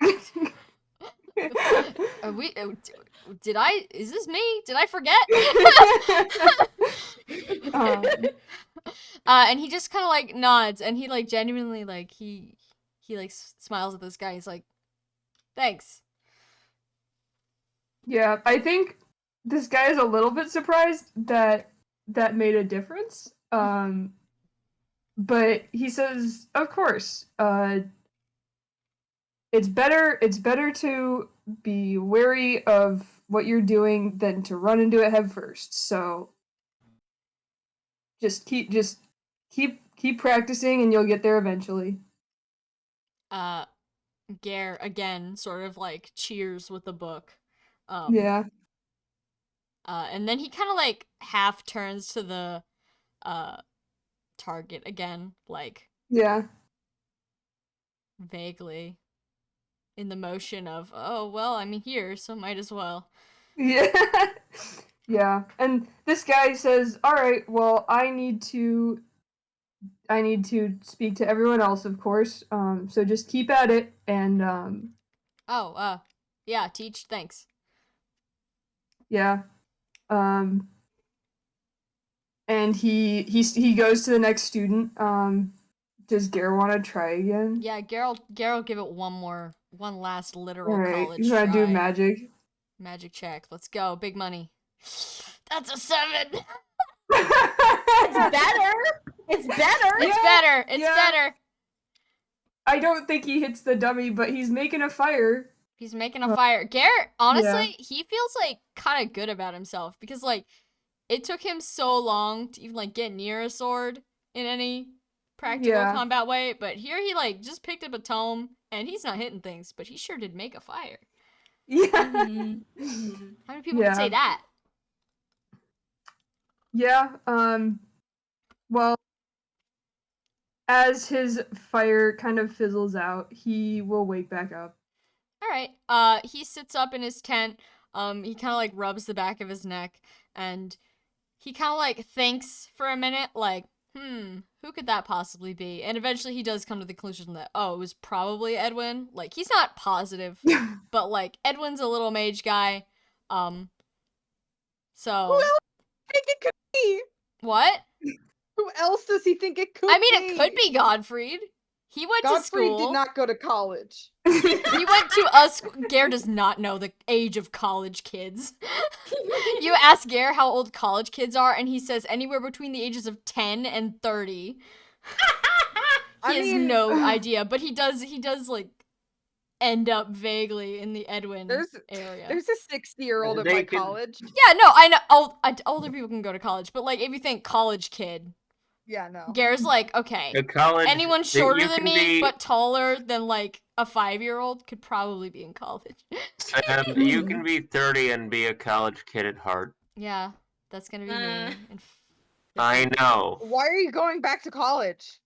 Are we? Did I? Is this me? Did I forget? And he just kind of like nods, and he like genuinely like he like smiles at this guy. He's like, "Thanks."
Yeah, I think this guy is a little bit surprised that made a difference. But he says, "Of course, it's better to be wary of what you're doing than to run into it head first. So just keep practicing, and you'll get there eventually."
Gare again sort of like cheers with the book.
Yeah.
And then he kind of like half turns to the target again, like
Yeah.
vaguely in the motion of, oh well, I'm here, so might as well.
Yeah. Yeah. And this guy says, "All right, well, I need to speak to everyone else, of course. So just keep at it, and
Yeah, teach, thanks.
yeah. And he goes to the next student. Does Gare want to try again?
Yeah, Gar'll give it one last literal
All right,
college
you gotta
try.
do magic.
Magic check. Let's go. Big money. That's a 7.
It's better. It's better.
It's
Yeah,
better. It's
yeah.
better.
I don't think he hits the dummy, but he's making a fire.
He's making a fire. Garrett, honestly,
Yeah.
he feels like kind of good about himself because like it took him so long to even like get near a sword in any practical
Yeah.
combat way, but here he like just picked up a tome and he's not hitting things, but he sure did make a fire.
Yeah.
Mhm. Mhm.
How many people can say
Yeah.
that?
Yeah. Well, as his fire kind of fizzles out, he will wake back up.
All right. He sits up in his tent. He kind of like rubs the back of his neck and he kind of like thinks for a minute, like, who could that possibly be? And eventually he does come to the conclusion that, oh, it was probably Edwin. Like, he's not positive, but, like, Edwin's a little mage guy. So.
Who else do you think it could be?
What?
Who else does he think it could be?
I mean, it could be Godfried. He went to
Godfrey
school.
did not go to college.
He went to a school. Gare does not know the age of college kids. You ask Gare how old college kids are, and he says anywhere between the ages of 10 and 30. He has no idea, but he does like end up vaguely in the Edwin area.
There's a 60-year-old at my college.
Yeah, no, I know. Older people can go to college, but like if you think college kid,
yeah, no.
Gare's like, okay, anyone shorter than me but taller than like a 5-year-old could probably be in college.
You can be 30 and be a college kid at heart.
Yeah, that's gonna be me.
I know.
Why are you going back to college?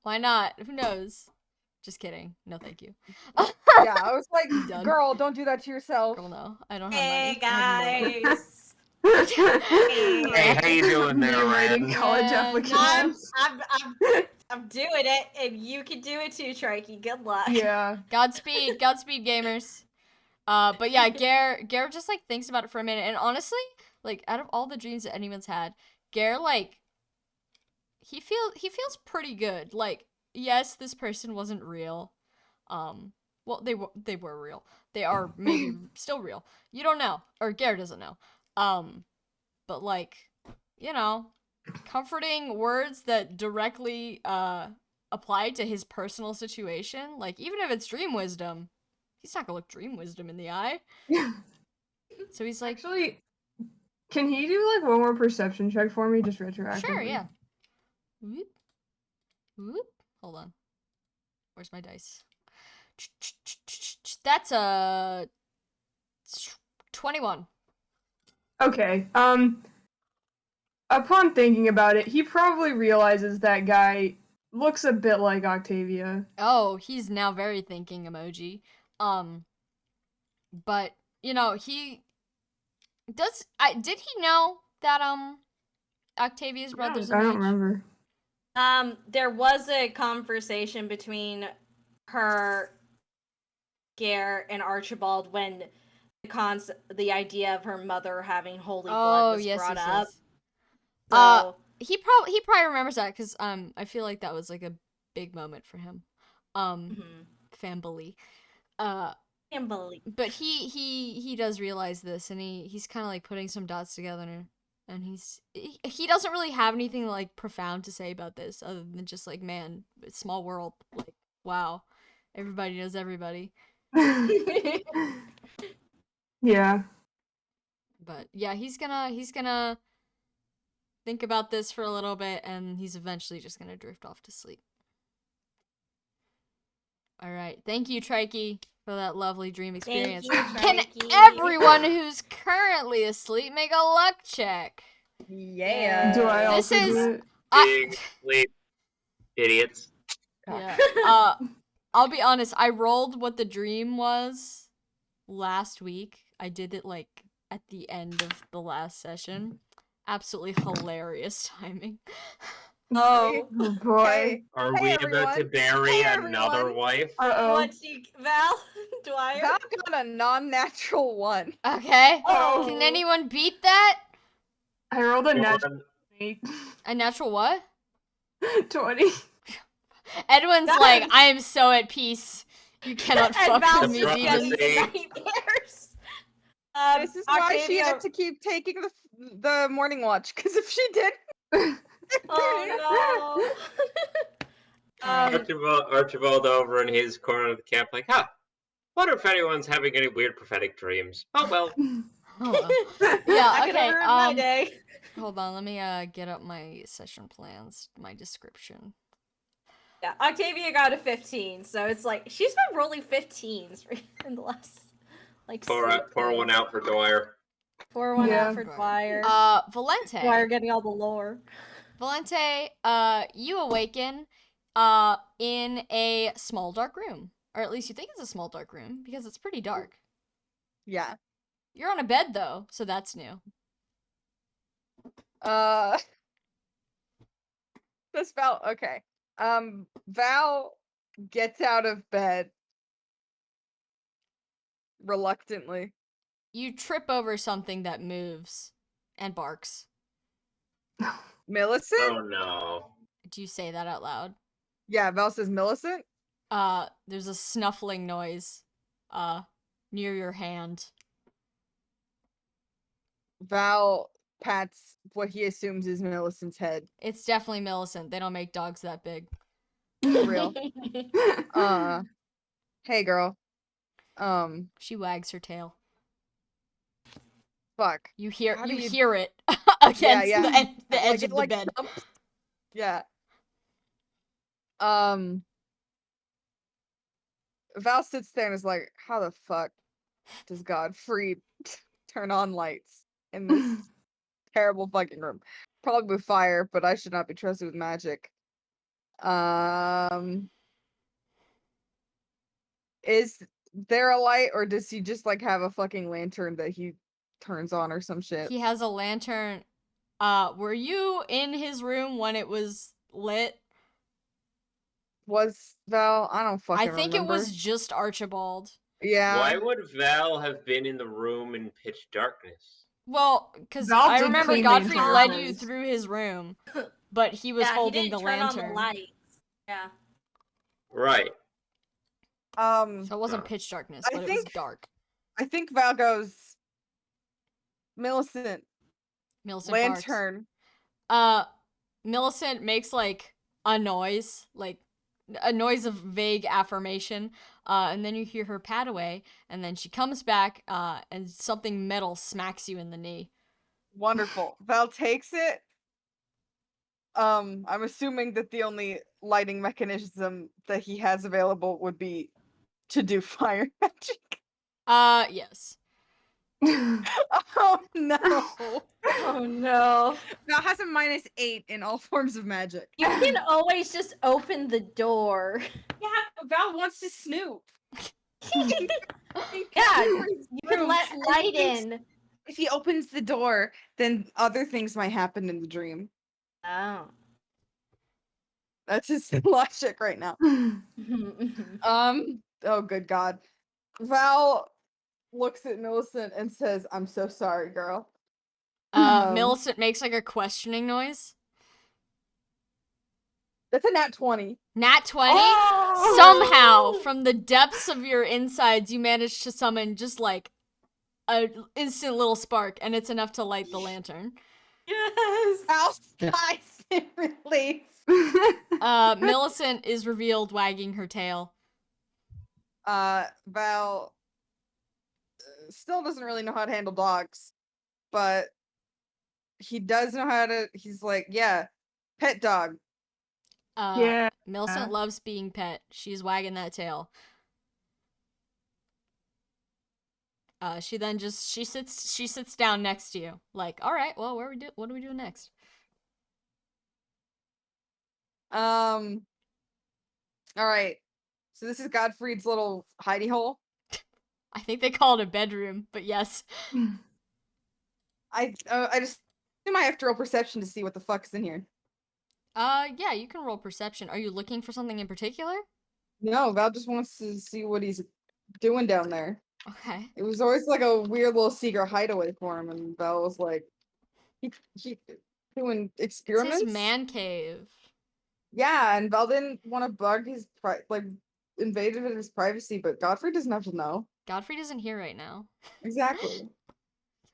Why not? Who knows? Just kidding. No, thank you.
Yeah, I was like, girl, don't do that to yourself.
Girl, no. I don't have
Hey
money.
guys.
Hey, how you doing there,
writing
Ren?
college applications.
I'm doing it, and you can do it too, Trikey. Good luck.
Yeah.
Godspeed, gamers. But yeah, Gare just like thinks about it for a minute, and honestly, like out of all the dreams that anyone's had, Gare like he feels pretty good. Like, yes, this person wasn't real. Well, they were real. They are maybe still real. You don't know, or Gare doesn't know. But like, you know, comforting words that directly apply to his personal situation. Like, even if it's dream wisdom, he's not gonna look dream wisdom in the eye. So he's like,
actually, can he do like one more perception check for me, just retroactively?
Sure, yeah. Whoop. Whoop. Hold on. Where's my dice? That's a 21.
Okay. Upon thinking about it, he probably realizes that guy looks a bit like Octavia.
Oh, he's now very thinking emoji. But you know, he does. Did he know that Octavia's brother's a
I
mage?
don't remember.
There was a conversation between her, Gare, and Archibald when the idea of her mother having holy blood was brought up. So,
he probably remembers that because I feel like that was like a big moment for him. Family.
Family.
But he does realize this, and he's kind of like putting some dots together, and he doesn't really have anything like profound to say about this other than just like, man, small world. Like, wow, everybody knows everybody.
Yeah.
But yeah, he's gonna think about this for a little bit, and he's eventually just gonna drift off to sleep. All right, thank you, Trikey, for that lovely dream experience. Can everyone who's currently asleep make a luck check?
Yeah.
Do I also
This
do
is
it?
Big sleep, idiots.
Yeah. I'll be honest. I rolled what the dream was last week. I did it like at the end of the last session. Absolutely hilarious timing.
Oh
boy.
Are we about to bury another wife?
Uh-oh.
What's Val? Dwyer?
Val got a non-natural 1.
Okay.
Oh.
Can anyone beat that?
I rolled a natural 8.
A natural what?
20.
Edwin's
That
like,
is-
I am so at peace. You cannot fuck
Val's
with me,
just
demons.
getting-
nightmares.
This is why she had to keep taking the morning watch, because if she did...
Oh no.
Archibald over in his corner of the camp, like, wonder if anyone's having any weird prophetic dreams. Oh well.
Oh, well. Yeah,
I could
okay.
ruin my day.
Hold on, let me get up my session plans, my description.
Yeah, Octavia got a 15, so it's like she's been rolling 15s in the last like.
Pour one out for Dwyer.
Pour one
Yeah.
out for Dwyer.
Valente.
Dwyer getting all the lore.
Valente, you awaken in a small dark room. Or at least you think it's a small dark room, because it's pretty dark.
Yeah.
You're on a bed though, so that's new.
This Val. Okay. Val gets out of bed reluctantly.
You trip over something that moves and barks.
Millicent?
Oh no.
Do you say that out loud?
Yeah, Val says Millicent.
There's a snuffling noise, near your hand.
Val pats what he assumes is Millicent's head.
It's definitely Millicent. They don't make dogs that big.
For real. Hey girl.
She wags her tail.
Fuck.
You hear
How do you-
hear it against
yeah.
the edge of the
like,
bed.
thumps. Yeah. Val sits there and is like, how the fuck does Godfrey turn on lights in this terrible fucking room? Probably with fire, but I should not be trusted with magic. Is there a light, or does he just like have a fucking lantern that he turns on or some shit?
He has a lantern. Were you in his room when it was lit?
Was Val? I don't fucking
I think
remember.
it was just Archibald.
Yeah.
Why would Val have been in the room in pitch darkness?
Well, because
Val
I
did
remember
clean the
Godfrey
entire
led
place.
you through his room, but he was
Yeah, he
holding
didn't
the
turn
lantern.
on the lights. Yeah.
Right.
So it wasn't
Huh.
pitch darkness,
I
but it was
think-
dark.
I think Val goes, Millicent,
Millicent
lantern.
barks. Millicent makes like a noise of vague affirmation, and then you hear her pat away, and then she comes back, and something metal smacks you in the knee.
Wonderful. Val takes it. I'm assuming that the only lighting mechanism that he has available would be to do fire magic.
Yes.
Oh no.
Oh no.
Val has a -8 in all forms of magic.
You can always just open the door.
Yeah, Val wants to snoop.
Yeah, you can let light in.
If he opens the door, then other things might happen in the dream.
Oh.
That's his logic right now. Oh good god. Val looks at Millicent and says, I'm so sorry, girl.
Millicent makes like a questioning noise.
That's a nat 20.
Nat 20?
Oh!
Somehow, from the depths of your insides, you manage to summon just like a instant little spark, and it's enough to light the lantern.
Yes.
Val sighs in relief.
Millicent is revealed wagging her tail.
Val still doesn't really know how to handle dogs, but he does know how to. He's like, yeah, pet dog.
Yeah.
Millicent loves being pet. She's wagging that tail. She then just she sits down next to you. Like, all right, well, what are we doing next?
All right. So this is Godfried's little hidey hole.
I think they call it a bedroom, but yes.
I just assume I have to roll perception to see what the fuck is in here.
Yeah, you can roll perception. Are you looking for something in particular?
No, Val just wants to see what he's doing down there.
Okay.
It was always like a weird little secret hideaway for him, and Val was like, he doing
It's
experiments.
his man cave.
Yeah, and Val didn't want to bug his invaded his privacy, but Godfrey doesn't have to know.
Godfrey isn't here right now.
Exactly.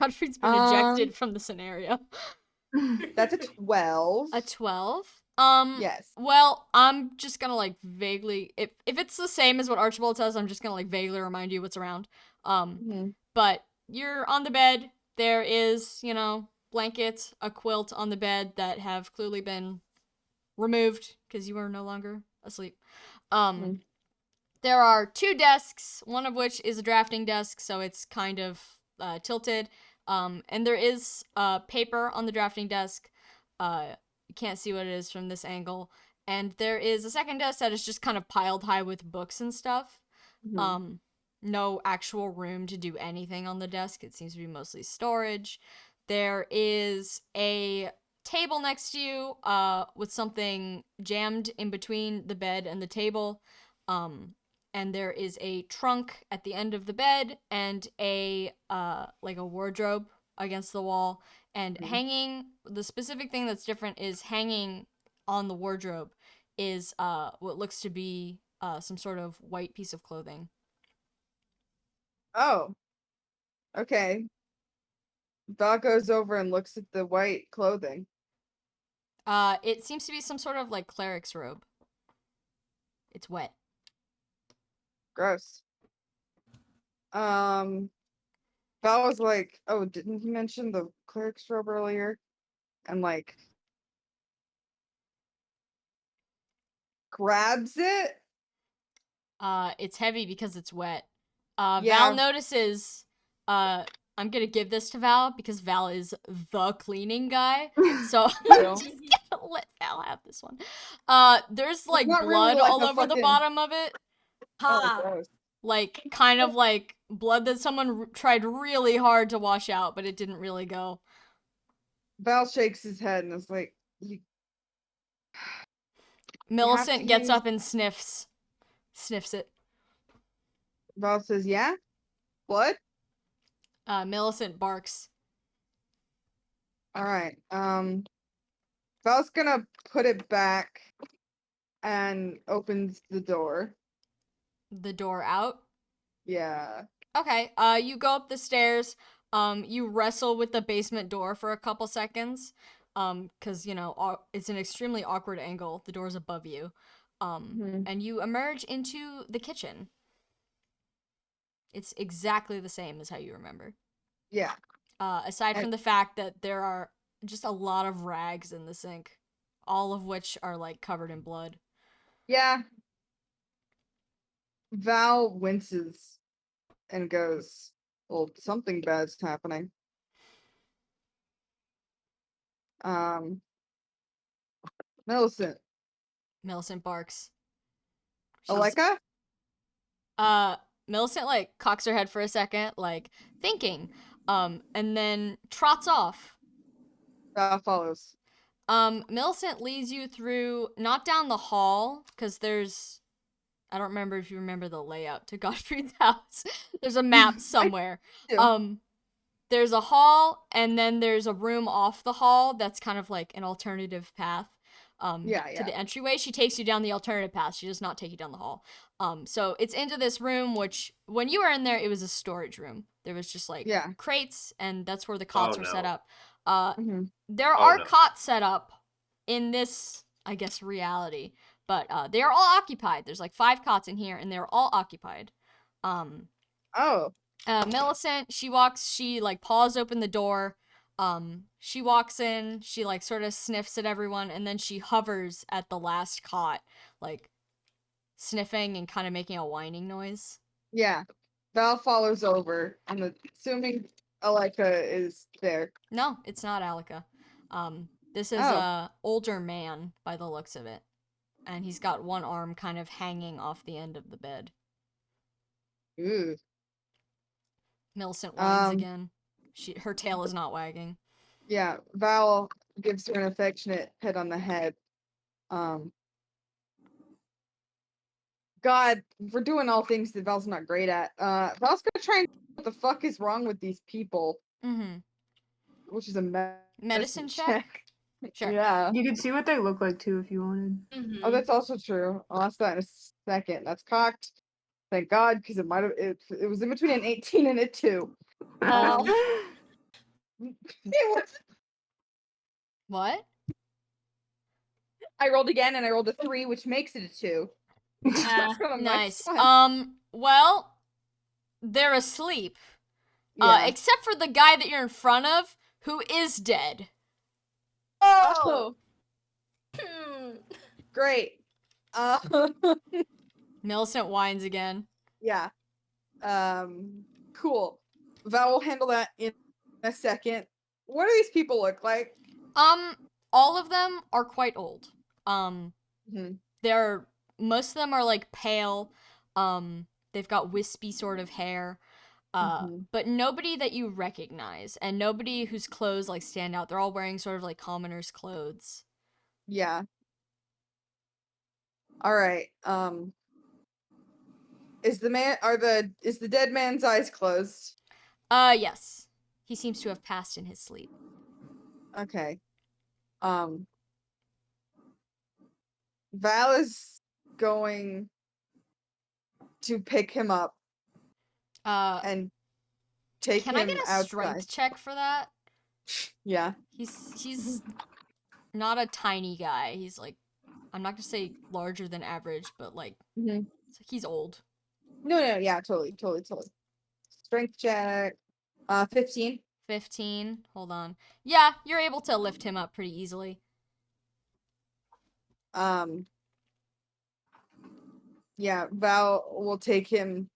Godfrey's been ejected from the scenario.
That's a 12.
A 12?
Yes.
Well, I'm just gonna like vaguely if it's the same as what Archibald says, I'm just gonna like vaguely remind you what's around.
Mhm.
But you're on the bed. There is, blankets, a quilt on the bed that have clearly been removed because you are no longer asleep.
Mhm.
There are 2 desks, one of which is a drafting desk, so it's kind of tilted. And there is paper on the drafting desk. You can't see what it is from this angle. And there is a second desk that is just kind of piled high with books and stuff.
Mhm.
No actual room to do anything on the desk. It seems to be mostly storage. There is a table next to you, with something jammed in between the bed and the table. And there is a trunk at the end of the bed and a like a wardrobe against the wall. And hanging, the specific thing that's different is hanging on the wardrobe is what looks to be some sort of white piece of clothing.
Oh, okay. Val goes over and looks at the white clothing.
It seems to be some sort of like cleric's robe. It's wet.
Gross. Val was like, "Oh, didn't he mention the cleric's robe earlier?" And like grabs it.
It's heavy because it's wet.
Yeah.
Val notices, I'm gonna give this to Val because Val is the cleaning guy. So I'm just gonna let Val have this one. There's like
not
blood
really like
all
a
over the
fucking-
bottom of it.
Oh, gross.
Like, kind of like blood that someone tried really hard to wash out, but it didn't really go.
Val shakes his head and is like, "You
Millicent gets
use-
up and sniffs it.
Val says, "Yeah, what?
Millicent barks.
All right. Val's gonna put it back and opens the door.
The door out.
Yeah.
Okay, you go up the stairs, you wrestle with the basement door for a couple seconds, cause, you know, it's an extremely awkward angle, the door's above you, and you emerge into the kitchen. It's exactly the same as how you remember.
Yeah.
Aside from the fact that there are just a lot of rags in the sink, all of which are, like, covered in blood.
Yeah. Val winces and goes, "Well, something bad's happening." Millicent.
Millicent barks.
Aleka?
Millicent, like, cocks her head for a second, like, thinking, and then trots off.
Val follows.
Millicent leads you through, not down the hall, because I don't remember if you remember the layout to Godfrey's house. There's a map somewhere.
do.
There's a hall, and then there's a room off the hall that's kind of like an alternative path. To the entryway. She takes you down the alternative path. She does not take you down the hall. So it's into this room, which when you were in there, it was a storage room. There was just like crates, and that's where the cots were set up. There are cots set up in this, I guess, reality, but they are all occupied. There's like 5 cots in here, and they're all occupied. Millicent, she like paws open the door. She walks in, she like sort of sniffs at everyone, and then she hovers at the last cot, like sniffing and kind of making a whining noise.
Yeah. Val follows over. I'm assuming Aleka is there.
No, it's not Aleka. This is a older man by the looks of it. And he's got one arm kind of hanging off the end of the bed.
Ooh.
Millicent whines again. Her tail is not wagging.
Yeah, Val gives her an affectionate pet on the head. God, we're doing all things that Val's not great at. Val's gonna try and what the fuck is wrong with these people. Which is a
medicine check? Sure.
Yeah.
You could see what they look like too if you wanted.
Oh, that's also true. I'll ask that in a second. That's cocked. Thank God, because it might have it was in between an 18 and a 2. It was.
What?
I rolled again and I rolled a 3, which makes it a 2.
Nice. Well, they're asleep.
Yeah.
Except for the guy that you're in front of, who is dead.
Oh. Great.
Millicent whines again.
Yeah. Cool. Val will handle that in a second. What do these people look like?
All of them are quite old. Most of them are like pale. They've got wispy sort of hair. But nobody that you recognize, and nobody whose clothes like stand out. They're all wearing sort of like commoners' clothes.
Yeah. All right. Is the dead man's eyes closed?
Yes. He seems to have passed in his sleep.
Okay. Val is going to pick him up and take
Can I get
him
a
outside.
strength check for that?
Yeah.
He's not a tiny guy. He's like, I'm not gonna say larger than average, but like,
Mm-hmm.
he's old.
No, yeah, totally. Strength check. 15.
15. Hold on. Yeah, you're able to lift him up pretty easily.
Yeah, Val will take him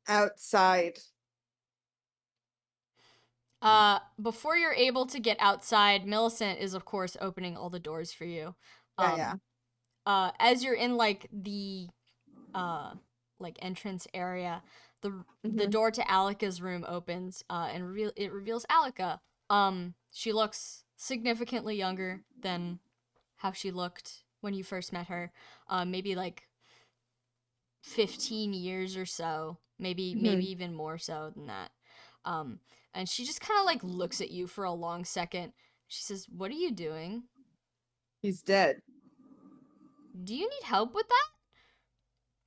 outside.
Before you're able to get outside, Millicent is of course opening all the doors for you.
Yeah.
As you're in like the like entrance area, the door to Alika's room opens, and it reveals Alika. She looks significantly younger than how she looked when you first met her. Maybe like 15 years or so, maybe even more so than that. And she just kind of like looks at you for a long second. She says, "What are you doing?
He's dead.
Do you need help with that?"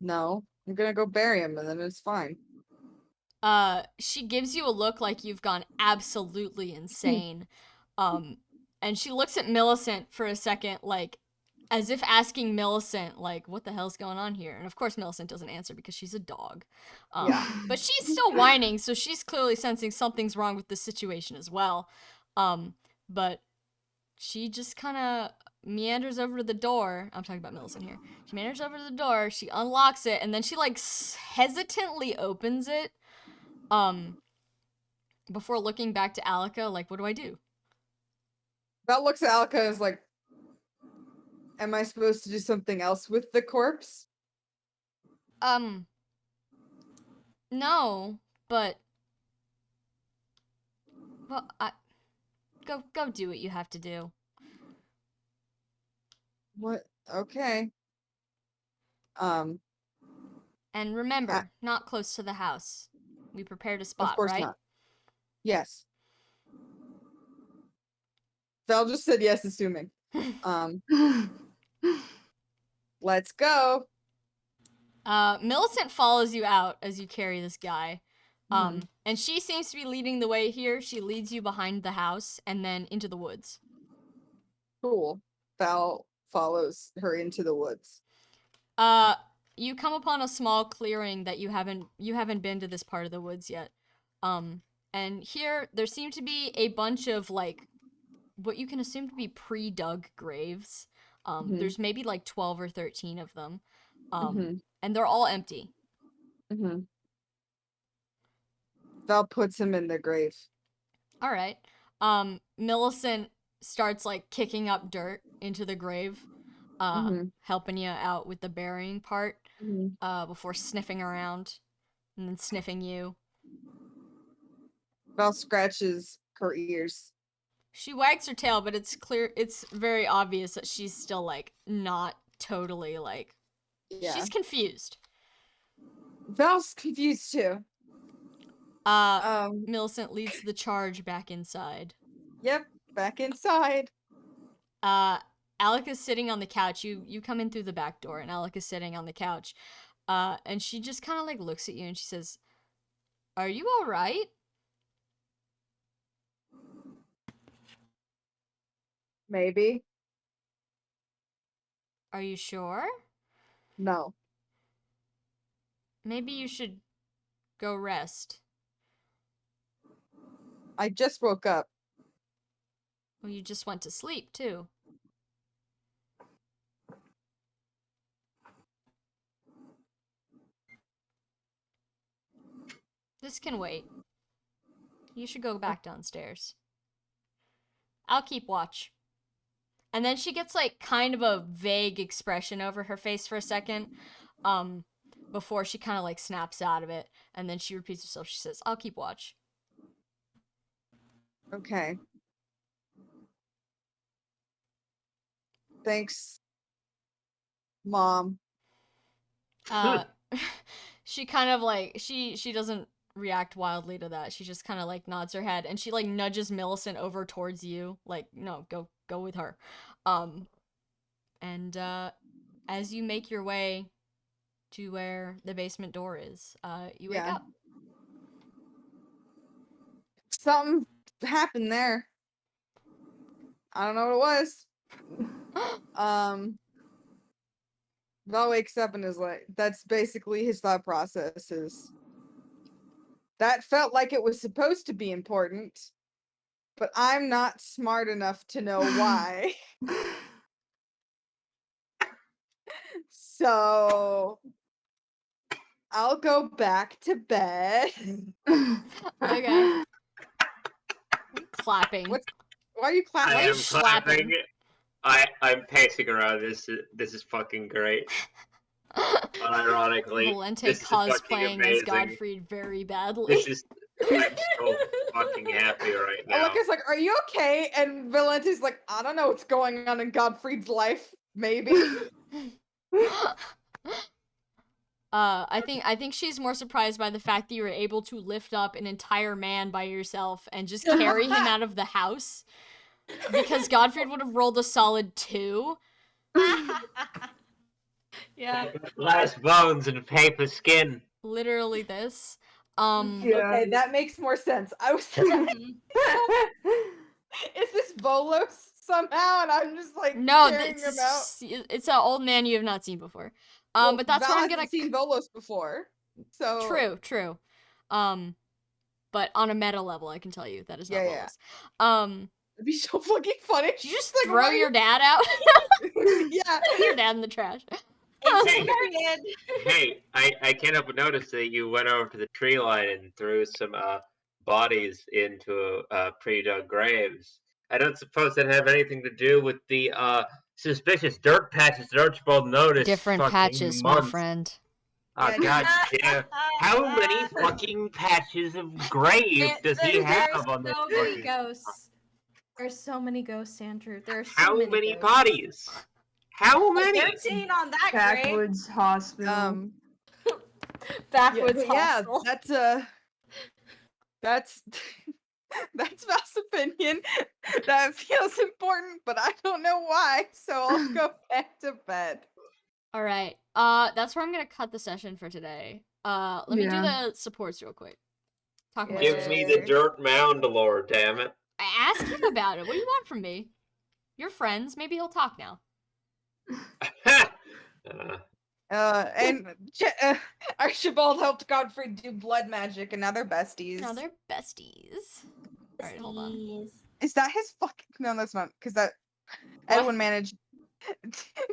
No, I'm gonna go bury him and then it's fine.
She gives you a look like you've gone absolutely insane. And she looks at Millicent for a second, like as if asking Millicent, like, what the hell's going on here? And of course, Millicent doesn't answer because she's a dog.
Yeah.
But she's still whining, so she's clearly sensing something's wrong with the situation as well. But she just kind of meanders over to the door. I'm talking about Millicent here. She meanders over to the door, she unlocks it, and then she like hesitantly opens it. Before looking back to Alika, like, what do I do?
Val looks at Alka and is like, am I supposed to do something else with the corpse?
No, but well, go do what you have to do.
What? Okay.
And remember, not close to the house. We prepared a
Of
spot,
course
right?
not. Yes. Val just said yes, assuming. Let's go.
Millicent follows you out as you carry this guy. And she seems to be leading the way here. She leads you behind the house and then into the woods.
Cool. Val follows her into the woods.
You come upon a small clearing that you haven't been to this part of the woods yet. And here there seem to be a bunch of like what you can assume to be pre-dug graves. There's maybe like 12 or 13 of them. And they're all empty.
Val puts him in the grave.
All right. Millicent starts like kicking up dirt into the grave, helping you out with the burying part, before sniffing around and then sniffing you.
Val scratches her ears.
She wags her tail, but it's very obvious that she's still like not totally like, she's confused.
Val's confused too.
Millicent leads the charge back inside.
Yep, back inside.
Alec is sitting on the couch. You come in through the back door, and Alec is sitting on the couch. And she just kind of like looks at you and she says, "Are you all right?"
Maybe.
"Are you sure?
No.
Maybe you should go rest."
I just woke up.
"Well, you just went to sleep, too." "This can wait. You should go back downstairs. I'll keep watch." And then she gets like kind of a vague expression over her face for a second. before she kind of like snaps out of it, and then she repeats herself. She says, "I'll keep watch."
Okay. Thanks, Mom.
She kind of like she doesn't react wildly to that. She just kind of like nods her head, and she like nudges Millicent over towards you, like, no, go with her. And as you make your way to where the basement door is, you wake
Yeah.
up.
Something happened there. I don't know what it was. Val wakes up and is like, that's basically his thought process is, that felt like it was supposed to be important, but I'm not smart enough to know why. So I'll go back to bed.
Okay. Clapping.
Why are you clapping?
I
Why are you
am
slapping?
clapping. I'm pacing around. This is fucking great. Unironically,
Valente
this is fucking
cosplaying as
amazing.
Godfried very badly.
This is. I'm so fucking happy right now.
Aleka's like, are you okay? And Valente's like, I don't know what's going on in Godfried's life. Maybe.
I think she's more surprised by the fact that you were able to lift up an entire man by yourself and just carry him out of the house. Because Godfried would have rolled a solid 2.
Yeah.
Glass bones and paper skin.
Literally this.
Yeah.
Okay, that makes more sense. I was like, is this Volos somehow? And I'm just like
No,
carrying him out.
it's an old man you have not seen before.
Well,
But that's
Val
where I'm
hasn't
gonna
seen Volos before. So
True. But on a meta level, I can tell you that is not
Yeah,
Volus.
it'd be so fucking funny.
Did you just
Like,
throw
why
your dad out?
Yeah.
Your dad in the trash.
Period.
Hey, I can't help but notice that you went over to the tree line and threw some bodies into pre-dug graves. I don't suppose that have anything to do with the suspicious dirt patches that Archibald noticed.
Different
fucking
patches, my
months.
friend.
Oh,
Yeah,
god damn. How many fucking patches of grave does he have on this
so many
fucking...
ghosts. There's so many ghosts, Andrew. There are so
How many
ghosts.
bodies? How many?
13 on that grave.
Backwoods Hospital.
Backwoods
yeah,
hostel.
that's that's Val's opinion. That feels important, but I don't know why. So I'll go back to bed.
All right. That's where I'm gonna cut the session for today. Let me do
Yeah.
the supports real quick. Talk about
Give me the dirt mound lore, damn it.
I asked him about it. What do you want from me? You're friends. Maybe he'll talk now.
And Archibald helped Godfrey do blood magic, and now they're besties.
No, they're besties. All right, hold on.
Is that his fucking? No, that's not. Because that Edwin managed.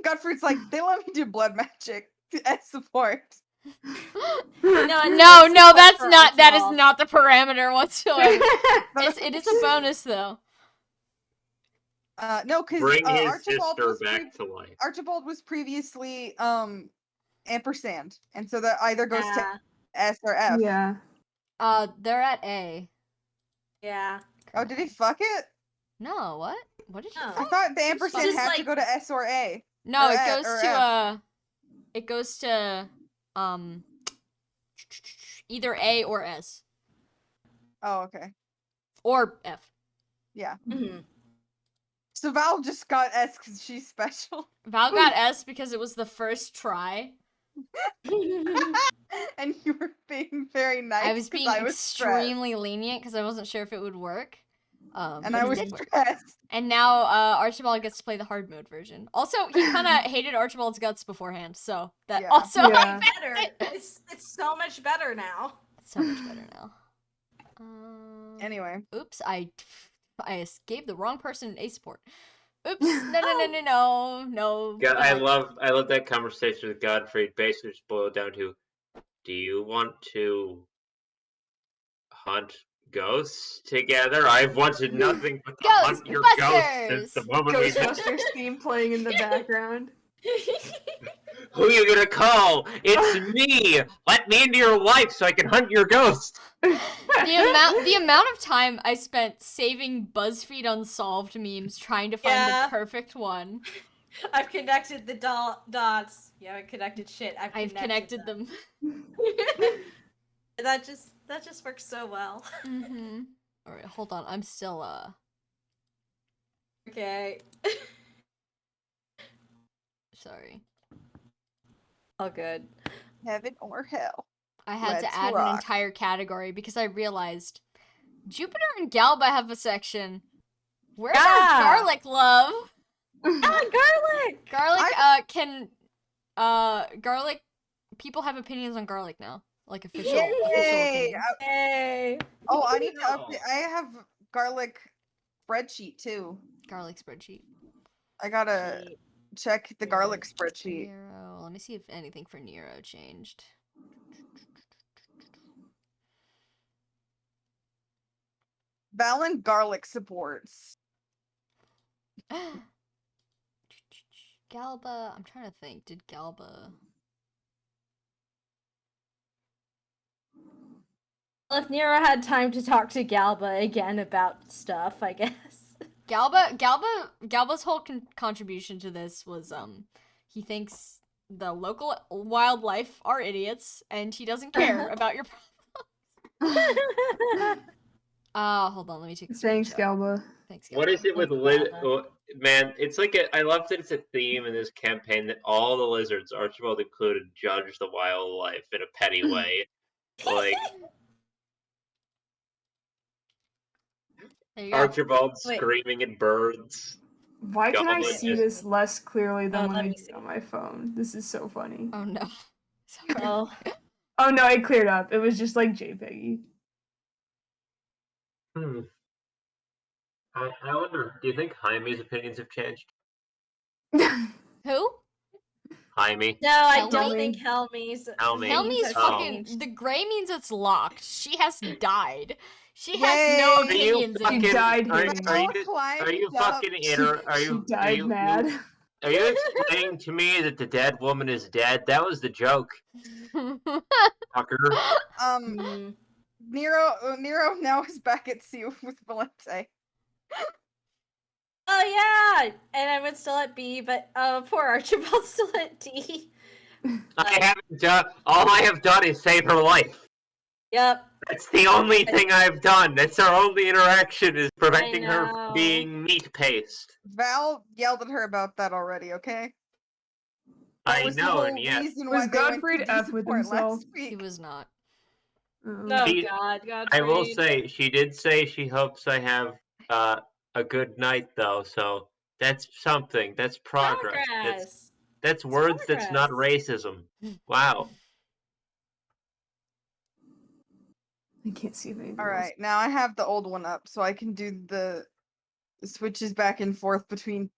Godfrey's like, they let me do blood magic as support.
No,
No, that's not. That is not the parameter whatsoever. It is a bonus though.
No, because
Bring his
Archibald
sister
was
back to life.
Archibald was previously ampersand, and so that either goes to S or F.
Yeah.
They're at A.
Yeah.
Oh, did he fuck it?
No, what? What did you?
No.
I thought the ampersand
just
had to
like-
go to S or A.
No,
Or
it
F-
goes
or
to
F.
it goes to either A or S
Oh, okay.
or F.
Yeah.
Mhm.
So Val just got S because she's special.
Val got S because it was the first try.
And you were being very nice.
I was
'cause
being
I was stressed.
extremely lenient because I wasn't sure if it would work.
And
but
I
it
was
did work.
stressed.
And now Archibald gets to play the hard mode version. Also, he kind of hated Archibald's guts beforehand, so that
Yeah.
also
Yeah.
Better. It's so much better now.
It's so much better now.
Anyway.
Oops, I gave the wrong person A support. Oops, no.
God, I love that conversation with Godfrey. Basically, just boiled down to, do you want to hunt ghosts together? I've wanted nothing but to hunt your ghosts since the moment we met.
Ghostbusters theme playing in the background.
Who you gonna call? It's me! Let me into your life so I can hunt your ghost!
The amount of time I spent saving BuzzFeed Unsolved memes trying to find
Yeah.
the perfect one.
I've connected the dots. You haven't connected shit.
I've connected them.
that just works so well.
Mm-hmm. Alright, hold on. I'm still,
Okay.
sorry.
All good.
Heaven or hell.
I had to
Let's
add an
rock.
entire category because I realized Jupiter and Galba have a section. Where's our
Yeah.
garlic love?
Ah, garlic!
Garlic people have opinions on garlic now. Like official
Yay!
opinions.
Hey.
Oh, I need to
No.
update. I have garlic spreadsheet too.
Garlic spreadsheet.
I gotta check the garlic spreadsheet.
Nero. Let me see if anything for Nero changed.
Valen garlic supports.
Galba, I'm trying to think. Did Galba?
Well, if Nero had time to talk to Galba again about stuff, I guess.
Galba's whole contribution to this was he thinks the local wildlife are idiots and he doesn't care about your problems. Hold on, let me take a
Thanks,
screenshot.
Galba.
Thanks, Galba.
What is it with
Thanks, Galba.
man? It's like I love that it's a theme in this campaign that all the lizards, Archibald included, judge the wildlife in a petty way. Like
There you go.
Archibald
Wait.
screaming at birds.
Why can I
Galba
see
just-
this less clearly than
Oh,
when
let
I
me
do
see.
on my phone? This is so funny.
Oh no. Sorry.
Oh.
Oh no, it cleared up. It was just like JPEGy.
I wonder. Do you think Jaime's opinions have changed?
Who?
Jaime.
No, I
Helmi?
don't think Helmi's.
Helmi.
Helmi's
have
fucking.
changed.
The gray means it's locked. She has died. She has no
Yay!
opinions
Are you
anymore.
died
Are,
hating.
are you
Climbed
are you
up.
fucking inter? Are
She
you
died mad.
Are you explaining to me that the dead woman is dead? That was the joke, fucker.
Mm.
Nero now is back at sea with Valente.
Oh yeah, and I would still at B, but poor Archibald's still at D.
I haven't done. All I have done is save her life.
Yep.
That's the only thing I've done. That's our only interaction is preventing her
know.
from being meat paste.
Val yelled at her about that already, okay? That
I
was the
know,
whole
and yet
reason
Was
why they went
Godfrey
to
F with
support
himself?
last
He
week.
was not.
Oh
She-
God, Godfrey.
I will say she did say she hopes I have a good night though. So that's something. That's progress.
Progress.
That's words. That's not racism. Wow.
I can't see if anything
All
else.
right, now I have the old one up, so I can do the switches back and forth between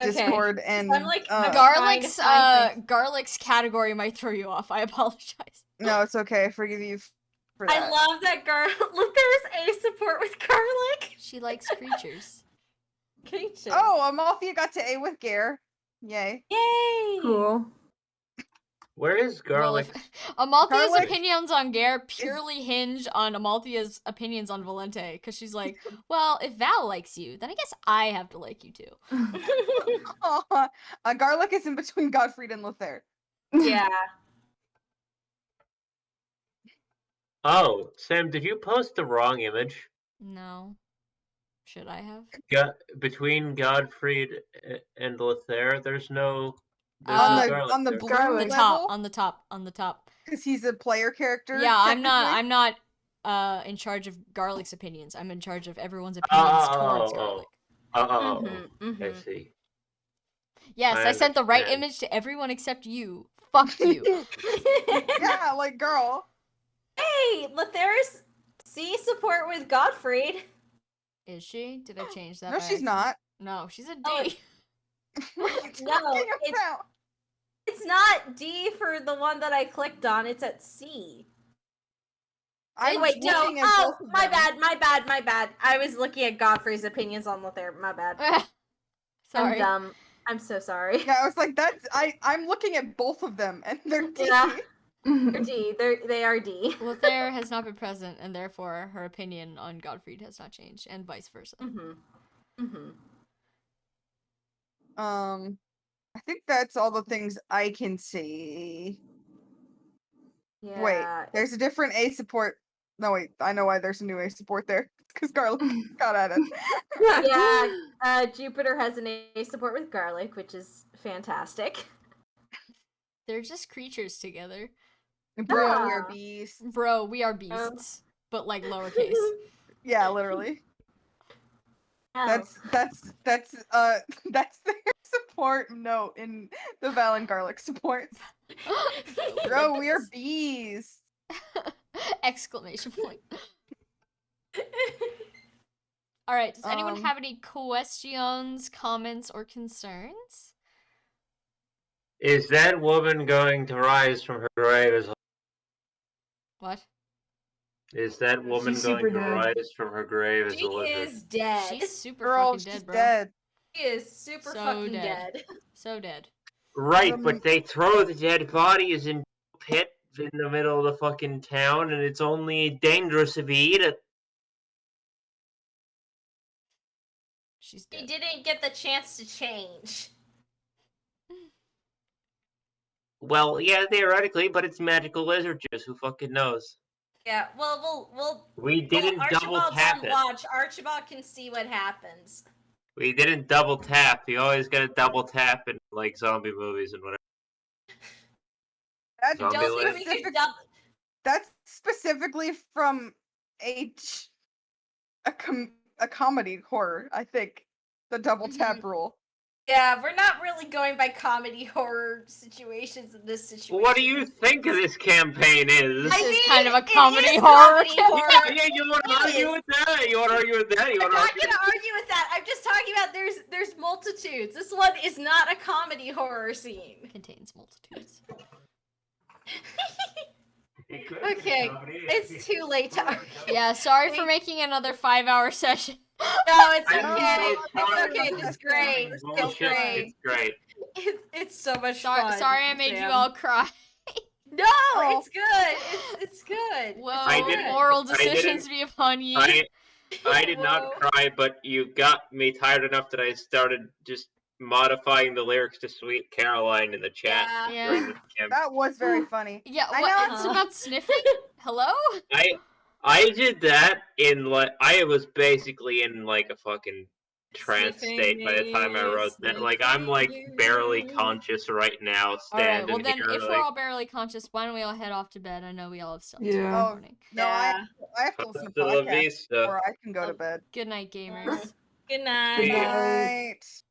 Okay.
Discord and.
I'm like,
Garlic's
trying to find
Garlic's category might throw you off. I apologize.
No, it's okay. I forgive you for that.
I love that Look, there's A support with garlic.
She likes creatures.
Creatures.
Oh, Amalthea got to A with Gare. Yay.
Yay!
Cool.
Where is garlic?
Well, Amalthea's
Garlic
opinions on Gare purely hinge on Amalthea's opinions on Valente, because she's like, well, if Val likes you, then I guess I have to like you too.
Garlic is in between Godfried and Lothair.
Yeah.
Oh, Sam, did you post the wrong image?
No. Should I have?
Between Godfried and Lothair, there's no. There's
On
no
the-
garlic
on the
there.
blue
Garlic.
The
level,
top, on the top.
because he's a player character.
Yeah, I'm
technically.
not in charge of Garlic's opinions. I'm in charge of everyone's opinions towards Garlic.
Oh,
Mhm,
I
mhm.
see.
Yes, I sent the right
understand.
image to everyone except you. Fuck you.
Yeah, like girl.
Hey, Lothair's C support with Godfried.
Is she? Did I change that?
No,
by
she's
accident?
not.
No, she's a D.
Oh,
What are you
No,
talking
it's-
about?
It's not D for the one that I clicked on. It's at C.
I'm
Wait, no.
looking at
Oh,
both of
my
them.
bad. I was looking at Godfrey's opinions on Lothair. My bad.
Sorry.
I'm dumb. I'm so sorry.
Yeah, I was like, I'm looking at both of them, and they're D.
Yeah. They're D. They are D.
Lothair has not been present, and therefore her opinion on Godfried has not changed, and vice versa.
I think that's all the things I can see.
Yeah.
Wait, there's a different A support. No, wait, I know why there's a new A support there. Because Garlic got at it.
Yeah, Jupiter has an A support with Garlic, which is fantastic.
They're just creatures together.
Bro, we
Yeah.
are beasts.
Bro, we are beasts, but like lowercase.
Yeah, literally.
Oh.
That's their support note in the Val and Garlic supports. Bro, we are beasts.
Exclamation point. All right, does anyone have any questions, comments, or concerns?
Is that woman going to rise from her grave as
What?
Is that woman
She's
going
super
to
dead.
rise from her grave as
She
a lizard?
is dead.
She's super
Girl,
fucking
she's
dead, bro.
dead.
She is super
So
fucking
dead.
dead.
So dead.
Right, but they throw the dead bodies in a pit in the middle of the fucking town, and it's only dangerous if you eat it.
She's
She
dead.
didn't get the chance to change.
Well, yeah, theoretically, but it's magical lizard juice. Who fucking knows?
Yeah, well,
We didn't double
Archibald's
tap
on
it.
watch. Archibald can see what happens.
We didn't double tap. You always gotta double tap in like zombie movies and whatever.
That
Zombie
Don't think
lizard.
we can double.
That's specifically from a comedy horror, I think. The double tap rule.
Yeah, we're not really going by comedy horror situations in this situation.
What do you think of this campaign is?
This
I
is
mean,
kind of a
it
comedy
is
horror.
comedy horror.
Yeah, you want to
It
argue
is.
with that? You want to argue with that? You
I'm
want to
not
argue?
gonna argue with that. I'm just talking about there's multitudes. This one is not a comedy horror scene.
Contains multitudes.
Okay, it's too late to argue.
Yeah, sorry for making another 5-hour session.
No, it's
I'm
okay.
so
It's
tired
okay.
of
It's
this
great.
fucking
It's
bullshit.
great.
It's great.
It's so much
Sorry,
fun.
sorry I made you
Sam.
all cry.
No,
Oh.
it's good. It's good.
Whoa,
I didn't-
moral
I didn't-
decisions be upon ye.
I did not cry, but you got me tired enough that I started just modifying the lyrics to Sweet Caroline in the chat
Yeah.
during the campaign.
That was very funny.
Yeah,
I
what?
know-
It's about sniffing? Hello?
I did that in like I was basically in like a fucking trance state by the time I wrote that. Like I'm like barely conscious right now,
Alright,
standing
well then,
here.
if we're
like,
all barely conscious, why don't we all head off to bed? I know we all have stuff to do in
Yeah.
the
Oh,
morning.
No,
Yeah.
I have to listen to
hasta la
podcasts
vista.
or I can go to bed.
Good night, gamers.
Good night.
Good
night.
night.